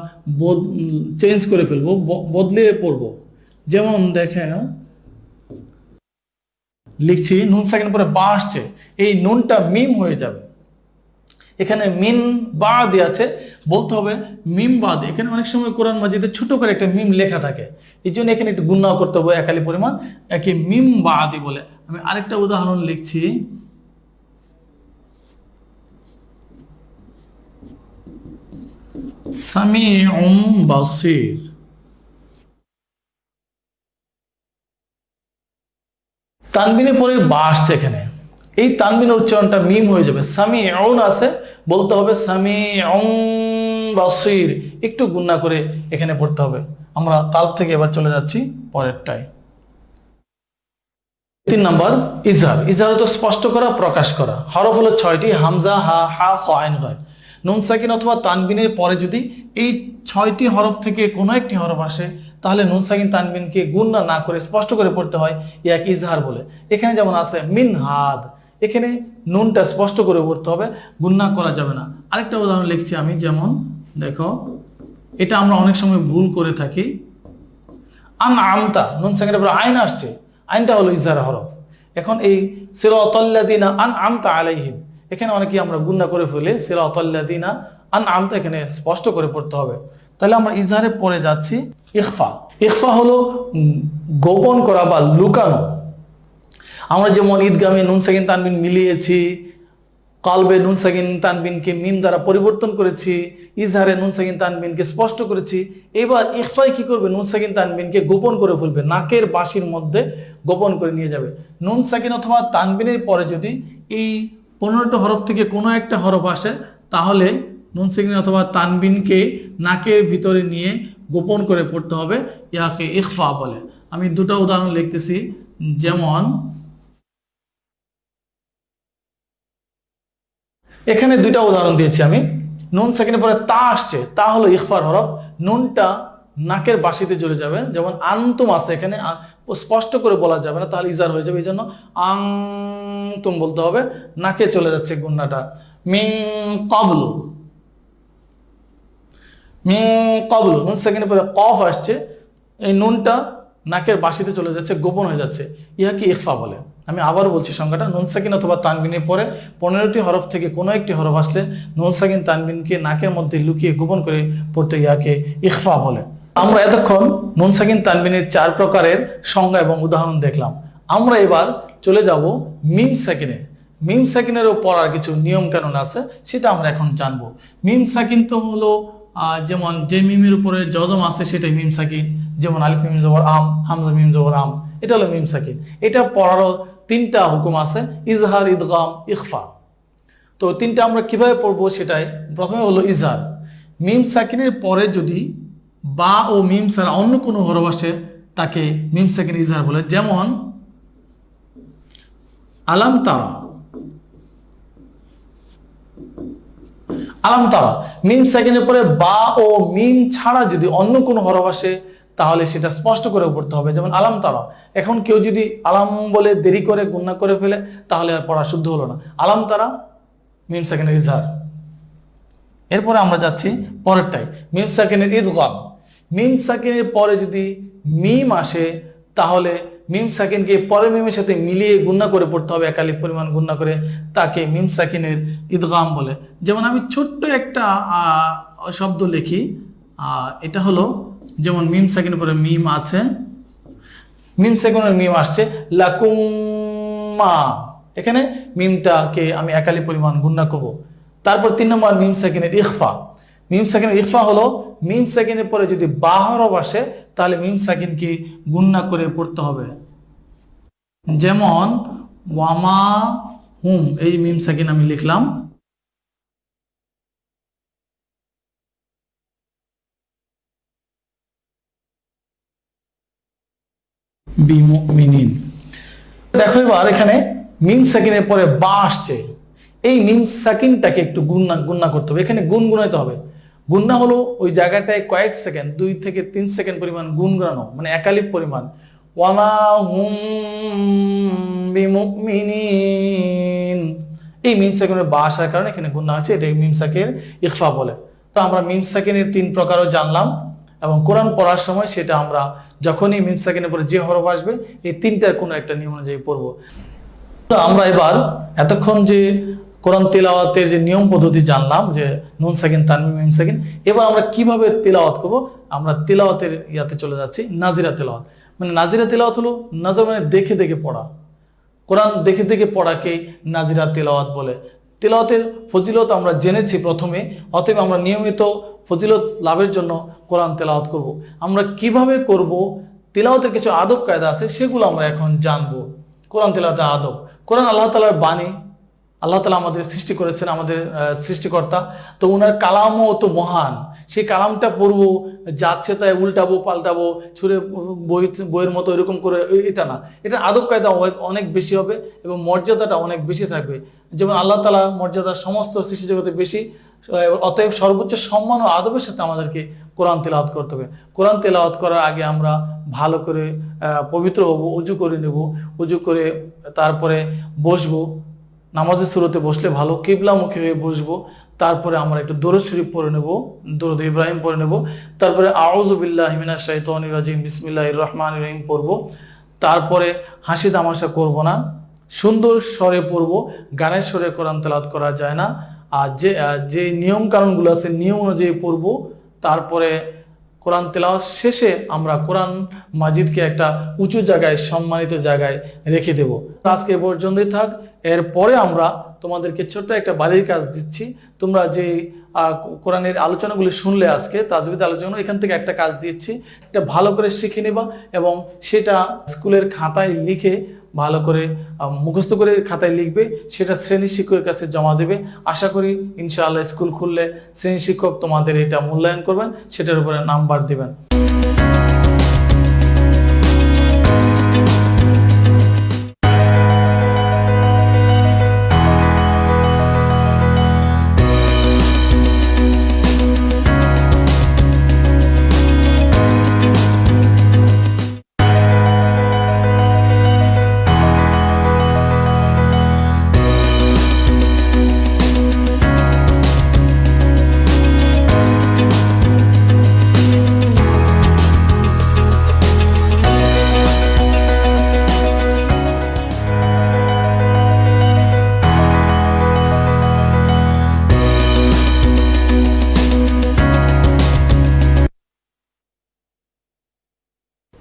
F: চেঞ্জ করে ফেলবো, বদলিয়ে পড়বো। যেমন দেখেন লিখছি, নুন সাকিনের পরে বা আসছে, এই নুনটা মিম হয়ে যাবে। এখানে মিন বা দিয়ে আছে, বলতে হবে মিম বাদ। এখানে অনেক সময় কোরআন মাজিদে ছোট করে একটা মিম লেখা থাকে, এই জন্য এখানে একটু গুণনাও করতে হবে, একালি পরিমাণ, একে মিম বাদি বলে। আমি আরেকটা উদাহরণ লিখছি, সামিউম বাসির। তানবিনের পরে বা আসছে, এখানে এই তানবিনের উচ্চারণটা মিম হয়ে যাবে। সামিউন আছে, বলতে হবে সামিউম বাসির, একটু গুণনা করে এখানে পড়তে হবে। আমরা কালব থেকে এবার চলে যাচ্ছি পরেরটায়। 3 নাম্বার ইজহার। ইজহার তো স্পষ্ট করা, প্রকাশ করা। হরফ হলো 6টি, হামজা, হা, হা, খ, আইন, গয়। নুন সাকিন অথবা তানবিনের পরে যদি এই 6টি হরফ থেকে কোনো একটি হরফ আসে তাহলে নুন সাকিন তানবিনকে গুণনা না করে স্পষ্ট করে পড়তে হয়, ইয়াকে ইজহার বলে। এখানে যেমন আছে মিন হাদ, এখানে নুনটা স্পষ্ট করে পড়তে হবে, গুণনা করা যাবে না। আরেকটা উদাহরণ লিখছি আমি, যেমন দেখো, এটা আমরা অনেক সময় ভুল করে থাকি। আন আমতা, নুন সাকিনের পরে আইন আসছে, আইনটা হলো ইজহার হরফ। এখন এই সিরাতাল্লাযিনা আন আমতা আলাইহিম, এখানে অনেকে আমরা গুণনা করে ফেলে, সিরাতাল্লাযিনা আন আমতা, এখানে স্পষ্ট করে পড়তে হবে। তাহলে আমরা ইজহারের পরে যাচ্ছি ইখফা। ইখফা হলো গোপন করা বা লুকানো। আমরা যেমন ঈদগামে নুন সাকিন তানবিন মিলিয়েছি, কলবে নুন সাকিন তানবিনকে মিম দ্বারা পরিবর্তন করেছি, ইজহারে নুন সাকিন তানবিনকে স্পষ্ট করেছি। এবার ইখফায় কি করবে? নুন সাকিন তানবিনকে গোপন করে ফেলবে, নাকের বাঁশির মধ্যে গোপন করে নিয়ে যাবে। নুন সাকিন অথবা তানবিনের পরে যদি এই 15টা হরফ থেকে কোনো একটা হরফ আসে, তাহলে নুন সাকিন অথবা তানবিনকে নাকের ভিতরে নিয়ে গোপন করে পড়তে হবে, ইয়াকে ইখফা বলে। আমি দুটো উদাহরণ লিখতেছি, যেমন এখানে দুইটা উদাহরণ দিয়েছি আমি। নুন সাকিনের পরে তা আসছে, তা হলো ইখফার হরফ, নুনটা নাকের বাঁশিতে চলে যাবে। যেমন আনতুম আছে, এখানে স্পষ্ট করে বলা যাবে না, তাহলে ইজার হয়ে যাবে, এই জন্য আনতুম বলতে হবে, নাকে চলে যাচ্ছে গুন্নাটা। মিন ক্বাবলু, মিন ক্বাবলু, নুন সাকিনের পরে কফ আসছে, এই নুনটা নাকের বাঁশিতে চলে যাচ্ছে, গোপন হয়ে যাচ্ছে, ইহাকে ইখফা বলে। আমি আবার বলছি সংখ্যাটা, নুন সাকিন অথবা তানবিনের পরে 15টি হরফ থেকে কোনো একটি হরফ আসলে নুন সাকিন তানবিনকে নাকের মধ্যে লুকিয়ে গোপন করে পড়তে ইয়াকে ইখফা বলে। আমরা এতক্ষণ নুন সাকিন তানবিনের 4 প্রকারের সংজ্ঞা এবং উদাহরণ দেখলাম। আমরা এবার চলে যাব মিম সাকিনে। মিম সাকিনেরও পড়ার কিছু নিয়ম কানুন আছে, সেটা আমরা এখন জানবো। মিম সাকিন তো হলো যেমন যে মিমের উপরে জজম আছে সেটাই মিম সাকিন, যেমন আলিফ মিম জবর আম, হামজা মিম জবর আম, এটা হলো মিম সাকিন। এটা পড়ারও 3টা হুকুম আছে, ইজহার, ইদগাম, ইখফা। তো 3টা আমরা কিভাবে পড়বো সেটাই। প্রথমে হলো ইজহার। মিম সাকিনের পরে যদি বা ও মিম ছাড়া অন্য কোনো হরফ আসে তাকে মিম সাকিন ইজহার বলে। যেমন আলাম তারা, আলাম তারা, মিম সাকিনের পরে বা ও মিম ছাড়া যদি অন্য কোনো হরফ আসে তাহলে সেটা স্পষ্ট করে পড়তে হবে। যেমন আলাম তারা, এখন কেউ যদি আলাম বলে দেরি করে গুণনা করে ফেলে তাহলে আর পড়া শুদ্ধ হলো না। আলাম তারা, মিম সাকিনের ইজহার। এরপরে আমরা যাচ্ছি পরেরটাই, মিম সাকিনের ইদগাম। মিম সাকিনের পরে যদি মিম আসে তাহলে মিম সাকিনকে পরের মিমের সাথে মিলিয়ে গুণনা করে পড়তে হবে, একালিফ পরিমাণ গুণনা করে, তাকে মিম সাকিনের ইদগাম বলে। যেমন আমি ছোট্ট একটা শব্দ লিখি, এটা হলো যেমন মিম সাকিনের পরে মিম আছে, মিম সাকিনের মিম আসছে লাকুম্মা, এখানে মিমটাকে আমি একালিফ পরিমাণ গুণনা করব। তারপর 3 নম্বর মিম সাকিনের ইখফা। মিম সাকিনের ইখফা হলো মিম সাকিনের পরে যদি বা হরফ আসে তাহলে মিম সাকিনকে গুণনা করে পড়তে হবে। যেমন ওয়ামা হুম, এই মিম সাকিন আমি লিখলাম, বিমুমিনিন। দেখো এবার এখানে মিম সাকিনের পরে বা আসছে, এই মিম সাকিনটাকে একটু গুণনা করতে হবে, এখানে গুনগুনাইতে হবে। গুণনা হলো ওই জায়গাটায় কয়েক সেকেন্ড, 2 থেকে 3 সেকেন্ড পরিমাণ গুনগুনানো, মানে একালিফ পরিমাণ। ওয়ামা হুম বিমুমিনিন, এই মিম সাকিনের বা আসার কারণে এখানে গুণনা আছে, এটা মিম সাকিনের ইখফা বলে। তো আমরা মিম সাকিনের 3 প্রকারও জানলাম, এবং কোরআন পড়ার সময় সেটা আমরা যখনই মিম সাকিনের পরে যে হরফ আসবে এই 3টার কোনো একটা নিয়ম অনুযায়ী পড়বো। তো আমরা এবার এতক্ষণ যে কোরআন তিলাওয়াতের যে নিয়ম পদ্ধতি জানলাম, যে নুন সাকিন, তানবিন, মিম সাকিন, এবার আমরা কিভাবে তিলাওয়াত করব, আমরা তিলাওয়াতের ইয়াতে চলে যাচ্ছি, নাজিরা তিলাওয়াত। মানে নাজিরা তিলাওয়াত হলো, নাজিরা মানে দেখে দেখে পড়া, কোরআন দেখে দেখে পড়াকে নাজিরা তিলাওয়াত বলে। তিলাওয়াতের ফজিলত আমরা জেনেছি প্রথমে, অতএব আমরা নিয়মিত ফজিলত লাভের জন্য কোরআন তেলাওয়াত করব। আমরা কিভাবে করব, তিলাওয়াতের কিছু আদব কায়দা আছে, সেগুলো আমরা এখন জানবো। কোরআন তিলাওয়াতের আদব। কোরআন আল্লাহ তাআলার বাণী, আল্লাহ তাআলা আমাদের সৃষ্টি করেছেন, আমাদের সৃষ্টিকর্তা, তো ওনার কালামও তো মহান। সেই কালামটা পড়বো, যাচ্ছে তাই উল্টাবো পাল্টাবো, ছুঁড়ে বইয়ের মতো এরকম করে, এটা না। এটা আদব কায়দা অনেক বেশি হবে এবং মর্যাদাটা অনেক বেশি থাকবে। যেমন আল্লাহ তাআলা মর্যাদা সমস্ত সৃষ্টি জগতে বেশি, অতএব সর্বোচ্চ সম্মান ও আদবের সাথে আমাদেরকে কোরআন তেলাওয়াত করতে হবে। কোরআন তেলাওয়াত করার আগে আমরা ভালো করে পবিত্র হব, উজু করে নেব, উজু করে তারপরে বসবো, নামাজের শুরুতে বসলে ভালো, কিবলামুখী হয়ে বসবো। তারপরে আমরা একটু দরুদ শরীফ পড়ে নেব, দরুদ ইব্রাহিম পড়ে নেব। তারপরে আউযু বিল্লাহি মিনাশ শাইতানির রাজিম বিসমিল্লাহির রহমানির রহিম পড়বো। তারপরে হাসি তামাশা করব না, সুন্দর স্বরে পড়বো, গানের স্বরে কোরআন তেলাওয়াত করা যায় না। আর যে নিয়ম কানুনগুলো আছে নিয়ম অনুযায়ী পড়বো। তারপরে কোরআন তেলাওয়াত শেষে আমরা কোরআন মাজিদকে একটা উঁচু জায়গায়, সম্মানিত জায়গায় রেখে দেব। আজকে এ পর্যন্তই থাক। এরপরে আমরা তোমাদেরকে ছোট্ট একটা বাড়ির কাজ দিচ্ছি। তোমরা যে কোরআনের আলোচনাগুলি শুনলে আজকে তাজবিদ আলোচনা, এখান থেকে একটা কাজ দিচ্ছি, এটা ভালো করে শিখে নেবা এবং সেটা স্কুলের খাতায় লিখে ভালো করে মুখস্থ করে খাতায় লিখবে, সেটা শ্রেণী শিক্ষকের কাছে জমা দেবে। আশা করি ইনশাআল্লাহ স্কুল খুললে শ্রেণী শিক্ষক তোমাদের এটা মূল্যায়ন করবেন, সেটার উপরে নাম্বার দিবেন।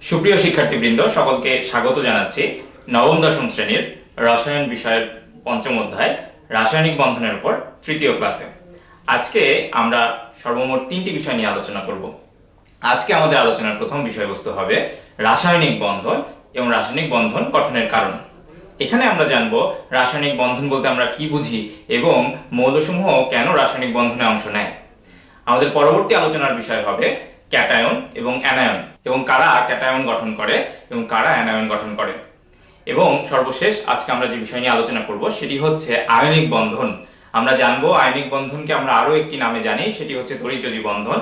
G: সুপ্রিয় শিক্ষার্থীবৃন্দ, সকলকে স্বাগত জানাচ্ছি নবম দশম শ্রেণীর রসায়ন বিষয়ের পঞ্চম অধ্যায় রাসায়নিক বন্ধনের উপর তৃতীয় ক্লাসে। আজকে আমরা সর্বমোট 3টি বিষয় নিয়ে আলোচনা করব। আজকে আমাদের আলোচনার প্রথম বিষয়বস্তু হবে রাসায়নিক বন্ধন এবং রাসায়নিক বন্ধন গঠনের কারণ। এখানে আমরা জানব রাসায়নিক বন্ধন বলতে আমরা কি বুঝি এবং মৌলসমূহ কেন রাসায়নিক বন্ধনে অংশ নেয়। আমাদের পরবর্তী আলোচনার বিষয় হবে ক্যাটায়ন এবং অ্যানায়ন, এবং কারা ক্যাটায়ন গঠন করে এবং কারা অ্যানায়ন গঠন করে। এবং সর্বশেষ আজকে আমরা যে বিষয় নিয়ে আলোচনা করব সেটি হচ্ছে আয়নিক বন্ধন। আমরা জানবো আয়নিক বন্ধনকে আমরা আরো একটি নামে জানি, সেটি হচ্ছে তড়িৎযোজী বন্ধন।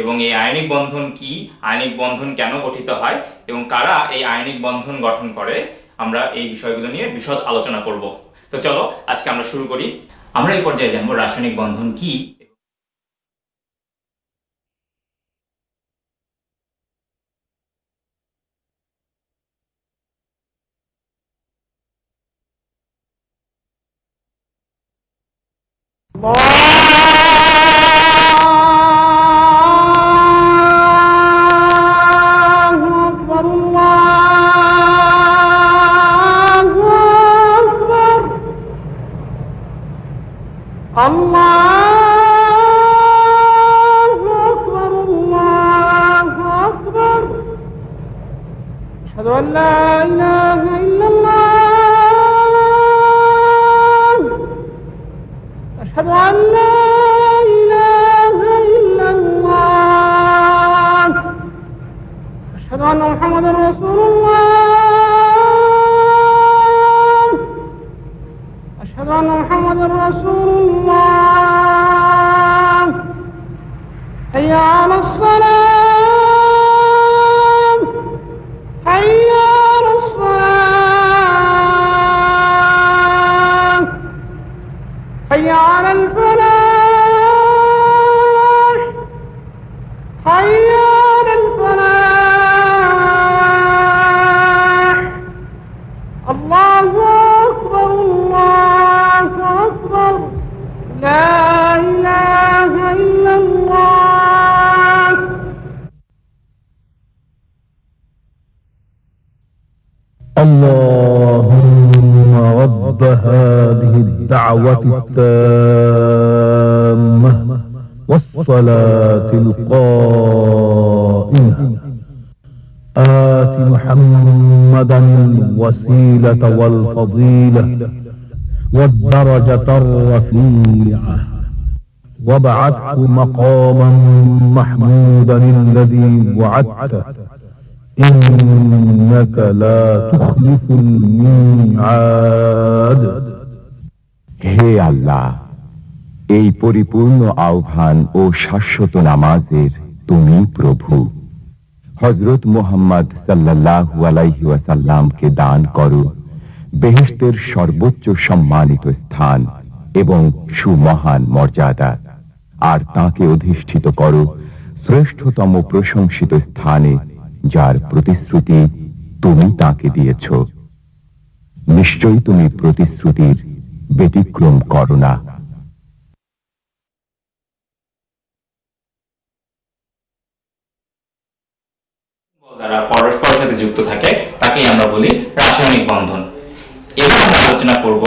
G: এবং এই আয়নিক বন্ধন কি, আয়নিক বন্ধন কেন গঠিত হয় এবং কারা এই আয়নিক বন্ধন গঠন করে, আমরা এই বিষয়গুলো নিয়ে বিশদ আলোচনা করব। তো চলো আজকে আমরা শুরু করি। আমরা এই পর্যায়ে জানবো রাসায়নিক বন্ধন কি।
H: اللهم رب هذه الدعوة التامة والصلاة القائمة آت محمدا الوسيلة والفضيلة والدرجة الرفيعة وابعثه مقاما محمودا الذي وعدته إنك لا تخلف الميعاد।
I: হে আল্লাহ, এই পরিপূর্ণ আহ্বান ও শাশ্বত নামাজের তুমি প্রভু। হযরত মুহাম্মদ সাল্লাল্লাহু আলাইহি ওয়াসাল্লামকে দান করো বেহেশতের সর্বোচ্চ সম্মানিত স্থান এবং সুমহান মর্যাদা, আর তাকে অধিষ্ঠিত করো শ্রেষ্ঠতম প্রশংসিত স্থানে, যার প্রতিশ্রুতি তুমি তাকে দিয়েছ। নিশ্চয়ই তুমি প্রতিশ্রুতির ব্যতিক্রম করো না।
G: যারা পরস্পরের সাথে যুক্ত থাকে তাকেই আমরা বলি রাসায়নিক বন্ধন। এবার আমরা আলোচনা করব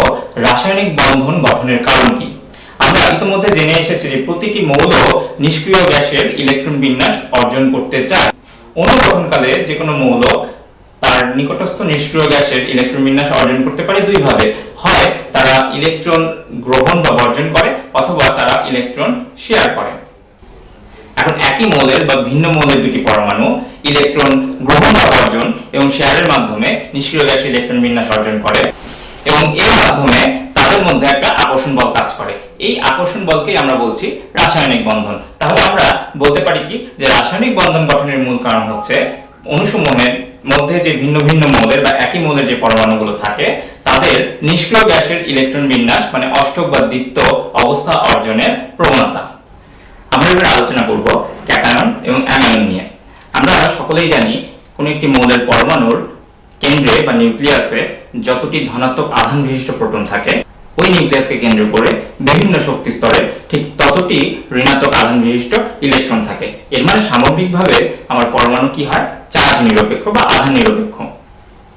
G: রাসায়নিক বন্ধন গঠনের কারণ কি। আমরা ইতিমধ্যে জেনে এসেছি যে প্রতিটি মৌল নিষ্ক্রিয় গ্যাসের ইলেকট্রন বিন্যাস অর্জন করতে চায়। অণু গঠনকালে যে কোনো মৌল তার নিকটস্থ নিষ্ক্রিয় গ্যাসের ইলেকট্রন বিন্যাস অর্জন করতে পারে দুই ভাবে, হয় তারা ইলেকট্রন গ্রহণ বা বর্জন করে অথবা তারা ইলেকট্রন শেয়ার করে। এখন একই মৌলের বা ভিন্ন মৌলের দুটি পরমাণু ইলেকট্রন গ্রহণ বা বর্জন এবং শেয়ারের মাধ্যমে নিষ্ক্রিয় গ্যাসের ইলেকট্রন বিন্যাস অর্জন করে এবং এর মাধ্যমে তাদের মধ্যে একটা আকর্ষণ বল কাজ করে। এই আকর্ষণ বলকেই আমরা বলছি রাসায়নিক বন্ধন। তাহলে আমরা বলতে পারি কি যে রাসায়নিক বন্ধন গঠনের মূল কারণ হচ্ছে অণুসমূহের মধ্যে যে ভিন্ন ভিন্ন মৌলের বা একই মৌলের যে পরমাণুগুলো থাকে তাদের নিষ্ক্রিয় গ্যাসের ইলেকট্রন বিন্যাস মানে অষ্টক বা দ্বিত্ব অবস্থা অর্জনের প্রবণতা। আমরা এবার আলোচনা করব ক্যাটায়ন এবং অ্যানায়ন নিয়ে। আমরা সকলেই জানি কোন একটি মৌলের পরমাণুর কেন্দ্রে বা নিউক্লিয়াসে যতটি ধনাত্মক আধান বিশিষ্ট প্রোটন থাকে ওই নিউক্লিয়াসকে কেন্দ্র করে বিভিন্ন শক্তি স্তরে ঠিক ততটি ঋণাত্মক আধান বিশিষ্ট ইলেকট্রন থাকে। এর মানে সামগ্রিকভাবে আমার পরমাণু কি হয়, চার্জ নিরপেক্ষ বা আধান নিরপেক্ষ।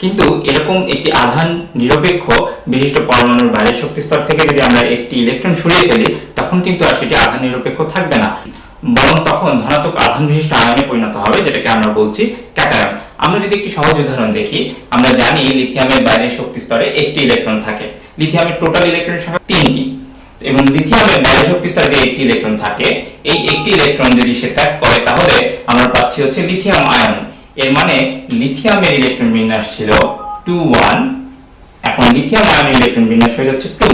G: কিন্তু এরকম একটি আধান নিরপেক্ষ বিশিষ্ট পরমাণুর বাইরের শক্তি স্তর থেকে যদি আমরা একটি ইলেকট্রন সরিয়ে ফেলি তখন কিন্তু আর সেটি আধান নিরপেক্ষ থাকবে না, বরং তখন ধনাত্মক আধান বিশিষ্ট আয়নে পরিণত হবে, যেটাকে আমরা বলছি ক্যাটায়ন। আমরা যদি একটি সহজ উদাহরণ দেখি, আমরা জানি লিথিয়ামের বাইরের শক্তি স্তরে একটি ইলেকট্রন থাকে। লিথিয়ামের টোটাল ইলেকট্রন সংখ্যা 3টি এবং লিথিয়ামের বাইরের শক্তি স্তরে যে একটি ইলেকট্রন থাকে এই একটি ইলেকট্রন যদি সে ত্যাগ করে তাহলে আমরা পাচ্ছি হচ্ছে লিথিয়াম আয়ন। এর মানে লিথিয়ামের ইলেকট্রন বিন্যাস ছিল 2 1, এখন লিথিয়াম আয়নের ইলেকট্রন বিন্যাস হয়ে যাচ্ছে 2।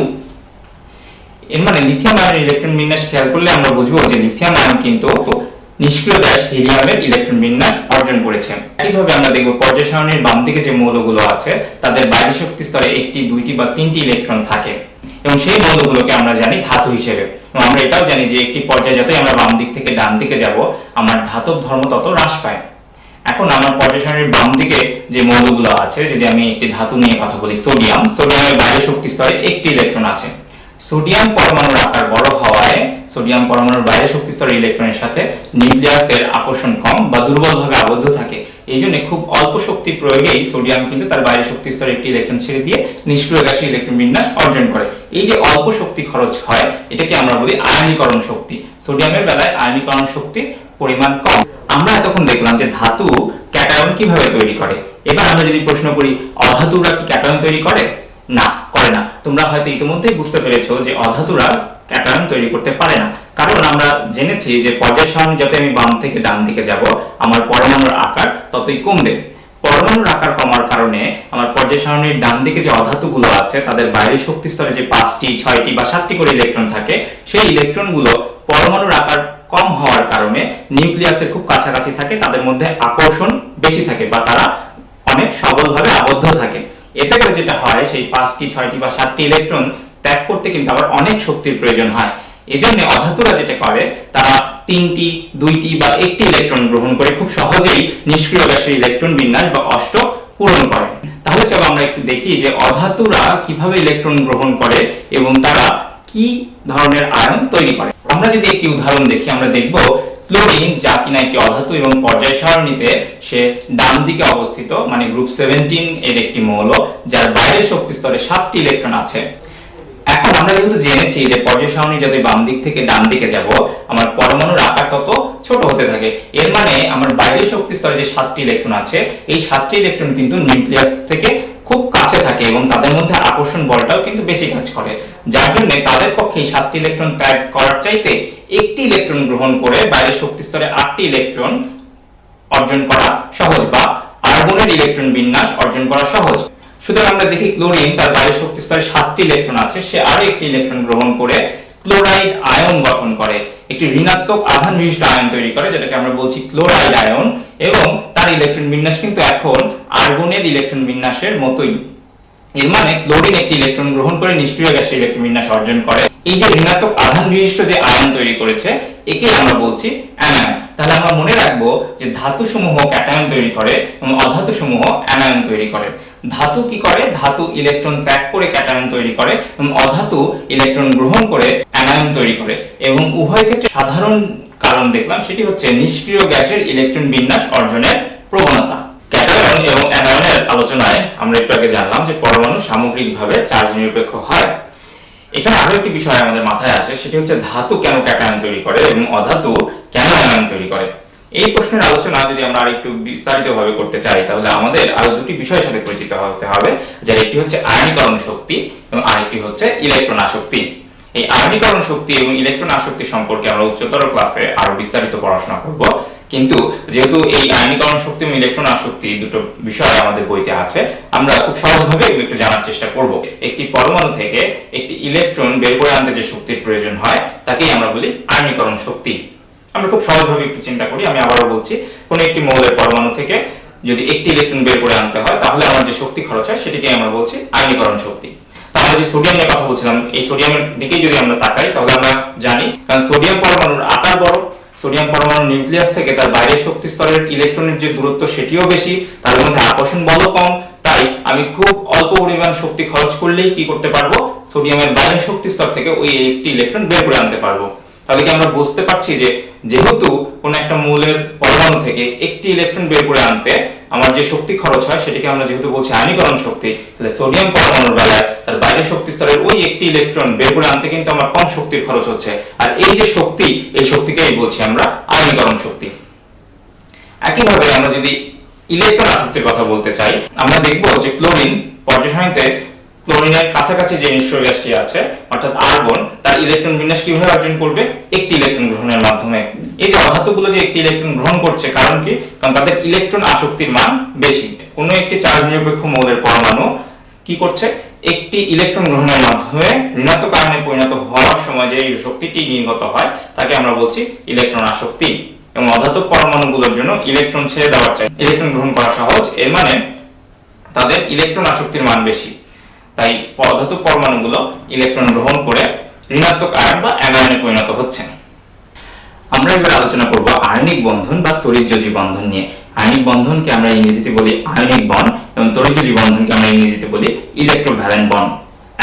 G: এর মানে লিথিয়াম আয়নের ইলেকট্রন বিন্যাস খেয়াল করলে আমরা বুঝবো যে লিথিয়াম আয়ন কিন্তু নিষ্ক্রিয় গ্যাস হিলিয়ামের ইলেকট্রন বিন্যাস অর্জন করেছে। একইভাবে আমরা দেখব পর্যায় সারণীর বাম দিকে যে মৌলগুলো আছে তাদের বাইরের শক্তি স্তরে একটি, দুইটি বা তিনটি ইলেকট্রন থাকে এবং সেই মৌলগুলোকে আমরা জানি ধাতু হিসেবে। এবং আমরা এটাও জানি যে একটি পর্যায়ে যতই আমরা বাম দিক থেকে ডান দিকে যাব আমার ধাতব ধর্ম তত হ্রাস পায়। এখন আমার পর্যায় সারণীর বাম দিকে যে মৌলগুলো আছে, যদি আমি একটি ধাতু নিয়ে কথা বলি সোডিয়াম, সোডিয়ামের বাইরের শক্তি স্তরে একটি ইলেকট্রন আছে। সোডিয়াম পরমাণুর আকার বড় হওয়ায় সোডিয়াম পরমাণুর বাইরের শক্তি স্তরের ইলেকট্রনের সাথে নিউক্লিয়াসের আকর্ষণ কম বা দুর্বলভাবে আবদ্ধ থাকে। এই জন্য খুব অল্প শক্তি প্রয়োগেই সোডিয়াম কিন্তু তার বাইরের শক্তি স্তরে একটি ইলেকট্রন ছেড়ে দিয়ে নিষ্ক্রিয় গ্যাসে ইলেকট্রন বিন্যাস অর্জন করে। এই যে অল্প শক্তি খরচ হয় এটাকে আমরা বলি আয়নীকরণ শক্তি। সোডিয়ামের বেলায় আয়নীকরণ শক্তির পরিমাণ কম। আমরা এতক্ষণ দেখলাম যে ধাতু ক্যাটায়ন কিভাবে তৈরি করে। এবার আমরা যদি প্রশ্ন করি অধাতুরা কি ক্যাটায়ন তৈরি করে? না, করে না। তোমরা হয়তো ইতিমধ্যেই বুঝতে পেরেছো যে অধাতুরা ক্যাটায়ন তৈরি করতে পারে না, কারণ আমরা জেনেছি যে পর্যায় সারণী যত আমি বাম থেকে ডান দিকে যাব আমার পরমাণুর আকার ততই কমবে। পরমাণুর আকার কমার কারণে আমার পর্যায় সারণীর ডান দিকে যে অধাতুগুলো আছে তাদের বাইরের শক্তি স্তরে যে 5টি, 6টি বা 7টি করে ইলেকট্রন থাকে সেই ইলেকট্রনগুলো পরমাণুর আকার কম হওয়ার কারণে নিউক্লিয়াসের খুব কাছাকাছি থাকে, তাদের মধ্যে আকর্ষণ বেশি থাকে বা তারা অনেক সবলভাবে আবদ্ধ থাকে। এতে করে যেটা হয় সেই 5টি, 6টি বা 7টি ইলেকট্রন ত্যাগ করতে কিন্তু আবার অনেক শক্তির প্রয়োজন হয়। এজন্য অধাতুরা যেটা করে তারা 3টি, 2টি বা 1টি ইলেকট্রন গ্রহণ করে খুব সহজেই নিষ্ক্রিয় গ্যাসের ইলেকট্রন বিন্যাস বা অষ্টক পূরণ করে। তাহলে চলো আমরা একটু দেখি যে অধাতুরা কিভাবে ইলেকট্রন গ্রহণ করে এবং তারা কি ধরনের আয়ন তৈরি করে। আমরা যদি একটি উদাহরণ দেখি আমরা দেখব ক্লোরিন, যা কিনা একটি অধাতু এবং পর্যায় সারণীতে সে ডান দিকে অবস্থিত, মানে গ্রুপ 17 এর একটি মৌল যার বাইরের শক্তি স্তরে 7টি ইলেকট্রন আছে। এখন আমরা যেহেতু জেনেছি যে পর্যায় সারণী যদি বাম দিক থেকে ডান দিকে যাব আমার পরমাণুর আকার তত ছোট হতে থাকে। এর মানে আমার বাইরের শক্তি স্তরে যে 7টি ইলেকট্রন আছে এই 7টি ইলেকট্রন কিন্তু নিউক্লিয়াস থেকে খুব কাছে থাকে এবং তাদের মধ্যে আকর্ষণ বলটাও কিন্তু বেশি কাজ করে, যার জন্য তাদের পক্ষে এই 7টি ইলেকট্রন ত্যাগ করার চাইতে একটি ইলেকট্রন গ্রহণ করে বাইরের শক্তি স্তরে 8টি ইলেকট্রন অর্জন করা সহজ বা আর্গনের ইলেকট্রন বিন্যাস অর্জন করা সহজ। সুতরাং আমরা দেখি ক্লোরিন তার বাইরের শক্তি স্তরে 7টি ইলেকট্রন আছে, সে আরো একটি ইলেকট্রন গ্রহণ করে ক্লোরাইড আয়ন গঠন করে, একটি ঋণাত্মক আধান বিশিষ্ট আয়ন তৈরি করে যেটাকে আমরা বলছি ক্লোরাইড আয়ন, এবং তার ইলেকট্রন বিন্যাস কিন্তু এখন আর্গনের ইলেকট্রন বিন্যাসের মতোই। এর মানে ক্লোরিন একটি ইলেকট্রন গ্রহণ করে নিষ্ক্রিয় গ্যাসের ইলেকট্রন বিন্যাস অর্জন করে। এই যে ঋণাত্মক আধান বিশিষ্ট যে আয়ন তৈরি করেছে একে আমরা বলছি অ্যানায়ন। তাহলে আমরা মনে রাখবো যে ধাতু সমূহ ক্যাটায়ন তৈরি করে এবং অধাতু সমূহ অ্যানায়ন তৈরি করে। ধাতু কি করে? ধাতু ইলেকট্রন ত্যাগ করে ক্যাটায়ন তৈরি করে এবং অধাতু ইলেকট্রন গ্রহণ করে অ্যানায়ন তৈরি করে। এবং উভয় ক্ষেত্রে সাধারণ কারণ দেখলাম, সেটি হচ্ছে নিষ্ক্রিয় গ্যাসের ইলেকট্রন বিন্যাস অর্জনের প্রবণতা। ক্যাটায়ন আয়ন এবং অ্যানায়নের আলোচনায় আমরা একটু আগে জানলাম যে পরমাণু সামগ্রিকভাবে চার্জ নিরপেক্ষ হয়। এখানে আরো একটি বিষয় আমাদের মাথায় আসে, সেটি হচ্ছে ধাতু কেন ক্যাটায়ন তৈরি করে এবং অধাতু কেন আয়ন তৈরি করে। এই প্রশ্নের আলোচনা যদি আমরা আরেকটু বিস্তারিতভাবে করতে চাই তাহলে আমাদের আরো দুটি বিষয়ের সাথে পরিচিত হতে হবে, যার একটি হচ্ছে আয়নীকরণ শক্তি এবং আরেকটি হচ্ছে ইলেকট্রন আসক্তি। এই আয়নীকরণ শক্তি এবং ইলেকট্রন আসক্তি সম্পর্কে আমরা উচ্চতর ক্লাসে আরো বিস্তারিত পড়াশোনা করব, কিন্তু যেহেতু এই আয়নীকরণ শক্তি এবং ইলেকট্রন আসক্তি দুটো বিষয় আমাদের বইতে আছে, আমরা খুব সহজভাবে এগুলো একটু জানার চেষ্টা করব। একটি পরমাণু থেকে একটি ইলেকট্রন বের করে আনতে যে শক্তির প্রয়োজন হয় তাকেই আমরা বলি আয়নীকরণ শক্তি। আমরা খুব সহজভাবে একটু চিন্তা করি, আমি আবারও বলছি, কোনো একটি মৌলের পরমাণু থেকে যদি একটি ইলেকট্রন বের করে আনতে হয় তাহলে আমার যে শক্তি খরচ হয় সেটিকে আমরা বলছি আয়নীকরণ শক্তি। আমরা যে সোডিয়াম নিয়ে কথা বলছিলাম, এই সোডিয়ামের দিকে যদি আমরা তাকাই তাহলে আমরা জানি, কারণ সোডিয়াম পরমাণুর আকার বড়, সোডিয়াম পরমাণুর নিউক্লিয়াস থেকে তার বাইরের শক্তি স্তরের ইলেকট্রনের যে দূরত্ব সেটিও বেশি, তার মধ্যে আকর্ষণ বলও কম, তাই আমি খুব অল্প পরিমাণ শক্তি খরচ করলেই কি করতে পারবো, সোডিয়ামের বাইরের শক্তি স্তর থেকে ওই একটি ইলেকট্রন বের করে আনতে পারবো। তাহলে কি আমরা বুঝতে পারছি যে যেহেতু কোন একটা মৌলের পরমাণু থেকে একটি ইলেকট্রন বের করে আনতে আমার যে শক্তি খরচ হয় সেটাকে আমরা যেহেতু বলছি আয়নীকরণ শক্তি, তাহলে সোডিয়াম পরমাণুর বেলায় তার বাইরের শক্তি স্তরের ওই একটি ইলেকট্রন বের করে আনতে কিন্তু আমার কম শক্তির খরচ হচ্ছে, আর এই যে শক্তি, এই শক্তিকেই বলছি আমরা আয়নীকরণ শক্তি। একইভাবে আমরা যদি ইলেকট্রন আসক্তির কথা বলতে চাই, আমরা দেখব যে ক্লোরিন পর্যায় সারণীতে ক্লোরিনের কাছাকাছি যে নিষ্ক্রিয় গ্যাসটি আছে অর্থাৎ আর্গন, তার ইলেকট্রন বিন্যাস কিভাবে অর্জন করবে, একটি ইলেকট্রন গ্রহণের মাধ্যমে। এই যে অধাতুগুলো যে একটি ইলেকট্রন গ্রহণ করছে, কারণ কি, কারণ তাদের ইলেকট্রন আসক্তির মান বেশি। কোনো একটি চার্জ নিরপেক্ষ মৌলের পরমাণু কি করছে, একটি ইলেকট্রন গ্রহণের মাধ্যমে ঋণাত্মক আয়নে পরিণত হওয়ার সময় যে শক্তিটি নির্গত হয় তাকে আমরা বলছি ইলেকট্রন আসক্তি। এবং অধাতু পরমাণুগুলোর জন্য ইলেকট্রন ছেড়ে দেওয়ার চাই, ইলেকট্রন গ্রহণ করা সহজ, এর মানে তাদের ইলেকট্রন আসক্তির মান বেশি, তাই অধাতু পরমাণুগুলো ইলেকট্রন গ্রহণ করে ঋণাত্মক আয়ন বা অ্যানায়নে পরিণত হচ্ছে। আমরা এবার আলোচনা করব আয়নিক বন্ধন বা তড়িৎযোজী বন্ধন নিয়ে। আয়নিক বন্ধনকে আমরা ইংরেজিতে বলি আয়নিক বন্ড এবং তড়িৎযোজী বন্ধনকে আমরা ইংরেজিতে বলি ইলেকট্রোভ্যালেন্ট বন্ড।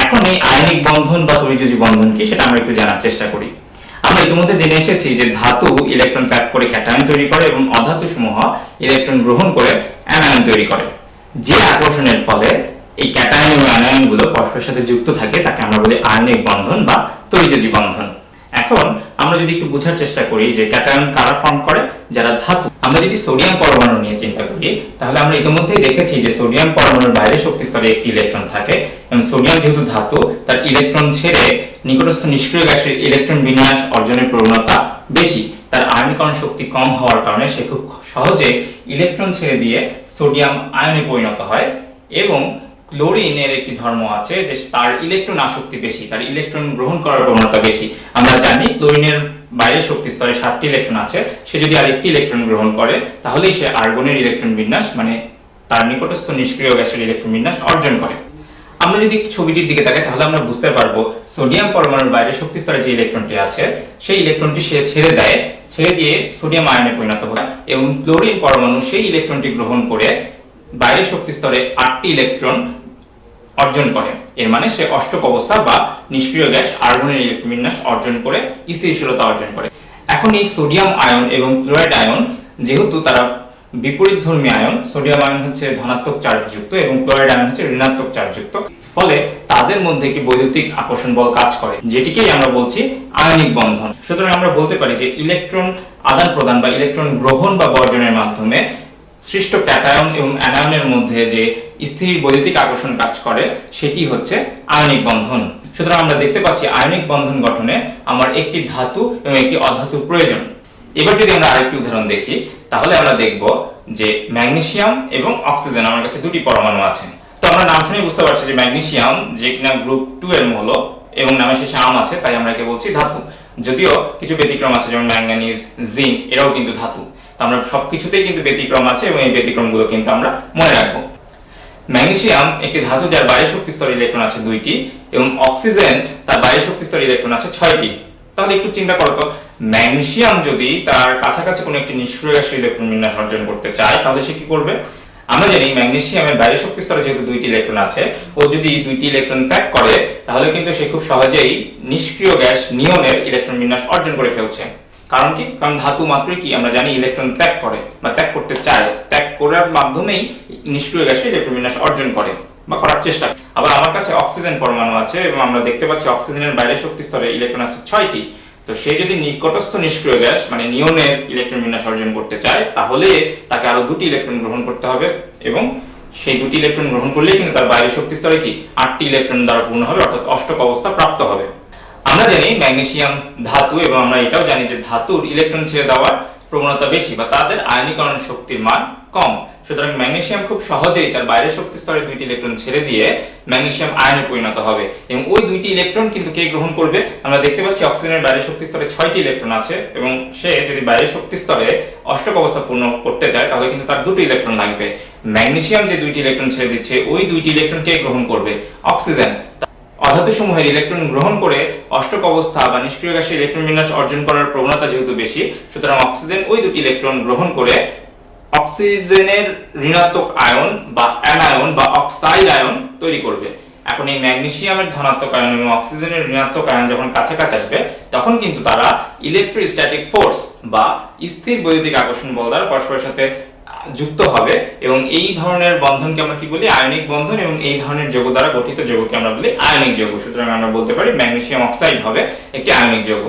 G: এখন এই আয়নিক বন্ধন বা তড়িৎযোজী বন্ধন কি সেটা আমরা একটু জানার চেষ্টা করি। আমরা ইতিমধ্যে জেনে এসেছি যে ধাতু ইলেকট্রন ত্যাগ করে ক্যাটায়ন তৈরি করে এবং অধাতু সমূহ ইলেকট্রন গ্রহণ করে অ্যানায়ন তৈরি করে। যে আকর্ষণের ফলে এই ক্যাটায়ন এবং আয়নগুলো পরস্পরের সাথে যুক্ত থাকে তাকে আমরা বলি আয়নিক বন্ধন বা তড়িৎযোজী বন্ধন। এখন আমরা যদি একটু বোঝার চেষ্টা করি যে ক্যাটায়ন কারা ফর্ম করে, যারা ধাতু। আমরা যদি সোডিয়াম পরমাণু নিয়ে চিন্তা করি তাহলে আমরা ইতিমধ্যেই দেখেছি যে সোডিয়াম পরমাণুর বাইরে শক্তি স্তরে একটি ইলেকট্রন থাকে এবং সোডিয়াম যেহেতু ধাতু তার ইলেকট্রন ছেড়ে নিকটস্থ নিষ্ক্রিয় গ্যাসের ইলেকট্রন বিন্যাস অর্জনের প্রবণতা বেশি। তার আয়নীকরণ শক্তি কম হওয়ার কারণে সে খুব সহজে ইলেকট্রন ছেড়ে দিয়ে সোডিয়াম আয়নে পরিণত হয়। এবং ক্লোরিনের একটি ধর্ম আছে যে তার ইলেকট্রন আসক্তি বেশি, তার ইলেকট্রন গ্রহণ করার প্রবণতা বেশি। আমরা জানি ক্লোরিনের বাইরের শক্তি স্তরে 7টি ইলেকট্রন আছে, সে যদি আরেকটি ইলেকট্রন গ্রহণ করে তাহলেই সে আর্গনের ইলেকট্রন বিন্যাস মানে তার নিকটস্থ নিষ্ক্রিয় গ্যাসের ইলেকট্রন বিন্যাস অর্জন করে। আমরা যদি ছবিটির দিকে তাকাই তাহলে আমরা বুঝতে পারবো সোডিয়াম পরমাণুর বাইরে শক্তি স্তরে যে ইলেকট্রনটি আছে সেই ইলেকট্রনটি সে ছেড়ে দেয়, ছেড়ে দিয়ে সোডিয়াম আয়নে পরিণত হয় এবং ক্লোরিন পরমাণু সেই ইলেকট্রনটি গ্রহণ করে বাইরের শক্তি স্তরে 8টি ইলেকট্রন অর্জন করে। এর মানে সে অষ্টক অবস্থা বা নিষ্ক্রিয় গ্যাস আর্গনের ইলেকট্রন বিন্যাস অর্জন করে স্থিতিশীলতা অর্জন করে। এখন এই সোডিয়াম আয়ন এবং ক্লোরাইড আয়ন যেহেতু তারা বিপরীতধর্মী আয়ন, সোডিয়াম আয়ন হচ্ছে ধনাত্মক চার্জযুক্ত এবং ক্লোরাইড আয়ন হচ্ছে ঋণাত্মক চার্জযুক্ত, ফলে তাদের মধ্যে একটি বৈদ্যুতিক আকর্ষণ বল কাজ করে, যেটিকেই আমরা বলছি আয়নিক বন্ধন। সুতরাং আমরা বলতে পারি যে ইলেকট্রন আদান প্রদান বা ইলেকট্রন গ্রহণ বা বর্জনের মাধ্যমে সৃষ্ট ক্যাটায়ন এবং অ্যানায়নের মধ্যে যে স্থির বৈদ্যুতিক আকর্ষণ কাজ করে সেটি হচ্ছে আয়নিক বন্ধন। সুতরাং আমরা দেখতে পাচ্ছি আয়নিক বন্ধন গঠনে আমার একটি ধাতু এবং একটি অধাতুর প্রয়োজন। এবার যদি আমরা আরেকটি উদাহরণ দেখি তাহলে আমরা দেখব যে ম্যাগনেসিয়াম এবং অক্সিজেন আমার কাছে দুটি পরমাণু আছে। তো আমরা নাম শুনে বুঝতে পারছি যে ম্যাগনেসিয়াম যে কিনা গ্রুপ 2 এর মৌল এবং নামে শেষে আম আছে, তাই আমরা একে বলছি ধাতু। যদিও কিছু ব্যতিক্রম আছে, যেমন ম্যাঙ্গানিজ, জিঙ্ক, এরাও কিন্তু ধাতু। তো আমরা সবকিছুতেই কিন্তু ব্যতিক্রম আছে এবং এই ব্যতিক্রমগুলো কিন্তু আমরা মনে রাখবো। ম্যাগনেসিয়াম একটি ধাতু যার বাইরের শক্তি স্তরে ইলেকট্রন আছে 2টি এবং অক্সিজেন তার বাইরের শক্তি স্তরে ইলেকট্রন আছে 6টি। তাহলে একটু চিন্তা করো তো, ম্যাগনেসিয়াম যদি তার কাছাকাছি কোনো একটি নিষ্ক্রিয় গ্যাসের ইলেকট্রন বিন্যাস অর্জন করতে চায় তাহলে সে কি করবে? আমরা জানি ম্যাগনেসিয়ামের বাইরের শক্তি স্তরে যেহেতু 2টি ইলেকট্রন আছে, ও যদি 2টি ইলেকট্রন ত্যাগ করে তাহলে কিন্তু সে খুব সহজেই নিষ্ক্রিয় গ্যাস নিয়নের ইলেকট্রন বিন্যাস অর্জন করে ফেলছে। কারণ কি? কারণ ধাতু মাত্রই কি আমরা জানি ইলেকট্রন ত্যাগ করে বা ত্যাগ করতে চায়, ত্যাগ করার মাধ্যমেই নিষ্ক্রিয় গ্যাসে ইলেকট্রন বিন্যাস অর্জন করে বা করার চেষ্টা করে। আবার আমার কাছে অক্সিজেন পরমাণু আছে এবং আমরা দেখতে পাচ্ছি অক্সিজেনের বাইরের শক্তি স্তরে ইলেকট্রন আছে 6টি। তো সে যদি নিকটস্থ নিষ্ক্রিয় গ্যাস মানে নিয়নের ইলেকট্রন বিন্যাস অর্জন করতে চায়, তাহলে তাকে আরো 2টি ইলেকট্রন গ্রহণ করতে হবে এবং সেই 2টি ইলেকট্রন গ্রহণ করলেই কিন্তু তার বাইরের শক্তি স্তরে কি 8টি ইলেকট্রন দ্বারা পূর্ণ হবে, অর্থাৎ অষ্টক অবস্থা প্রাপ্ত হবে। আমরা জানি ম্যাগনেসিয়াম ধাতু এবং আমরা এটাও জানি যে ধাতুর ইলেকট্রন ছেড়ে দেওয়ার প্রবণতা বেশি বা তাদের আয়নীকরণ শক্তির মান কম। সুতরাং ম্যাগনেসিয়াম খুব সহজেই তার বাইরের শক্তি স্তরে 2টি ইলেকট্রন ছেড়ে দিয়ে ম্যাগনেসিয়াম আয়নে পরিণত হবে এবং ওই 2টি ইলেকট্রন কিন্তু কে গ্রহণ করবে? আমরা দেখতে পাচ্ছি অক্সিজেনের বাইরের শক্তি স্তরে 6টি ইলেকট্রন আছে এবং সে যদি বাইরের শক্তি স্তরে অষ্টক অবস্থা পূর্ণ করতে চায় তাহলে কিন্তু তার 2টি ইলেকট্রন লাগবে। ম্যাগনেসিয়াম যে 2টি ইলেকট্রন ছেড়ে দিচ্ছে ওই 2টি ইলেকট্রন কে গ্রহণ করবে? অক্সিজেন। অধাতু সমূহের ইলেকট্রন গ্রহণ করে অষ্টক অবস্থা বা নিষ্ক্রিয় গ্যাসে ইলেকট্রন বিন্যাস অর্জন করার প্রবণতা যেহেতু বেশি, সুতরাং অক্সিজেন ওই 2টি ইলেকট্রন গ্রহণ করে অক্সিজেনের ঋণাত্মক আয়ন বা অ্যানায়ন বা অক্সাইড আয়ন তৈরি করবে। এখন এই ম্যাগনেসিয়ামের ধনাত্মক আয়ন এবং অক্সিজেনের ঋণাত্মক আয়ন যখন কাছাকাছি আসবে তখন কিন্তু তারা ইলেকট্রোস্ট্যাটিক ফোর্স বা স্থির বৈদ্যুতিক আকর্ষণ বল দ্বারা পরস্পরের সাথে যুক্ত হবে এবং এই ধরনের বন্ধনকে আমরা কি বলি? আয়নিক বন্ধন। এবং এই ধরনের যৌগ দ্বারা গঠিত যৌগকে আমরা বলি আয়নিক যৌগ। সুতরাং আমরা বলতে পারি ম্যাগনেসিয়াম অক্সাইড হবে একটি আয়নিক যৌগ।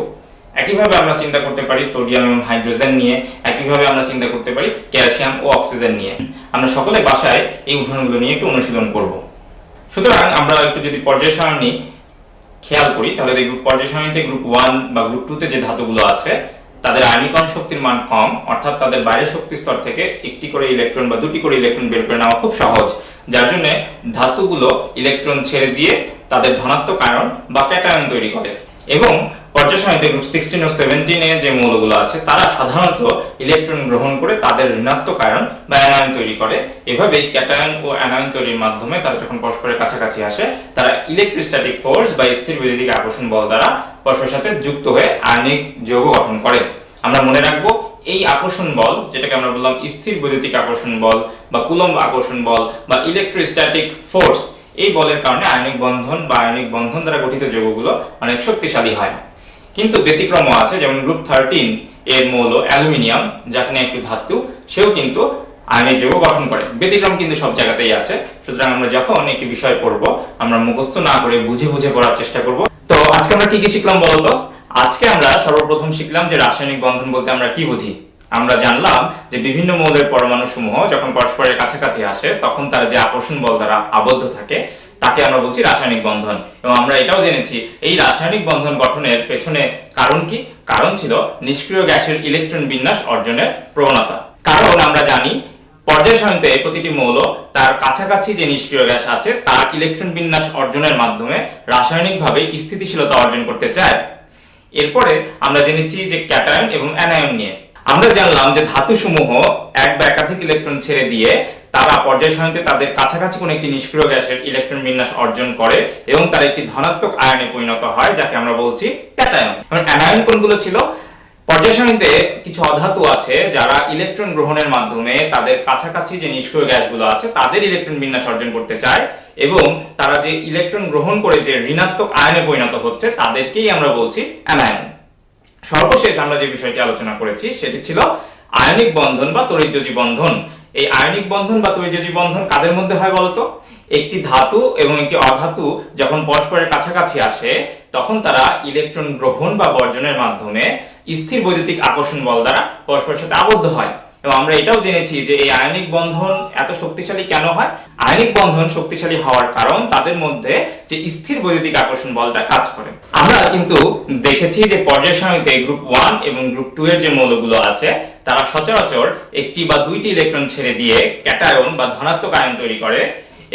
G: একইভাবে আমরা চিন্তা করতে পারি সোডিয়াম এবং হাইড্রোজেন নিয়ে, একইভাবে আমরা চিন্তা করতে পারি ক্যালসিয়াম ও অক্সিজেন নিয়ে। আমরা সকলে বাসায় এই উদাহরণগুলো নিয়ে একটু অনুশীলন করব। সুতরাং আমরা একটু যদি পর্যায় সারণী খেয়াল করি তাহলে দেখব পর্যায় সারণীতে গ্রুপ 1 বা গ্রুপ 2 তে যে ধাতুগুলো আছে তাদের আয়নীকরণ শক্তির মান কম, অর্থাৎ তাদের বাইরের শক্তি স্তর থেকে একটি করে ইলেকট্রন বা 2টি করে ইলেকট্রন বের করে নেওয়া খুব সহজ, যার জন্য ধাতুগুলো ইলেকট্রন ছেড়ে দিয়ে তাদের ধনাত্মক আয়ন বা ক্যাটায়ন তৈরি করে। এবং পর্যায় সারণীতে গ্রুপ 16 ও 17 এ যে মৌলগুলো আছে তারা সাধারণত ইলেকট্রন গ্রহণ করে তাদের ঋণাত্মক আয়ন বা অ্যানায়ন তৈরি করে। এভাবেই ক্যাটায়ন ও অ্যানায়ন তৈরির মাধ্যমে তারা যখন পরস্পরের কাছাকাছি আসে তারা ইলেকট্রোস্ট্যাটিক ফোর্স বা স্থির বৈদ্যুতিক আকর্ষণ বল দ্বারা পরস্পরের সাথে যুক্ত হয়ে আয়নিক যৌগ গঠন করে। আমরা মনে রাখবো এই আকর্ষণ বল, যেটাকে আমরা বললাম স্থির বৈদ্যুতিক আকর্ষণ বল বা কুলম্ব আকর্ষণ বল বা ইলেকট্রোস্ট্যাটিক ফোর্স, এই বলের কারণে আয়নিক বন্ধন বা আয়নিক বন্ধন দ্বারা গঠিত যৌগগুলো অনেক শক্তিশালী হয়। কিন্তু ব্যতিক্রমও আছে, যেমন গ্রুপ 13 এর মৌল অ্যালুমিনিয়াম, যাকে নিয়ে একটি ধাতু, সেও কিন্তু আয়নিক যৌগ গঠন করে। ব্যতিক্রম কিন্তু সব জায়গাতেই আছে। সুতরাং আমরা যখন একটি বিষয় পড়ব আমরা মুখস্থ না করে বুঝে বুঝে পড়ার চেষ্টা করব। তো আজকে আমরা কি কি শিখলাম বলতো? আজকে আমরা সর্বপ্রথম শিখলাম যে রাসায়নিক বন্ধন বলতে আমরা কি বুঝি। আমরা জানলাম যে বিভিন্ন মৌলের পরমাণু সমূহ যখন পরস্পরের কাছাকাছি আসে তখন তারা যে আকর্ষণ বল দ্বারা আবদ্ধ থাকে তাকে আমরা বলছি রাসায়নিক বন্ধন। এবং আমরা এটাও জেনেছি এই রাসায়নিক বন্ধন গঠনের পেছনে কারণ কি? কারণ ছিল নিষ্ক্রিয় গ্যাসের ইলেকট্রন বিন্যাস অর্জনের প্রবণতা। কারণ আমরা জানি পর্যায় সারণীতে প্রতিটি মৌল তার কাছাকাছি যে নিষ্ক্রিয় গ্যাস আছে তার ইলেকট্রন বিন্যাস অর্জনের মাধ্যমে রাসায়নিকভাবে স্থিতিশীলতা অর্জন করতে চায়। এরপরে আমরা জেনেছি যে ক্যাটায়ন এবং অ্যানায়ন নিয়ে। আমরা জানলাম যে ধাতু সমূহ এক বা একাধিক ইলেকট্রন ছেড়ে দিয়ে তারা পর্যায় সারণীতে তাদের কাছাকাছি কোনো একটি নিষ্ক্রিয় গ্যাসের ইলেকট্রন বিন্যাস অর্জন করে এবং তারা একটি ধনাত্মক আয়নে পরিণত হয়, যাকে আমরা বলছি ক্যাটায়ন। এবং অ্যানায়ন কোনগুলো ছিল? পর্যায় সারণীতে কিছু অধাতু আছে যারা ইলেকট্রন গ্রহণের মাধ্যমে তাদের কাছাকাছি যে নিষ্ক্রিয় গ্যাসগুলো আছে তাদের ইলেকট্রন বিন্যাস অর্জন করতে চায় এবং তারা যে ইলেকট্রন গ্রহণ করে যে ঋণাত্মক আয়নে পরিণত হচ্ছে তাদেরকেই আমরা বলছি অ্যানায়ন। সর্বশেষ আমরা যে বিষয়টি আলোচনা করেছি সেটি ছিল আয়নিক বন্ধন বা তড়িৎযোজী বন্ধন। এই আয়নিক বন্ধন বা তড়িৎযোজী বন্ধন কাদের মধ্যে হয় বলতো? একটি ধাতু এবং একটি অধাতু যখন পরস্পরের কাছাকাছি আসে তখন তারা ইলেকট্রন গ্রহণ বা বর্জনের মাধ্যমে স্থির বৈদ্যুতিক আকর্ষণ বল দ্বারা পরস্পরের সাথে আবদ্ধ হয়। এবং আমরা এটাও জেনেছি যে এই আয়নিক বন্ধন এত শক্তিশালী কেন হয়? আয়নিক বন্ধন শক্তিশালী হওয়ার কারণ তাদের মধ্যে যে স্থির বৈদ্যুতিক আকর্ষণ বলটা কাজ করে। আমরা কিন্তু দেখেছি যে পর্যায় সারণীতে গ্রুপ 1 এবং গ্রুপ 2 এর যে মৌলগুলো আছে তারা সচরাচর একটি বা 2টি ইলেকট্রন ছেড়ে দিয়ে ক্যাটায়ন বা ধনাত্মক আয়ন তৈরি করে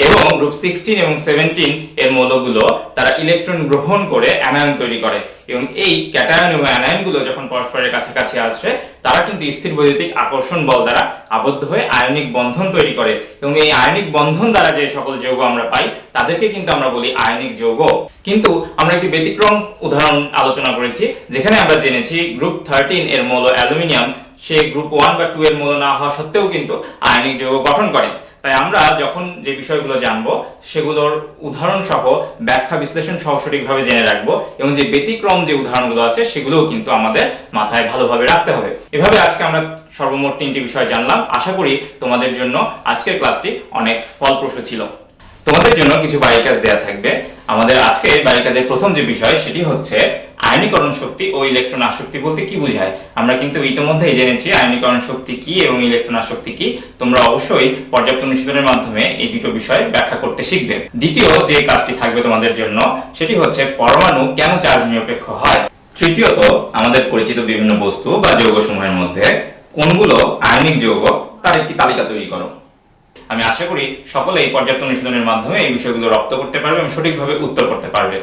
G: এবং গ্রুপ 16 এবং 17 এর মৌলগুলো তারা ইলেকট্রন গ্রহণ করে অ্যানায়ন তৈরি করে। এবং এই ক্যাটায়ন এবং অ্যানায়নগুলো যখন পরস্পরের কাছাকাছি আসে তারা কিন্তু স্থির বৈদ্যুতিক আকর্ষণ বল দ্বারা আবদ্ধ হয়ে আয়নিক বন্ধন তৈরি করে এবং এই আয়নিক বন্ধন দ্বারা যে সকল যৌগ আমরা পাই তাদেরকে কিন্তু আমরা বলি আয়নিক যৌগ। কিন্তু আমরা একটি ব্যতিক্রম উদাহরণ আলোচনা করেছি যেখানে আমরা জেনেছি গ্রুপ 13 এর মৌল অ্যালুমিনিয়াম সে গ্রুপ 1 বা 2 এর মৌল না হওয়া সত্ত্বেও কিন্তু আয়নিক যৌগ গঠন করে। তাই আমরা যখন যে বিষয়গুলো জানবো সেগুলোর উদাহরণ সহ ব্যাখ্যা বিশ্লেষণ সহ সঠিকভাবে জেনে রাখবো এবং যে ব্যতিক্রম যে উদাহরণগুলো আছে সেগুলোও কিন্তু আমাদের মাথায় ভালোভাবে রাখতে হবে। এভাবে আজকে আমরা সর্বমোট 3টি বিষয় জানলাম। আশা করি তোমাদের জন্য আজকের ক্লাসটি অনেক ফলপ্রসূ ছিল। তোমাদের জন্য কিছু বাড়ি কাজ দেওয়া থাকবে। আমাদের আজকের বাড়ি কাজের প্রথম যে বিষয় সেটি হচ্ছে আয়নীকরণ শক্তি ও ইলেকট্রন আসক্তি বলতে কি বোঝায়। আমরা কিন্তু ইতিমধ্যেই জেনেছি আয়নীকরণ শক্তি কি এবং ইলেকট্রন আসক্তি কি। তোমরা অবশ্যই পর্যাপ্ত অনুশীলনের মাধ্যমে এই দুটো বিষয় ব্যাখ্যা করতে শিখবে। দ্বিতীয় যে কাজটি থাকবে তোমাদের জন্য সেটি হচ্ছে পরমাণু কেন চার্জ নিরপেক্ষ হয়। তৃতীয়ত আমাদের পরিচিত বিভিন্ন বস্তু বা যৌগসমূহের মধ্যে কোনগুলো আয়নিক যৌগ তার একটি তালিকা তৈরি করো। আমি আশা করি সকলেই পর্যাপ্ত অনুশীলনের মাধ্যমে এই বিষয়গুলো রপ্ত করতে পারবে এবং সঠিকভাবে উত্তর করতে পারবে।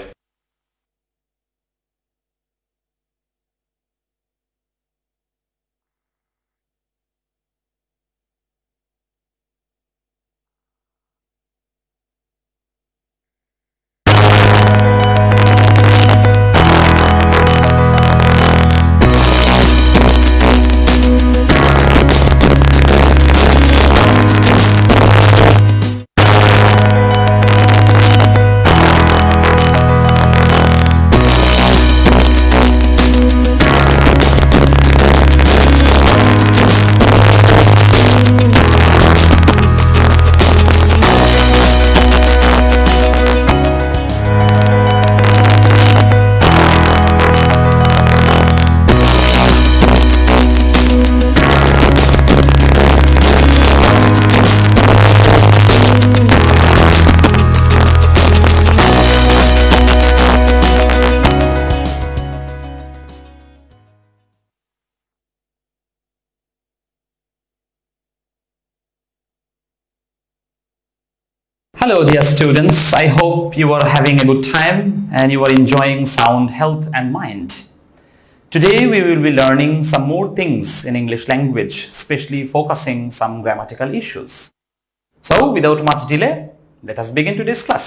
E: Hello dear students, I hope you are having a good time and you are enjoying sound health and mind. Today we will be learning some more things in English language, especially focusing some grammatical issues. So without much delay, let us begin today's class.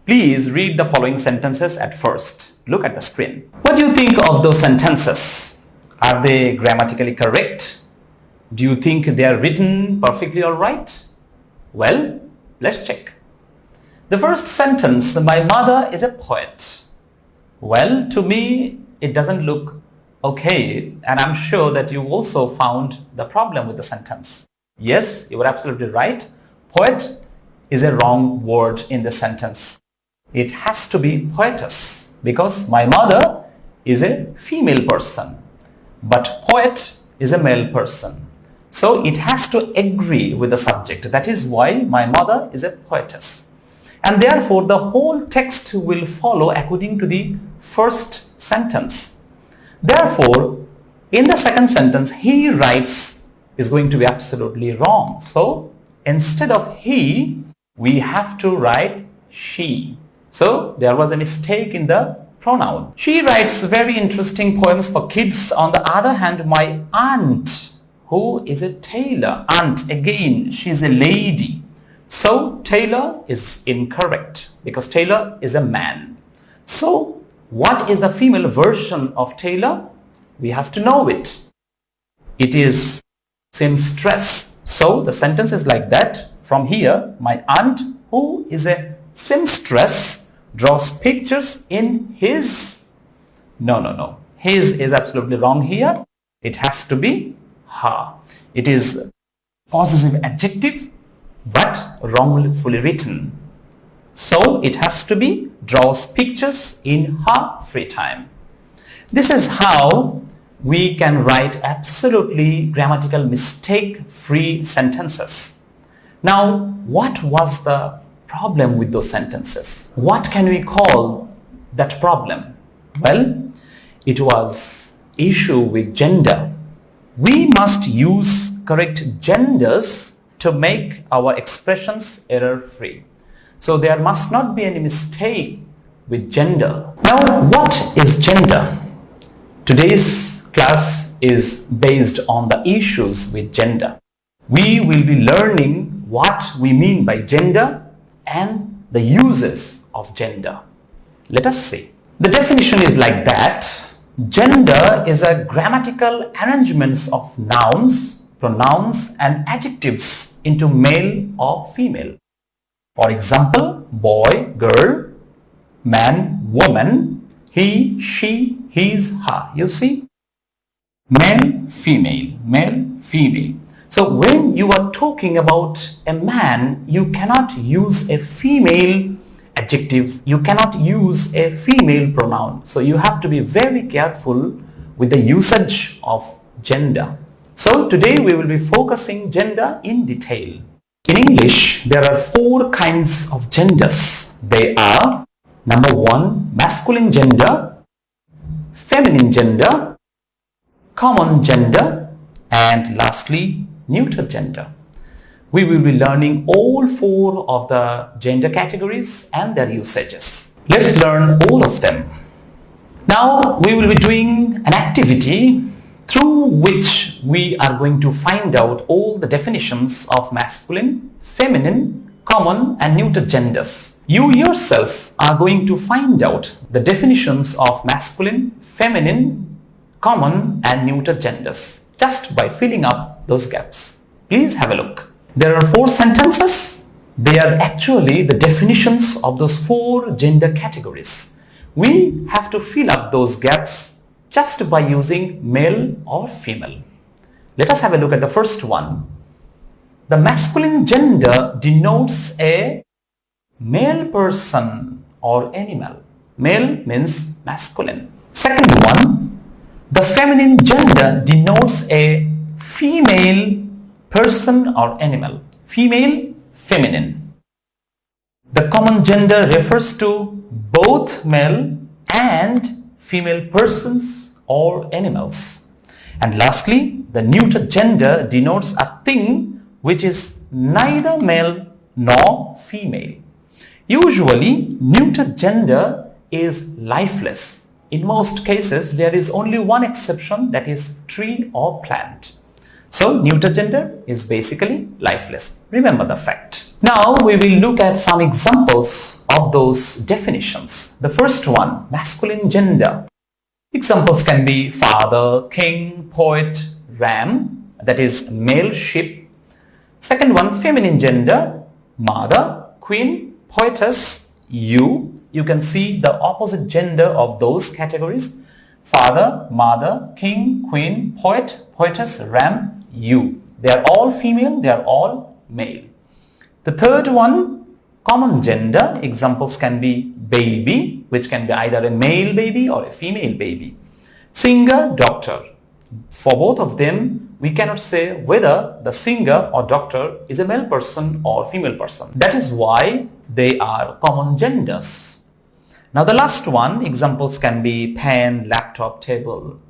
E: Please read the following sentences at first. Look at the screen. What do you think of those sentences? Are they grammatically correct? Do you think they are written perfectly all right? Well, let's check. The first sentence, my mother is a poet. Well, to me, it doesn't look okay, and I'm sure that you also found the problem with the sentence. Yes, you are absolutely right. Poet is a wrong word in the sentence. It has to be poetess because my mother is a female person, but poet is a male person. So it has to agree with the subject. That is why my mother is a poetess. And therefore the whole text will follow according to the first sentence. Therefore, in the second sentence, he writes is going to be absolutely wrong. So instead of he, we have to write she. So there was a mistake in the pronoun. She writes very interesting poems for kids. On the other hand, my aunt, who is a tailor. Aunt, again, she is a lady. So tailor is incorrect because tailor is a man. So what is the female version of tailor? We have to know it. It is seamstress. So the sentence is like that. From here, my aunt, who is a seamstress, draws pictures in his. No. His is absolutely wrong here. It has to be her. It is possessive adjective but wrongfully written. So it has to be draws pictures in her free time. This is how we can write absolutely grammatical mistake free sentences. Now, what was the problem with those sentences? What can we call that problem? Well, it was issue with gender. We must use correct genders to make our expressions error-free. So there must not be any mistake with gender. Now, what is gender? Today's class is based on the issues with gender. We will be learning what we mean by gender and the uses of gender. Let us see. The definition is like that. Gender is a grammatical arrangement of nouns pronouns and adjectives into male or female. For example, boy, girl, man, woman, he, she, his, her. You see? Male, female. So when you are talking about a man, you cannot use a female adjective, you cannot use a female pronoun. So you have to be very careful with the usage of gender. So today we will be focusing gender in detail. In English, there are 4 kinds of genders. They are: number 1, masculine gender, feminine gender, common gender, and lastly, neuter gender. We will be learning all 4 of the gender categories and their usages. Let's learn all of them. Now we will be doing an activity through which we are going to find out all the definitions of masculine, feminine, common and neuter genders. You yourself are going to find out the definitions of masculine, feminine, common and neuter genders just by filling up those gaps. Please have a look. There are 4 sentences. They are actually the definitions of those 4 gender categories. We have to fill up those gaps just by using male or female. Let us have a look at the first one. The masculine gender denotes a male person or animal. Male means masculine. Second one, the feminine gender denotes a female person or animal. Female, feminine. The common gender refers to both male and female persons or animals. And lastly, the neuter gender denotes a thing which is neither male nor female. Usually, neuter gender is lifeless. In most cases, there is only one exception, that is tree or plant. So, neuter gender is basically lifeless. Remember the fact. Now, we will look at some examples of those definitions. The first one, masculine gender. Examples can be father, king, poet, ram, that is male sheep. Second one, feminine gender, mother, queen, poetess, you. You can see the opposite gender of those categories. Father, mother, king, queen, poet, poetess, ram, you. They are all female, they are all male. The third one, common gender. Examples can be baby, which can be either a male baby or a female baby. Singer, doctor. For both of them, we cannot say whether the singer or doctor is a male person or female person. That is why they are common genders. Now the last one, examples can be pen, laptop, table,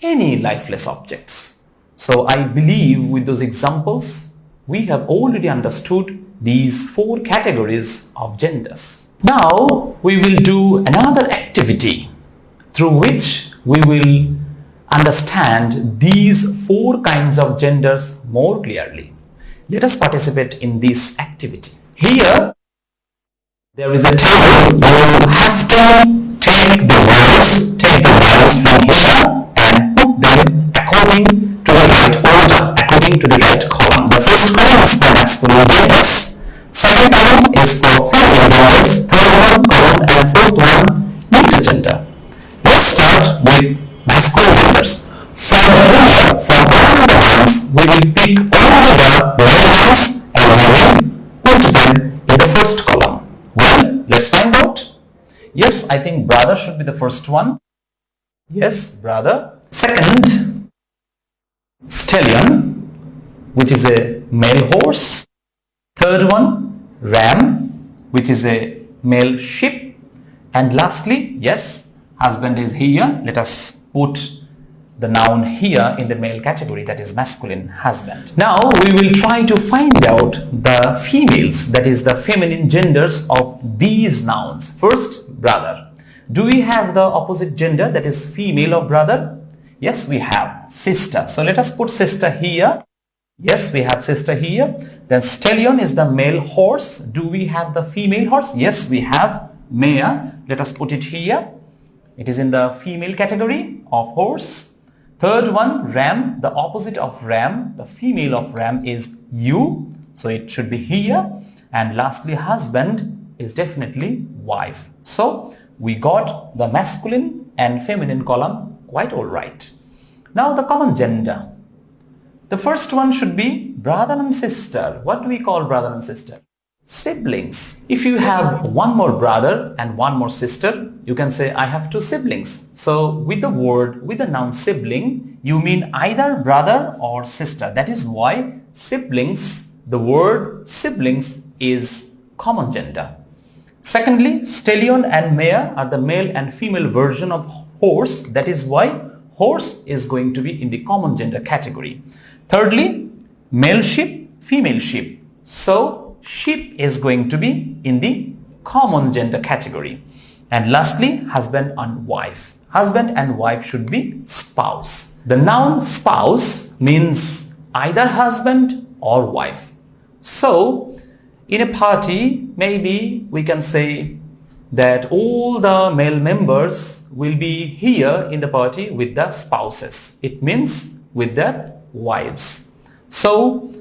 E: any lifeless objects. So I believe with those examples, we have already understood these 4 categories of genders. Now we will do another activity through which we will understand these 4 kinds of genders more clearly. Let us participate in this activity. Here there is a table. You have to take the words from here and put them according to the right order, according to the right column. The first column is for masculine genders. Second column is for feminine genders. Third column and fourth one, neuter gender. Let's start with masculine genders. For the ones, we will pick all the lines and we will put them in the first column. Well, let's find out. Yes, I think brother should be the first one. Yes, brother. Second, stallion, which is a male horse. Third one, ram, which is a male sheep. And lastly, yes, husband is here. Let us put the noun here in the male category, that is masculine, husband. Now we will try to find out the females, that is the feminine genders of these nouns. First, brother. Do we have the opposite gender, that is female of brother? Yes, we have. Sister. So let us put sister here. Yes, we have sister here. Then stallion is the male horse. Do we have the female horse? Yes, we have mare. Let us put it here. It is in the female category of horse. Third one, ram, the opposite of ram, the female of ram is you, so it should be here. And lastly, husband is definitely wife. So we got the masculine and feminine column quite all right. Now the common gender. The first one should be brother and sister. What do we call brother and sister? Siblings. If you have one more brother and one more sister, you can say I have two siblings. So with the noun sibling, you mean either brother or sister. That is why siblings, the word siblings is common gender. Secondly, stallion and mare are the male and female version of horse. That is why horse is going to be in the common gender category. Thirdly, male sheep, female sheep. So sheep is going to be in the common gender category. And lastly, husband and wife. Husband and wife should be spouse. The noun spouse means either husband or wife. So in a party, maybe we can say that all the male members will be here in the party with the spouses. It means with their wives. So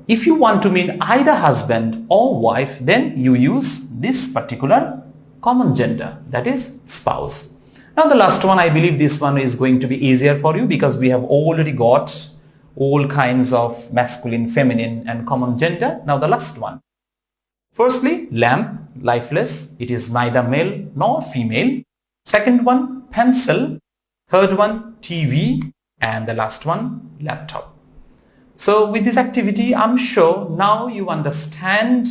E: if you want to mean either husband or wife, then you use this particular common gender, that is spouse. Now the last one, I believe this one is going to be easier for you because we have already got all kinds of masculine, feminine and common gender. Now the last one. Firstly, lamp, lifeless. It is neither male nor female. Second one, pencil. Third one, TV. And the last one, laptop. So with this activity, I'm sure now you understand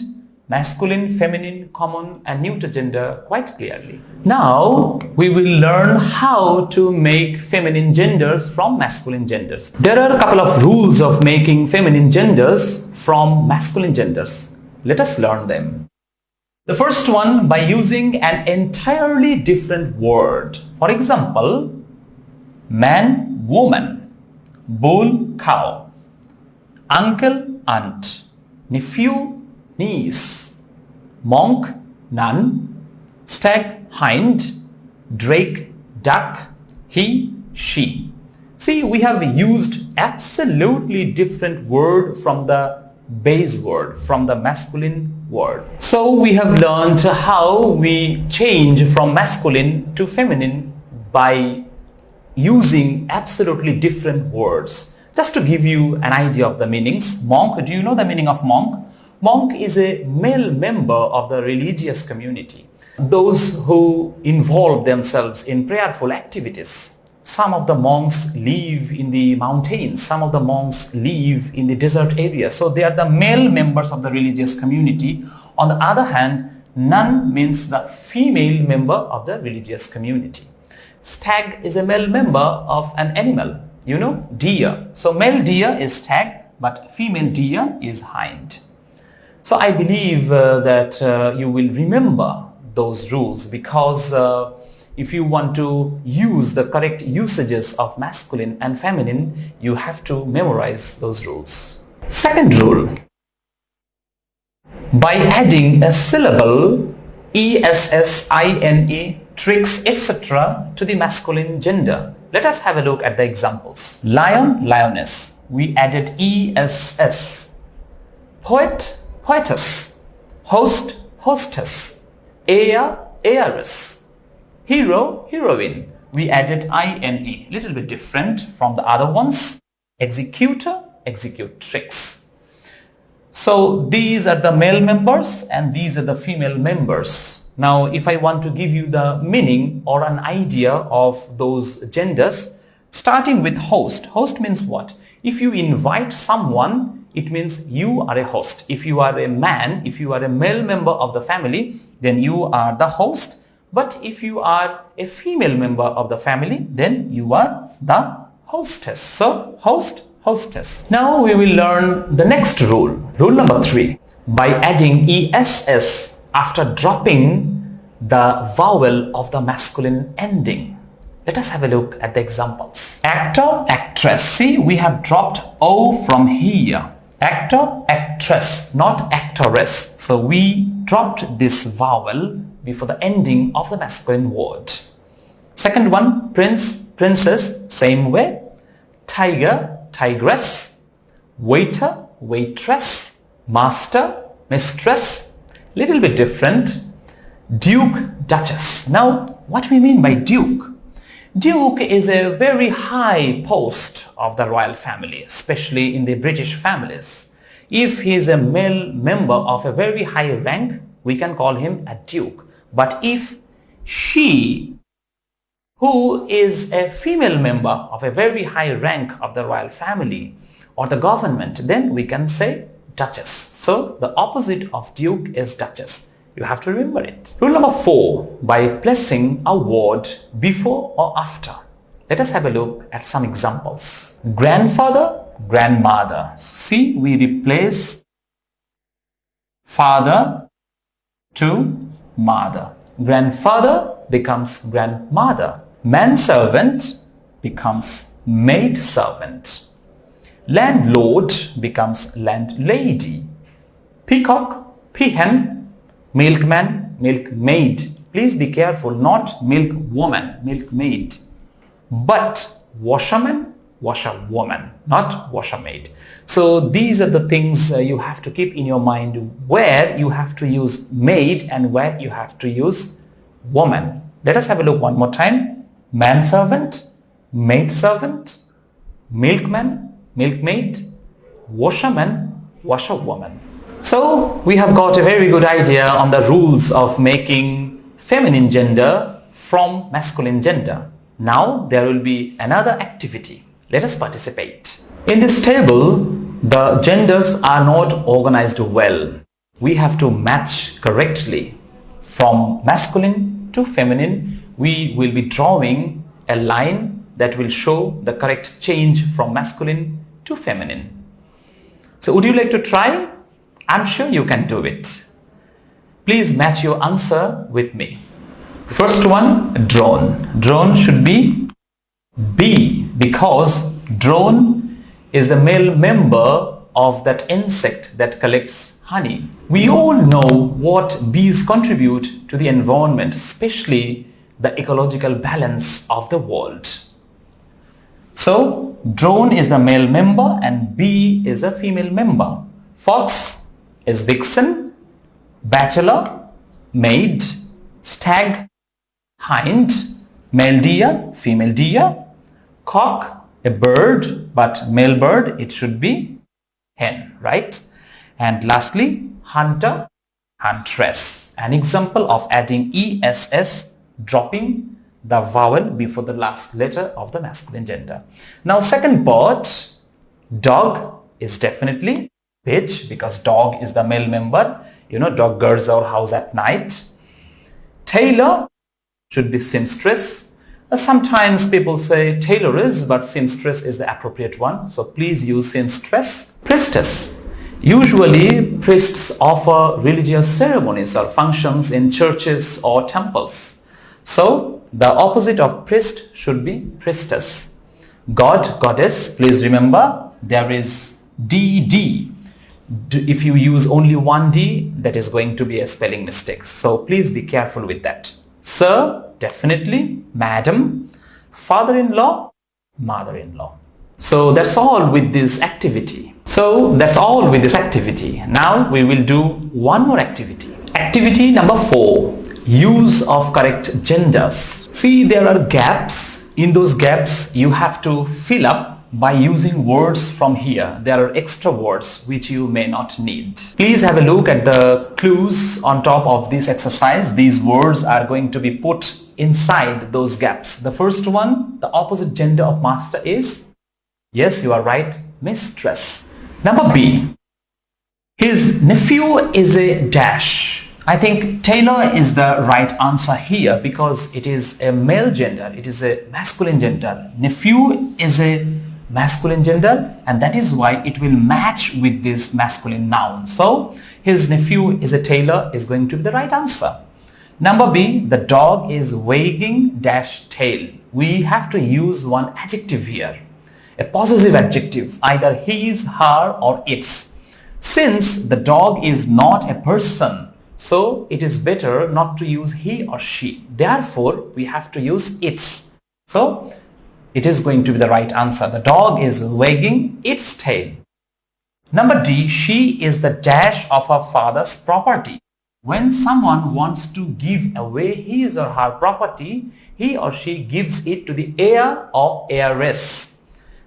E: masculine, feminine, common and neuter gender quite clearly. Now we will learn how to make feminine genders from masculine genders. There are a couple of rules of making feminine genders from masculine genders. Let us learn them. The first one, by using an entirely different word. For example, man, woman, bull, cow, uncle, aunt, nephew, niece, monk, nun, stag, hind, drake, duck, he, she. See, we have used absolutely different word from the base word, from the masculine word. So we have learned how we change from masculine to feminine by using absolutely different words. Just to give you an idea of the meanings, monk, do you know the meaning of monk? Monk is a male member of the religious community. Those who involve themselves in prayerful activities. Some of the monks live in the mountains, some of the monks live in the desert areas. So they are the male members of the religious community. On the other hand, nun means the female member of the religious community. Stag is a male member of an animal, you know, deer. So male deer is stag, but female deer is hind. So I believe that you will remember those rules because if you want to use the correct usages of masculine and feminine, you have to memorize those rules. Second rule. By adding a syllable, ess, ine, tricks, etc. to the masculine gender. Let us have a look at the examples. Lion, lioness. We added ess. Poet, poetess. Host, hostess. Heir, heiress. Hero, heroine. We added ine. Little bit different from the other ones. Executor, executrix. So these are the male members and these are the female members. Now if I want to give you the meaning or an idea of those genders, starting with host. Host means what? If you invite someone, it means you are a host. If you are a man, if you are a male member of the family, then you are the host. But if you are a female member of the family, then you are the hostess. So host, hostess. Now we will learn the next rule. Rule number 3. By adding ess after dropping the vowel of the masculine ending. Let us have a look at the examples. Actor, actress. See, we have dropped O from here. Actor, actress, not actress. So we dropped this vowel before the ending of the masculine word. Second one, prince, princess, same way.
J: tiger, tigress, waiter, waitress, master, mistress. Little bit different. Duke, duchess. Now, what we mean by duke? Duke is a very high post of the royal family, especially in the British families. If he is a male member of a very high rank, we can call him a duke. But if she, who is a female member of a very high rank of the royal family or the government, then we can say duchess. So the opposite of duke is duchess. You have to remember it. Rule number 4, by placing a word before or after. Let us have a look at some examples. Grandfather, grandmother. See, we replace father to mother. Grandfather becomes grandmother. Manservant becomes maidservant. Landlord becomes landlady. Peacock, peahen, milkman, milkmaid. Please be careful, not milkwoman, milkmaid. But washerman, washerwoman, not washermaid. So these are the things you have to keep in your mind, where you have to use maid and where you have to use woman. Let us have a look one more time. Manservant, maidservant, milkman, milkmaid, washerman, washerwoman. So we have got a very good idea on the rules of making feminine gender from masculine gender. Now there will be another activity. Let us participate. In this table, the genders are not organized well. We have to match correctly from masculine to feminine. We will be drawing a line that will show the correct change from masculine to feminine. So would you like to try? I'm sure you can do it. Please match your answer with me. First one, drone. Drone should be B, because drone is the male member of that insect that collects honey. We all know what bees contribute to the environment, especially the ecological balance of the world. So drone is the male member and bee is a female member. Fox is vixen, bachelor, maid, stag, hind, male deer, female deer, cock, a bird, but male bird, it should be hen, right? And lastly, hunter, huntress. An example of adding ESS, dropping the vowel before the last letter of the masculine gender. Now second part, dog is definitely bitch, because dog is the male member. You know, dog guards our house at night. Tailor should be seamstress. Sometimes people say tailoress, but seamstress is the appropriate one. So please use seamstress. Priestess. Usually priests offer religious ceremonies or functions in churches or temples. So the opposite of priest should be priestess. God, goddess, please remember there is DD. If you use only one D, that is going to be a spelling mistake. So please be careful with that. Sir, definitely. Madam, father-in-law, mother-in-law. So that's all with this activity. Now we will do one more activity. Activity number 4, use of correct genders. See, there are gaps. In those gaps, you have to fill up by using words from here. There are extra words which you may not need. Please have a look at the clues on top of this exercise. These words are going to be put inside those gaps. The first one, the opposite gender of master is, yes, you are right, mistress. Number B, his nephew is a dash. I think Taylor is the right answer here because it is a male gender. It is a masculine gender. Nephew is a masculine gender, and that is why it will match with this masculine noun. So his nephew is a tailor is going to be the right answer. Number B, the dog is wagging dash tail. We have to use one adjective here, a possessive adjective, either his, her or its. Since the dog is not a person, so it is better not to use he or she. Therefore, we have to use its. So It is going to be the right answer. The dog is wagging its tail. Number D, she is the dash of her father's property. When someone wants to give away his or her property, he or she gives it to the heir or heiress.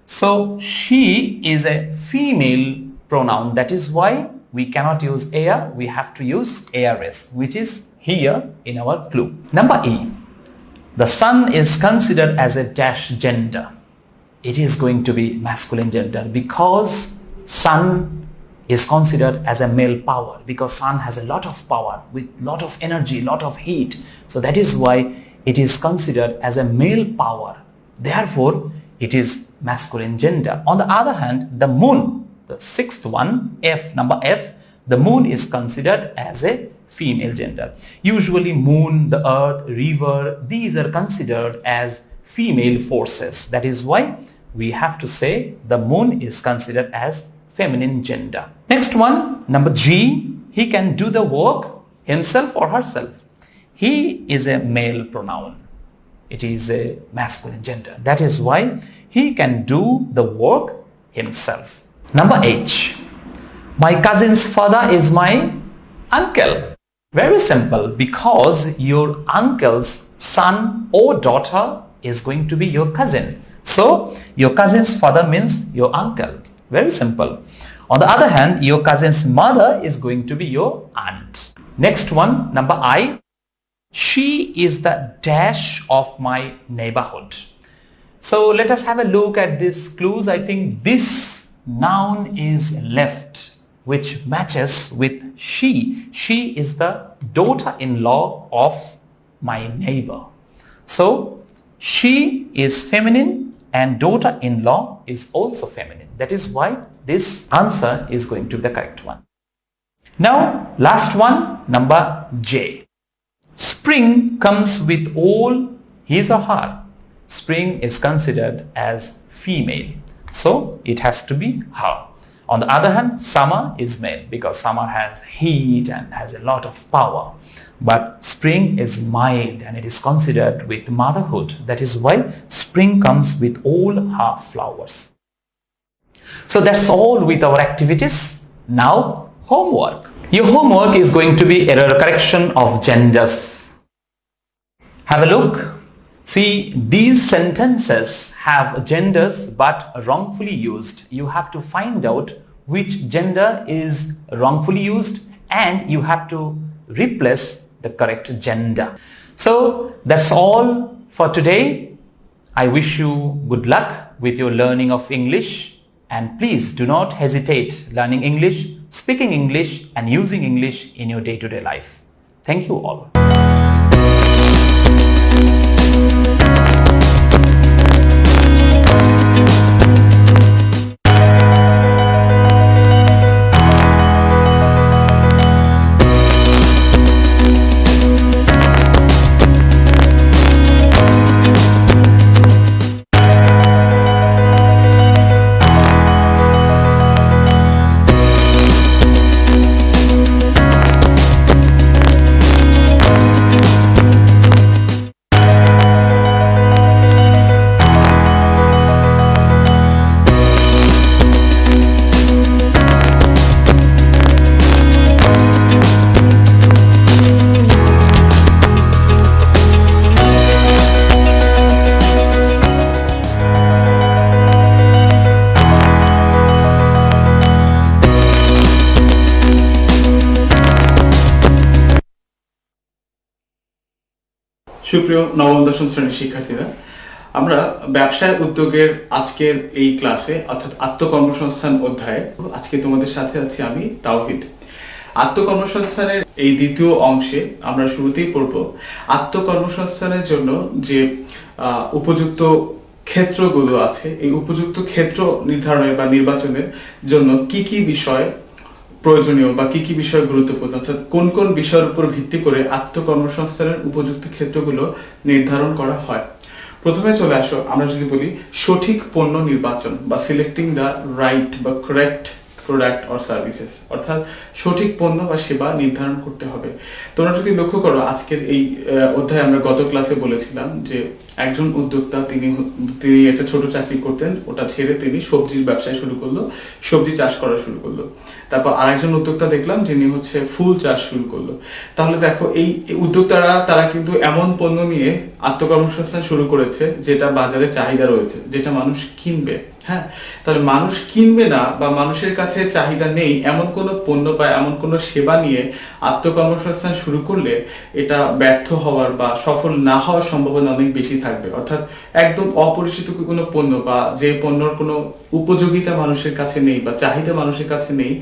J: So she is a female pronoun. That is why we cannot use heir. We have to use heiress, which is here in our clue. Number E, the son is considered as a dash gender. It is going to be masculine gender because son is considered as a male power, because sun has a lot of power with lot of energy, lot of heat. So that is why it is considered as a male power. Therefore, it is masculine gender. On the other hand, the moon, the sixth one, number F, the moon is considered as a female gender. Usually moon, the earth, river, these are considered as female forces. That is why we have to say the moon is considered as feminine gender. Next one, number G, he can do the work himself or herself. He is a male pronoun. It is a masculine gender. That is why he can do the work himself. Number H, my cousin's father is my uncle. Very simple, because your uncle's son or daughter is going to be your cousin. So your cousin's father means your uncle. Very simple. On the other hand, your cousin's mother is going to be your aunt. Next one, number I, she is the dash of my neighborhood. So let us have a look at these clues. I think this noun is left, which matches with she. She is the daughter-in-law of my neighbor. So she is feminine and daughter-in-law is also feminine. That is why this answer is going to be the correct one. Now, last one, number J. Spring comes with all his or her. Spring is considered as female. So it has to be her. On the other hand, summer is male because summer has heat and has a lot of power. But spring is mild and it is considered with motherhood. That is why spring comes with all her flowers. So that's all with our activities. Now, homework. Your homework is going to be error correction of genders. Have a look. See, these sentences have genders but wrongfully used. You have to find out which gender is wrongfully used and you have to replace the correct gender. So that's all for today. I wish you good luck with your learning of English, and please do not hesitate learning English, speaking English and using English in your day-to-day life. Thank you all.
K: সুপ্রিয় নবম দশম শ্রেণীর শিক্ষার্থীরা, আমরা ব্যবসায় উদ্যোগের আজকের এই ক্লাসে অর্থাৎ আত্মকর্মসংস্থান অধ্যায়ে আজকে তোমাদের সাথে আছি আমি তাওহিদ। আত্মকর্মসংস্থানের এই দ্বিতীয় অংশে আমরা শুরুতেই পড়ব আত্মকর্মসংস্থানের জন্য যে উপযুক্ত ক্ষেত্রগুলো আছে, এই উপযুক্ত ক্ষেত্র নির্ধারণের বা নির্বাচনের জন্য কি কি বিষয় প্রয়োজনীয় বা কি কি বিষয় গুরুত্বপূর্ণ, অর্থাৎ কোন কোন বিষয়ের উপর ভিত্তি করে আত্মকর্মসংস্থানের উপযুক্ত ক্ষেত্রগুলো নির্ধারণ করা হয়। প্রথমে চলে আসো, আমরা যদি বলি সঠিক পণ্য নির্বাচন বা সিলেক্টিং দ্য রাইট বা কারেক্ট প্রোডাক্ট অর সার্ভিসেস, অর্থাৎ সঠিক পণ্য বা সেবা নির্ধারণ করতে হবে। তোমরা যদি লক্ষ্য করো আজকের এই অধ্যায়ে আমরা গত ক্লাসে বলেছিলাম যে একজন উদ্যোক্তা তিনি একটা ছোট চাকরি করতেন, ওটা ছেড়ে তিনি সবজির ব্যবসায় শুরু করলো, সবজি চাষ করা শুরু করলো। তারপর আরেকজন উদ্যোক্তা দেখলাম যিনি হচ্ছে ফুল চাষ শুরু করলো। তাহলে দেখো এই উদ্যোক্তারা তারা কিন্তু এমন পণ্য নিয়ে আত্মকর্মসংস্থান শুরু করেছে যেটা বাজারে চাহিদা রয়েছে, যেটা মানুষ কিনবে। হ্যাঁ, তাহলে মানুষ কিনবে না বা মানুষের কাছে চাহিদা নেই এমন কোনো পণ্য বা এমন কোনো সেবা নিয়ে আত্মকর্মসংস্থান শুরু করলে এটা ব্যর্থ হওয়ার বা সফল না হওয়ার সম্ভাবনা অনেক বেশি থাকবে। অর্থাৎ একদম অপরিচিত কোনো পণ্য বা যে পণ্যর কোনো উপযোগিতা মানুষের কাছে নেই বা চাহিদা মানুষের কাছে নেই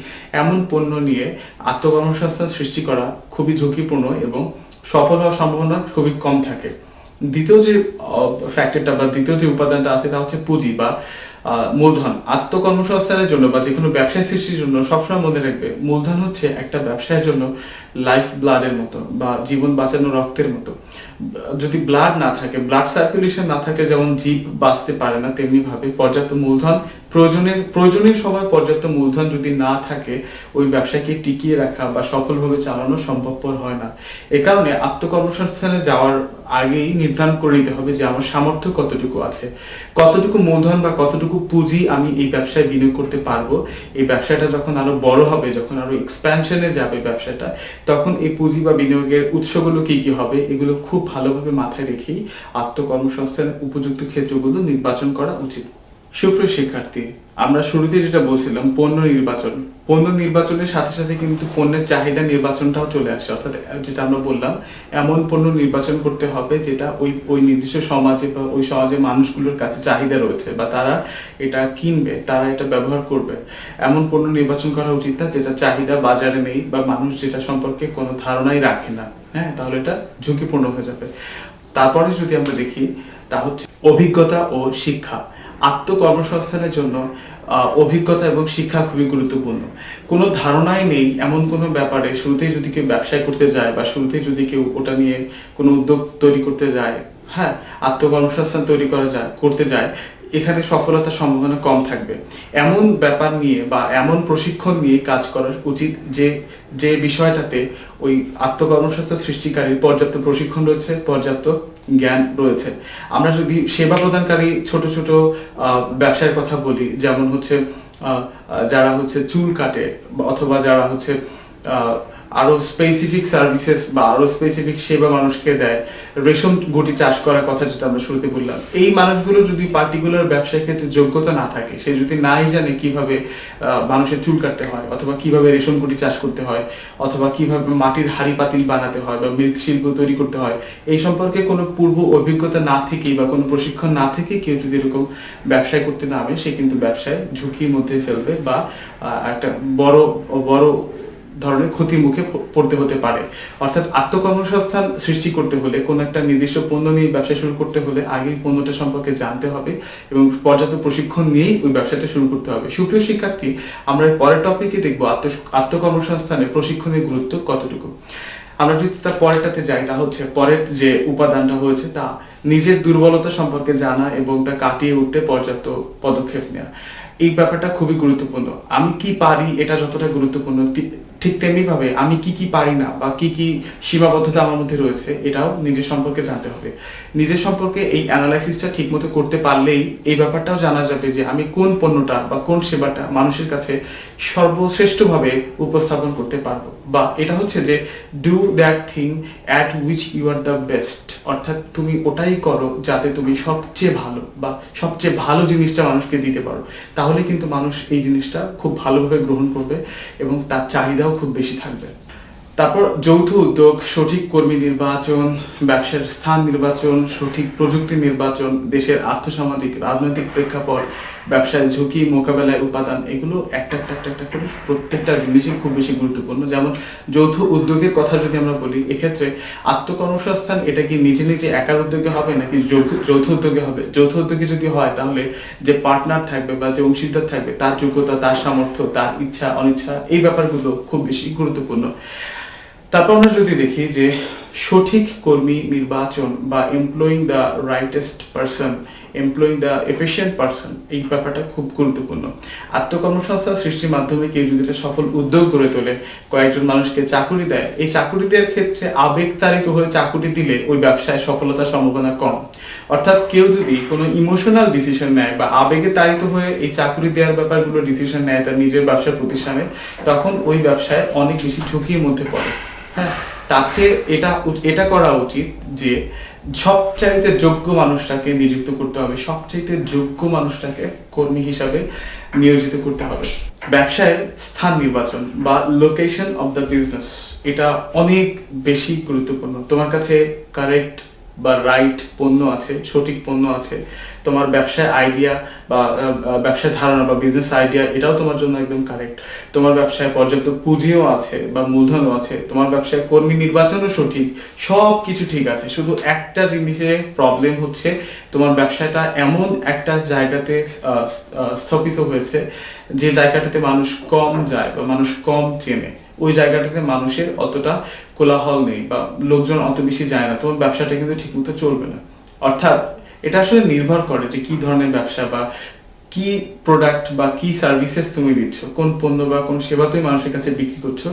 K: এমন পণ্য নিয়ে আত্মকর্মসংস্থান সৃষ্টি করা খুবই ঝুঁকিপূর্ণ এবং সফল হওয়ার সম্ভাবনা খুবই কম থাকে। দ্বিতীয় যে ফ্যাক্টরটা বা দ্বিতীয় যে উপাদানটা আছে তা হচ্ছে পুঁজি বা মূলধন। আত্মকর্মসংস্থানের জন্য বা যে কোনো ব্যবসায় সৃষ্টির জন্য সবসময় মনে রাখবে মূলধন হচ্ছে একটা ব্যবসায়ের জন্য লাইফ ব্লাডের মতো বা জীবন বাঁচানো রক্তের মতো। যদি ব্লাড না থাকে, ব্লাড সার্কুলেশন না থাকে, যেমন জীব বাঁচতে পারে না, তেমনি ভাবে পর্যাপ্ত মূলধন প্রয়োজনীয় সময় পর্যাপ্ত মূলধন যদি না থাকে ওই ব্যবসাকে টিকিয়ে রাখা বা সফলভাবে চালানো সম্ভবপর হয় না। এ কারণে আত্মকর্মসংস্থানে যাওয়ার আগেই নির্ধারণ করে নিতে হবে যে আমার সামর্থ্য কতটুকু আছে, কতটুকু মূলধন বা কতটুকু পুঁজি আমি এই ব্যবসায় বিনিয়োগ করতে পারবো। এই ব্যবসাটা যখন আরো বড় হবে, যখন আরো এক্সপ্যানশনে যাবে ব্যবসাটা, তখন এই পুঁজি বা বিনিয়োগের উৎসগুলো কি কি হবে এগুলো খুব ভালোভাবে মাথায় রেখেই আত্মকর্মসংস্থানের উপযুক্ত ক্ষেত্রগুলো নির্বাচন করা উচিত। সুপ্রিয় শিক্ষার্থী, আমরা শুরুতে যেটা বলছিলাম পণ্য নির্বাচনের সাথে সাথে কিন্তু পণ্যের চাহিদা নির্বাচনটাও চলে আসে। অর্থাৎ যেটা আমরা বললাম এমন পণ্য নির্বাচন করতে হবে যেটা ওই নির্দিষ্ট সমাজে বা ওই সমাজের মানুষগুলোর কাছে চাহিদা রয়েছে বা তারা এটা কিনবে, তারা এটা ব্যবহার করবে। এমন পণ্য নির্বাচন করা উচিত না যেটা চাহিদা বাজারে নেই বা মানুষ যেটা সম্পর্কে কোনো ধারণাই রাখে না। হ্যাঁ, তাহলে এটা ঝুঁকিপূর্ণ হয়ে যাবে। তারপরে যদি আমরা দেখি তা হচ্ছে অভিজ্ঞতা ও শিক্ষা। আত্মকর্মসংস্থানের জন্য অভিজ্ঞতা এবং শিক্ষা খুবই গুরুত্বপূর্ণ। কোনো ধারণাই নেই এমন কোনো ব্যাপারে শুরুতেই যদি কেউ ব্যবসায় করতে যায় বা শুরুতেই যদি কেউ ওটা নিয়ে কোনো উদ্যোগ তৈরি করতে যায়, হ্যাঁ, আত্মকর্মসংস্থান করতে যায়, এখানে সফলতার সম্ভাবনা কম থাকবে। এমন ব্যাপার নিয়ে বা এমন প্রশিক্ষণ নিয়ে কাজ করা উচিত যে বিষয়টাতে ওই আত্মকর্মসংস্থান সৃষ্টিকারীর পর্যাপ্ত প্রশিক্ষণ রয়েছে, পর্যাপ্ত জ্ঞান রয়েছে। আমরা যদি সেবা প্রদানকারী ছোট ছোট ব্যবসার কথা বলি, যেমন হচ্ছে যারা হচ্ছে চুল কাটে অথবা যারা হচ্ছে আরো স্পেসিফিক সার্ভিসেস বা আরো স্পেসিফিক সেবা মানুষকে দেয়, রেশম গুটি চাষ করার কথা যেটা আমরা শুরুতে বললাম, এই মানুষগুলো যদি পার্টিকুলার ব্যবসার ক্ষেত্রে যোগ্যতা না থাকে, সে যদি নাই জানে কিভাবে মানুষের চুল কাটতে হয় অথবা কিভাবে রেশম গুটি চাষ করতে হয় অথবা কিভাবে মাটির হাড়ি পাতিল বানাতে হয় বা মৃৎশিল্প তৈরি করতে হয়, এই সম্পর্কে কোনো পূর্ব অভিজ্ঞতা না থেকেই বা কোনো প্রশিক্ষণ না থেকে কেউ যদি এরকম ব্যবসায় করতে নামে, সে কিন্তু ব্যবসায় ঝুঁকির মধ্যে ফেলবে বা একটা বড় ধরনের ক্ষতির মুখে পড়তে হতে পারে। অর্থাৎ আত্মকর্মসংস্থান সৃষ্টি করতে হলে কোনো একটা নির্দিষ্ট পণ্য নিয়ে ব্যবসা শুরু করতে হলে আগেই পণ্যটা সম্পর্কে জানতে হবে এবং পর্যাপ্ত প্রশিক্ষণ নিয়েই ওই ব্যবসাটা শুরু করতে হবে। সুপ্রিয় শিক্ষার্থী, আমরা পরের টপিকে দেখবো আত্মকর্মসংস্থানে প্রশিক্ষণের গুরুত্ব কতটুকু। আমরা যদি তার পরেরটাতে যাই, তা হচ্ছে পরের যে উপাদানটা হয়েছে তা নিজের দুর্বলতা সম্পর্কে জানা এবং তা কাটিয়ে উঠতে পর্যাপ্ত পদক্ষেপ নেওয়া। এই ব্যাপারটা খুবই গুরুত্বপূর্ণ। আমি কি পারি এটা যতটা গুরুত্বপূর্ণ, ঠিক তেমনি ভাবে আমি কি পারি না বা কি সীমাবদ্ধতা আমার মধ্যে রয়েছে এটাও নিজের সম্পর্কে জানতে হবে। নিজের সম্পর্কে এই অ্যানালাইসিসটা ঠিক মতো করতে পারলেই এই ব্যাপারটাও জানা যাবে যে আমি কোন পণ্যটা বা কোন সেবাটা মানুষের কাছে সর্বশ্রেষ্ঠভাবে উপস্থাপন করতে পারবো, বা এটা হচ্ছে যে do that thing at which you are the best. অর্থাৎ তুমি ওটাই করো যাতে তুমি সবচেয়ে ভালো জিনিসটা মানুষকে দিতে পারো। তাহলে কিন্তু মানুষ এই জিনিসটা খুব ভালোভাবে গ্রহণ করবে এবং তার চাহিদাও খুব বেশি থাকবে। তারপর যৌথ উদ্যোগ, সঠিক কর্মী নির্বাচন, ব্যবসার স্থান নির্বাচন, সঠিক প্রযুক্তি নির্বাচন, দেশের আর্থসামাজিক রাজনৈতিক প্রেক্ষাপট, ব্যবসায় ঝুঁকি মোকাবেলায় উপাদান, এগুলো একটা করে প্রত্যেকটা জিনিসই খুব বেশি গুরুত্বপূর্ণ। যেমন যৌথ উদ্যোগের কথা যদি আমরা বলি, এক্ষেত্রে আত্মকর্মসংস্থান এটা কি নিজে একার উদ্যোগে হবে নাকি যৌথ উদ্যোগে হবে? যৌথ উদ্যোগে যদি হয় তাহলে যে পার্টনার থাকবে বা যে অংশীদার থাকবে তার যোগ্যতা, তার সামর্থ্য, তার ইচ্ছা অনিচ্ছা, এই ব্যাপারগুলো খুব বেশি গুরুত্বপূর্ণ। তারপর আমরা যদি দেখি যে সঠিক কর্মী নির্বাচন বা employing the rightest person, employing the efficient person, এই ব্যাপারটা খুব গুরুত্বপূর্ণ। আত্মকর্মসংস্থান সৃষ্টির মাধ্যমে কেউ যদি একটা সফল উদ্যোগ গড়ে তোলে, কয়েকজন মানুষকে চাকুরি দেয়, এই চাকুরি দেওয়ার ক্ষেত্রে আবেগতাড়িত হয়ে চাকুরি দিলে ওই ব্যবসায় সফলতার সম্ভাবনা কম। অর্থাৎ কেউ যদি কোনো ইমোশনাল ডিসিশন নেয় বা আবেগে তাড়িত হয়ে এই চাকুরি দেওয়ার ব্যাপারগুলো ডিসিশন নেয় তার নিজের ব্যবসা প্রতিষ্ঠানে, তখন ওই ব্যবসায় অনেক বেশি ঝুঁকির মধ্যে পড়ে। হ্যাঁ, তার চেয়ে এটা করা উচিত যে সবচাইতে যোগ্য মানুষটাকে নিযুক্ত করতে হবে, সবচাইতে যোগ্য মানুষটাকে কর্মী হিসাবে নিয়োজিত করতে হবে। ব্যবসায় স্থান নির্বাচন বা লোকেশন অফ দ্য বিজনেস, এটা অনেক বেশি গুরুত্বপূর্ণ। তোমার কাছে কারেক্ট বা রাইট পণ্য আছে, সঠিক পণ্য আছে, তোমার ব্যবসায় আইডিয়া বা ব্যবসায় ধারণা বা বিজনেস আইডিয়া এটাও তোমার জন্য একদম কারেক্ট, তোমার ব্যবসায় পর্যাপ্ত পুঁজিও আছে বা মূলধনও আছে, তোমার ব্যবসায় কর্মী নির্বাচনও সঠিক, সব কিছু ঠিক আছে। শুধু একটা জিনিসের প্রবলেম হচ্ছে তোমার ব্যবসাটা এমন একটা জায়গাতে স্থাপিত হয়েছে যে জায়গাটাতে মানুষ কম যায় বা মানুষ কম চেনে, ওই জায়গাটাতে মানুষের অতটা কোলাহল নেই বা লোকজন অত বেশি যায় না, তোমার ব্যবসাটা কিন্তু ঠিকমতো চলবে না। অর্থাৎ এটা আসলে নির্ভর করে যে কি ধরনের ব্যবসা বা কি প্রোডাক্ট বা কি সার্ভিসেস তুমি দিচ্ছ, কোন পণ্য বা কোন সেবা তুমি মানুষের কাছে বিক্রি করছো,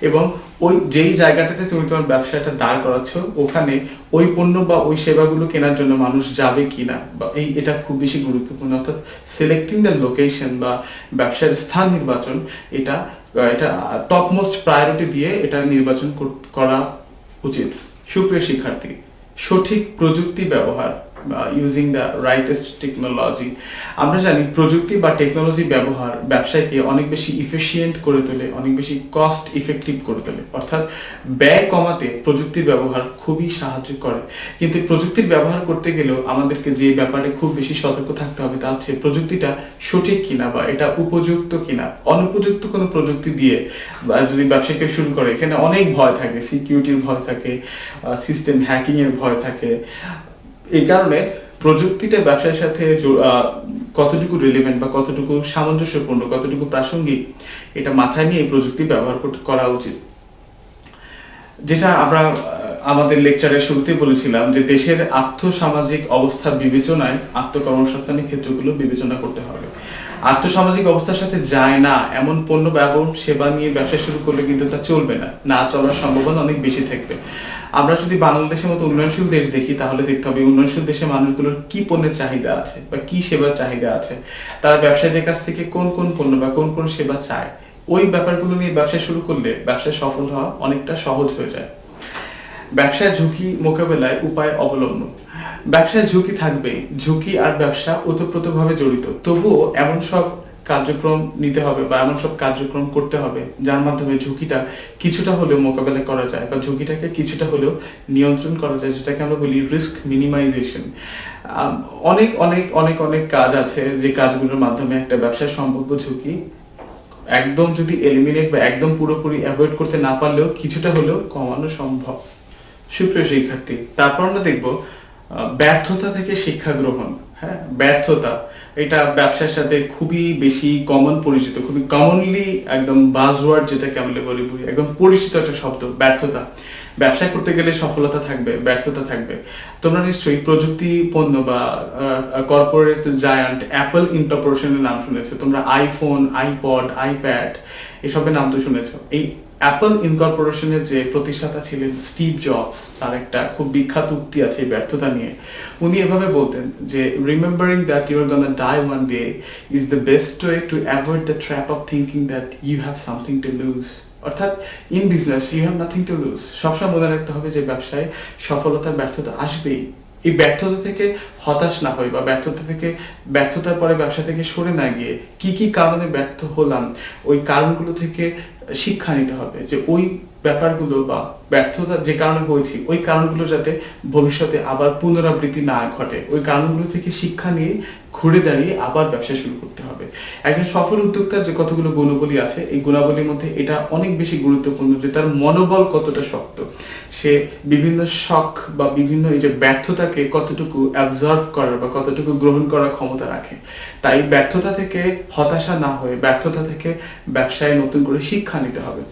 K: এবং ওই যেই জায়গাটাতে তুমি তোমার ব্যবসাটা দাঁড় করাচ্ছ ওখানে ওই পণ্য বা ওই সেবাগুলো কেনার জন্য মানুষ যাবে কিনা বা এটা খুব বেশি গুরুত্বপূর্ণ। অর্থাৎ সিলেক্টিং দ্য লোকেশন বা ব্যবসার স্থান নির্বাচন, এটা টপ মোস্ট প্রায়োরিটি দিয়ে এটা নির্বাচন করা উচিত। সুপ্রিয় শিক্ষার্থী, সঠিক প্রযুক্তি ব্যবহার বা ইউজিং দ্য রাইটেস্ট টেকনোলজি, আমরা জানি প্রযুক্তি বা টেকনোলজি ব্যবহার ব্যবসায়কে অনেক বেশি ইফিশিয়েন্ট করে তোলে, অনেক বেশি কস্ট ইফেক্টিভ করে তোলে। অর্থাৎ ব্যয় কমাতে প্রযুক্তির ব্যবহার খুবই সাহায্য করে। কিন্তু প্রযুক্তির ব্যবহার করতে গেলেও আমাদেরকে যে ব্যাপারে খুব বেশি সতর্ক থাকতে হবে তা হচ্ছে প্রযুক্তিটা সঠিক কিনা বা এটা উপযুক্ত কিনা। অনুপযুক্ত কোনো প্রযুক্তি দিয়ে বা যদি ব্যবসাকে শুরু করে, এখানে অনেক ভয় থাকে, সিকিউরিটির ভয় থাকে, সিস্টেম হ্যাকিং এর ভয় থাকে। এই কারণে প্রযুক্তিটা ব্যবসার সাথে কতটুকু রিলেভেন্ট বা কতটুকু সামঞ্জস্যপূর্ণ, কতটুকু প্রাসঙ্গিক, এটা মাথায় নিয়ে প্রযুক্তি ব্যবহার করা উচিত। যেটা আমরা আমাদের লেকচারের শুরুতে বলেছিলাম যে দেশের আর্থসামাজিক অবস্থার বিবেচনায় আত্মকর্মসংস্থানের ক্ষেত্রগুলো বিবেচনা করতে হবে। আর্থসামাজিক অবস্থার সাথে যায় না এমন পণ্য বা সেবা নিয়ে ব্যবসা শুরু করলে কিন্তু তা চলবে না, না চলার সম্ভাবনা অনেক বেশি থাকবে। আমরা যদি বাংলাদেশের মতো উন্নয়নশীল দেশ দেখি তাহলে দেখতে হবে উন্নয়নশীল দেশের মানুষগুলোর কি পণ্যের চাহিদা আছে বা কি সেবার চাহিদা আছে, তারা ব্যবসায়ীদের কাছ থেকে কোন কোন পণ্য বা কোন কোন সেবা চায়, ওই ব্যাপারগুলো নিয়ে ব্যবসা শুরু করলে ব্যবসায় সফল হওয়া অনেকটা সহজ হয়ে যায়। ব্যবসায় ঝুঁকি মোকাবেলায় উপায় অবলম্বন, ব্যবসায় ঝুঁকি থাকবেই, ঝুঁকি আর ব্যবসা ওতপ্রোতভাবে জড়িত, তবুও এমন সব কার্যক্রম নিতে হবে বা এমন সব কার্যক্রম করতে হবে যার মাধ্যমে ঝুঁকিটা কিছুটা হলেও মোকাবেলা করা যায় বা ঝুঁকিটাকে কিছুটা হলেও নিয়ন্ত্রণ করা যায়, যেটাকে আমরা বলি রিস্ক মিনিমাইজেশন। অনেক অনেক অনেক অনেক কাজ আছে যে কাজগুলোর মাধ্যমে একটা ব্যবসায় সম্ভাব্য ঝুঁকি একদম যদি এলিমিনেট বা একদম পুরোপুরি অ্যাভয়েড করতে না পারলেও কিছুটা হলেও কমানো সম্ভব। সুপ্রিয় শিক্ষার্থী, তারপর আমরা দেখব ব্যর্থতা থেকে শিক্ষা গ্রহণ। হ্যাঁ, ব্যর্থতা এটা ব্যবসার সাথে খুবই বেশি কমন পরিচিত, খুবই কমনলি একদম বাজওয়ার্ড যেটাকে আমরা বলি, একদম পরিচিত একটা শব্দ ব্যর্থতা। ব্যবসা করতে গেলে সফলতা থাকবে, ব্যর্থতা থাকবে। তোমরা নিশ্চয়ই প্রযুক্তি পণ্য বা কর্পোরেট জায়ান্ট অ্যাপল ইনকর্পোরেশনের নাম শুনেছো, তোমরা আইফোন, আইপড, আইপ্যাড এসবের নাম তো শুনেছো। এই অ্যাপল ইনকর্পোরেশনের যে প্রতিষ্ঠাতা ছিলেন স্টিভ জবস, তার একটা খুব বিখ্যাত উক্তি আছে এই ব্যর্থতা নিয়ে। উনি এভাবে বলতেন যে remembering that you are gonna die one day is the best way to avoid the trap of thinking that you have something to lose. অর্থাৎ in business you have nothing to lose. সবসময় মনে রাখতে হবে যে ব্যবসায় সফলতা ব্যর্থতা আসবেই। এই ব্যর্থতা থেকে হতাশ না হই বা ব্যর্থতার পরে ব্যবসা থেকে সরে না গিয়ে কি কি কারণে ব্যর্থ হলাম ওই কারণগুলো থেকে শিক্ষা নিতে হবে, যে ওই ব্যাপারগুলো বা ব্যর্থতা যে কারণে হয়েছি ওই কারণগুলো যাতে ভবিষ্যতে আবার পুনরাবৃত্তি না ঘটে, ওই কারণগুলো থেকে শিক্ষা নিয়ে ঘুরে দাঁড়িয়ে আবার ব্যবসা শুরু করতে হবে। একজন সফল উদ্যোক্তার যে কতগুলো গুণাবলী আছে এই গুণাবলীর মধ্যে এটা অনেক বেশি গুরুত্বপূর্ণ যে তার মনোবল কতটা শক্ত, সে বিভিন্ন শখ বা বিভিন্ন এই যে ব্যর্থতাকে কতটুকু অ্যাবজর্ব করার বা কতটুকু গ্রহণ করার ক্ষমতা রাখে। তাই ব্যর্থতা থেকে হতাশা না হয়ে ব্যর্থতা থেকে ব্যবসায় নতুন করে শিক্ষা নিতে হবে।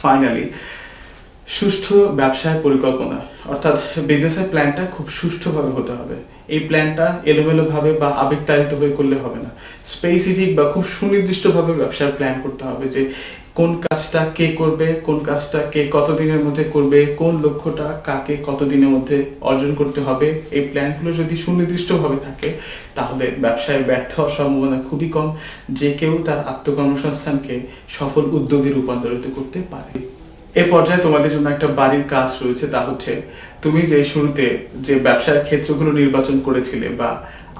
K: ফাইনালি, সুষ্ঠু ব্যবসায় পরিকল্পনা অর্থাৎ বিজনেসের প্ল্যানটা খুব সুষ্ঠুভাবে হতে হবে। এই প্ল্যানটা এলোমেলো ভাবে বা আবেগতাড়িত হয়ে করলে হবে না, স্পেসিফিক বা খুব সুনির্দিষ্টভাবে ব্যবসার প্ল্যান করতে হবে যে কোন কাজটা কে করবে, কোন কাজটা কে কতদিনের মধ্যে করবে, কোন লক্ষ্যটা কাকে কতদিনের মধ্যে অর্জন করতে হবে। এই প্ল্যানগুলো যদি সুনির্দিষ্টভাবে থাকে তাহলে ব্যবসায় ব্যর্থ হওয়ার সম্ভাবনা খুবই কম, যে কেউ তার আত্মকর্মসংস্থানকে সফল উদ্যোগে রূপান্তরিত করতে পারে। এ পর্যায়ে তোমাদের জন্য একটা বাড়ির কাজ রয়েছে, তা হচ্ছে তুমি যে শুরুতে যে ব্যবসার ক্ষেত্রগুলো নির্বাচন করেছিলে বা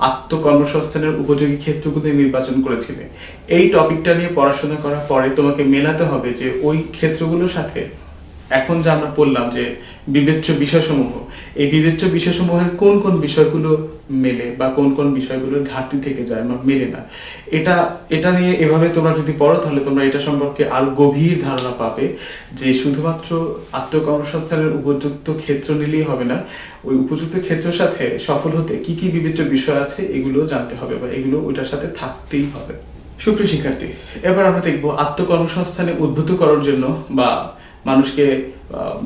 K: আত্মকর্মসংস্থানের উপযোগী ক্ষেত্রগুলো নির্বাচন করেছিলে, এই টপিকটা নিয়ে পড়াশোনা করার পরে তোমাকে মেলাতে হবে যে ওই ক্ষেত্রগুলোর সাথে এখন যে আমরা বললাম যে বিবেচ্য বিষয়সমূহ, এই বিবেচ্য বিষয়সমূহের কোন কোন বিষয়গুলো মেলে বা কোন কোন বিষয়গুলোর ঘাটতি থেকে যায় বা মেলে না। এটা নিয়ে এভাবে তোমরা যদি পড়ো তাহলে তোমরা এটা সম্পর্কে আরো গভীর ধারণা পাবে যে শুধুমাত্র আত্মকর্মসংস্থানের উপযুক্ত ক্ষেত্র নিলেই হবে না, ওই উপযুক্ত ক্ষেত্রের সাথে সফল হতে কি কি বিবেচ্য বিষয় আছে এগুলো জানতে হবে বা এগুলো ওইটার সাথে থাকতেই হবে। সুপ্রিয় শিক্ষার্থী, এবার আমরা দেখবো আত্মকর্মসংস্থানে উদ্বুদ্ধ করার জন্য বা মানুষকে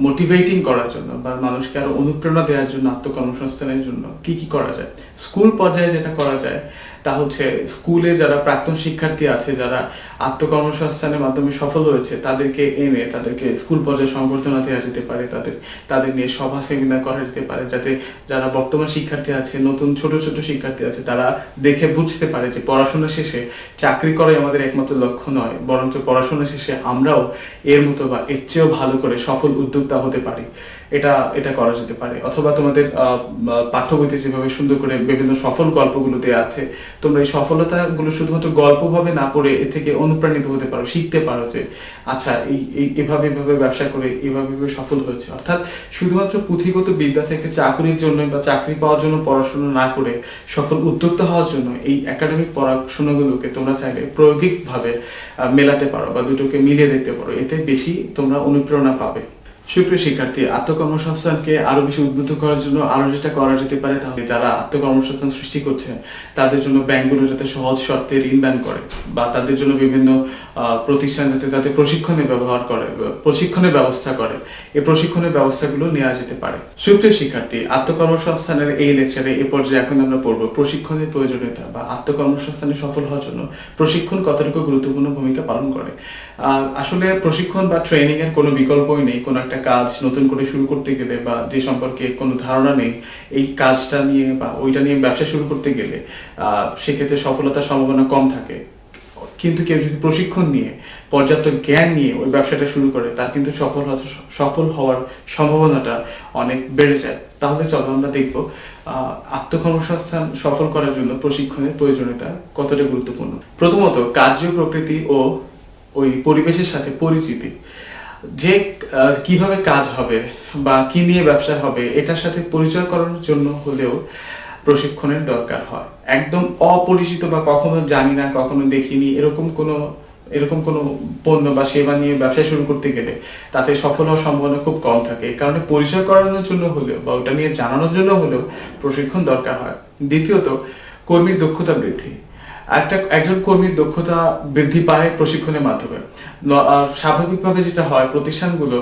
K: মোটিভেটিং করার জন্য বা মানুষকে আরো অনুপ্রেরণা দেওয়ার জন্য আত্মকর্মসংস্থানের জন্য কি কি করা যায়। স্কুল পর্যায়ে যেটা করা যায় তা হচ্ছে স্কুলে যারা প্রাক্তন শিক্ষার্থী আছে, যারা আত্মকর্মসংস্থানের মাধ্যমে সফল হয়েছে, তাদেরকে এনে তাদেরকে স্কুল পর্যায়ে সংবর্ধনা দেওয়া যেতে পারে, তাদের নিয়ে সভা সেমিনার করা যেতে পারে, যাতে যারা বর্তমান শিক্ষার্থী আছে, নতুন ছোট ছোট শিক্ষার্থী আছে, তারা দেখে বুঝতে পারে যে পড়াশোনা শেষে চাকরি করাই আমাদের একমাত্র লক্ষ্য নয়, বরঞ্চ পড়াশোনা শেষে আমরাও এর মতো বা এর চেয়েও ভালো করে সফল উদ্যোক্তা হতে পারি। এটা করা যেতে পারে। অথবা তোমাদের পাঠ্য বইতে যেভাবে সুন্দর করে বিভিন্ন সফল গল্পগুলো দেওয়া আছে, তোমরা এই সফলতাগুলো শুধুমাত্র গল্প ভাবে না পড়ে এ থেকে অনুপ্রাণিত হতে পারো, শিখতে পারো যে আচ্ছা এভাবে ব্যবসা করে এভাবে সফল হয়েছে। অর্থাৎ শুধুমাত্র পুঁথিগত বিদ্যা থেকে চাকরির জন্য বা চাকরি পাওয়ার জন্য পড়াশোনা না করে সফল উদ্যোক্তা হওয়ার জন্য এই একাডেমিক পড়াশোনাগুলোকে তোমরা চাইলে প্রায়োগিক ভাবে মেলাতে পারো বা দুটোকে মিলিয়ে দেখতে পারো, এতে বেশি তোমরা অনুপ্রেরণা পাবে। সুপ্রিয় শিক্ষার্থী, আত্মকর্মসংস্থানকে আরো বেশি উদ্বুদ্ধ করার জন্য আরো যেটা করা যেতে পারে তাহলে যারা আত্মকর্মসংস্থান সৃষ্টি করছে তাদের জন্য ব্যাংকগুলো যাতে সহজ শর্তে ঋণ দান করে বা তাদের জন্য বিভিন্ন প্রতিষ্ঠান যাতে তাদের প্রশিক্ষণের ব্যবস্থা করে, এই প্রশিক্ষণের ব্যবস্থাগুলো নেওয়া যেতে পারে। সুপ্রিয় শিক্ষার্থী, আত্মকর্মসংস্থানের এই লেকচারে এ পর্যায়ে এখন আমরা পড়বো প্রশিক্ষণের প্রয়োজনীয়তা বা আত্মকর্মসংস্থানে সফল হওয়ার জন্য প্রশিক্ষণ কতটুকু গুরুত্বপূর্ণ ভূমিকা পালন করে। আসলে প্রশিক্ষণ বা ট্রেনিং এর কোনো বিকল্পই নেই। কোনো একটা কাজ নতুন করে শুরু করতে গেলে বা যে সম্পর্কে কোনো ধারণা নেই, এই কাজটা নিয়ে বা ওইটা নিয়ে ব্যবসা শুরু করতে গেলে সেক্ষেত্রে সফলতার সম্ভাবনা কম থাকে। কিন্তু কেউ যদি প্রশিক্ষণ নিয়ে পর্যাপ্ত জ্ঞান নিয়ে ওই ব্যবসাটা শুরু করে, তার কিন্তু সফল হওয়ার সম্ভাবনাটা অনেক বেড়ে যায়। তাহলে চলো আমরা দেখবো আত্মকর্মসংস্থান সফল করার জন্য প্রশিক্ষণের প্রয়োজনীয়তা কতটা গুরুত্বপূর্ণ। প্রথমত কার্য প্রকৃতি ও ওই পরিবেশের সাথে পরিচিতি, যে কিভাবে কাজ হবে বা কি নিয়ে ব্যবসা হবে এটার সাথে পরিচয় করানোর জন্য হলেও প্রশিক্ষণের দরকার হয়। একদম অপরিচিত বা কখনো জানি না, কখনো দেখিনি এরকম কোনো পণ্য বা সেবা নিয়ে ব্যবসা শুরু করতে গেলে তাতে সফল হওয়ার সম্ভাবনা খুব কম থাকে। এই কারণে পরিচয় করানোর জন্য হলেও বা ওটা নিয়ে জানানোর জন্য হলেও প্রশিক্ষণ দরকার হয়। দ্বিতীয়ত কর্মীর দক্ষতা বৃদ্ধি। একজন কর্মীর দক্ষতা বৃদ্ধি পায় প্রশিক্ষণের মাধ্যমে। স্বাভাবিকভাবে যেটা হয়, প্রতিষ্ঠানগুলো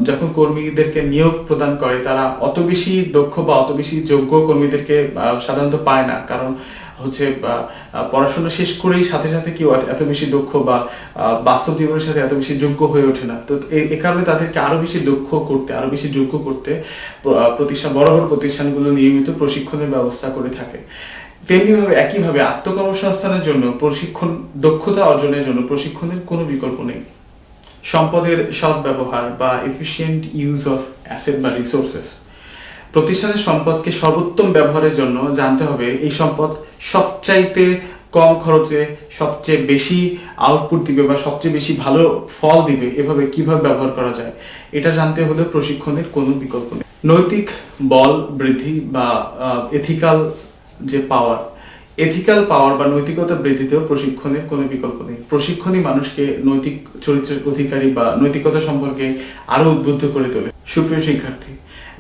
K: যখন কর্মীদেরকে নিয়োগ প্রদান করে তারা অত বেশি দক্ষ বা অত বেশি যোগ্য কর্মীদেরকে সাধারণত পায় না, কারণ হচ্ছে পড়াশোনা শেষ করেই সাথে সাথে কেউ এত বেশি দক্ষ বা বাস্তব জীবনের সাথে এত বেশি যোগ্য হয়ে ওঠে না। তো এই কারণে তাদেরকে আরো বেশি দক্ষ করতে, আরো বেশি যোগ্য করতে বড় বড় প্রতিষ্ঠানগুলো নিয়মিত প্রশিক্ষণের ব্যবস্থা করে থাকে। তেমনিভাবে একইভাবে আত্মকর্মসংস্থানের জন্য প্রশিক্ষণ, দক্ষতা অর্জনের জন্য প্রশিক্ষণের কোনো বিকল্প নেই। সম্পদের সৎ ব্যবহার বা এফিশিয়েন্ট ইউজ অফ অ্যাসেট বা রিসোর্সেস। প্রতিষ্ঠানের সম্পদকে সর্বোত্তম ব্যবহারের জন্য জানতে হবে এই সম্পদ সবচাইতে কম খরচে সবচেয়ে বেশি আউটপুট দিবে বা সবচেয়ে বেশি ভালো ফল দিবে, এভাবে কিভাবে ব্যবহার করা যায় এটা জানতে হলে প্রশিক্ষণের কোনো বিকল্প নেই। নৈতিক বল বৃদ্ধি বা এথিক্যাল পাওয়ার বা নৈতিকতা বৃদ্ধিতেও প্রশিক্ষণের কোনো বিকল্প নেই। প্রশিক্ষণই মানুষকে নৈতিক চরিত্রের অধিকারী বা নৈতিকতা সম্পর্কে আরো উদ্বুদ্ধ করে তোলে। সুপ্রিয় শিক্ষার্থী,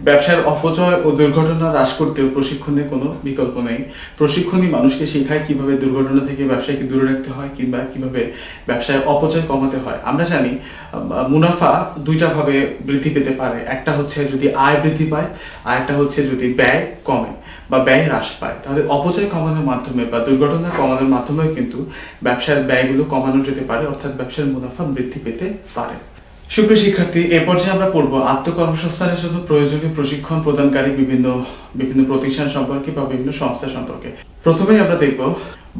K: ব্যবসার অপচয় ও দুর্ঘটনা হ্রাস করতেও প্রশিক্ষণের কোনো বিকল্প নেই। প্রশিক্ষণই মানুষকে শেখায় কিভাবে দুর্ঘটনা থেকে ব্যবসায়কে দূরে রাখতে হয় কিংবা কিভাবে ব্যবসায় অপচয় কমাতে হয়। আমরা জানি মুনাফা দুইটা ভাবে বৃদ্ধি পেতে পারে, একটা হচ্ছে যদি আয় বৃদ্ধি পায়, আর একটা হচ্ছে যদি ব্যয় কমে বা ব্যয় হ্রাস পায়। তাহলে অপচয় কমানোর মাধ্যমে বা দুর্ঘটনা কমানোর মাধ্যমে কিন্তু ব্যবসার ব্যয়গুলো কমানো যেতে পারে, অর্থাৎ ব্যবসার মুনাফা বৃদ্ধি পেতে পারে। সুপ্রিয় শিক্ষার্থী, এ পর্যায়ে আমরা পড়ব আত্মকর্মসংস্থানের জন্য প্রয়োজনীয় প্রশিক্ষণ প্রদানকারী বিভিন্ন প্রতিষ্ঠান সম্পর্কে বা বিভিন্ন সংস্থা সম্পর্কে। প্রথমেই আমরা দেখব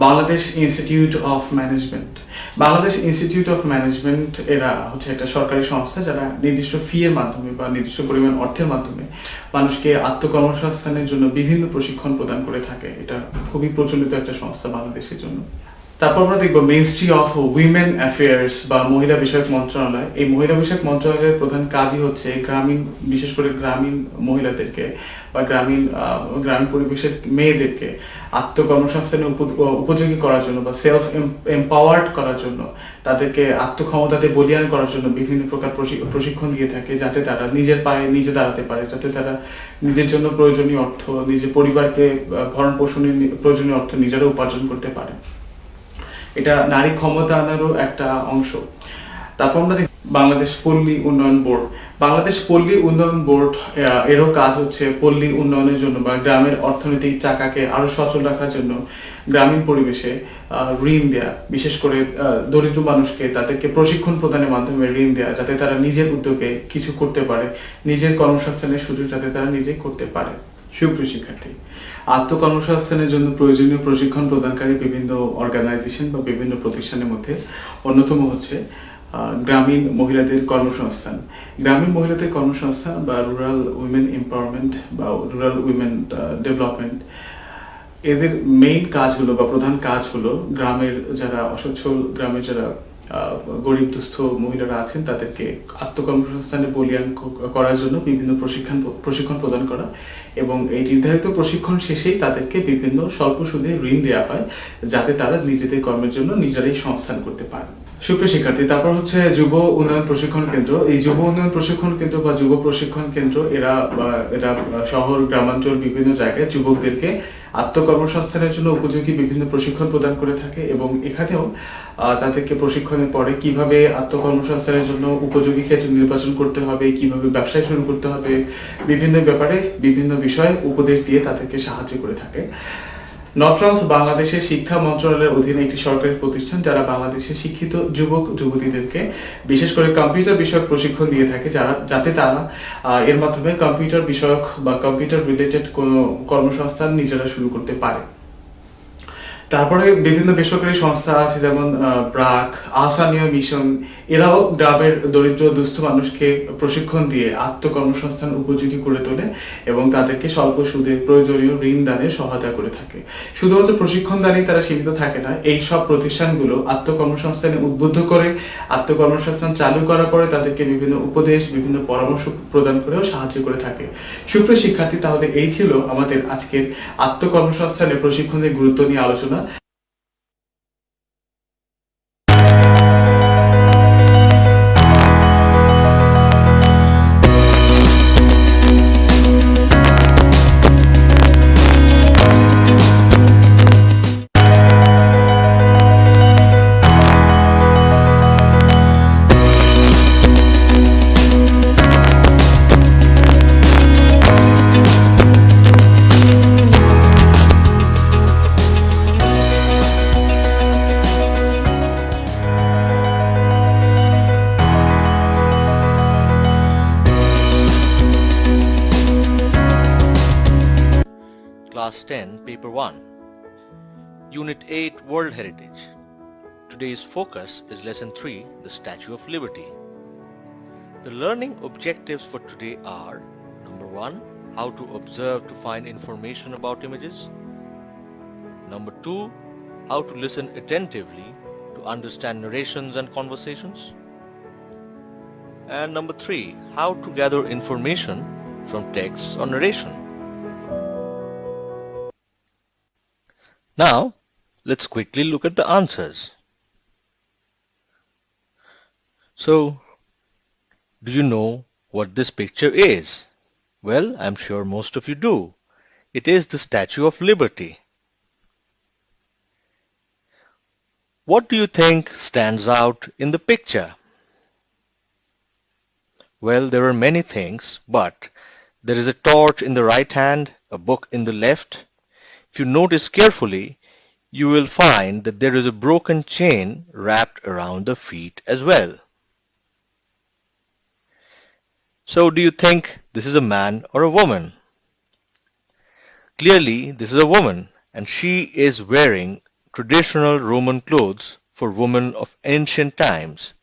K: Bangladesh institute of management. Bangladesh institute of management এরা হচ্ছে একটা সরকারি সংস্থা যারা নির্দিষ্ট ফি এর মাধ্যমে বা নির্দিষ্ট পরিমাণ অর্থের মাধ্যমে মানুষকে আত্মকর্মসংস্থানের জন্য বিভিন্ন প্রশিক্ষণ প্রদান করে থাকে। এটা খুবই প্রচলিত একটা সংস্থা বাংলাদেশের জন্য। তারপর আমরা দেখবো মিনিস্ট্রি অফ উইমেন অ্যাফেয়ার্স বা মহিলা বিষয়ক মন্ত্রণালয়। এই মহিলা বিষয়ক মন্ত্রণালয়ের প্রধান কাজই হচ্ছে গ্রামীণ, বিশেষ করে গ্রামীণ মহিলাদেরকে বা গ্রামীণ পরিবেশের মেয়েদেরকে আত্মকর্মসংস্থানে উপযোগী করার জন্য বা সেলফ এম্পাওয়ার্ড করার জন্য, তাদেরকে আত্মক্ষমতাতে বলিয়ান করার জন্য বিভিন্ন প্রকার প্রশিক্ষণ দিয়ে থাকে, যাতে তারা নিজের পায়ে নিজে দাঁড়াতে পারে, যাতে তারা নিজের জন্য প্রয়োজনীয় অর্থ, নিজের পরিবারকে ভরণ পোষণের প্রয়োজনীয় অর্থ নিজেরা উপার্জন করতে পারে। এটা নারী ক্ষমতা আনারও একটা অংশ। তারপর আমরা দেখি বাংলাদেশ পল্লী উন্নয়ন বোর্ড। বাংলাদেশ পল্লী উন্নয়ন বোর্ড এরও কাজ হচ্ছে পল্লী উন্নয়নের জন্য বা গ্রামের অর্থনৈতিক চাকাকে আরো সচল রাখার জন্য গ্রামীণ পরিবেশে ঋণ দেয়া, বিশেষ করে দরিদ্র মানুষকে তাদেরকে প্রশিক্ষণ প্রদানের মাধ্যমে ঋণ দেয়া, যাতে তারা নিজের উদ্যোগে কিছু করতে পারে, নিজের কর্মসংস্থানের সুযোগ যাতে তারা নিজে করতে পারে। সুপ্রিয় শিক্ষার্থী, আত্মকর্মসংস্থানের জন্য প্রয়োজনীয় প্রশিক্ষণ প্রদানকারী বিভিন্ন অর্গানাইজেশন বা বিভিন্ন প্রতিষ্ঠানের মধ্যে অন্যতম হচ্ছে গ্রামীণ মহিলাদের কর্মসংস্থান। গ্রামীণ মহিলাদের কর্মসংস্থান বা রুরাল উইমেন এম্পাওয়ারমেন্ট বা রুরাল উইমেন ডেভেলপমেন্ট, এদের মেইন কাজ হলো বা প্রধান কাজ হলো গ্রামের যারা অসচ্ছল, গ্রামের যারা গরিব দুস্থ মহিলারা আছেন তাদেরকে আত্মকর্মসংস্থানে বলিয়ান করার জন্য বিভিন্ন প্রশিক্ষণ প্রদান করা, এবং এই নির্ধারিত প্রশিক্ষণ শেষেই তাদেরকে বিভিন্ন স্বল্প সুদে ঋণ দেওয়া হয়, যাতে তারা নিজেদের কর্মের জন্য নিজেরাই সংস্থান করতে পারে। সুপ্রিয় শিক্ষার্থী, তারপর হচ্ছে যুব উন্নয়ন প্রশিক্ষণ কেন্দ্র। এই যুব উন্নয়ন প্রশিক্ষণ কেন্দ্র বা যুব প্রশিক্ষণ কেন্দ্র এরা শহর গ্রামাঞ্চল বিভিন্ন জায়গায় যুবকদেরকে আত্মকর্মসংস্থানের জন্য উপযোগী বিভিন্ন প্রশিক্ষণ প্রদান করে থাকে, এবং এখানেও তাদেরকে প্রশিক্ষণের পরে কিভাবে আত্মকর্মসংস্থানের জন্য উপযোগী ক্ষেত্র নির্বাচন করতে হবে, কিভাবে ব্যবসায় শুরু করতে হবে, বিভিন্ন ব্যাপারে বিভিন্ন বিষয়ে উপদেশ দিয়ে তাদেরকে সাহায্য করে থাকে। নটরামস বাংলাদেশের শিক্ষা মন্ত্রণালয়ের অধীনে একটি সরকারি প্রতিষ্ঠান যারা বাংলাদেশের শিক্ষিত যুবক যুবতীদেরকে বিশেষ করে কম্পিউটার বিষয়ক প্রশিক্ষণ দিয়ে থাকে, যাতে তারা এর মাধ্যমে কম্পিউটার বিষয়ক বা কম্পিউটার রিলেটেড কোনো কর্মসংস্থান নিজেরা শুরু করতে পারে। তারপরে বিভিন্ন বেসরকারি সংস্থা আছে, যেমন ব্রাক, আসানীয় মিশন। এরাও গ্রামের দরিদ্র দুস্থ মানুষকে প্রশিক্ষণ দিয়ে আত্মকর্মসংস্থান উপযোগী করে তোলে এবং তাদেরকে স্বল্প সুদে প্রয়োজনীয় ঋণ দানে সহায়তা করে থাকে। শুধুমাত্র প্রশিক্ষণ দানেই তারা সীমিত থাকে না, এই সব প্রতিষ্ঠানগুলো আত্মকর্মসংস্থানে উদ্বুদ্ধ করে, আত্মকর্মসংস্থান চালু করার পরে তাদেরকে বিভিন্ন উপদেশ, বিভিন্ন পরামর্শ প্রদান করেও সাহায্য করে থাকে। সুপ্রিয় শিক্ষার্থী, তাহলে এই ছিল আমাদের আজকের আত্মকর্মসংস্থানের প্রশিক্ষণের গুরুত্ব নিয়ে আলোচনা।
L: Class 10, Paper 1, Unit 8, World Heritage. Today's focus is Lesson 3, the Statue of Liberty. The learning objectives for today are: number 1, how to observe to find information about images. Number 2, how to listen attentively to understand narrations and conversations. And number 3, how to gather information from texts or narration. Now, let's quickly look at the answers. So, do you know what this picture is? Well, I'm sure most of you do. It is the Statue of Liberty. What do you think stands out in the picture? Well, there are many things, but there is a torch in the right hand, a book in the left. If you notice carefully, you will find that there is a broken chain wrapped around the feet as well. So do you think this is a man or a woman? Clearly, this is a woman, and she is wearing traditional Roman clothes for women of ancient times.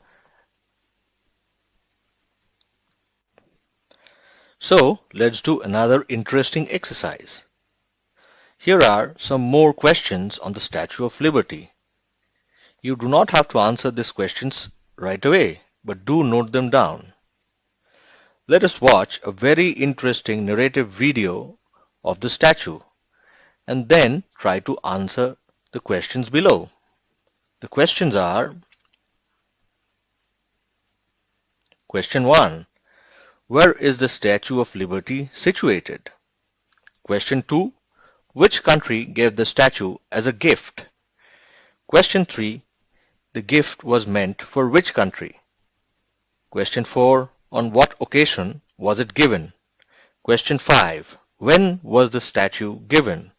L: So, let's do another interesting exercise. Here are some more questions on the Statue of Liberty. You do not have to answer these questions right away, but do note them down. Let us watch a very interesting narrative video of the statue and then try to answer the questions below. The questions are: Question 1. Where is the Statue of Liberty situated? Question 2. Which country gave the statue as a gift? Question 3. The gift was meant for which country? Question 4. On what occasion was it given? Question 5. When was the statue given?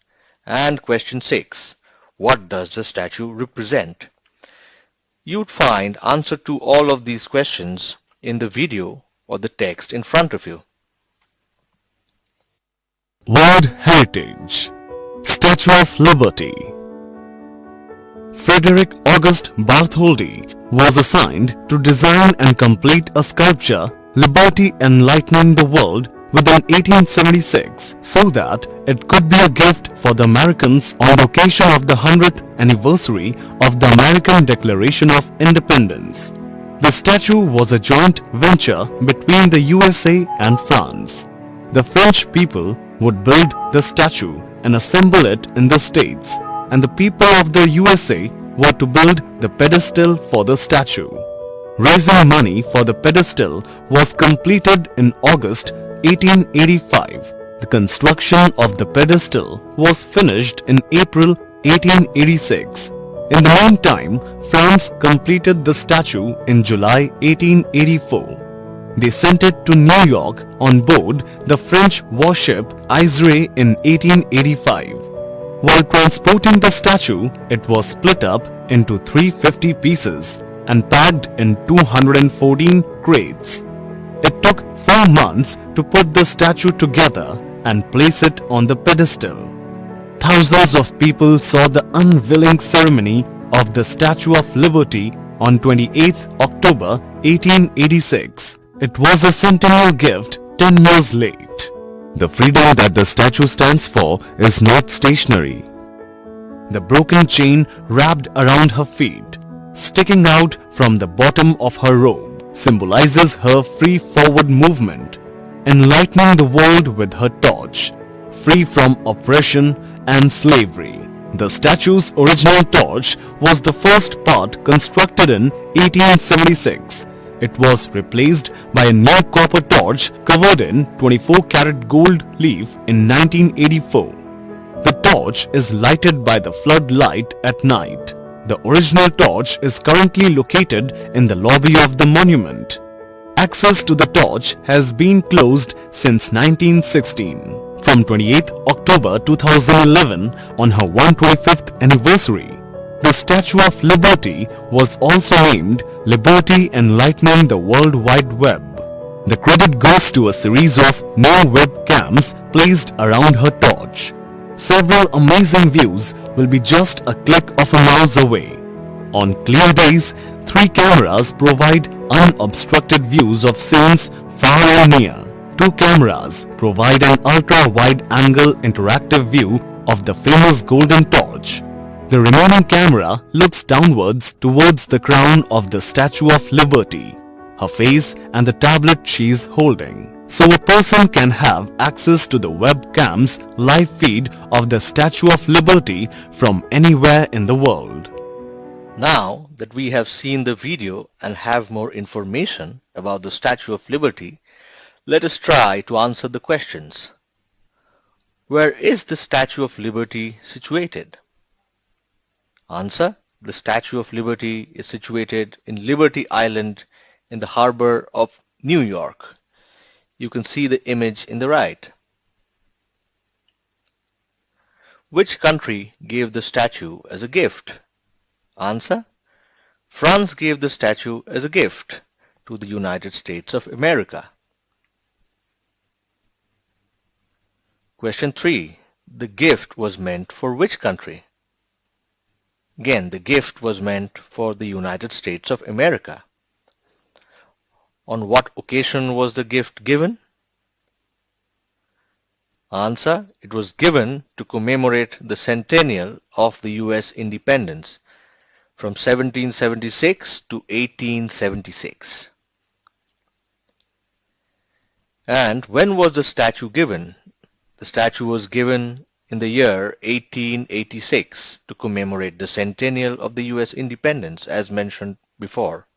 L: And question 6. What does the statue represent? You'd find answer to all of these questions in the video or the text in front of you.
M: World Heritage Statue of Liberty. Frederick August Bartholdi was assigned to design and complete a sculpture, Liberty Enlightening the World, within 1876 so that it could be a gift for the Americans on the occasion of the 100th anniversary of the American Declaration of Independence. The statue was a joint venture between the USA and France. The French people would build the statue and assemble it in the States, and the people of the USA were to build the pedestal for the statue. Raising money for the pedestal was completed in August 1885. The construction of the pedestal was finished in April 1886. In the meantime, France completed the statue in July 1884. They sent it to New York on board the French warship Israel in 1885. While transporting the statue, it was split up into 350 pieces and packed in 214 crates. It took 4 months to put the statue together and place it on the pedestal. Thousands of people saw the unveiling ceremony of the Statue of Liberty on 28th October 1886. It was a centennial gift 10 years late. The freedom that the statue stands for is not stationary. The broken chain wrapped around her feet, sticking out from the bottom of her robe, symbolizes her free forward movement, enlightening the world with her torch, free from oppression and slavery. The statue's original torch was the first part constructed in 1876. It was replaced by a new copper torch covered in 24-karat gold leaf in 1984. The torch is lighted by the floodlight at night. The original torch is currently located in the lobby of the monument. Access to the torch has been closed since 1916. From 28th October 2011, on her 125th anniversary, the Statue of Liberty was also named Liberty Enlightening the World Wide Web. The credit goes to a series of new webcams placed around her torch. Several amazing views will be just a click of a mouse away. On clear days, 3 cameras provide unobstructed views of scenes far and near. 2 cameras provide an ultra-wide-angle interactive view of the famous golden torch. The remaining camera looks downwards towards the crown of the Statue of Liberty, her face and the tablet she is holding. So a person can have access to the webcam's live feed of the Statue of Liberty from anywhere in the world.
L: Now that we have seen the video and have more information about the Statue of Liberty, Let us try to answer the questions. Where is the Statue of Liberty situated? Answer: the Statue of Liberty is situated in Liberty Island in the harbor of New York. You can see the image in the right. Which country gave the statue as a gift? Answer: France gave the statue as a gift to the United States of America. Question 3. The gift was meant for which country? Again, the gift was meant for the United States of America. On what occasion was the gift given? Answer: it was given to commemorate the centennial of the US independence from 1776 to 1876. And when was the statue given? The statue was given in the year 1886 to commemorate the centennial of the US independence, as mentioned before.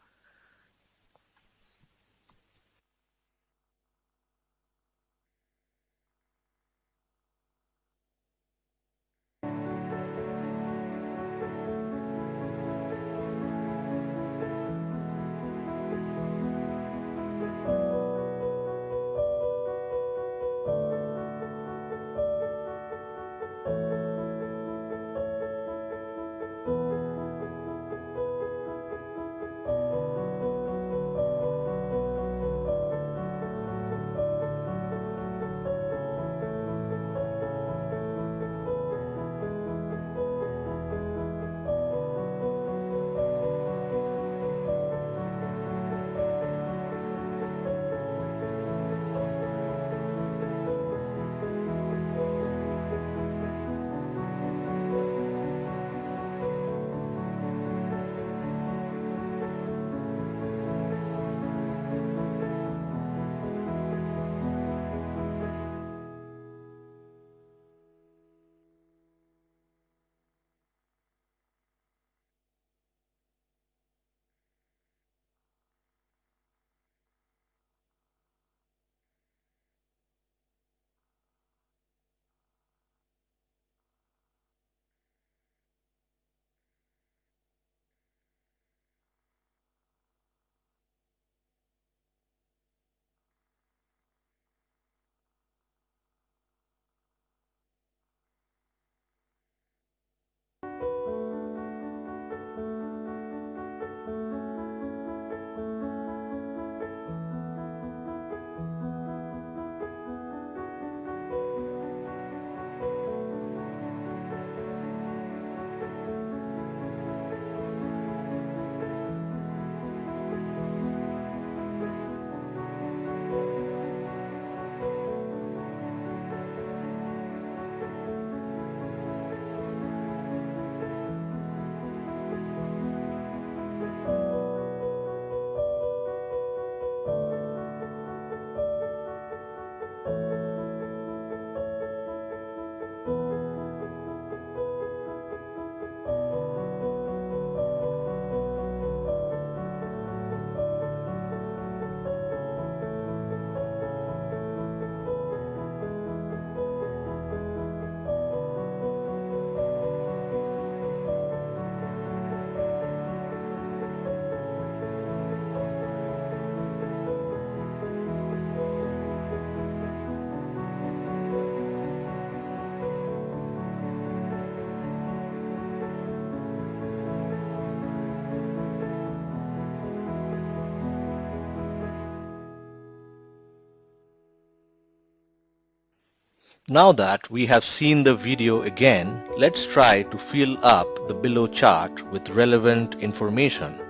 L: Now that we have seen the video again, let's try to fill up the below chart with relevant information.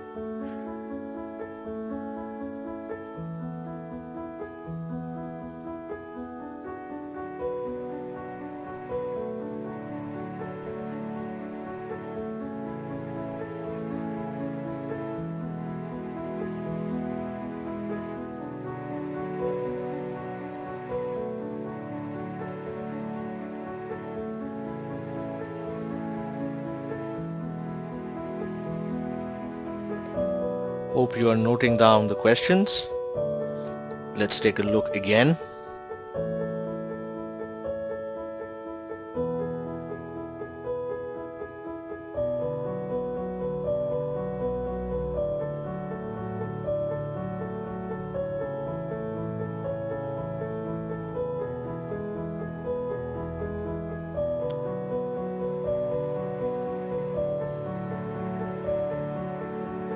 L: Hope you are noting down the questions. Let's take a look again.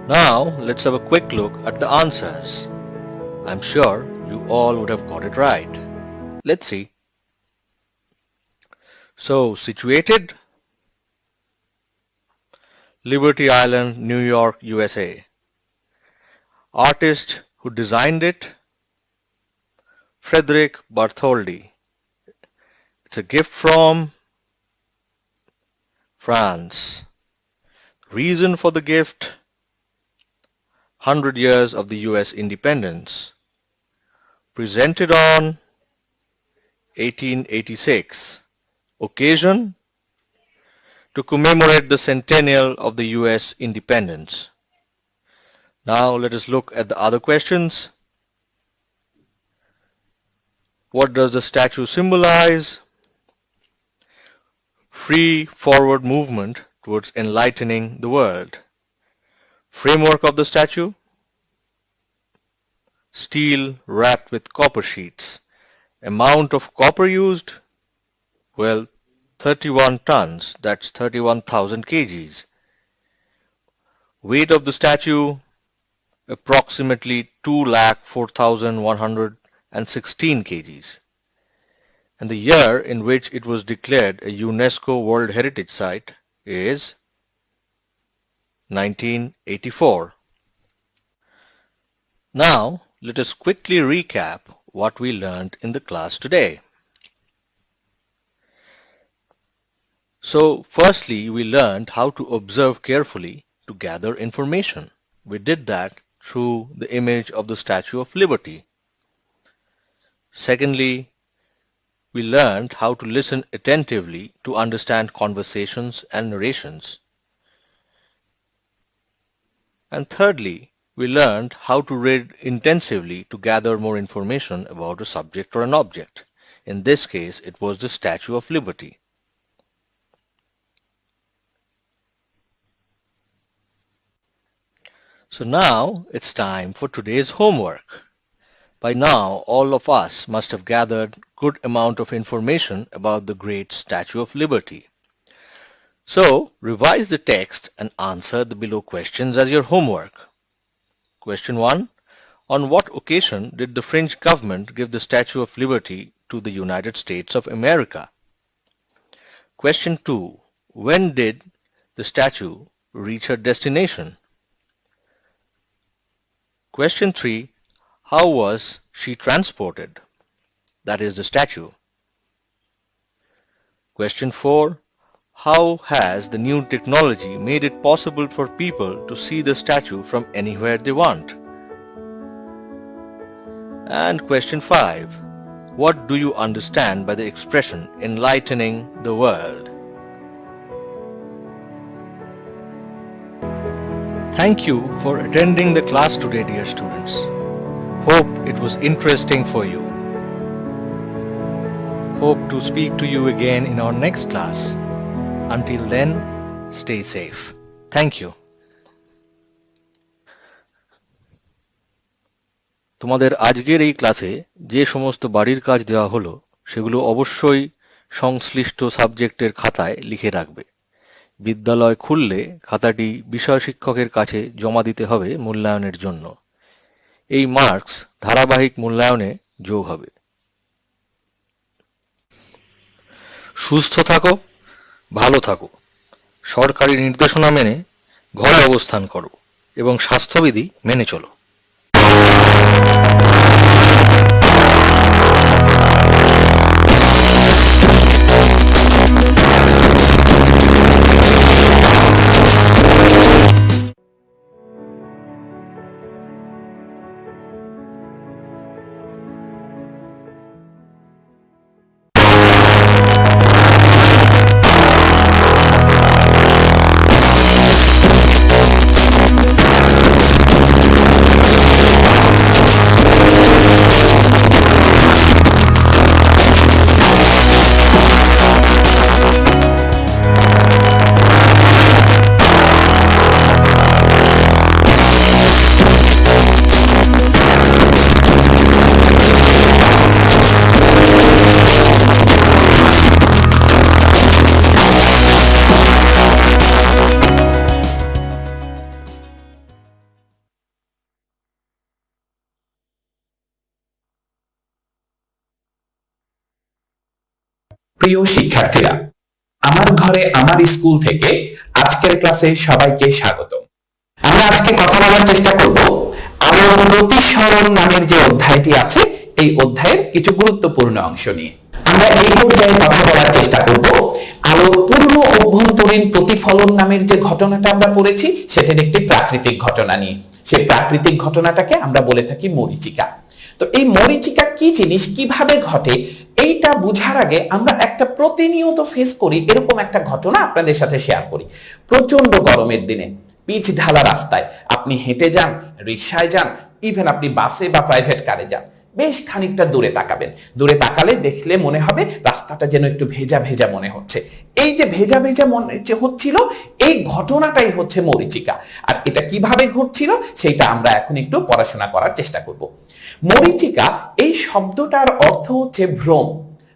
L: Now, let's have a quick look at the answers. I'm sure you all would have got it right. Let's see. So, situated, Liberty Island, New York, USA. Artist who designed it, Frederick Bartholdi. It's a gift from France. Reason for the gift, 100 years of the US independence. Presented on 1886. Occasion, to commemorate the centennial of the US independence. Now let us look at the other questions. What does the statue symbolize? Free forward movement towards enlightening the world. Framework of the statue, steel wrapped with copper sheets. Amount of copper used, well, 31 tons, that's 31,000 kgs. Weight of the statue, approximately 2,04,116 kgs. And the year in which it was declared a UNESCO World Heritage Site is 1984. Now, let us quickly recap what we learned in the class today. So, firstly, we learned how to observe carefully to gather information. We did that through the image of the Statue of Liberty. Secondly, we learned how to listen attentively to understand conversations and narrations. And thirdly, we learned how to read intensively to gather more information about a subject or an object. In this case, it was the Statue of Liberty. So now it's time for today's homework. By now, all of us must have gathered good amount of information about the great Statue of Liberty. So, revise the text and answer the below questions as your homework. Question 1. On what occasion did the French government give the Statue of Liberty to the United States of America? Question 2. When did the statue reach her destination? Question 3. How was she transported? That is the statue. Question 4. How has the new technology made it possible for people to see the statue from anywhere they want? And question 5. What do you understand by the expression enlightening the world? Thank you for attending the class today, dear students. Hope it was interesting for you. Hope to speak to you again in our next class. Until then, stay safe. Thank you. তোমাদের আজকের এই ক্লাসে যে সমস্ত বাড়ির কাজ দেওয়া হলো সেগুলো অবশ্যই সংশ্লিষ্ট সাবজেক্টের খাতায় লিখে রাখবে। বিদ্যালয় খুললে খাতাটি বিষয় শিক্ষকের কাছে জমা দিতে হবে মূল্যায়নের জন্য। এই মার্কস ধারাবাহিক মূল্যায়নে যোগ হবে। সুস্থ থাকো, ভালো থাকো, সরকারি নির্দেশনা মেনে ঘরে অবস্থান করো এবং স্বাস্থ্যবিধি মেনে চলো।
E: প্রিয় শিক্ষার্থীরা, আমার ঘরে আমার স্কুল থেকে আজকের ক্লাসে সবাইকে স্বাগত। আমরা আজকে কথা বলার চেষ্টা করব আলোর প্রতিসরণ নামের যে অধ্যায়টি আছে এই অধ্যায়ের কিছু গুরুত্বপূর্ণ অংশ নিয়ে। আমরা এই পর্যায়ে কথা বলার চেষ্টা করব আলোর পূর্ণ অভ্যন্তরীণ প্রতিফলন নামের যে ঘটনাটা আমরা পড়েছি সেটার একটি প্রাকৃতিক ঘটনা নিয়ে। সেই প্রাকৃতিক ঘটনাটাকে আমরা বলে থাকি মরীচিকা। তো এই মরীচিকা কি জিনিস, কিভাবে ঘটে, এইটা বুঝার আগে আমরা একটা প্রতিনিয়ত ফেস করি এরকম একটা ঘটনা আপনাদের সাথে শেয়ার করি। প্রচন্ড গরমের দিনে পিচ ঢালা রাস্তায় আপনি হেঁটে যান, রিকশায় যান, ইভেন আপনি বাসে বা প্রাইভেট কারে যান, বেশ খানিকটা দূরে তাকাবেন। দূরে তাকালে দেখলে মনে হবে রাস্তাটা যেন একটু ভেজা ভেজা মনে হচ্ছে। এই যে ভেজা ভেজা মনে হচ্ছিল, এই ঘটনাটাই হচ্ছে মরীচিকা। আর এটা কিভাবে ঘটছিল সেটা আমরা এখন একটু পড়াশোনা করার চেষ্টা করব। মরীচিকা এই শব্দটার অর্থ হচ্ছে ভ্রম।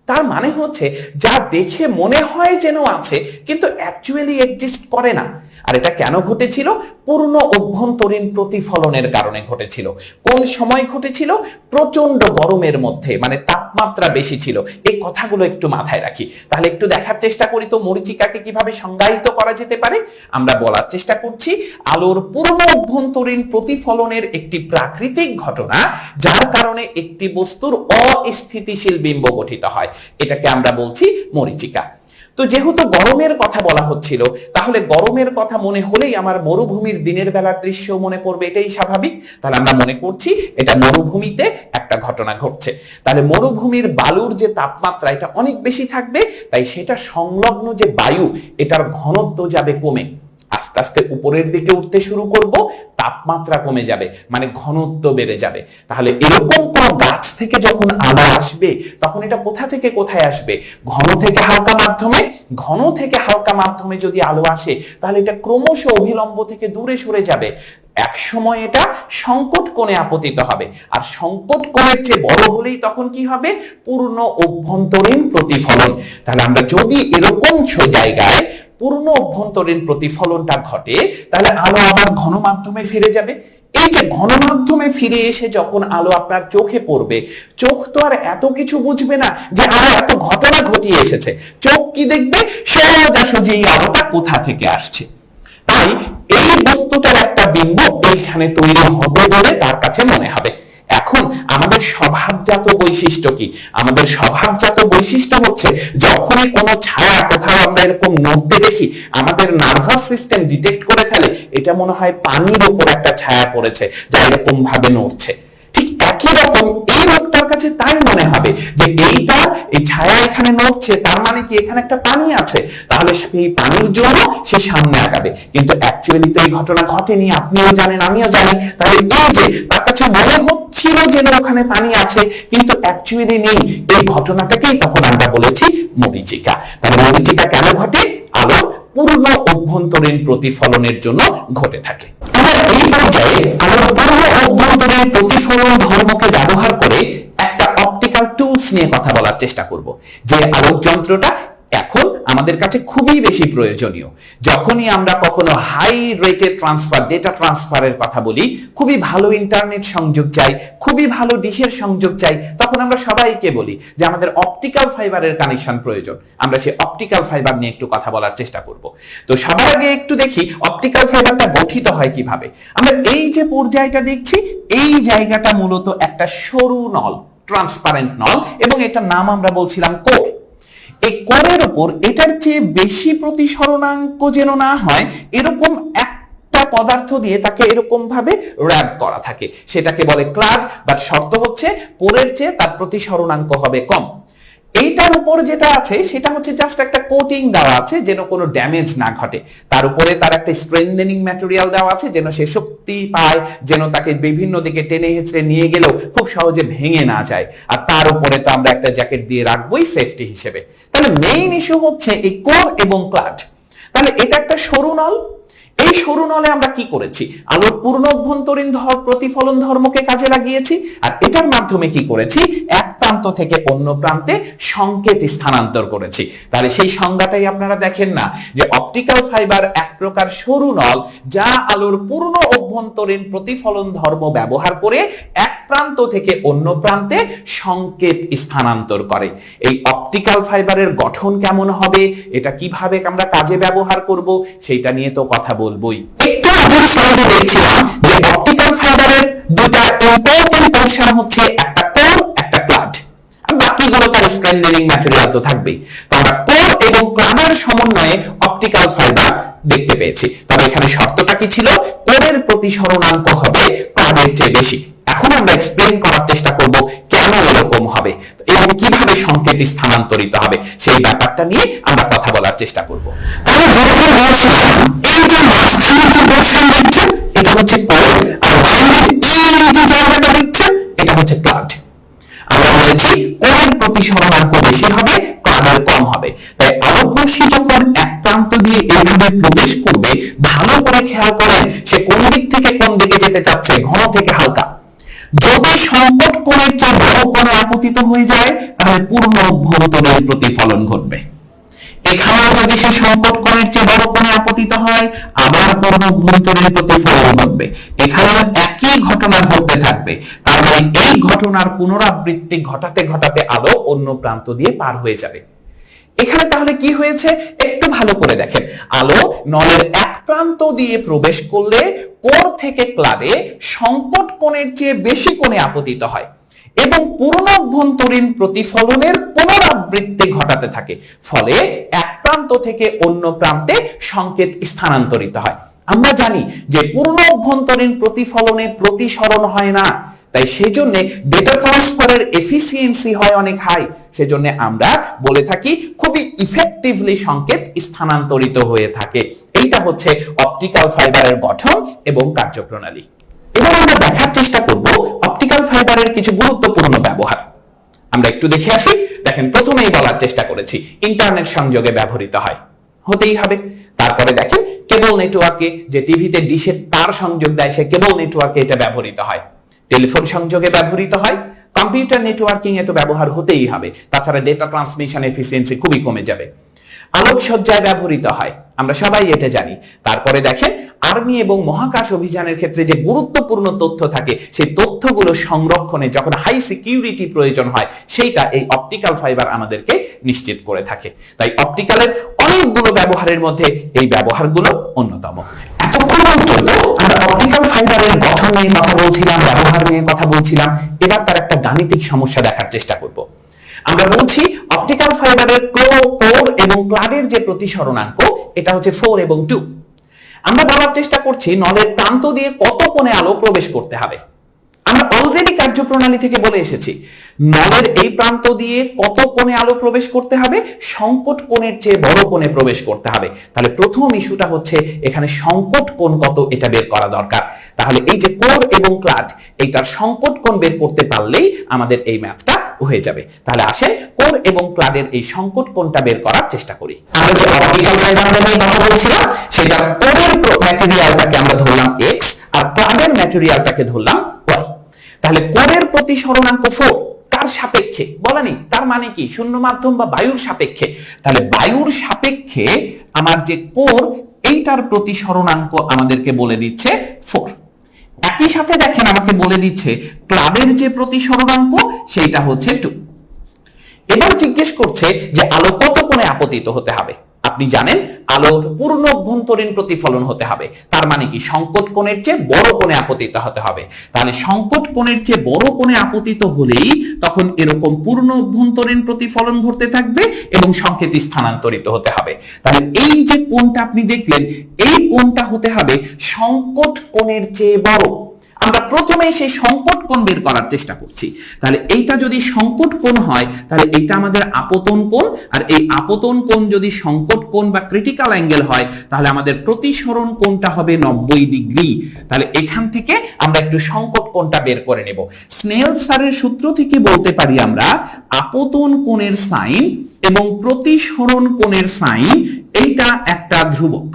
E: তার মানে হচ্ছে যা দেখে মনে হয় যেন আছে কিন্তু অ্যাকচুয়ালি এক্সিস্ট করে না। আর এটা কেন ঘটেছিল? পূর্ণ অভ্যন্তরীণ প্রতিফলনের কারণে ঘটেছিল। কোন সময় ঘটেছিল? প্রচন্ড গরমের মধ্যে, মানে তাপমাত্রা বেশি ছিল। এই কথাগুলো একটু মাথায় রাখি। তাহলে একটু দেখার চেষ্টা করি তো মরীচিকাকে কিভাবে সংজ্ঞায়িত করা যেতে পারে। আমরা বলার চেষ্টা করছি আলোর পূর্ণ অভ্যন্তরীণ প্রতিফলনের একটি প্রাকৃতিক ঘটনা, যার কারণে একটি বস্তুর অস্থিতিশীল বিম্ব গঠিত হয়। এটাকে আমরা বলছি মরীচিকা। তো যেহেতু গরমের কথা বলা হচ্ছিল, তাহলে গরমের কথা মনে হলেই আমার মরুভূমির দিনের বেলার দৃশ্য মনে পড়বে, এটাই স্বাভাবিক। তাহলে আমরা মনে করছি এটা মরুভূমিতে একটা ঘটনা ঘটছে। তাহলে মরুভূমির বালুর যে তাপমাত্রা এটা অনেক বেশি থাকবে, তাই সেটা সংলগ্ন যে বায়ু এটার ঘনত্ব যাবে কমে, আস্তে আস্তে উপরের দিকে উঠতে শুরু করব, তাপমাত্রা কমে যাবে, মানে ঘনত্ব বেড়ে যাবে। তাহলে এরকম কোন গাছ থেকে যখন আলো আসবে তখন এটা কোথা থেকে কোথায় আসবে? ঘন থেকে হালকা মাধ্যমে। ঘন থেকে হালকা মাধ্যমে যদি আলো আসে তাহলে এটা ক্রমশ অভিলম্ব থেকে দূরে সরে যাবে। এক সময় এটা সংকট কোণে আপতিত হবে, আর সংকট কোণের চেয়ে বড় হলেই তখন কি হবে? পূর্ণ অভ্যন্তরীণ প্রতিফলন। তাহলে আমরা যদি এরকম জায়গায় পূর্ণ অভ্যন্তরীণ প্রতিফলনটা ঘটে তাহলে আলো আবার ঘন মাধ্যমে ফিরে যাবে। এই যে ঘন মাধ্যমে ফিরে এসে যখন আলো আপনার চোখে পড়বে, চোখ তো আর এত কিছু বুঝবে না যে আলো এত ঘটনা ঘটিয়ে এসেছে। চোখ কি দেখবে? সোজাসুজি এই আলোটা কোথা থেকে আসছে। তাই এই বস্তুটার একটা বিম্ব এইখানে তৈরি হবে বলে তার কাছে মনে হবে। এখন আমাদের স্বভাবজাত বৈশিষ্ট্য কি? আমাদের স্বভাবজাত বৈশিষ্ট্য হচ্ছে যখনই কোনো ছায়া কোথাও আমরা এরকম নড়তে দেখি, আমাদের নার্ভাস সিস্টেম ডিটেক্ট করে ফেলে এটা মনে হয় পানির উপর একটা ছায়া পড়েছে যা এরকম ভাবে নড়ছে। ঠিক একই রকম এই লোকটার কাছে তাই মনে হবে যে এই ছায়া এখানে নড়ছে, তার মানে কি এখানে একটা পানি আছে, তাহলে এই পানির জন্য সে সামনে আগাবে। কিন্তু অ্যাকচুয়ালি তো এই ঘটনা ঘটেনি, আপনিও জানেন আমিও জানি। তাহলে এই যে তার কাছে মনে হচ্ছিল যে ওখানে পানি আছে কিন্তু অ্যাকচুয়ালি নেই, এই ঘটনাটাকেই তখন আমরা বলেছি মরীচিকা। তাহলে মরীচিকা কেন ঘটে? আলো পূর্ণ অভ্যন্তরীণ প্রতিফলনের জন্য ঘটে থাকে। আমরা এই পর্যায়ে আলোর পূর্ণ অভ্যন্তরীণ প্রতিফলন ধর্মকে ব্যবহার করে একটা অপটিক্যাল টুলস নিয়ে কথা বলার চেষ্টা করব, যে আলোক যন্ত্রটা এখন আমাদের কাছে খুবই বেশি প্রয়োজনীয়। যখনই আমরা কখনো হাই রেটেড ট্রান্সফার, ডেটা ট্রান্সফারের কথা বলি, খুবই ভালো ইন্টারনেট সংযোগ চাই, খুবই ভালো ডিশের সংযোগ চাই, তখন আমরা সবাইকে বলি যে আমাদের অপটিক্যাল ফাইবারের কানেকশন প্রয়োজন। আমরা সেই অপটিক্যাল ফাইবার নিয়ে একটু কথা বলার চেষ্টা করব। তো সবার আগে একটু দেখি অপটিক্যাল ফাইবারটা গঠিত হয় কিভাবে। আমরা এই যে পর্যায়টা দেখছি, এই জায়গাটা মূলত একটা সরু নল, ট্রান্সপারেন্ট নল, এবং এটার নাম আমরা বলছিলাম কোর। এই কোরের উপর এটার চেয়ে বেশি প্রতিসরণাঙ্ক যেন না হয় এরকম একটা পদার্থ দিয়ে তাকে এরকম ভাবে র‍্যাপ করা থাকে, সেটাকে বলে ক্লাড। বাট শর্ত হচ্ছে কোরের চেয়ে তার প্রতিসরণাঙ্ক হবে কম। এইটার উপর যেটা আছে সেটা হচ্ছে জাস্ট একটা কোটিং দেওয়া আছে যেন কোনো ড্যামেজ না ঘটে। তার উপরে তার একটা স্ট্রেংথেনিং ম্যাটেরিয়াল দেওয়া আছে যেন সে শক্তি পায়, যেন তাকে বিভিন্ন দিকে টেনে হেঁচড়ে নিয়ে গেলেও খুব সহজে ভেঙে না যায়। আর তার উপরে তো আমরা একটা জ্যাকেট দিয়ে রাখবোই সেফটি হিসেবে। তাহলে মেইন ইস্যু হচ্ছে এই কোর এবং ক্লাড। তাহলে এটা একটা সরু নল। এই সরু নলে আমরা কি করেছি? আলোর পূর্ণ অভ্যন্তরীণ প্রতিফলন ধর্মকে কাজে লাগিয়েছি। আর এটার মাধ্যমে কি করেছি? এক প্রান্ত থেকে অন্য প্রান্তে সংকেত স্থানান্তর করেছি। তাহলে সেই সংজ্ঞাটাই আপনারা দেখেন না যে অপটিক্যাল ফাইবার এক প্রকার সরু নল যা আলোর পূর্ণ অভ্যন্তরীণ প্রতিফলন ধর্ম ব্যবহার করে এক প্রান্ত থেকে অন্য প্রান্তে সংকেত স্থানান্তর করে। এই অপটিক্যাল ফাইবারের গঠন কেমন হবে, এটা কিভাবে আমরা কাজে ব্যবহার করব, সেইটা নিয়ে তো কথা বলবোই। একটু আগে স্লাইডে দেখছিলাম যে অপটিক্যাল ফাইবারের দুটো ইম্পর্টেন্ট পোরশন হচ্ছে একটা কোর, একটা ক্লাড। আর বাকিগুলো তার স্ট্রেন্থেনিং ম্যাটেরিয়াল তো থাকবেই। তো আমরা কোর এবং ক্লাডের সমন্বয়ে অপটিক্যাল ফাইবার দেখতে পেয়েছি। তবে এখানে শর্তটা কি ছিল? কোরের প্রতিসরণাঙ্ক হবে ক্লাডের চেয়ে বেশি। এখন আমরা এক্সপ্লেইন করার চেষ্টা করব কেন এরকম হবে এবং কিভাবে সংকেত স্থানান্তরিত হবে, সেই ব্যাপারটা নিয়ে আমরা কথা বলার চেষ্টা করব। তাহলে যেরকম বলছিলাম, এই যে মাঝখানে যে পোরশন দেখছেন এটা হচ্ছে কোর, আর লাইনের এই যে জায়গাটা দেখছেন এটা হচ্ছে ক্লাড। আমরা বলেছি কোরের প্রতিসরণাঙ্ক বেশি হবে, ক্লাডের কম হবে। তাই আলোক রশ্মি যখন এক প্রান্ত দিয়ে এইভাবে প্রবেশ করবে, ভালো করে খেয়াল করেন সে কোন দিক থেকে কোন দিকে যেতে চাচ্ছে, ঘন থেকে হালকা। যদি সংকট কোণের চেয়ে বড় কোণে আপতিত হয়ে যায় তাহলে পূর্ণ অভ্যন্তরীণ প্রতিফলন ঘটবে। এখানেও যদি সে সংকট কোণের চেয়ে বড় কোণে আপতিত হয় আবার পূর্ণ অভ্যন্তরীণ প্রতিফলন ঘটবে। এখানেও একই ঘটনা ঘটতে থাকবে। তার মানে এই ঘটনার পুনরাবৃত্তি ঘটাতে ঘটাতে আলো অন্য প্রান্ত দিয়ে পার হয়ে যাবে। এখানে তাহলে কি হয়েছে একটু ভালো করে দেখেন। আলো নলের এক প্রান্ত দিয়ে প্রবেশ করলে কোর থেকে ক্লাডে সংকট কোণের চেয়ে বেশি কোণে আপতিত হয় এবং পূর্ণ অভ্যন্তরীণ প্রতিফলনের পুনরাবৃত্তি ঘটাতে থাকে। ফলে এক প্রান্ত থেকে অন্য প্রান্তে সংকেত স্থানান্তরিত হয়। আমরা জানি যে পূর্ণ অভ্যন্তরীণ প্রতিফলনে প্রতিসরণ হয় না, তাই সেজন্য ডেটা ট্রান্সফারের এফিসিয়েন্সি হয় অনেক হাই। সেজন্য আমরা বলে থাকি খুবই ইফেক্টিভলি সংকেত স্থানান্তরিত হয়ে থাকে। এইটা হচ্ছে অপটিক্যাল ফাইবারের গঠন এবং কার্যপ্রণালী। এবার আমরা দেখার চেষ্টা করব অপটিক্যাল ফাইবারের কিছু গুরুত্বপূর্ণ ব্যবহার। আমরা একটু দেখে আসি। দেখেন, প্রথমেই বলার চেষ্টা করেছি ইন্টারনেট সংযোগে ব্যবহৃত হয়, হতেই হবে। তারপরে দেখেন কেবল নেটওয়ার্কে, যে টিভিতে ডিশের তার সংযোগ দেয় সে কেবল নেটওয়ার্কে এটা ব্যবহৃত হয়। টেলিফোন সংযোগে ব্যবহৃত হয়, কম্পিউটার নেটওয়ার্কিং এ তো ব্যবহার হতেই হবে, তাছাড়া ডেটা ট্রান্সমিশন এফিসিয়েন্সি খুবই কমে যাবে। আলোকসজ্জায় ব্যবহৃত হয়, আমরা সবাই এটা জানি। তারপরে দেখেন আর্মি এবং মহাকাশ অভিযানের ক্ষেত্রে যে গুরুত্বপূর্ণ তথ্য থাকে সেই তথ্যগুলো সংরক্ষণে যখন হাই সিকিউরিটি প্রয়োজন হয় সেইটা এই অপটিক্যাল ফাইবার আমাদেরকে নিশ্চিত করে থাকে। তাই অপটিক্যালের অনেকগুলো ব্যবহারের মধ্যে এই ব্যবহারগুলো অন্যতম। এতক্ষণ পর্যন্ত আমরা অপটিক্যাল ফাইবারের গঠন নিয়ে কথা বলছিলাম, ব্যবহার নিয়ে কথা বলছিলাম। এবার তার একটা গাণিতিক সমস্যা দেখার চেষ্টা করব। আমরা বলছি অপটিক্যাল ফাইবারের কোর এবং ক্লাডের যে প্রতিসরণাঙ্ক এটা হচ্ছে 4 এবং 2। আমরা বলার চেষ্টা করছি নলের প্রান্ত দিয়ে কত কোণে আলো প্রবেশ করতে হবে। আমরা অলরেডি কার্যপ্রণালী থেকে বলে এসেছি নলের এই প্রান্ত দিয়ে কত কোণে আলো প্রবেশ করতে হবে, সংকট কোণের চেয়ে বড় কোণে প্রবেশ করতে হবে। তাহলে প্রথম ইস্যুটা হচ্ছে এখানে সংকট কোণ কত এটা বের করা দরকার। তাহলে এই যে কোর এবং ক্লাড এইটার সংকট কোণ বের করতে পারলেই আমাদের এই ম্যাথটা হয়ে যাবে। তাহলে আসেন কোর এবং ক্লাডের এই সংকট কোণটা বের করার চেষ্টা করি। আমরা যে অপটিক্যাল ফাইবার নিয়ে কথা বলছিলাম সেটা কোরের ম্যাটেরিয়ালটাকে আমরা ধরলাম x আর ক্লাডের ম্যাটেরিয়ালটাকে ধরলাম y। তাহলে কোরের প্রতিসরণাঙ্ক 4, কার সাপেক্ষে বলা নেই, তার মানে কি শূন্য মাধ্যম বা বায়ুর সাপেক্ষে। তাহলে বায়ুর সাপেক্ষে আমার যে কোর এইটার প্রতিসরণাঙ্ক আমাদেরকে বলে দিচ্ছে 4। একই সাথে দেখেন আমাকে বলে দিচ্ছে ক্লাডের যে প্রতিসরণাঙ্ক সেইটা হচ্ছে 2। এবার জিজ্ঞেস করছে যে আলো কত কোণে আপতিত হতে হবে। আপনি জানেন আলোর পূর্ণ অভ্যন্তরীণ প্রতিফলন হতে হবে, তার মানে কি সংকট কোণের চেয়ে বড় কোণে আপতিত হতে হবে। তাহলে সংকট কোণের চেয়ে বড় কোণে আপতিত হলেই তখন এরকম পূর্ণ অভ্যন্তরীণ প্রতিফলন ঘটতে থাকবে এবং সংকেত স্থানান্তরিত হতে হবে। তাহলে এই যে কোণটা আপনি দেখলেন এই কোণটা হতে হবে সংকট কোণের চেয়ে বড়। আমরা প্রথমেই সেই সংকট কোণ বের করার চেষ্টা করছি। তাহলে এইটা যদি সংকট কোণ হয় তাহলে এইটা আমাদের আপতন কোণ, আর এই আপতন কোণ যদি সংকট কোণ বা ক্রিটিক্যাল অ্যাঙ্গেল হয় তাহলে আমাদের প্রতিসরণ কোণটা হবে 90 ডিগ্রি। তাহলে এখান থেকে আমরা একটু সংকট কোণটা বের করে নেব। স্নেল স্যারের সূত্র থেকে বলতে পারি আমরা আপতন কোণের সাইন এবং প্রতিসরণ কোণের সাইন এইটা একটা ধ্রুবক।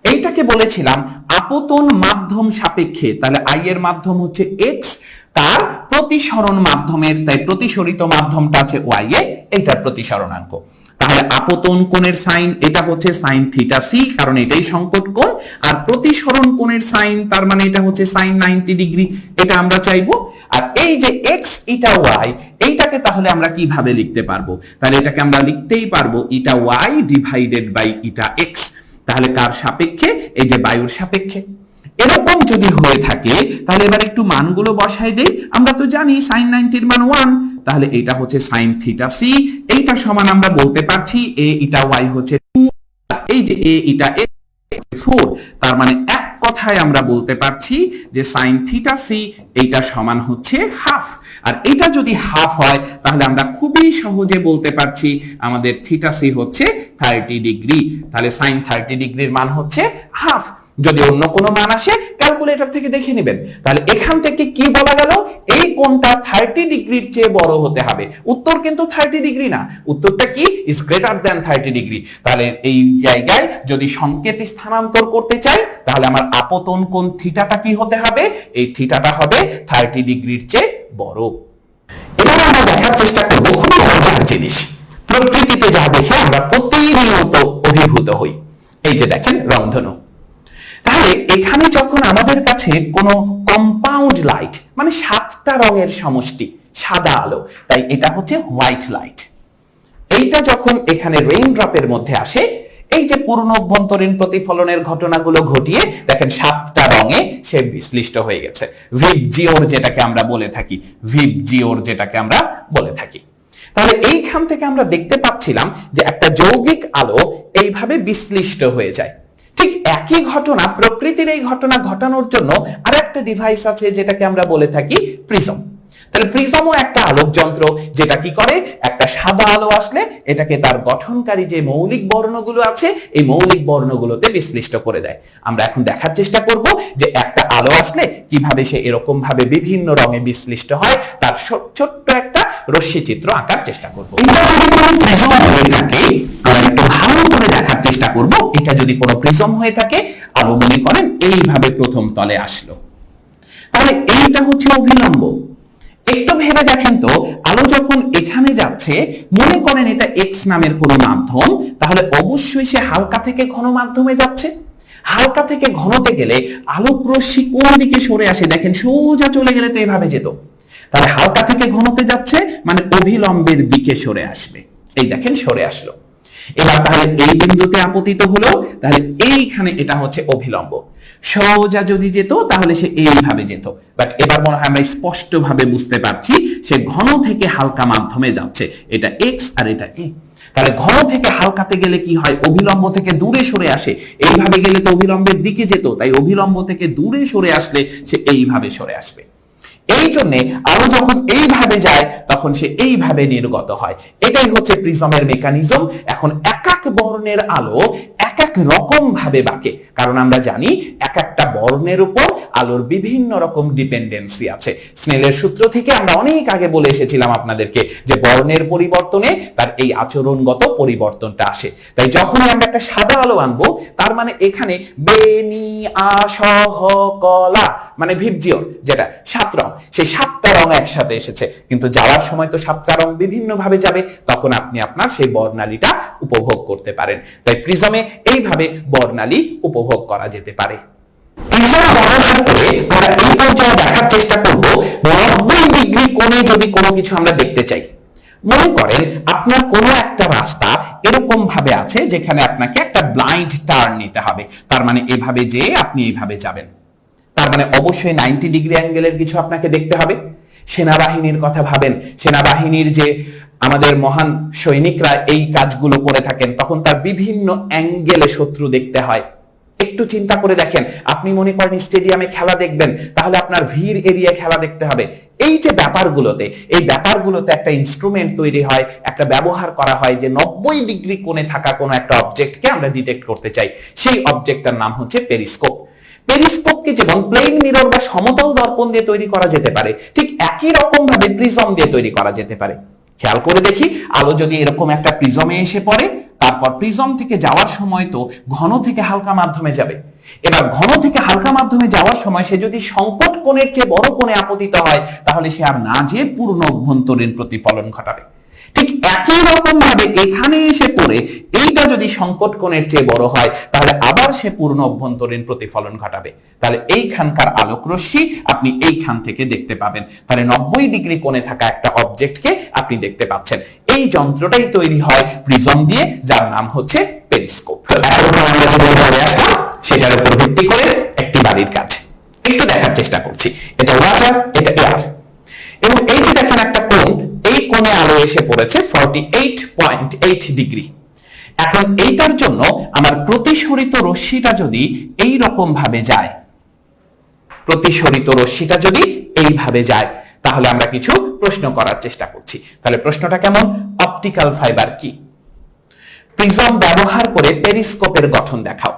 E: এইটাকে বলেছিলাম আপতন মাধ্যম সাপেক্ষে। তাহলে আই এর মাধ্যম হচ্ছে এক্স, তার প্রতিসরণ মাধ্যমের, তাই প্রতিসরিত মাধ্যমটা আছে ওয়াই এ, এইটার প্রতিসরণাঙ্ক। তাহলে আপতন কোণের সাইন এটা হচ্ছে সাইন থিটা সি, কারণ এটাই সংকট কোণ। আর প্রতিসরণ কোণের সাইন তার মানে এটা হচ্ছে সাইন 90 ডিগ্রি, এটা আমরা চাইবো। আর এই যে x ইটা y, এইটাকে তাহলে আমরা কিভাবে লিখতে পারবো? তাহলে এটাকে আমরা লিখতেই পারবো eta y divided by eta x। তাহলে কার সাপেক্ষে? এই যে বায়ুর সাপেক্ষে। এরকম যদি হয়ে থাকে তাহলে এবার একটু মানগুলো বসাই দেই। আমরা তো জানি sin 90 এর মান 1, তাহলে এটা হচ্ছে sin থিটা c, এইটা সমান আমরা বলতে পারছি a ইটা y হচ্ছে 2, এই যে a ইটা x 4। তার মানে এক কথায় আমরা বলতে পারছি যে sin থিটা c এইটা সমান হচ্ছে হাফ। আর এটা যদি হাফ হয় তাহলে আমরা খুবই সহজে বলতে পারছি আমাদের থিটা c হচ্ছে 30 ডিগ্রি। তাহলে sin 30 ডিগ্রির মান হচ্ছে হাফ। যদি অন্য কোনো মান আসে ক্যালকুলেটর থেকে দেখে নেবেন। তাহলে এখান থেকে কি বলা গেল? এই কোণটা 30 ডিগ্রির চেয়ে বড় হতে হবে। উত্তর কিন্তু 30 ডিগ্রি না, উত্তরটা কি? Is greater than 30 degree. তাহলে এই জায়গায় যদি সংকেত স্থানান্তর করতে চাই তাহলে আমার আপতন কোণ থিটাটা কি হতে হবে? এই থিটাটা হবে 30 ডিগ্রির চেয়ে বড়। এবার আমরা দেখার চেষ্টা করব খুবই মজার জিনিস, প্রকৃতিতে যা দেখে আমরা প্রতিনিয়ত অভিভূত হই। এই যে দেখেন রংধনু। তাহলে এখানে যখন আমাদের কাছে কোনো কম্পাউন্ড লাইট মানে 7টা রঙের সমষ্টি, সাদা আলো, তাই এটা হচ্ছে হোয়াইট লাইট, এইটা যখন এখানে রেইনড্রপের মধ্যে আসে, এই যে পূর্ণ অভ্যন্তরীণ প্রতিফলনের ঘটনাগুলো ঘটিয়ে দেখেন 7টা রঙে সে বিশ্লিষ্ট হয়ে গেছে। ভিবজিওর যেটাকে আমরা বলে থাকি, ভিবজিওর যেটাকে আমরা বলে থাকি। তাহলে এইখান থেকে আমরা দেখতে পাচ্ছিলাম যে একটা যৌগিক আলো এইভাবে বিশ্লিষ্ট হয়ে যায়। ঠিক একই ঘটনা, প্রকৃতির এই ঘটনা ঘটানোর জন্য আরেকটা ডিভাইস আছে যেটাকে আমরা বলে থাকি প্রিজম। তাহলে প্রিজমও একটা আলোক যন্ত্র, যেটা কি করে? একটা সাদা আলো আসলে এটাকে তার গঠনকারী যে মৌলিক বর্ণগুলো আছে এই মৌলিক বর্ণগুলোতে বিশ্লিষ্ট করে দেয়। আমরা এখন দেখার চেষ্টা করব যে একটা আলো আসলে কিভাবে সে এরকম ভাবে বিভিন্ন রঙে বিশ্লিষ্ট হয়, তার ছোট্ট একটা রশ্মি চিত্র আঁকার চেষ্টা করব। একটু ভালো করে দেখার চেষ্টা করব। এটা যদি কোনো প্রিজম হয়ে থাকে, আলো মনে করেন এইভাবে প্রথম তলে আসলো, তাহলে এইটা হচ্ছে অভিলম্ব। একটু ভেবে দেখেন তো, আলো যখন এখানে যাচ্ছে, মনে করেন এটা এক্স নামের কোনো মাধ্যম, তাহলে অবশ্যই সে হালকা থেকে ঘন মাধ্যমে যাচ্ছে। হালকা থেকে ঘনতে গেলে আলোক রশ্মি কোন দিকে সরে আসে? দেখেন সোজা চলে গেলে তো এভাবে যেত, তাহলে হালকা থেকে ঘনতে যাচ্ছে মানে অভিলম্বের দিকে সরে আসবে। এই দেখেন সরে আসলো। এবার তাহলে এই বিন্দুতে আপতিত হলো, তাহলে এইখানে এটা হচ্ছে অভিলম্ব। সোজা যদি যেত তাহলে সে এইভাবে যেত, বাট এবার মনে হয় আমরা স্পষ্ট ভাবে বুঝতে পারছি সে ঘন থেকে হালকা মাধ্যমে যাচ্ছে। এটা এক্স আর এটা এ। তাহলে ঘন থেকে হালকাতে গেলে কি হয়? অভিলম্ব থেকে দূরে সরে আসে। এইভাবে গেলে তো অভিলম্বের দিকে যেত, তাই অভিলম্ব থেকে দূরে সরে আসলে সে এইভাবে সরে আসবে। এই জন্য আলো যখন এইভাবে যায় তখন সে এইভাবে নির্গত হয়। এটাই হচ্ছে প্রিজমের মেকানিজম। এখন এক এক বর্ণের আলো এক এক রকম ভাবে বাঁকে, কারণ আমরা জানি এক একটা বর্ণের উপর আলোর বিভিন্ন রকম ডিপেন্ডেন্সি আছে। স্নেলের সূত্র থেকে আমরা অনেক আগে বলে এসেছিলাম আপনাদেরকে যে বর্ণের পরিবর্তনে তার এই আচরণগত পরিবর্তনটা আসে। তাই যখনই আমরা একটা সাদা আলো আনবো, তার মানে এখানে বেনি আসহ কলা মানে ভিবজিওর যেটা 7 রং, সেই 7টা রং একসাথে এসেছে, কিন্তু যাওয়ার সময় তো 7টা রং বিভিন্ন ভাবে যাবে, তখন আপনি আপনার সেই বর্ণালীটা উপভোগ করতে পারেন। তাই প্রিজমে এইভাবে বর্ণালী উপভোগ করা যেতে পারে। প্রিজম ব্যবহার করে আমরা এই পর্যায়ে দেখার চেষ্টা করব 90 ডিগ্রি কোণে যদি কোনো কিছু আমরা দেখতে চাই। মনে করেন আপনার কোনো একটা রাস্তা এরকম ভাবে আছে যেখানে আপনাকে একটা ব্লাইন্ড টার্ন নিতে হবে, তার মানে এভাবে যে আপনি এইভাবে যাবেন, তার মানে অবশ্যই 90 ডিগ্রি অ্যাঙ্গেলের কিছু আপনাকে দেখতে হবে। সেনাবাহিনীর কথা ভাবেন, সেনাবাহিনীর যে আমাদের মহান সৈনিকরা এই কাজগুলো করে থাকেন, তখন তার বিভিন্ন অ্যাঙ্গেলে শত্রু দেখতে হয়। একটু চিন্তা করে দেখেন, আপনি মনে করেন স্টেডিয়ামে খেলা দেখবেন, তাহলে আপনার ভিড় এরিয়ায় খেলা দেখতে হবে। এই যে ব্যাপারগুলোতে, এই ব্যাপারগুলোতে একটা ইনস্ট্রুমেন্ট তৈরি হয়, একটা ব্যবহার করা হয় যে 90 ডিগ্রি কোণে থাকা কোনো একটা অবজেক্টকে আমরা ডিটেক্ট করতে চাই। সেই অবজেক্টটার নাম হচ্ছে পেরিস্কোপ। পেরিস্কোপকে যেমন প্লেন মিরর বা সমতল দর্পণ দিয়ে তৈরি করা যেতে পারে, ঠিক একই রকম ভাবে প্রিজম দিয়ে তৈরি করা যেতে পারে। খেয়াল করে দেখি, আলো যদি এরকম একটা প্রিজমে এসে পড়ে, তারপর প্রিজম থেকে যাওয়ার সময় তো ঘন থেকে হালকা মাধ্যমে যাবে। এবার ঘন থেকে হালকা মাধ্যমে যাওয়ার সময় সে যদি সংকট কোণের চেয়ে বড় কোণে আপতিত হয়, তাহলে সে আর না যেয়ে পূর্ণ অভ্যন্তরীণ প্রতিফলন ঘটাবে। ঠিক একই রকম ভাবে এখানে এসে পড়ে এইটা যদি সংকট কোণের চেয়ে বড় হয় তাহলে আবার সে পূর্ণ অভ্যন্তরীণ প্রতিফলন ঘটাবে। তাহলে এইখানকার আলোক রশ্মি আপনি এইখান থেকে দেখতে পাবেন। তাহলে 90 ডিগ্রি কোণে থাকা একটা অবজেক্টকে আপনি দেখতে পাচ্ছেন। এই যন্ত্রটাই তৈরি হয় প্রিজম দিয়ে, যার নাম হচ্ছে পেরিস্কোপ। সেটার উপর ভিত্তি করে একটি বাড়ির কাজ একটু দেখার চেষ্টা করছি। এটা ওয়াটার, এটা এয়ার, এবং এই যে দেখেন একটা কোণ, এই কোণে আলো এসে পড়েছে 48.8 ডিগ্রি। এখন এইটার জন্য আমার প্রতিসরিত রশ্মিটা যদি এই রকম ভাবে যায়, প্রতিসরিত রশ্মিটা যদি এইভাবে যায়, তাহলে আমরা কিছু প্রশ্ন করার চেষ্টা করছি। তাহলে প্রশ্নটা কেমন? অপটিক্যাল ফাইবার কি? প্রিজম ব্যবহার করে পেরিস্কোপের গঠন দেখাও।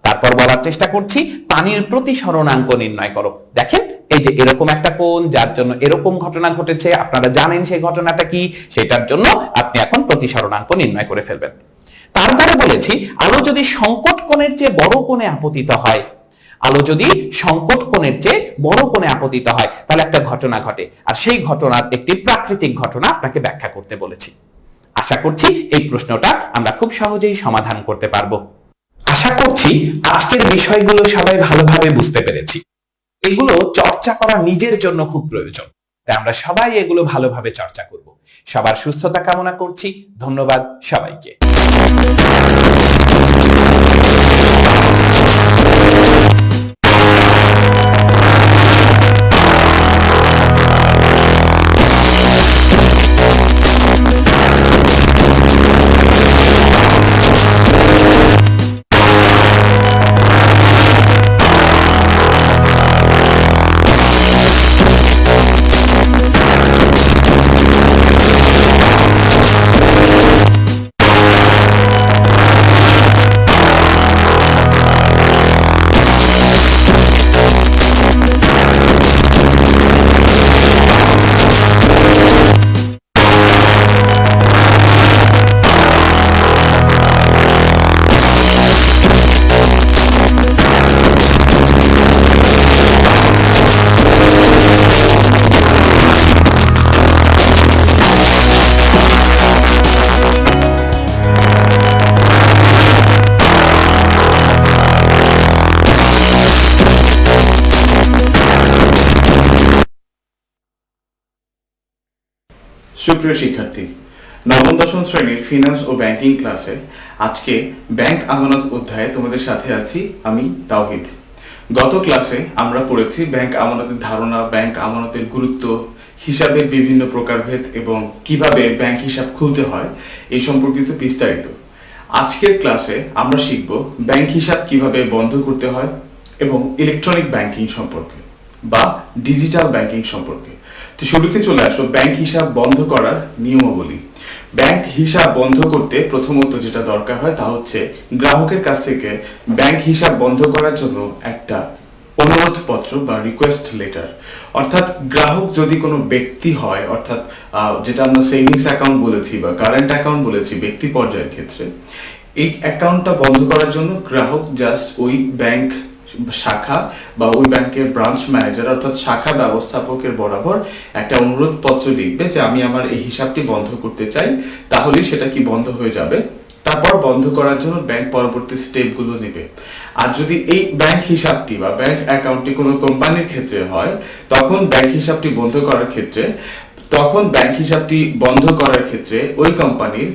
E: তারপর বলার চেষ্টা করছি পানির প্রতিসরণাঙ্ক নির্ণয় করো। দেখেন এই যে এরকম একটা কোণ, যার জন্য এরকম ঘটনা ঘটেছে, আপনারা জানেন সেই ঘটনাটা কি, সেটার জন্য আপনি এখন প্রতিসরণাঙ্ক নির্ণয় করে ফেলবেন। তারপরে বলেছি আলো যদি সংকট কোণের চেয়ে বড় কোণে আপতিত হয়, আলো যদি সংকট কোণের চেয়ে বড় কোণে আপতিত হয় তাহলে একটা ঘটনা ঘটে, আর সেই ঘটনার একটি প্রাকৃতিক ঘটনা আপনাকে ব্যাখ্যা করতে বলেছি। আশা করছি এই প্রশ্নটা আমরা খুব সহজেই সমাধান করতে পারবো। আশা করছি আজকের বিষয়গুলো সবাই ভালোভাবে বুঝতে পেরেছি। এগুলো চর্চা করা নিজের জন্য খুব প্রয়োজন, তাই আমরা সবাই এগুলো ভালোভাবে চর্চা করব। সবার সুস্থতা কামনা করছি। ধন্যবাদ সবাইকে।
K: সুপ্রিয় শিক্ষার্থী, নবম দশম শ্রেণীর ফিনান্স ও ব্যাংকিং ক্লাসে আজকে ব্যাংক আমানত অধ্যায়ে তোমাদের সাথে আছি আমি তাওহিদ। গত ক্লাসে আমরা পড়েছি ব্যাংক আমানতের ধারণা, ব্যাংক আমানতের গুরুত্ব, হিসাবের বিভিন্ন প্রকারভেদ এবং কিভাবে ব্যাংক হিসাব খুলতে হয় এই সম্পর্কিত বিস্তারিত। আজকের ক্লাসে আমরা শিখব ব্যাংক হিসাব কিভাবে বন্ধ করতে হয় এবং ইলেকট্রনিক ব্যাংকিং সম্পর্কে বা ডিজিটাল ব্যাংকিং সম্পর্কে। তো শুরুতে চলে আসো ব্যাংক হিসাব বন্ধ করার নিয়মাবলী। ব্যাংক হিসাব বন্ধ করতে প্রথমত যেটা দরকার হয় তা হচ্ছে গ্রাহকের কাছ থেকে ব্যাংক হিসাব বন্ধ করার জন্য একটা অনুরোধ পত্র বা রিকোয়েস্ট লেটার। অর্থাৎ গ্রাহক যদি কোনো ব্যক্তি হয়, অর্থাৎ যেটা আমরা সেভিংস অ্যাকাউন্ট বলেছি বা কারেন্ট অ্যাকাউন্ট বলেছি ব্যক্তি পর্যায়ের ক্ষেত্রে, এই অ্যাকাউন্টটা বন্ধ করার জন্য গ্রাহক জাস্ট ওই ব্যাংক শাখা বা ওই ব্যাংকের ব্রাঞ্চ ম্যানেজার অর্থাৎ শাখা ব্যবস্থাপকের বরাবর একটা অনুরোধ পত্র লিখবে যে আমি আমার এই হিসাবটি বন্ধ করতে চাই, তাহলেই সেটা কি বন্ধ হয়ে যাবে। তারপর বন্ধ করার জন্য ব্যাংক পরবর্তী স্টেপগুলো নেবে। আর যদি এই ব্যাংক হিসাবটি বা ব্যাংক অ্যাকাউন্টটি কোনো কোম্পানির ক্ষেত্রে হয়, তখন ব্যাংক হিসাবটি বন্ধ করার ক্ষেত্রে ওই কোম্পানির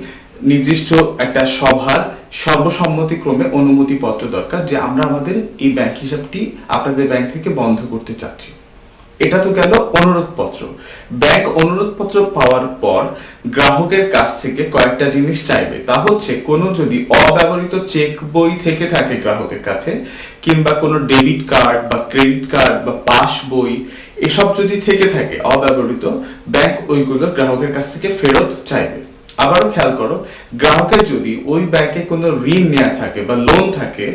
K: নির্দিষ্ট একটা সভার সর্বসম্মতিক্রমে অনুমতি পত্র দরকার যে আমরা আমাদের এই ব্যাংক হিসাবটি আপনাদের ব্যাংক থেকে বন্ধ করতে চাচ্ছি। এটা তো গেল অনুরোধ পত্র। ব্যাংক অনুরোধ পত্র পাওয়ার পর গ্রাহকের কাছ থেকে কয়েকটা জিনিস চাইবে। তা হচ্ছে কোনো যদি অব্যবহৃত চেক বই থেকে থাকে গ্রাহকের কাছে, কিংবা কোনো ডেবিট কার্ড বা ক্রেডিট কার্ড বা পাস বই এসব যদি থেকে থাকে অব্যবহৃত, ব্যাংক ওইগুলো গ্রাহকের কাছ থেকে ফেরত চাইবে। আবারও খেয়াল করো, গ্রাহকের যদি ওই ব্যাংকে কোনো ঋণ নেওয়া থাকে বা লোন থাকে,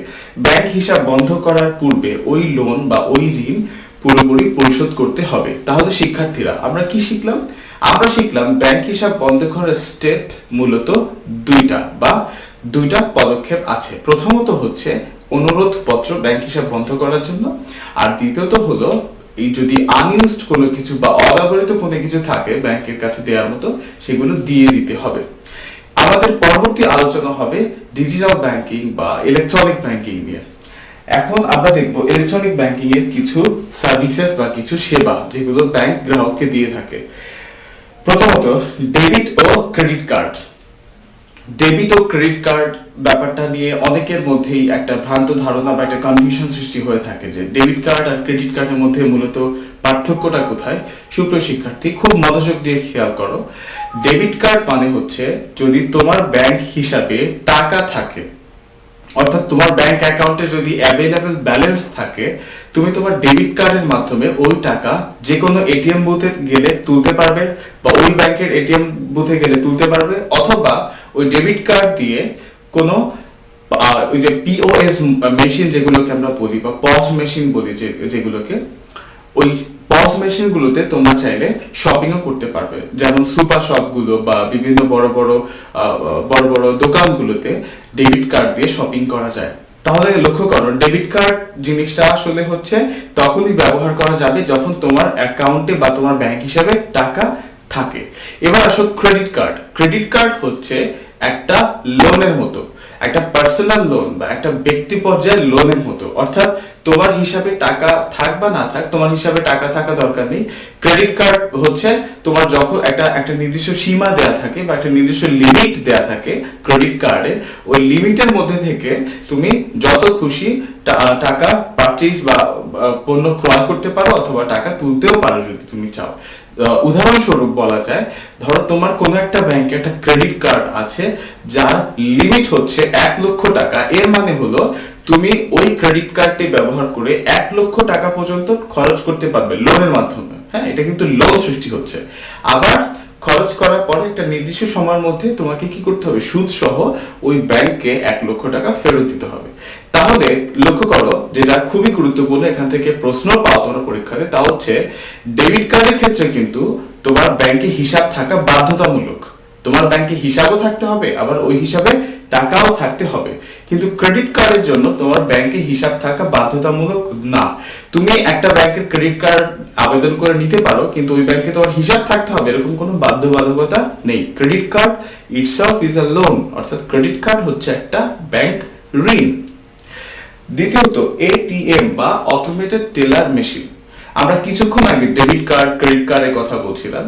K: ব্যাংক হিসাব বন্ধ করার পূর্বে ওই লোন বা ওই ঋণ পুরোপুরি পরিশোধ করতে হবে। তাহলে শিক্ষার্থীরা আমরা কি শিখলাম? আমরা শিখলাম ব্যাংক হিসাব বন্ধ করার স্টেপ মূলত দুইটা পদক্ষেপ আছে। প্রথমত হচ্ছে অনুরোধ পত্র ব্যাংক হিসাব বন্ধ করার জন্য, আর দ্বিতীয়ত হলো এই যদি আনইউজড কোনো কিছু বা অব্যবহৃত কোনো কিছু থাকে ব্যাংকের কাছে দেওয়ার মতো, সেগুলো দিয়ে দিতে হবে। আমাদের পরবর্তী আলোচনা হবে ডিজিটাল ব্যাংকিং বা ইলেকট্রনিক ব্যাংকিং নিয়ে। এখন আমরা দেখব ইলেকট্রনিক ব্যাংকিং এর কিছু সার্ভিসেস বা কিছু সেবা যেগুলো ব্যাংক গ্রাহককে দিয়ে থাকে। প্রথমত ডেবিট ও ক্রেডিট কার্ড। ডেবিট ও ক্রেডিট কার্ড ব্যাপারটা নিয়ে অনেকের মধ্যেই একটা ভ্রান্ত ধারণা বা একটা কনফিউশন সৃষ্টি হয়ে থাকে যে ডেবিট কার্ড আর ক্রেডিট কার্ডের মধ্যে মূলত পার্থক্যটা কোথায়। সুপ্রিয় শিক্ষার্থী, খুব মনোযোগ দিয়ে খেয়াল করো। ডেবিট কার্ড মানে হচ্ছে যদি তোমার ব্যাংক হিসাবে টাকা থাকে, অর্থাৎ তোমার ব্যাংক অ্যাকাউন্টে যদি অ্যাভেলেবল ব্যালেন্স থাকে, তুমি তোমার ডেবিট কার্ডের মাধ্যমে ওই টাকা যে কোনো এটিএম বুথে গেলে তুলতে পারবে বা ওই ব্যাংকের এটিএম বুথে গেলে তুলতে পারবে, অথবা ওই ডেবিট কার্ড দিয়ে কোনো ওই যে পিওএস মেশিন যেগুলোকে আমরা বলি বা পস মেশিন বলি যেগুলোকে, ওই পস মেশিন গুলোতে তোমরা চাইলে শপিংও করতে পারবে। যেমন সুপার শপ গুলো বা বিভিন্ন বড় বড় দোকানগুলোতে ডেবিট কার্ড দিয়ে শপিং করা যায়। তাহলে লক্ষ্য করো, ডেবিট কার্ড জিনিসটা আসলে হচ্ছে তখনই ব্যবহার করা যাবে যখন তোমার অ্যাকাউন্টে বা তোমার ব্যাংক হিসাবে টাকা থাকে। এবার আসো ক্রেডিট কার্ড। ক্রেডিট কার্ড হচ্ছে একটা লোনের মতো, একটা পার্সোনাল লোন বা একটা ব্যক্তি পর্যায়ের লোনের মতো। অর্থাৎ তোমার হিসাবে টাকা থাক বা না থাক, তোমার হিসাবে টাকা থাকা দরকার নেই। ক্রেডিট কার্ড হচ্ছে তোমার যখন একটা নির্দিষ্ট সীমা দেয়া থাকে বা একটা নির্দিষ্ট লিমিট দেয়া থাকে ক্রেডিট কার্ডে, ওই লিমিটের মধ্যে থেকে তুমি যত খুশি টাকা পারচেজ বা পণ্য ক্রয় করতে পারো অথবা টাকা তুলতেও পারো যদি তুমি চাও। উদাহরণস্বরূপ বলা যায়, ধরো তোমার কোনো একটা ব্যাংকে একটা ক্রেডিট কার্ড আছে যার লিমিট হচ্ছে 1 লক্ষ টাকা। এর মানে হলো তুমি ওই ক্রেডিট কার্ডটি ব্যবহার করে 1 লক্ষ টাকা পর্যন্ত খরচ করতে পারবে লোনের মাধ্যমে। হ্যাঁ, এটা কিন্তু লোন সৃষ্টি হচ্ছে। আবার খরচ করার পরে একটা নির্দিষ্ট সময়ের মধ্যে তোমাকে কি করতে হবে, সুদ সহ ওই ব্যাংকে 1 লক্ষ টাকা ফেরত দিতে হবে। তাহলে লক্ষ্য করো, যেটা খুবই গুরুত্বপূর্ণ, এখান থেকে প্রশ্ন পাও তোমরা পরীক্ষাতে, তা হচ্ছে ডেবিট কার্ডের ক্ষেত্রে কিন্তু তোমার ব্যাংকে হিসাব থাকা বাধ্যতামূলক। তোমার ব্যাংকে হিসাবও থাকতে হবে, আবার ওই হিসাবে টাকাও থাকতে হবে। কিন্তু ক্রেডিট কার্ডের জন্য তোমার ব্যাংকে হিসাব থাকা বাধ্যতামূলক না। তুমি একটা ব্যাংকের ক্রেডিট কার্ড আবেদন করে নিতে পারো, কিন্তু ওই ব্যাংকে তোমার হিসাব থাকতে হবে এরকম কোনো বাধ্যবাধকতা নেই। Credit card itself is a loan, অর্থাৎ ক্রেডিট কার্ড হচ্ছে একটা ব্যাংক ঋণ। দ্বিতীয়ত এটিএম বা অটোমেটেড টেলার মেশিন। আমরা কিছুক্ষণ আগে ডেবিট কার্ড ক্রেডিট কার্ডের কথা বলছিলাম।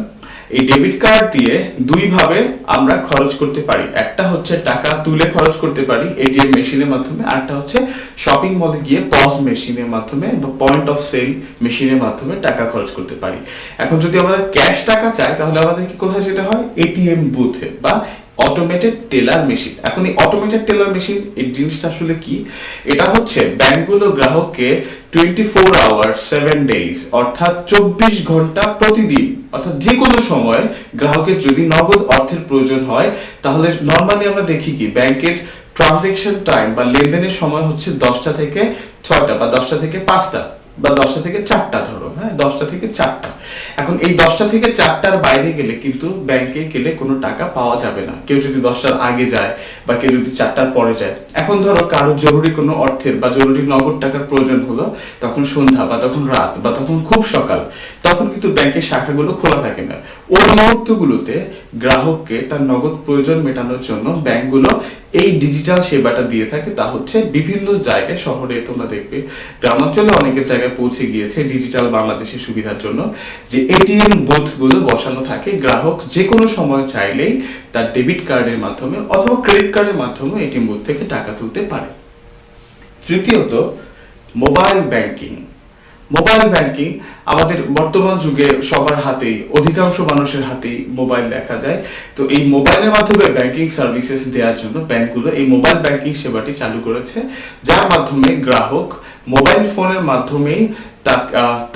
K: এই ডেবিট কার্ড দিয়ে দুই ভাবে আমরা খরচ করতে পারি। একটা হচ্ছে টাকা তুলে খরচ করতে পারি এটিএম মেশিনের মাধ্যমে, আরটা হচ্ছে শপিং মলে গিয়ে পস মেশিনের মাধ্যমে বা পয়েন্ট অফ সেল মেশিনের মাধ্যমে টাকা খরচ করতে পারি। এখন যদি আমরা ক্যাশ টাকা চাই তাহলে আমাদেরকে কোথায় যেতে হয়, এটিএম বুথে বা অটোমেটেড টেলার মেশিন। এখন এই অটোমেটেড টেলার মেশিন এই জিনিসটা আসলে কি? এটা হচ্ছে ব্যাংকগুলো গ্রাহককে 24 আওয়ার 7 ডেজ অর্থাৎ 24 ঘন্টা প্রতিদিন অর্থাৎ যে কোনো সময় গ্রাহকের যদি নগদ অর্থের প্রয়োজন হয়, তাহলে নরমালি আমরা দেখি কি ব্যাংকের ট্রানজাকশন টাইম বা লেনদেনের সময় হচ্ছে 10টা থেকে 6টা বা 10টা থেকে 5টা বা 10টা থেকে 4টা, ধরো হ্যাঁ 10টা থেকে 4টা। এখন এই 10টা থেকে 4টার বাইরে গেলে কিন্তু ব্যাংকে গেলে কোনো টাকা পাওয়া যাবে না। কেউ যদি 10টার আগে যায় বা কেউ যদি 4টার পরে যায়, এখন ধরো কারো জরুরি কোনো অর্থের বা জরুরি নগদ টাকার প্রয়োজন হলো, তখন সন্ধ্যা বা তখন রাত বা তখন খুব সকাল, তখন কিন্তু ব্যাংকের শাখাগুলো খোলা থাকে না। ওই মুহূর্তগুলোতে গ্রাহককে তার নগদ প্রয়োজন মেটানোর জন্য ব্যাংকগুলো এই ডিজিটাল সেবাটা দিয়ে থাকে। তা হচ্ছে বিভিন্ন জায়গায়, শহরে তোমরা দেখবে, গ্রামাঞ্চলে অনেকের জায়গায় পৌঁছে গিয়েছে ডিজিটাল বাংলাদেশের সুবিধার জন্য, যে এটিএম বুথগুলো বসানো থাকে। গ্রাহক যে কোনো সময় চাইলেই তার ডেবিট কার্ডের মাধ্যমে অথবা ক্রেডিট কার্ডের মাধ্যমে এটিএম বুথ থেকে টাকা তুলতে পারে। তৃতীয়ত মোবাইল ব্যাংকিং। মোবাইল ব্যাংকিং আমাদের বর্তমান যুগে সবার হাতেই, অধিকাংশ মানুষের হাতেই মোবাইল দেখা যায়। তো এই মোবাইলের মাধ্যমে ব্যাংকিং সার্ভিসেস দেওয়ার জন্য ব্যাংকগুলো এই মোবাইল ব্যাংকিং সেবাটি চালু করেছে, যার মাধ্যমে গ্রাহক মোবাইল ফোনের মাধ্যমেই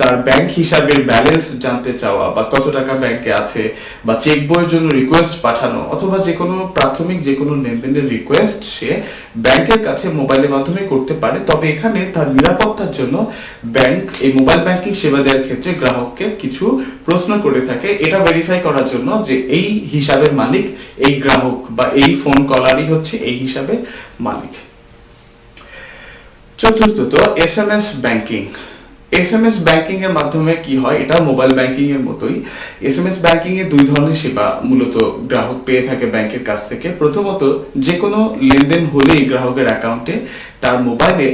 K: তার ব্যাংক হিসাবের ব্যালেন্স জানতে চাওয়া বা কত টাকা ব্যাংকে আছে বা চেক বইয়ের জন্য রিকোয়েস্ট পাঠানো অথবা যে কোনো প্রাথমিক যে কোনো লেনদেনের রিকোয়েস্ট সে ব্যাংকের কাছে মোবাইলের মাধ্যমে করতে পারে। তবে এখানে তার নিরাপত্তার জন্য ব্যাংক এই মোবাইল ব্যাংকিং সেবা দেওয়ার ক্ষেত্রে গ্রাহককে কিছু প্রশ্ন করে থাকে, এটা ভেরিফাই করার জন্য যে এই হিসাবের মালিক এই গ্রাহক বা এই ফোন কলারই হচ্ছে এই হিসাবে মালিক। চতুর্থত এসএমএস ব্যাংকিং। এসএমএস ব্যাংকিং এর মাধ্যমে কি হয়, এটা মোবাইল ব্যাংকিং এর মতোই। এসএমএস ব্যাংকিং এ দুই ধরনের সেবা মূলত গ্রাহক পেয়ে থাকে ব্যাংকের কাছ থেকে। প্রথমত, যে কোনো লেনদেন হলেই গ্রাহকের অ্যাকাউন্টে তার মোবাইলে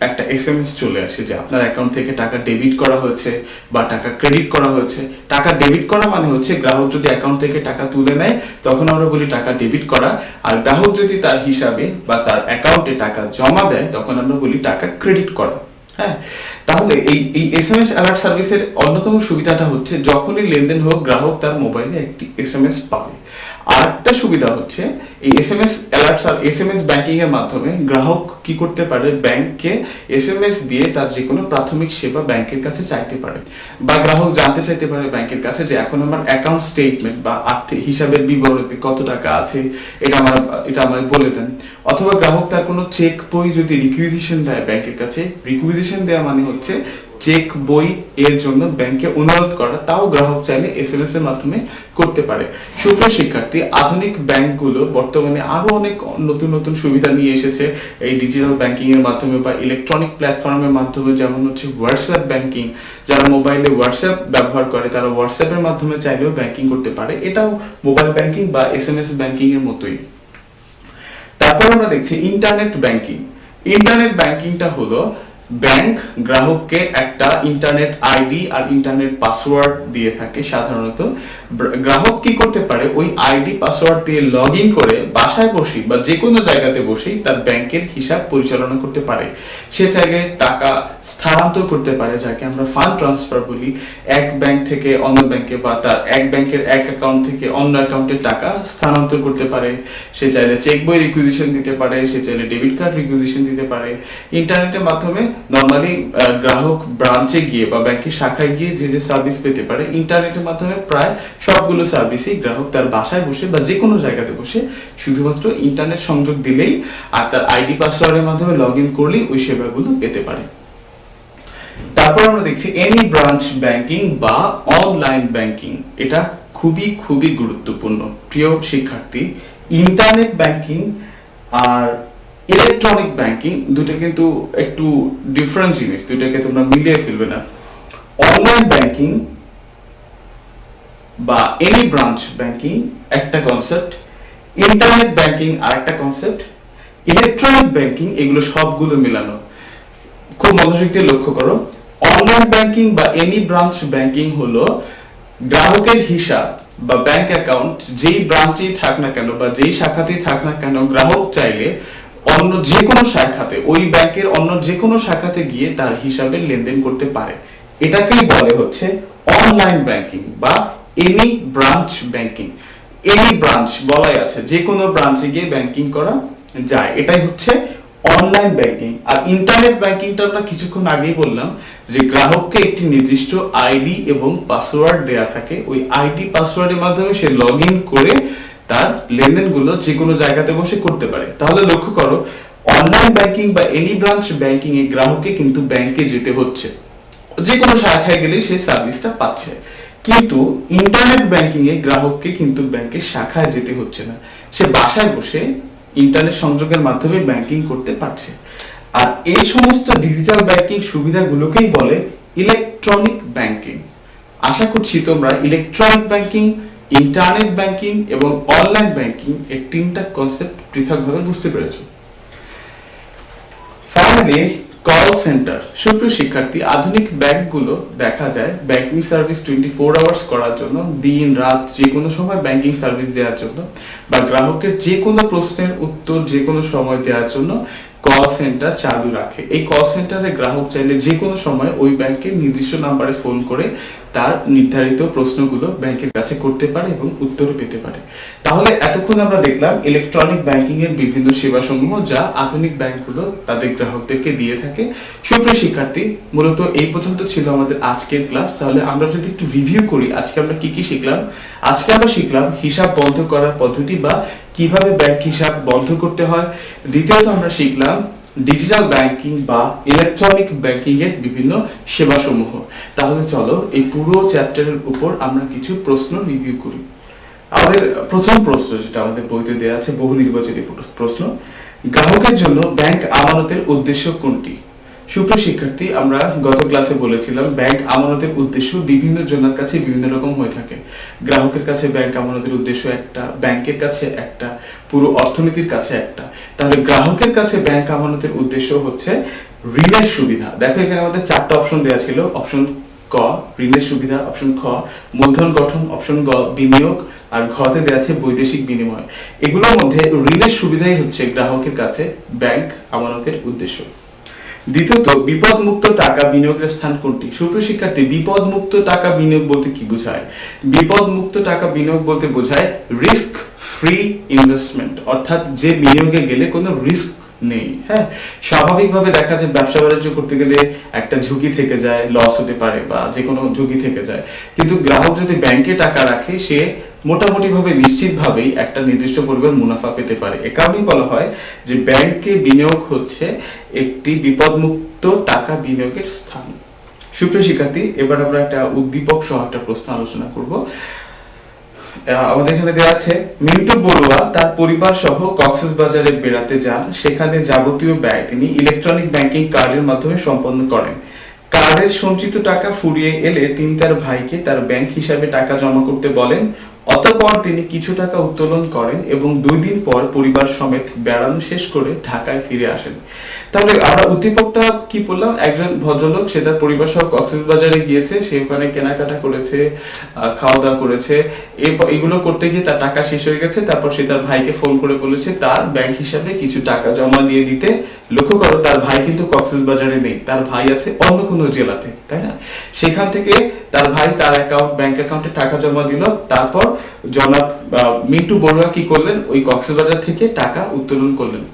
K: একটা এসএমএস চলে আসে যে আপনার অ্যাকাউন্ট থেকে টাকা ডেবিট করা হয়েছে বা টাকা ক্রেডিট করা হয়েছে। টাকা ডেবিট করা মানে হচ্ছে গ্রাহক যদি অ্যাকাউন্ট থেকে টাকা তুলে নেয় তখন আমরা বলি টাকা ডেবিট করা, আর গ্রাহক যদি তার হিসাবে বা তার অ্যাকাউন্টে টাকা জমা দেয় তখন আমরা বলি টাকা ক্রেডিট করা। হ্যাঁ, তাহলে এই এসএমএস অ্যালার্ট সার্ভিসের অন্যতম সুবিধাটা হচ্ছে যখনই লেনদেন হোক গ্রাহক তার মোবাইলে একটি এসএমএস পাবে। আরেকটা সুবিধা হচ্ছে এই এসএমএস অ্যালার্ট এসএমএস ব্যাংকিং এর মাধ্যমে গ্রাহক কি করতে পারে, ব্যাংককে এসএমএস দিয়ে তার যে কোনো প্রাথমিক সেবা ব্যাংকের কাছে চাইতে পারে, বা গ্রাহক জানতে চাইতে পারে ব্যাংকের কাছে যে এখন আমার অ্যাকাউন্ট স্টেটমেন্ট বা আর্থিক হিসাবের বিবরণীতে কত টাকা আছে এটা আমার বলে দেন। অথবা গ্রাহক তার কোনো চেক বই যদি রিকুইজিশন দেয় ব্যাংকের কাছে, রিকুইজিশন দেওয়া মানে হচ্ছে চেক বই এর জন্য ব্যাংকে অনুরোধ করা, তাও গ্রাহক চাইলে এসএমএস এর মাধ্যমে করতে পারে। সুপ্রিয় শিক্ষার্থী, আধুনিক ব্যাংকগুলো বর্তমানে আরো অনেক নতুন নতুন সুবিধা নিয়ে এসেছে এই ডিজিটাল ব্যাংকিং এর মাধ্যমে বা ইলেকট্রনিক প্ল্যাটফর্মের মাধ্যমে, যেমন হচ্ছে হোয়াটসঅ্যাপ ব্যাংকিং। যারা মোবাইলে হোয়াটসঅ্যাপ ব্যবহার করে তারা হোয়াটসঅ্যাপের মাধ্যমে চাইলেও ব্যাংকিং করতে পারে, এটাও মোবাইল ব্যাংকিং বা এসএমএস ব্যাংকিং এর মতোই। তারপর আমরা দেখছি ইন্টারনেট ব্যাংকিং। ইন্টারনেট ব্যাংকিংটা হলো ব্যাংক গ্রাহককে একটা ইন্টারনেট আইডি আর ইন্টারনেট পাসওয়ার্ড দিয়ে থাকে। সাধারণত গ্রাহক কি করতে পারে, ওই আইডি পাসওয়ার্ড দিয়ে লগ ইন করে বাসায় বসে বা যে কোনো জায়গাতে বসেই তার ব্যাংকের হিসাব পরিচালনা করতে পারে। সে চাইলে টাকা স্থানান্তর করতে পারে, যাকে আমরা ফান্ড ট্রান্সফার বলি, এক ব্যাংক থেকে অন্য ব্যাংকে, বা তার এক ব্যাংকের এক অ্যাকাউন্ট থেকে অন্য অ্যাকাউন্টে টাকা স্থানান্তর করতে পারে। সে চাইলে চেক বই রিকুইজিশন দিতে পারে, সে চাইলে ডেবিট কার্ড রিকুইজিশন দিতে পারে। ইন্টারনেটের মাধ্যমে নরমালি গ্রাহক ব্রাঞ্চে গিয়ে বা ব্যাংকের শাখায় গিয়ে যে সার্ভিস পেতে পারে, ইন্টারনেটের মাধ্যমে প্রায় সবগুলো সার্ভিসই গ্রাহক তার বাসায় বসে বা যে কোনো জায়গাতে বসে শুধুমাত্র ইন্টারনেট সংযোগ দিলেই আর তার আইডি পাসওয়ার্ডের মাধ্যমে লগ ইন করলেই ওই সেবাগুলো পেতে পারে। তারপর আমরা দেখছি এনি ব্রাঞ্চ ব্যাংকিং বা অনলাইন ব্যাংকিং। এটা খুবই খুবই গুরুত্বপূর্ণ। প্রিয় শিক্ষার্থী, ইন্টারনেট ব্যাংকিং আর ইলেকট্রনিক ব্যাংকিং দুটো কিন্তু একটু ডিফারেন্ট জিনিস, দুটাকে তোমরা মিলিয়ে ফেলবে না। অনলাইন ব্যাংকিং বা এনি ব্রাঞ্চ ব্যাংকিং একটা কনসেপ্ট, ইন্টারনেট ব্যাংকিং আরেকটা কনসেপ্ট, ইলেকট্রনিক ব্যাংকিং এগুলো সবগুলো মেলানো। খুব মনোযোগ দিয়ে লক্ষ্য করো, অনলাইন ব্যাংকিং বা এনি ব্রাঞ্চ ব্যাংকিং হলো গ্রাহকের হিসাব বা ব্যাংক অ্যাকাউন্ট যেই ব্রাঞ্চেই থাক না কেন বা যেই শাখাতেই থাক না কেন, গ্রাহক চাইলে অন্য যে কোনো শাখাতে, ওই ব্যাংকের অন্য যে কোনো শাখাতে গিয়ে তার হিসাবের লেনদেন করতে পারে। এটাকেই বলে হচ্ছে অনলাইন ব্যাংকিং বা any branch banking. Any branch বলাই আছে, যে কোনো ব্রাঞ্চে গিয়ে ব্যাংকিং করা যায়, এটাই হচ্ছে অনলাইন ব্যাংকিং। আর ইন্টারনেট ব্যাংকিংটা আমরা কিছুক্ষণ আগেই বললাম যে গ্রাহককে একটি নির্দিষ্ট আইডি এবং পাসওয়ার্ড দেয়া থাকে, ওই আইডি পাসওয়ার্ডের মাধ্যমে সে লগ ইন করে তার লেনদেনগুলো যে কোনো জায়গাতে বসে করতে পারে। তাহলে লক্ষ্য করো, অনলাইন ব্যাংকিং বা এনি ব্রাঞ্চ ব্যাংকিং এ গ্রাহককে কিন্তু ব্যাংকে যেতে হচ্ছে, যে কোনো শাখায় গেলে সেই সার্ভিসটা পাচ্ছে। কিন্তু ইন্টারনেট ব্যাংকিং এ গ্রাহককে কিন্তু ব্যাংকের শাখায় যেতে হচ্ছে না, সে বাসায় বসে ইন্টারনেট সংযোগের মাধ্যমে ব্যাংকিং করতে পারছে। আর এই সমস্ত ডিজিটাল ব্যাংকিং সুবিধাগুলোকেই বলে ইলেকট্রনিক ব্যাংকিং। আশা করছি তোমরা ইলেকট্রনিক ব্যাংকিং, ইন্টারনেট ব্যাংকিং এবং অনলাইন ব্যাংকিং এর তিনটা কনসেপ্ট পৃথকভাবে বুঝতে পেরেছো। Finally, call centre. সুপ্রিয় শিক্ষার্থী, আধুনিক ব্যাংকগুলো দেখা যায় ব্যাংকিং সার্ভিস 24 আওয়ার্স করার জন্য, দিন রাত যে কোনো সময় ব্যাংকিং সার্ভিস দেওয়ার জন্য বা গ্রাহকের যে কোনো প্রশ্নের উত্তর যে কোনো সময় দেওয়ার জন্য কল সেন্টার চালু রাখে। এই কল সেন্টারে গ্রাহক চাইলে যে কোনো সময় ওই ব্যাংকের নির্দিষ্ট নাম্বারে ফোন করে তার নির্ধারিত প্রশ্নগুলো ব্যাংকের কাছে করতে পারে এবং উত্তর পেতে পারে। তাহলে এতক্ষণ আমরা দেখলাম ইলেকট্রনিক ব্যাংকিং এর বিভিন্ন সেবা সমূহ যা আধুনিক ব্যাংকগুলো তাদের গ্রাহকদেরকে দিয়ে থাকে। সুপ্রিয় শিক্ষার্থী, মূলত এই পর্যন্ত ছিল আমাদের আজকের ক্লাস। তাহলে আমরা যদি একটু রিভিউ করি আজকে আমরা কি কি শিখলাম। আজকে আমরা শিখলাম হিসাব বন্ধ করার পদ্ধতি বা কিভাবে ব্যাংক হিসাব বন্ধ করতে হয়। দ্বিতীয়ত আমরা শিখলাম ডিজিটাল ব্যাংকিং বা ইলেকট্রনিক ব্যাংকিং এর বিভিন্ন সেবা সমূহ। তাহলে চলো এই পুরো চ্যাপ্টারের উপর আমরা কিছু প্রশ্ন রিভিউ করি। আমাদের প্রথম প্রশ্ন, যেটা আমাদের বইতে দেওয়া আছে, বহু নির্বাচিত প্রশ্ন, গ্রাহকের জন্য ব্যাংক আমানতের উদ্দেশ্য কোনটি? সুপ্রিয় শিক্ষার্থী, আমরা গত ক্লাসে বলেছিলাম ব্যাংক আমানতের উদ্দেশ্য বিভিন্ন জনের কাছে বিভিন্ন রকম হয়ে থাকে। গ্রাহকের কাছে ব্যাংক আমানতের উদ্দেশ্য একটা, ব্যাংকের কাছে একটা, পুরো অর্থনীতির কাছে একটা। তাহলে গ্রাহকের কাছে ব্যাংক আমানতের উদ্দেশ্য হচ্ছে ঋণের সুবিধা। দেখো এখানে আমাদের 4টা অপশন দেওয়া ছিল। অপশন ক ঋণের সুবিধা, অপশন খ মূলধন গঠন, অপশন গ বিনিয়োগ, আর ঘতে দেওয়া আছে বৈদেশিক বিনিময়। এগুলোর মধ্যে ঋণের সুবিধাই হচ্ছে গ্রাহকের কাছে ব্যাংক আমানতের উদ্দেশ্য। দ্বিতীয়ত, বিপদমুক্ত টাকা বিনিয়োগের স্থান কোনটি? সুপ্রিয় শিক্ষার্থী, বিপদমুক্ত টাকা বিনিয়োগ বলতে কি বোঝায়? বিপদমুক্ত টাকা বিনিয়োগ বলতে বোঝায় রিস্ক ফ্রি ইনভেস্টমেন্ট, অর্থাৎ যে বিনিয়োগে গেলে কোনো রিস্ক নেই। হ্যাঁ, স্বাভাবিকভাবে দেখা যায় ব্যবসা বাণিজ্য করতে গেলে একটা ঝুঁকি থেকে যায়, লস হতে পারে বা যে কোনো ঝুঁকি থেকে যায়, কিন্তু গ্রাহক যদি ব্যাংকে টাকা রাখে সে মোটামুটি ভাবে নিশ্চিত ভাবেই একটা নির্দিষ্ট পরিমাণ মুনাফা পেতে পারে। এ কারণেই বলা হয় যে ব্যাংকে বিনিয়োগ হচ্ছে একটি বিপদমুক্ত টাকা বিনিয়োগের স্থান। সুপ্রিয় শিক্ষার্থী, এবার আমরা একটা উদ্দীপক সহ একটা প্রশ্ন আলোচনা করব। আমাদের এখানে দেওয়া আছে, মিন্টু বড়ুয়া তার পরিবার সহ কক্সবাজারে বেড়াতে যান। সেখানে যাবতীয় ব্যয় তিনি ইলেকট্রনিক ব্যাংকিং কার্ডের মাধ্যমে সম্পন্ন করেন। কার্ডের সঞ্চিত টাকা ফুরিয়ে এলে তিনি তার ভাইকে তার ব্যাংক হিসাবে টাকা জমা করতে বলেন। অতঃপর তিনি কিছু টাকা উত্তোলন করেন এবং 2 দিন পর পরিবার সমেত বেড়ানো শেষ করে ঢাকায় ফিরে আসেন। তাহলে আমরা উদ্দীপকটা কি বললাম, একজন ভদ্রলোক সে তার পরিবার সহ কক্সবাজারে গিয়েছে, সে ওখানে কেনাকাটা করেছে, খাওয়া দাওয়া করেছে, এগুলো করতে গিয়ে তার টাকা শেষ হয়ে গেছে। তারপর সে তার ভাইকে ফোন করে বলেছে তার ব্যাংক হিসাবে কিছু টাকা জমা দিয়ে দিতে। লক্ষ্য করো, তার ভাই কিন্তু কক্সবাজারে নেই, তার ভাই আছে অন্য কোনো জেলাতে, তাই না? সেখান থেকে তার ভাই তার ব্যাংক অ্যাকাউন্টে টাকা জমা দিল। তারপর জনাব মিন্টু বড়ুয়া কি করলেন, ওই কক্সবাজার থেকে টাকা উত্তোলন করলেন।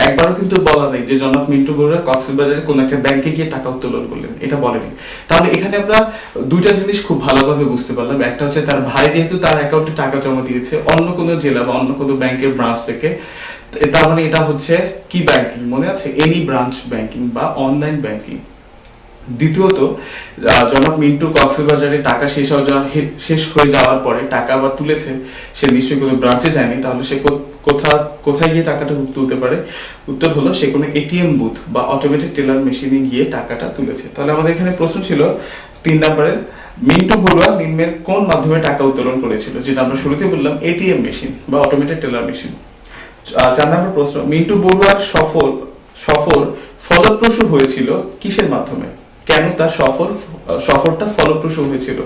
K: একবারও কিন্তু বলা নেই যে জনাব মিন্টু বড়ুয়া কক্সবাজারে কোন একটা ব্যাংকে গিয়ে টাকা উত্তোলন করলেন, এটা বলেনি। তাহলে এখানে আমরা দুইটা জিনিস খুব ভালোভাবে বুঝতে পারলাম। একটা হচ্ছে তার ভাই যেহেতু তার অ্যাকাউন্টে টাকা জমা দিয়েছে অন্য কোনো জেলা বা অন্য কোনো ব্যাংকের ব্রাঞ্চ থেকে, তার মানে এটা হচ্ছে কি ব্যাংকিং, মনে আছে? এনি ব্রাঞ্চ ব্যাংকিং বা অনলাইন ব্যাংকিং। দ্বিতীয়ত, জনাব মিন্টু কক্সবাজারে টাকা শেষ হয়ে যাওয়ার পরে টাকা আবার তুলেছে, সে নিশ্চয়ই কোনো ব্রাঞ্চে যায়নি। তাহলে সে কোথায় গিয়ে টাকাটা তুলতে পারে? উত্তর হলো সে কোনো এটিএম বুথ বা অটোমেটিক টেলার মেশিনে গিয়ে টাকাটা তুলেছে। তাহলে আমাদের এখানে প্রশ্ন ছিল 3 নম্বরের, মিন্টু বড়ুয়া নিম্নের কোন মাধ্যমে টাকা উত্তোলন করেছিল? যেটা আমরা শুরুতে বললাম এটিএম মেশিন বা অটোমেটেড টেলার মেশিন। 4 নম্বর প্রশ্ন, মিন্টু বড়ুয়ার সফর ফলপ্রসূ হয়েছিল কিসের মাধ্যমে? কেন তার সফরটা ফলপ্রসূ হয়েছিল?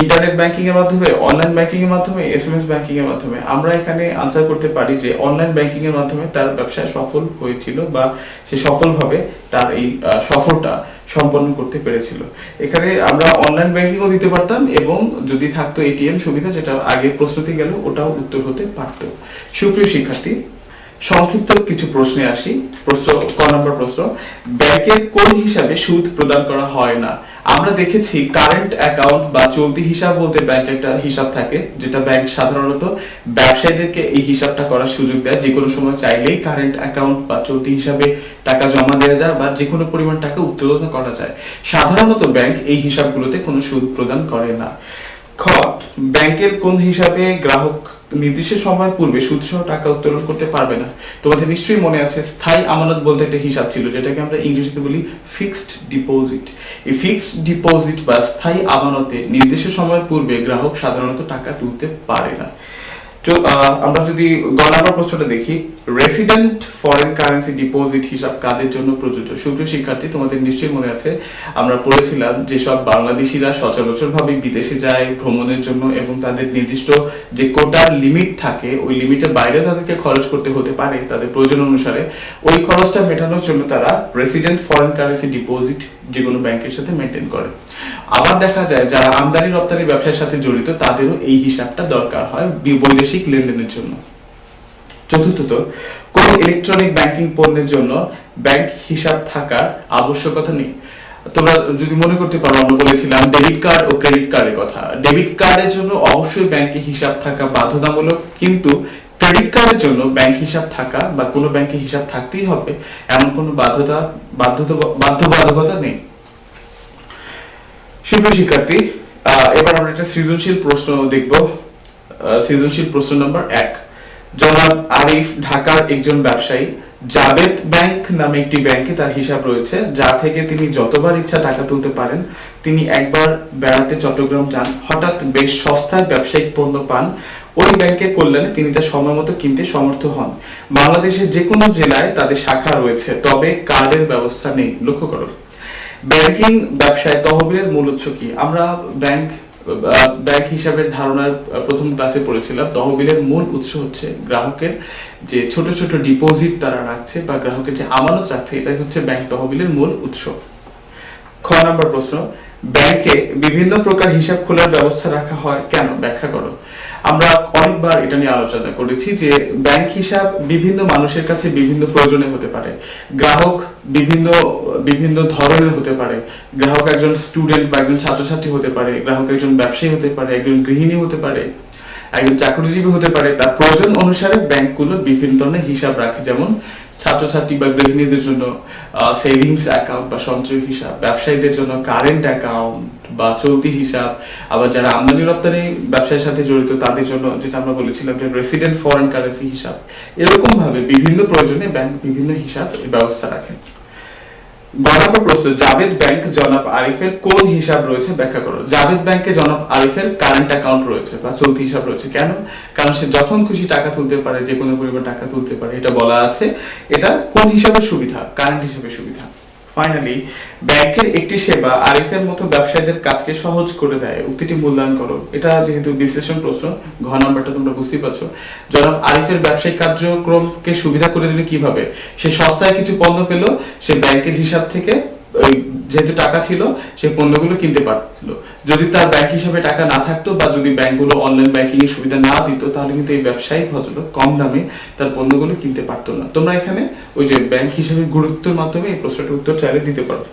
K: ইন্টারনেট ব্যাংকিং এর মাধ্যমে, অনলাইন ব্যাংকিং এর মাধ্যমে, এসএমএস ব্যাংকিং এর মাধ্যমে? আমরা এখানে আনসার করতে পারি যে অনলাইন ব্যাংকিং এর মাধ্যমে তার ব্যবসায় সফল হয়েছিল বা সে সফলভাবে তার এই সফরটা সম্পন্ন করতে পেরেছিল। এখানে আমরা অনলাইন ব্যাংকিংও দিতে পারতাম এবং যদি থাকতো এটিএম সুবিধা, যেটা আগে প্রশ্নতে গেল, ওটাও উত্তর হতে পারত। সুপ্রিয় শিক্ষার্থী, সংক্ষিপ্ত কিছু প্রশ্নে আসি। ক নম্বর প্রশ্ন, ব্যাংকের কোন হিসাবে সুদ প্রদান করা হয় না? আমরা দেখেছি কারেন্ট অ্যাকাউন্ট বা চলতি হিসাব বলতে ব্যাংক একটা হিসাব থাকে, যেটা ব্যাংক সাধারণত ব্যবসায়ীদেরকে এই হিসাবটা করার সুযোগ দেয়। যে কোনো সময় চাইলেই কারেন্ট অ্যাকাউন্ট বা চলতি হিসাবে টাকা জমা দেওয়া যায় বা যে কোনো পরিমাণ টাকা উত্তোলন করা যায়। সাধারণত ব্যাংক এই হিসাবগুলোতে কোনো সুদ প্রদান করে না। খ, ব্যাংকের কোন হিসাবে গ্রাহক নির্দিষ্ট সময় পূর্বে সুদসহ টাকা উত্তোলন করতে পারবে না? তোমাদের নিশ্চয়ই মনে আছে স্থায়ী আমানত বলতে একটা হিসাব ছিল, যেটাকে আমরা ইংরেজিতে বলি ফিক্সড ডিপোজিট। এই ফিক্সড ডিপোজিট বা স্থায়ী আমানতে নির্দিষ্ট সময়ের পূর্বে গ্রাহক সাধারণত টাকা তুলতে পারে না। আমরা যদি গ নম্বর প্রশ্নটা দেখি, রেসিডেন্ট ফরেন কারেন্সি ডিপোজিট হিসাব কাদের জন্য প্রযোজ্য? সুপ্রিয় শিক্ষার্থী, তোমাদের নিশ্চয়ই মনে আছে আমরা পড়েছিলাম যেসব বাংলাদেশিরা সচরাচরভাবে বিদেশে যায় ভ্রমণের জন্য এবং তাদের নির্দিষ্ট যে কোটার লিমিট থাকে, ওই লিমিটের বাইরে তাদেরকে খরচ করতে হতে পারে তাদের প্রয়োজন অনুসারে, ওই খরচটা মেটানোর জন্য তারা রেসিডেন্ট ফরেন কারেন্সি ডিপোজিট যে কোনো ব্যাংকের সাথে মেনটেন করে। আবার দেখা যায় যারা আমদানি রপ্তানি ব্যবসার সাথে জড়িত তাদেরও এই হিসাবটা দরকার হয় বৈদেশিক লেনদেনের জন্য। চতুর্থত, কোন ইলেকট্রনিক ব্যাংকিং পণ্যের জন্য ব্যাংক হিসাব থাকার আবশ্যকতা নেই? তোমরা যদি মনে করতে পারো, আমরা বলেছিলাম ডেবিট কার্ড ও ক্রেডিট কার্ডের কথা। ডেবিট কার্ডের জন্য অবশ্যই ব্যাংকে হিসাব থাকা বাধ্যতামূলক, কিন্তু ক্রেডিট কার্ডের জন্য ব্যাংক হিসাব থাকা বা কোনো ব্যাংকে হিসাব থাকতেই হবে এমন কোনো বাধ্যবাধকতা নেই। সুপ্রিয় শিক্ষার্থী, এবার আমরা একটা সৃজনশীল প্রশ্ন দেখব। সৃজনশীল প্রশ্ন নম্বর 1, জনাব আরিফ ঢাকার একজন ব্যবসায়ী। জাবেদ ব্যাংক নামে একটি ব্যাংকে তার হিসাব রয়েছে, যা থেকে তিনি যতবার ইচ্ছা টাকা তুলতে পারেন। তিনি একবার বেড়াতে চট্টগ্রাম যান, হঠাৎ বেশ সস্তায় ব্যবসায়িক পণ্য পান। ওই ব্যাংকের কল্যাণে তিনি তা সময় মতো কিনতে সমর্থ হন। বাংলাদেশের যে কোনো জেলায় তাদের শাখা রয়েছে, তবে কার্ডের ব্যবস্থা নেই। লক্ষ্য করো, ব্যাংকিং ব্যবসায় তহবিলের মূল উৎস কি? আমরা ব্যাংক হিসাবের ধারণার প্রথম ক্লাসে পড়েছিলাম, তহবিলের মূল উৎস হচ্ছে গ্রাহকের যে ছোট ছোট ডিপোজিট তারা রাখছে বা গ্রাহকের যে আমানত রাখছে, এটাই হচ্ছে ব্যাংক তহবিলের মূল উৎস। খ নম্বর প্রশ্ন, ব্যাংকে বিভিন্ন প্রকার হিসাব খোলার ব্যবস্থা রাখা হয় কেন? ব্যাখ্যা করো। আমরা অনেকবার এটা নিয়ে আলোচনা করেছি যে ব্যাংক হিসাব বিভিন্ন মানুষের কাছে বিভিন্ন প্রয়োজনে হতে পারে। গ্রাহক বিভিন্ন ধরনের হতে পারে। গ্রাহক একজন স্টুডেন্ট বা একজন ছাত্রছাত্রী হতে পারে, গ্রাহক একজন ব্যবসায়ী হতে পারে, একজন গৃহিণী হতে পারে, একজন চাকরিজীবী হতে পারে। তার প্রয়োজন অনুসারে ব্যাংকগুলো বিভিন্ন ধরনের হিসাব রাখে, যেমন ছাত্রছাত্রী বা গৃহিণীদের জন্য সেভিংস অ্যাকাউন্ট বা সঞ্চয় হিসাব, ব্যবসায়ীদের জন্য কারেন্ট অ্যাকাউন্ট বা চলতি হিসাব, আবার যারা আমদানি রপ্তানি ব্যবসার সাথে জড়িত তাদের জন্য যেটা আমরা বলেছিলাম যে রেসিডেন্ট ফরেন কারেন্সি হিসাব। এরকম ভাবে বিভিন্ন প্রয়োজনে ব্যাংক বিভিন্ন হিসাব ব্যবস্থা রাখে। গণনা প্রশ্ন, জাবেদ ব্যাংক জনাব আরিফের কোন হিসাব রয়েছে? ব্যাখ্যা করো। জাবেদ ব্যাংকে জনাব আরিফের কারেন্ট অ্যাকাউন্ট রয়েছে বা চলতি হিসাব রয়েছে। কেন? কারণ সে যখন খুশি টাকা তুলতে পারে, যে কোনো পরিমাণ টাকা তুলতে পারে, এটা বলা আছে। এটা কোন হিসাবের সুবিধা? কারেন্ট হিসাবের সুবিধা। ফাইনালি, ব্যাংকের একটি সেবা আরিফের মতো ব্যবসায়ীদের কাজকে সহজ করে দেয়। উক্তিটি মূল্যায়ন করো। এটা যেহেতু বিশ্লেষণ প্রশ্ন, ঘ নাম্বারটা তোমরা বুঝতেই পারছো। জনাব আরিফের ব্যবসায়িক কার্যক্রমকে সুবিধা করে দিলে কিভাবে? সে সস্তায় কিছু পণ্য পেল, সে ব্যাংকের হিসাব থেকে যেহেতু টাকা ছিল সেই পণ্যগুলো কিনতে পারছিল। যদি তার ব্যাংক হিসাবে টাকা না থাকতো বা যদি ব্যাংকগুলো অনলাইন ব্যাংকিং এর সুবিধা না দিত, তাহলে কিন্তু এই ব্যবসায়ী ভদ্রলোক কম দামে তার পণ্যগুলো কিনতে পারতো না। তোমরা এখানে ওই যে ব্যাংক হিসাবে গুরুত্বের মাধ্যমে এই প্রশ্নটার উত্তর চাইলে দিতে পারো।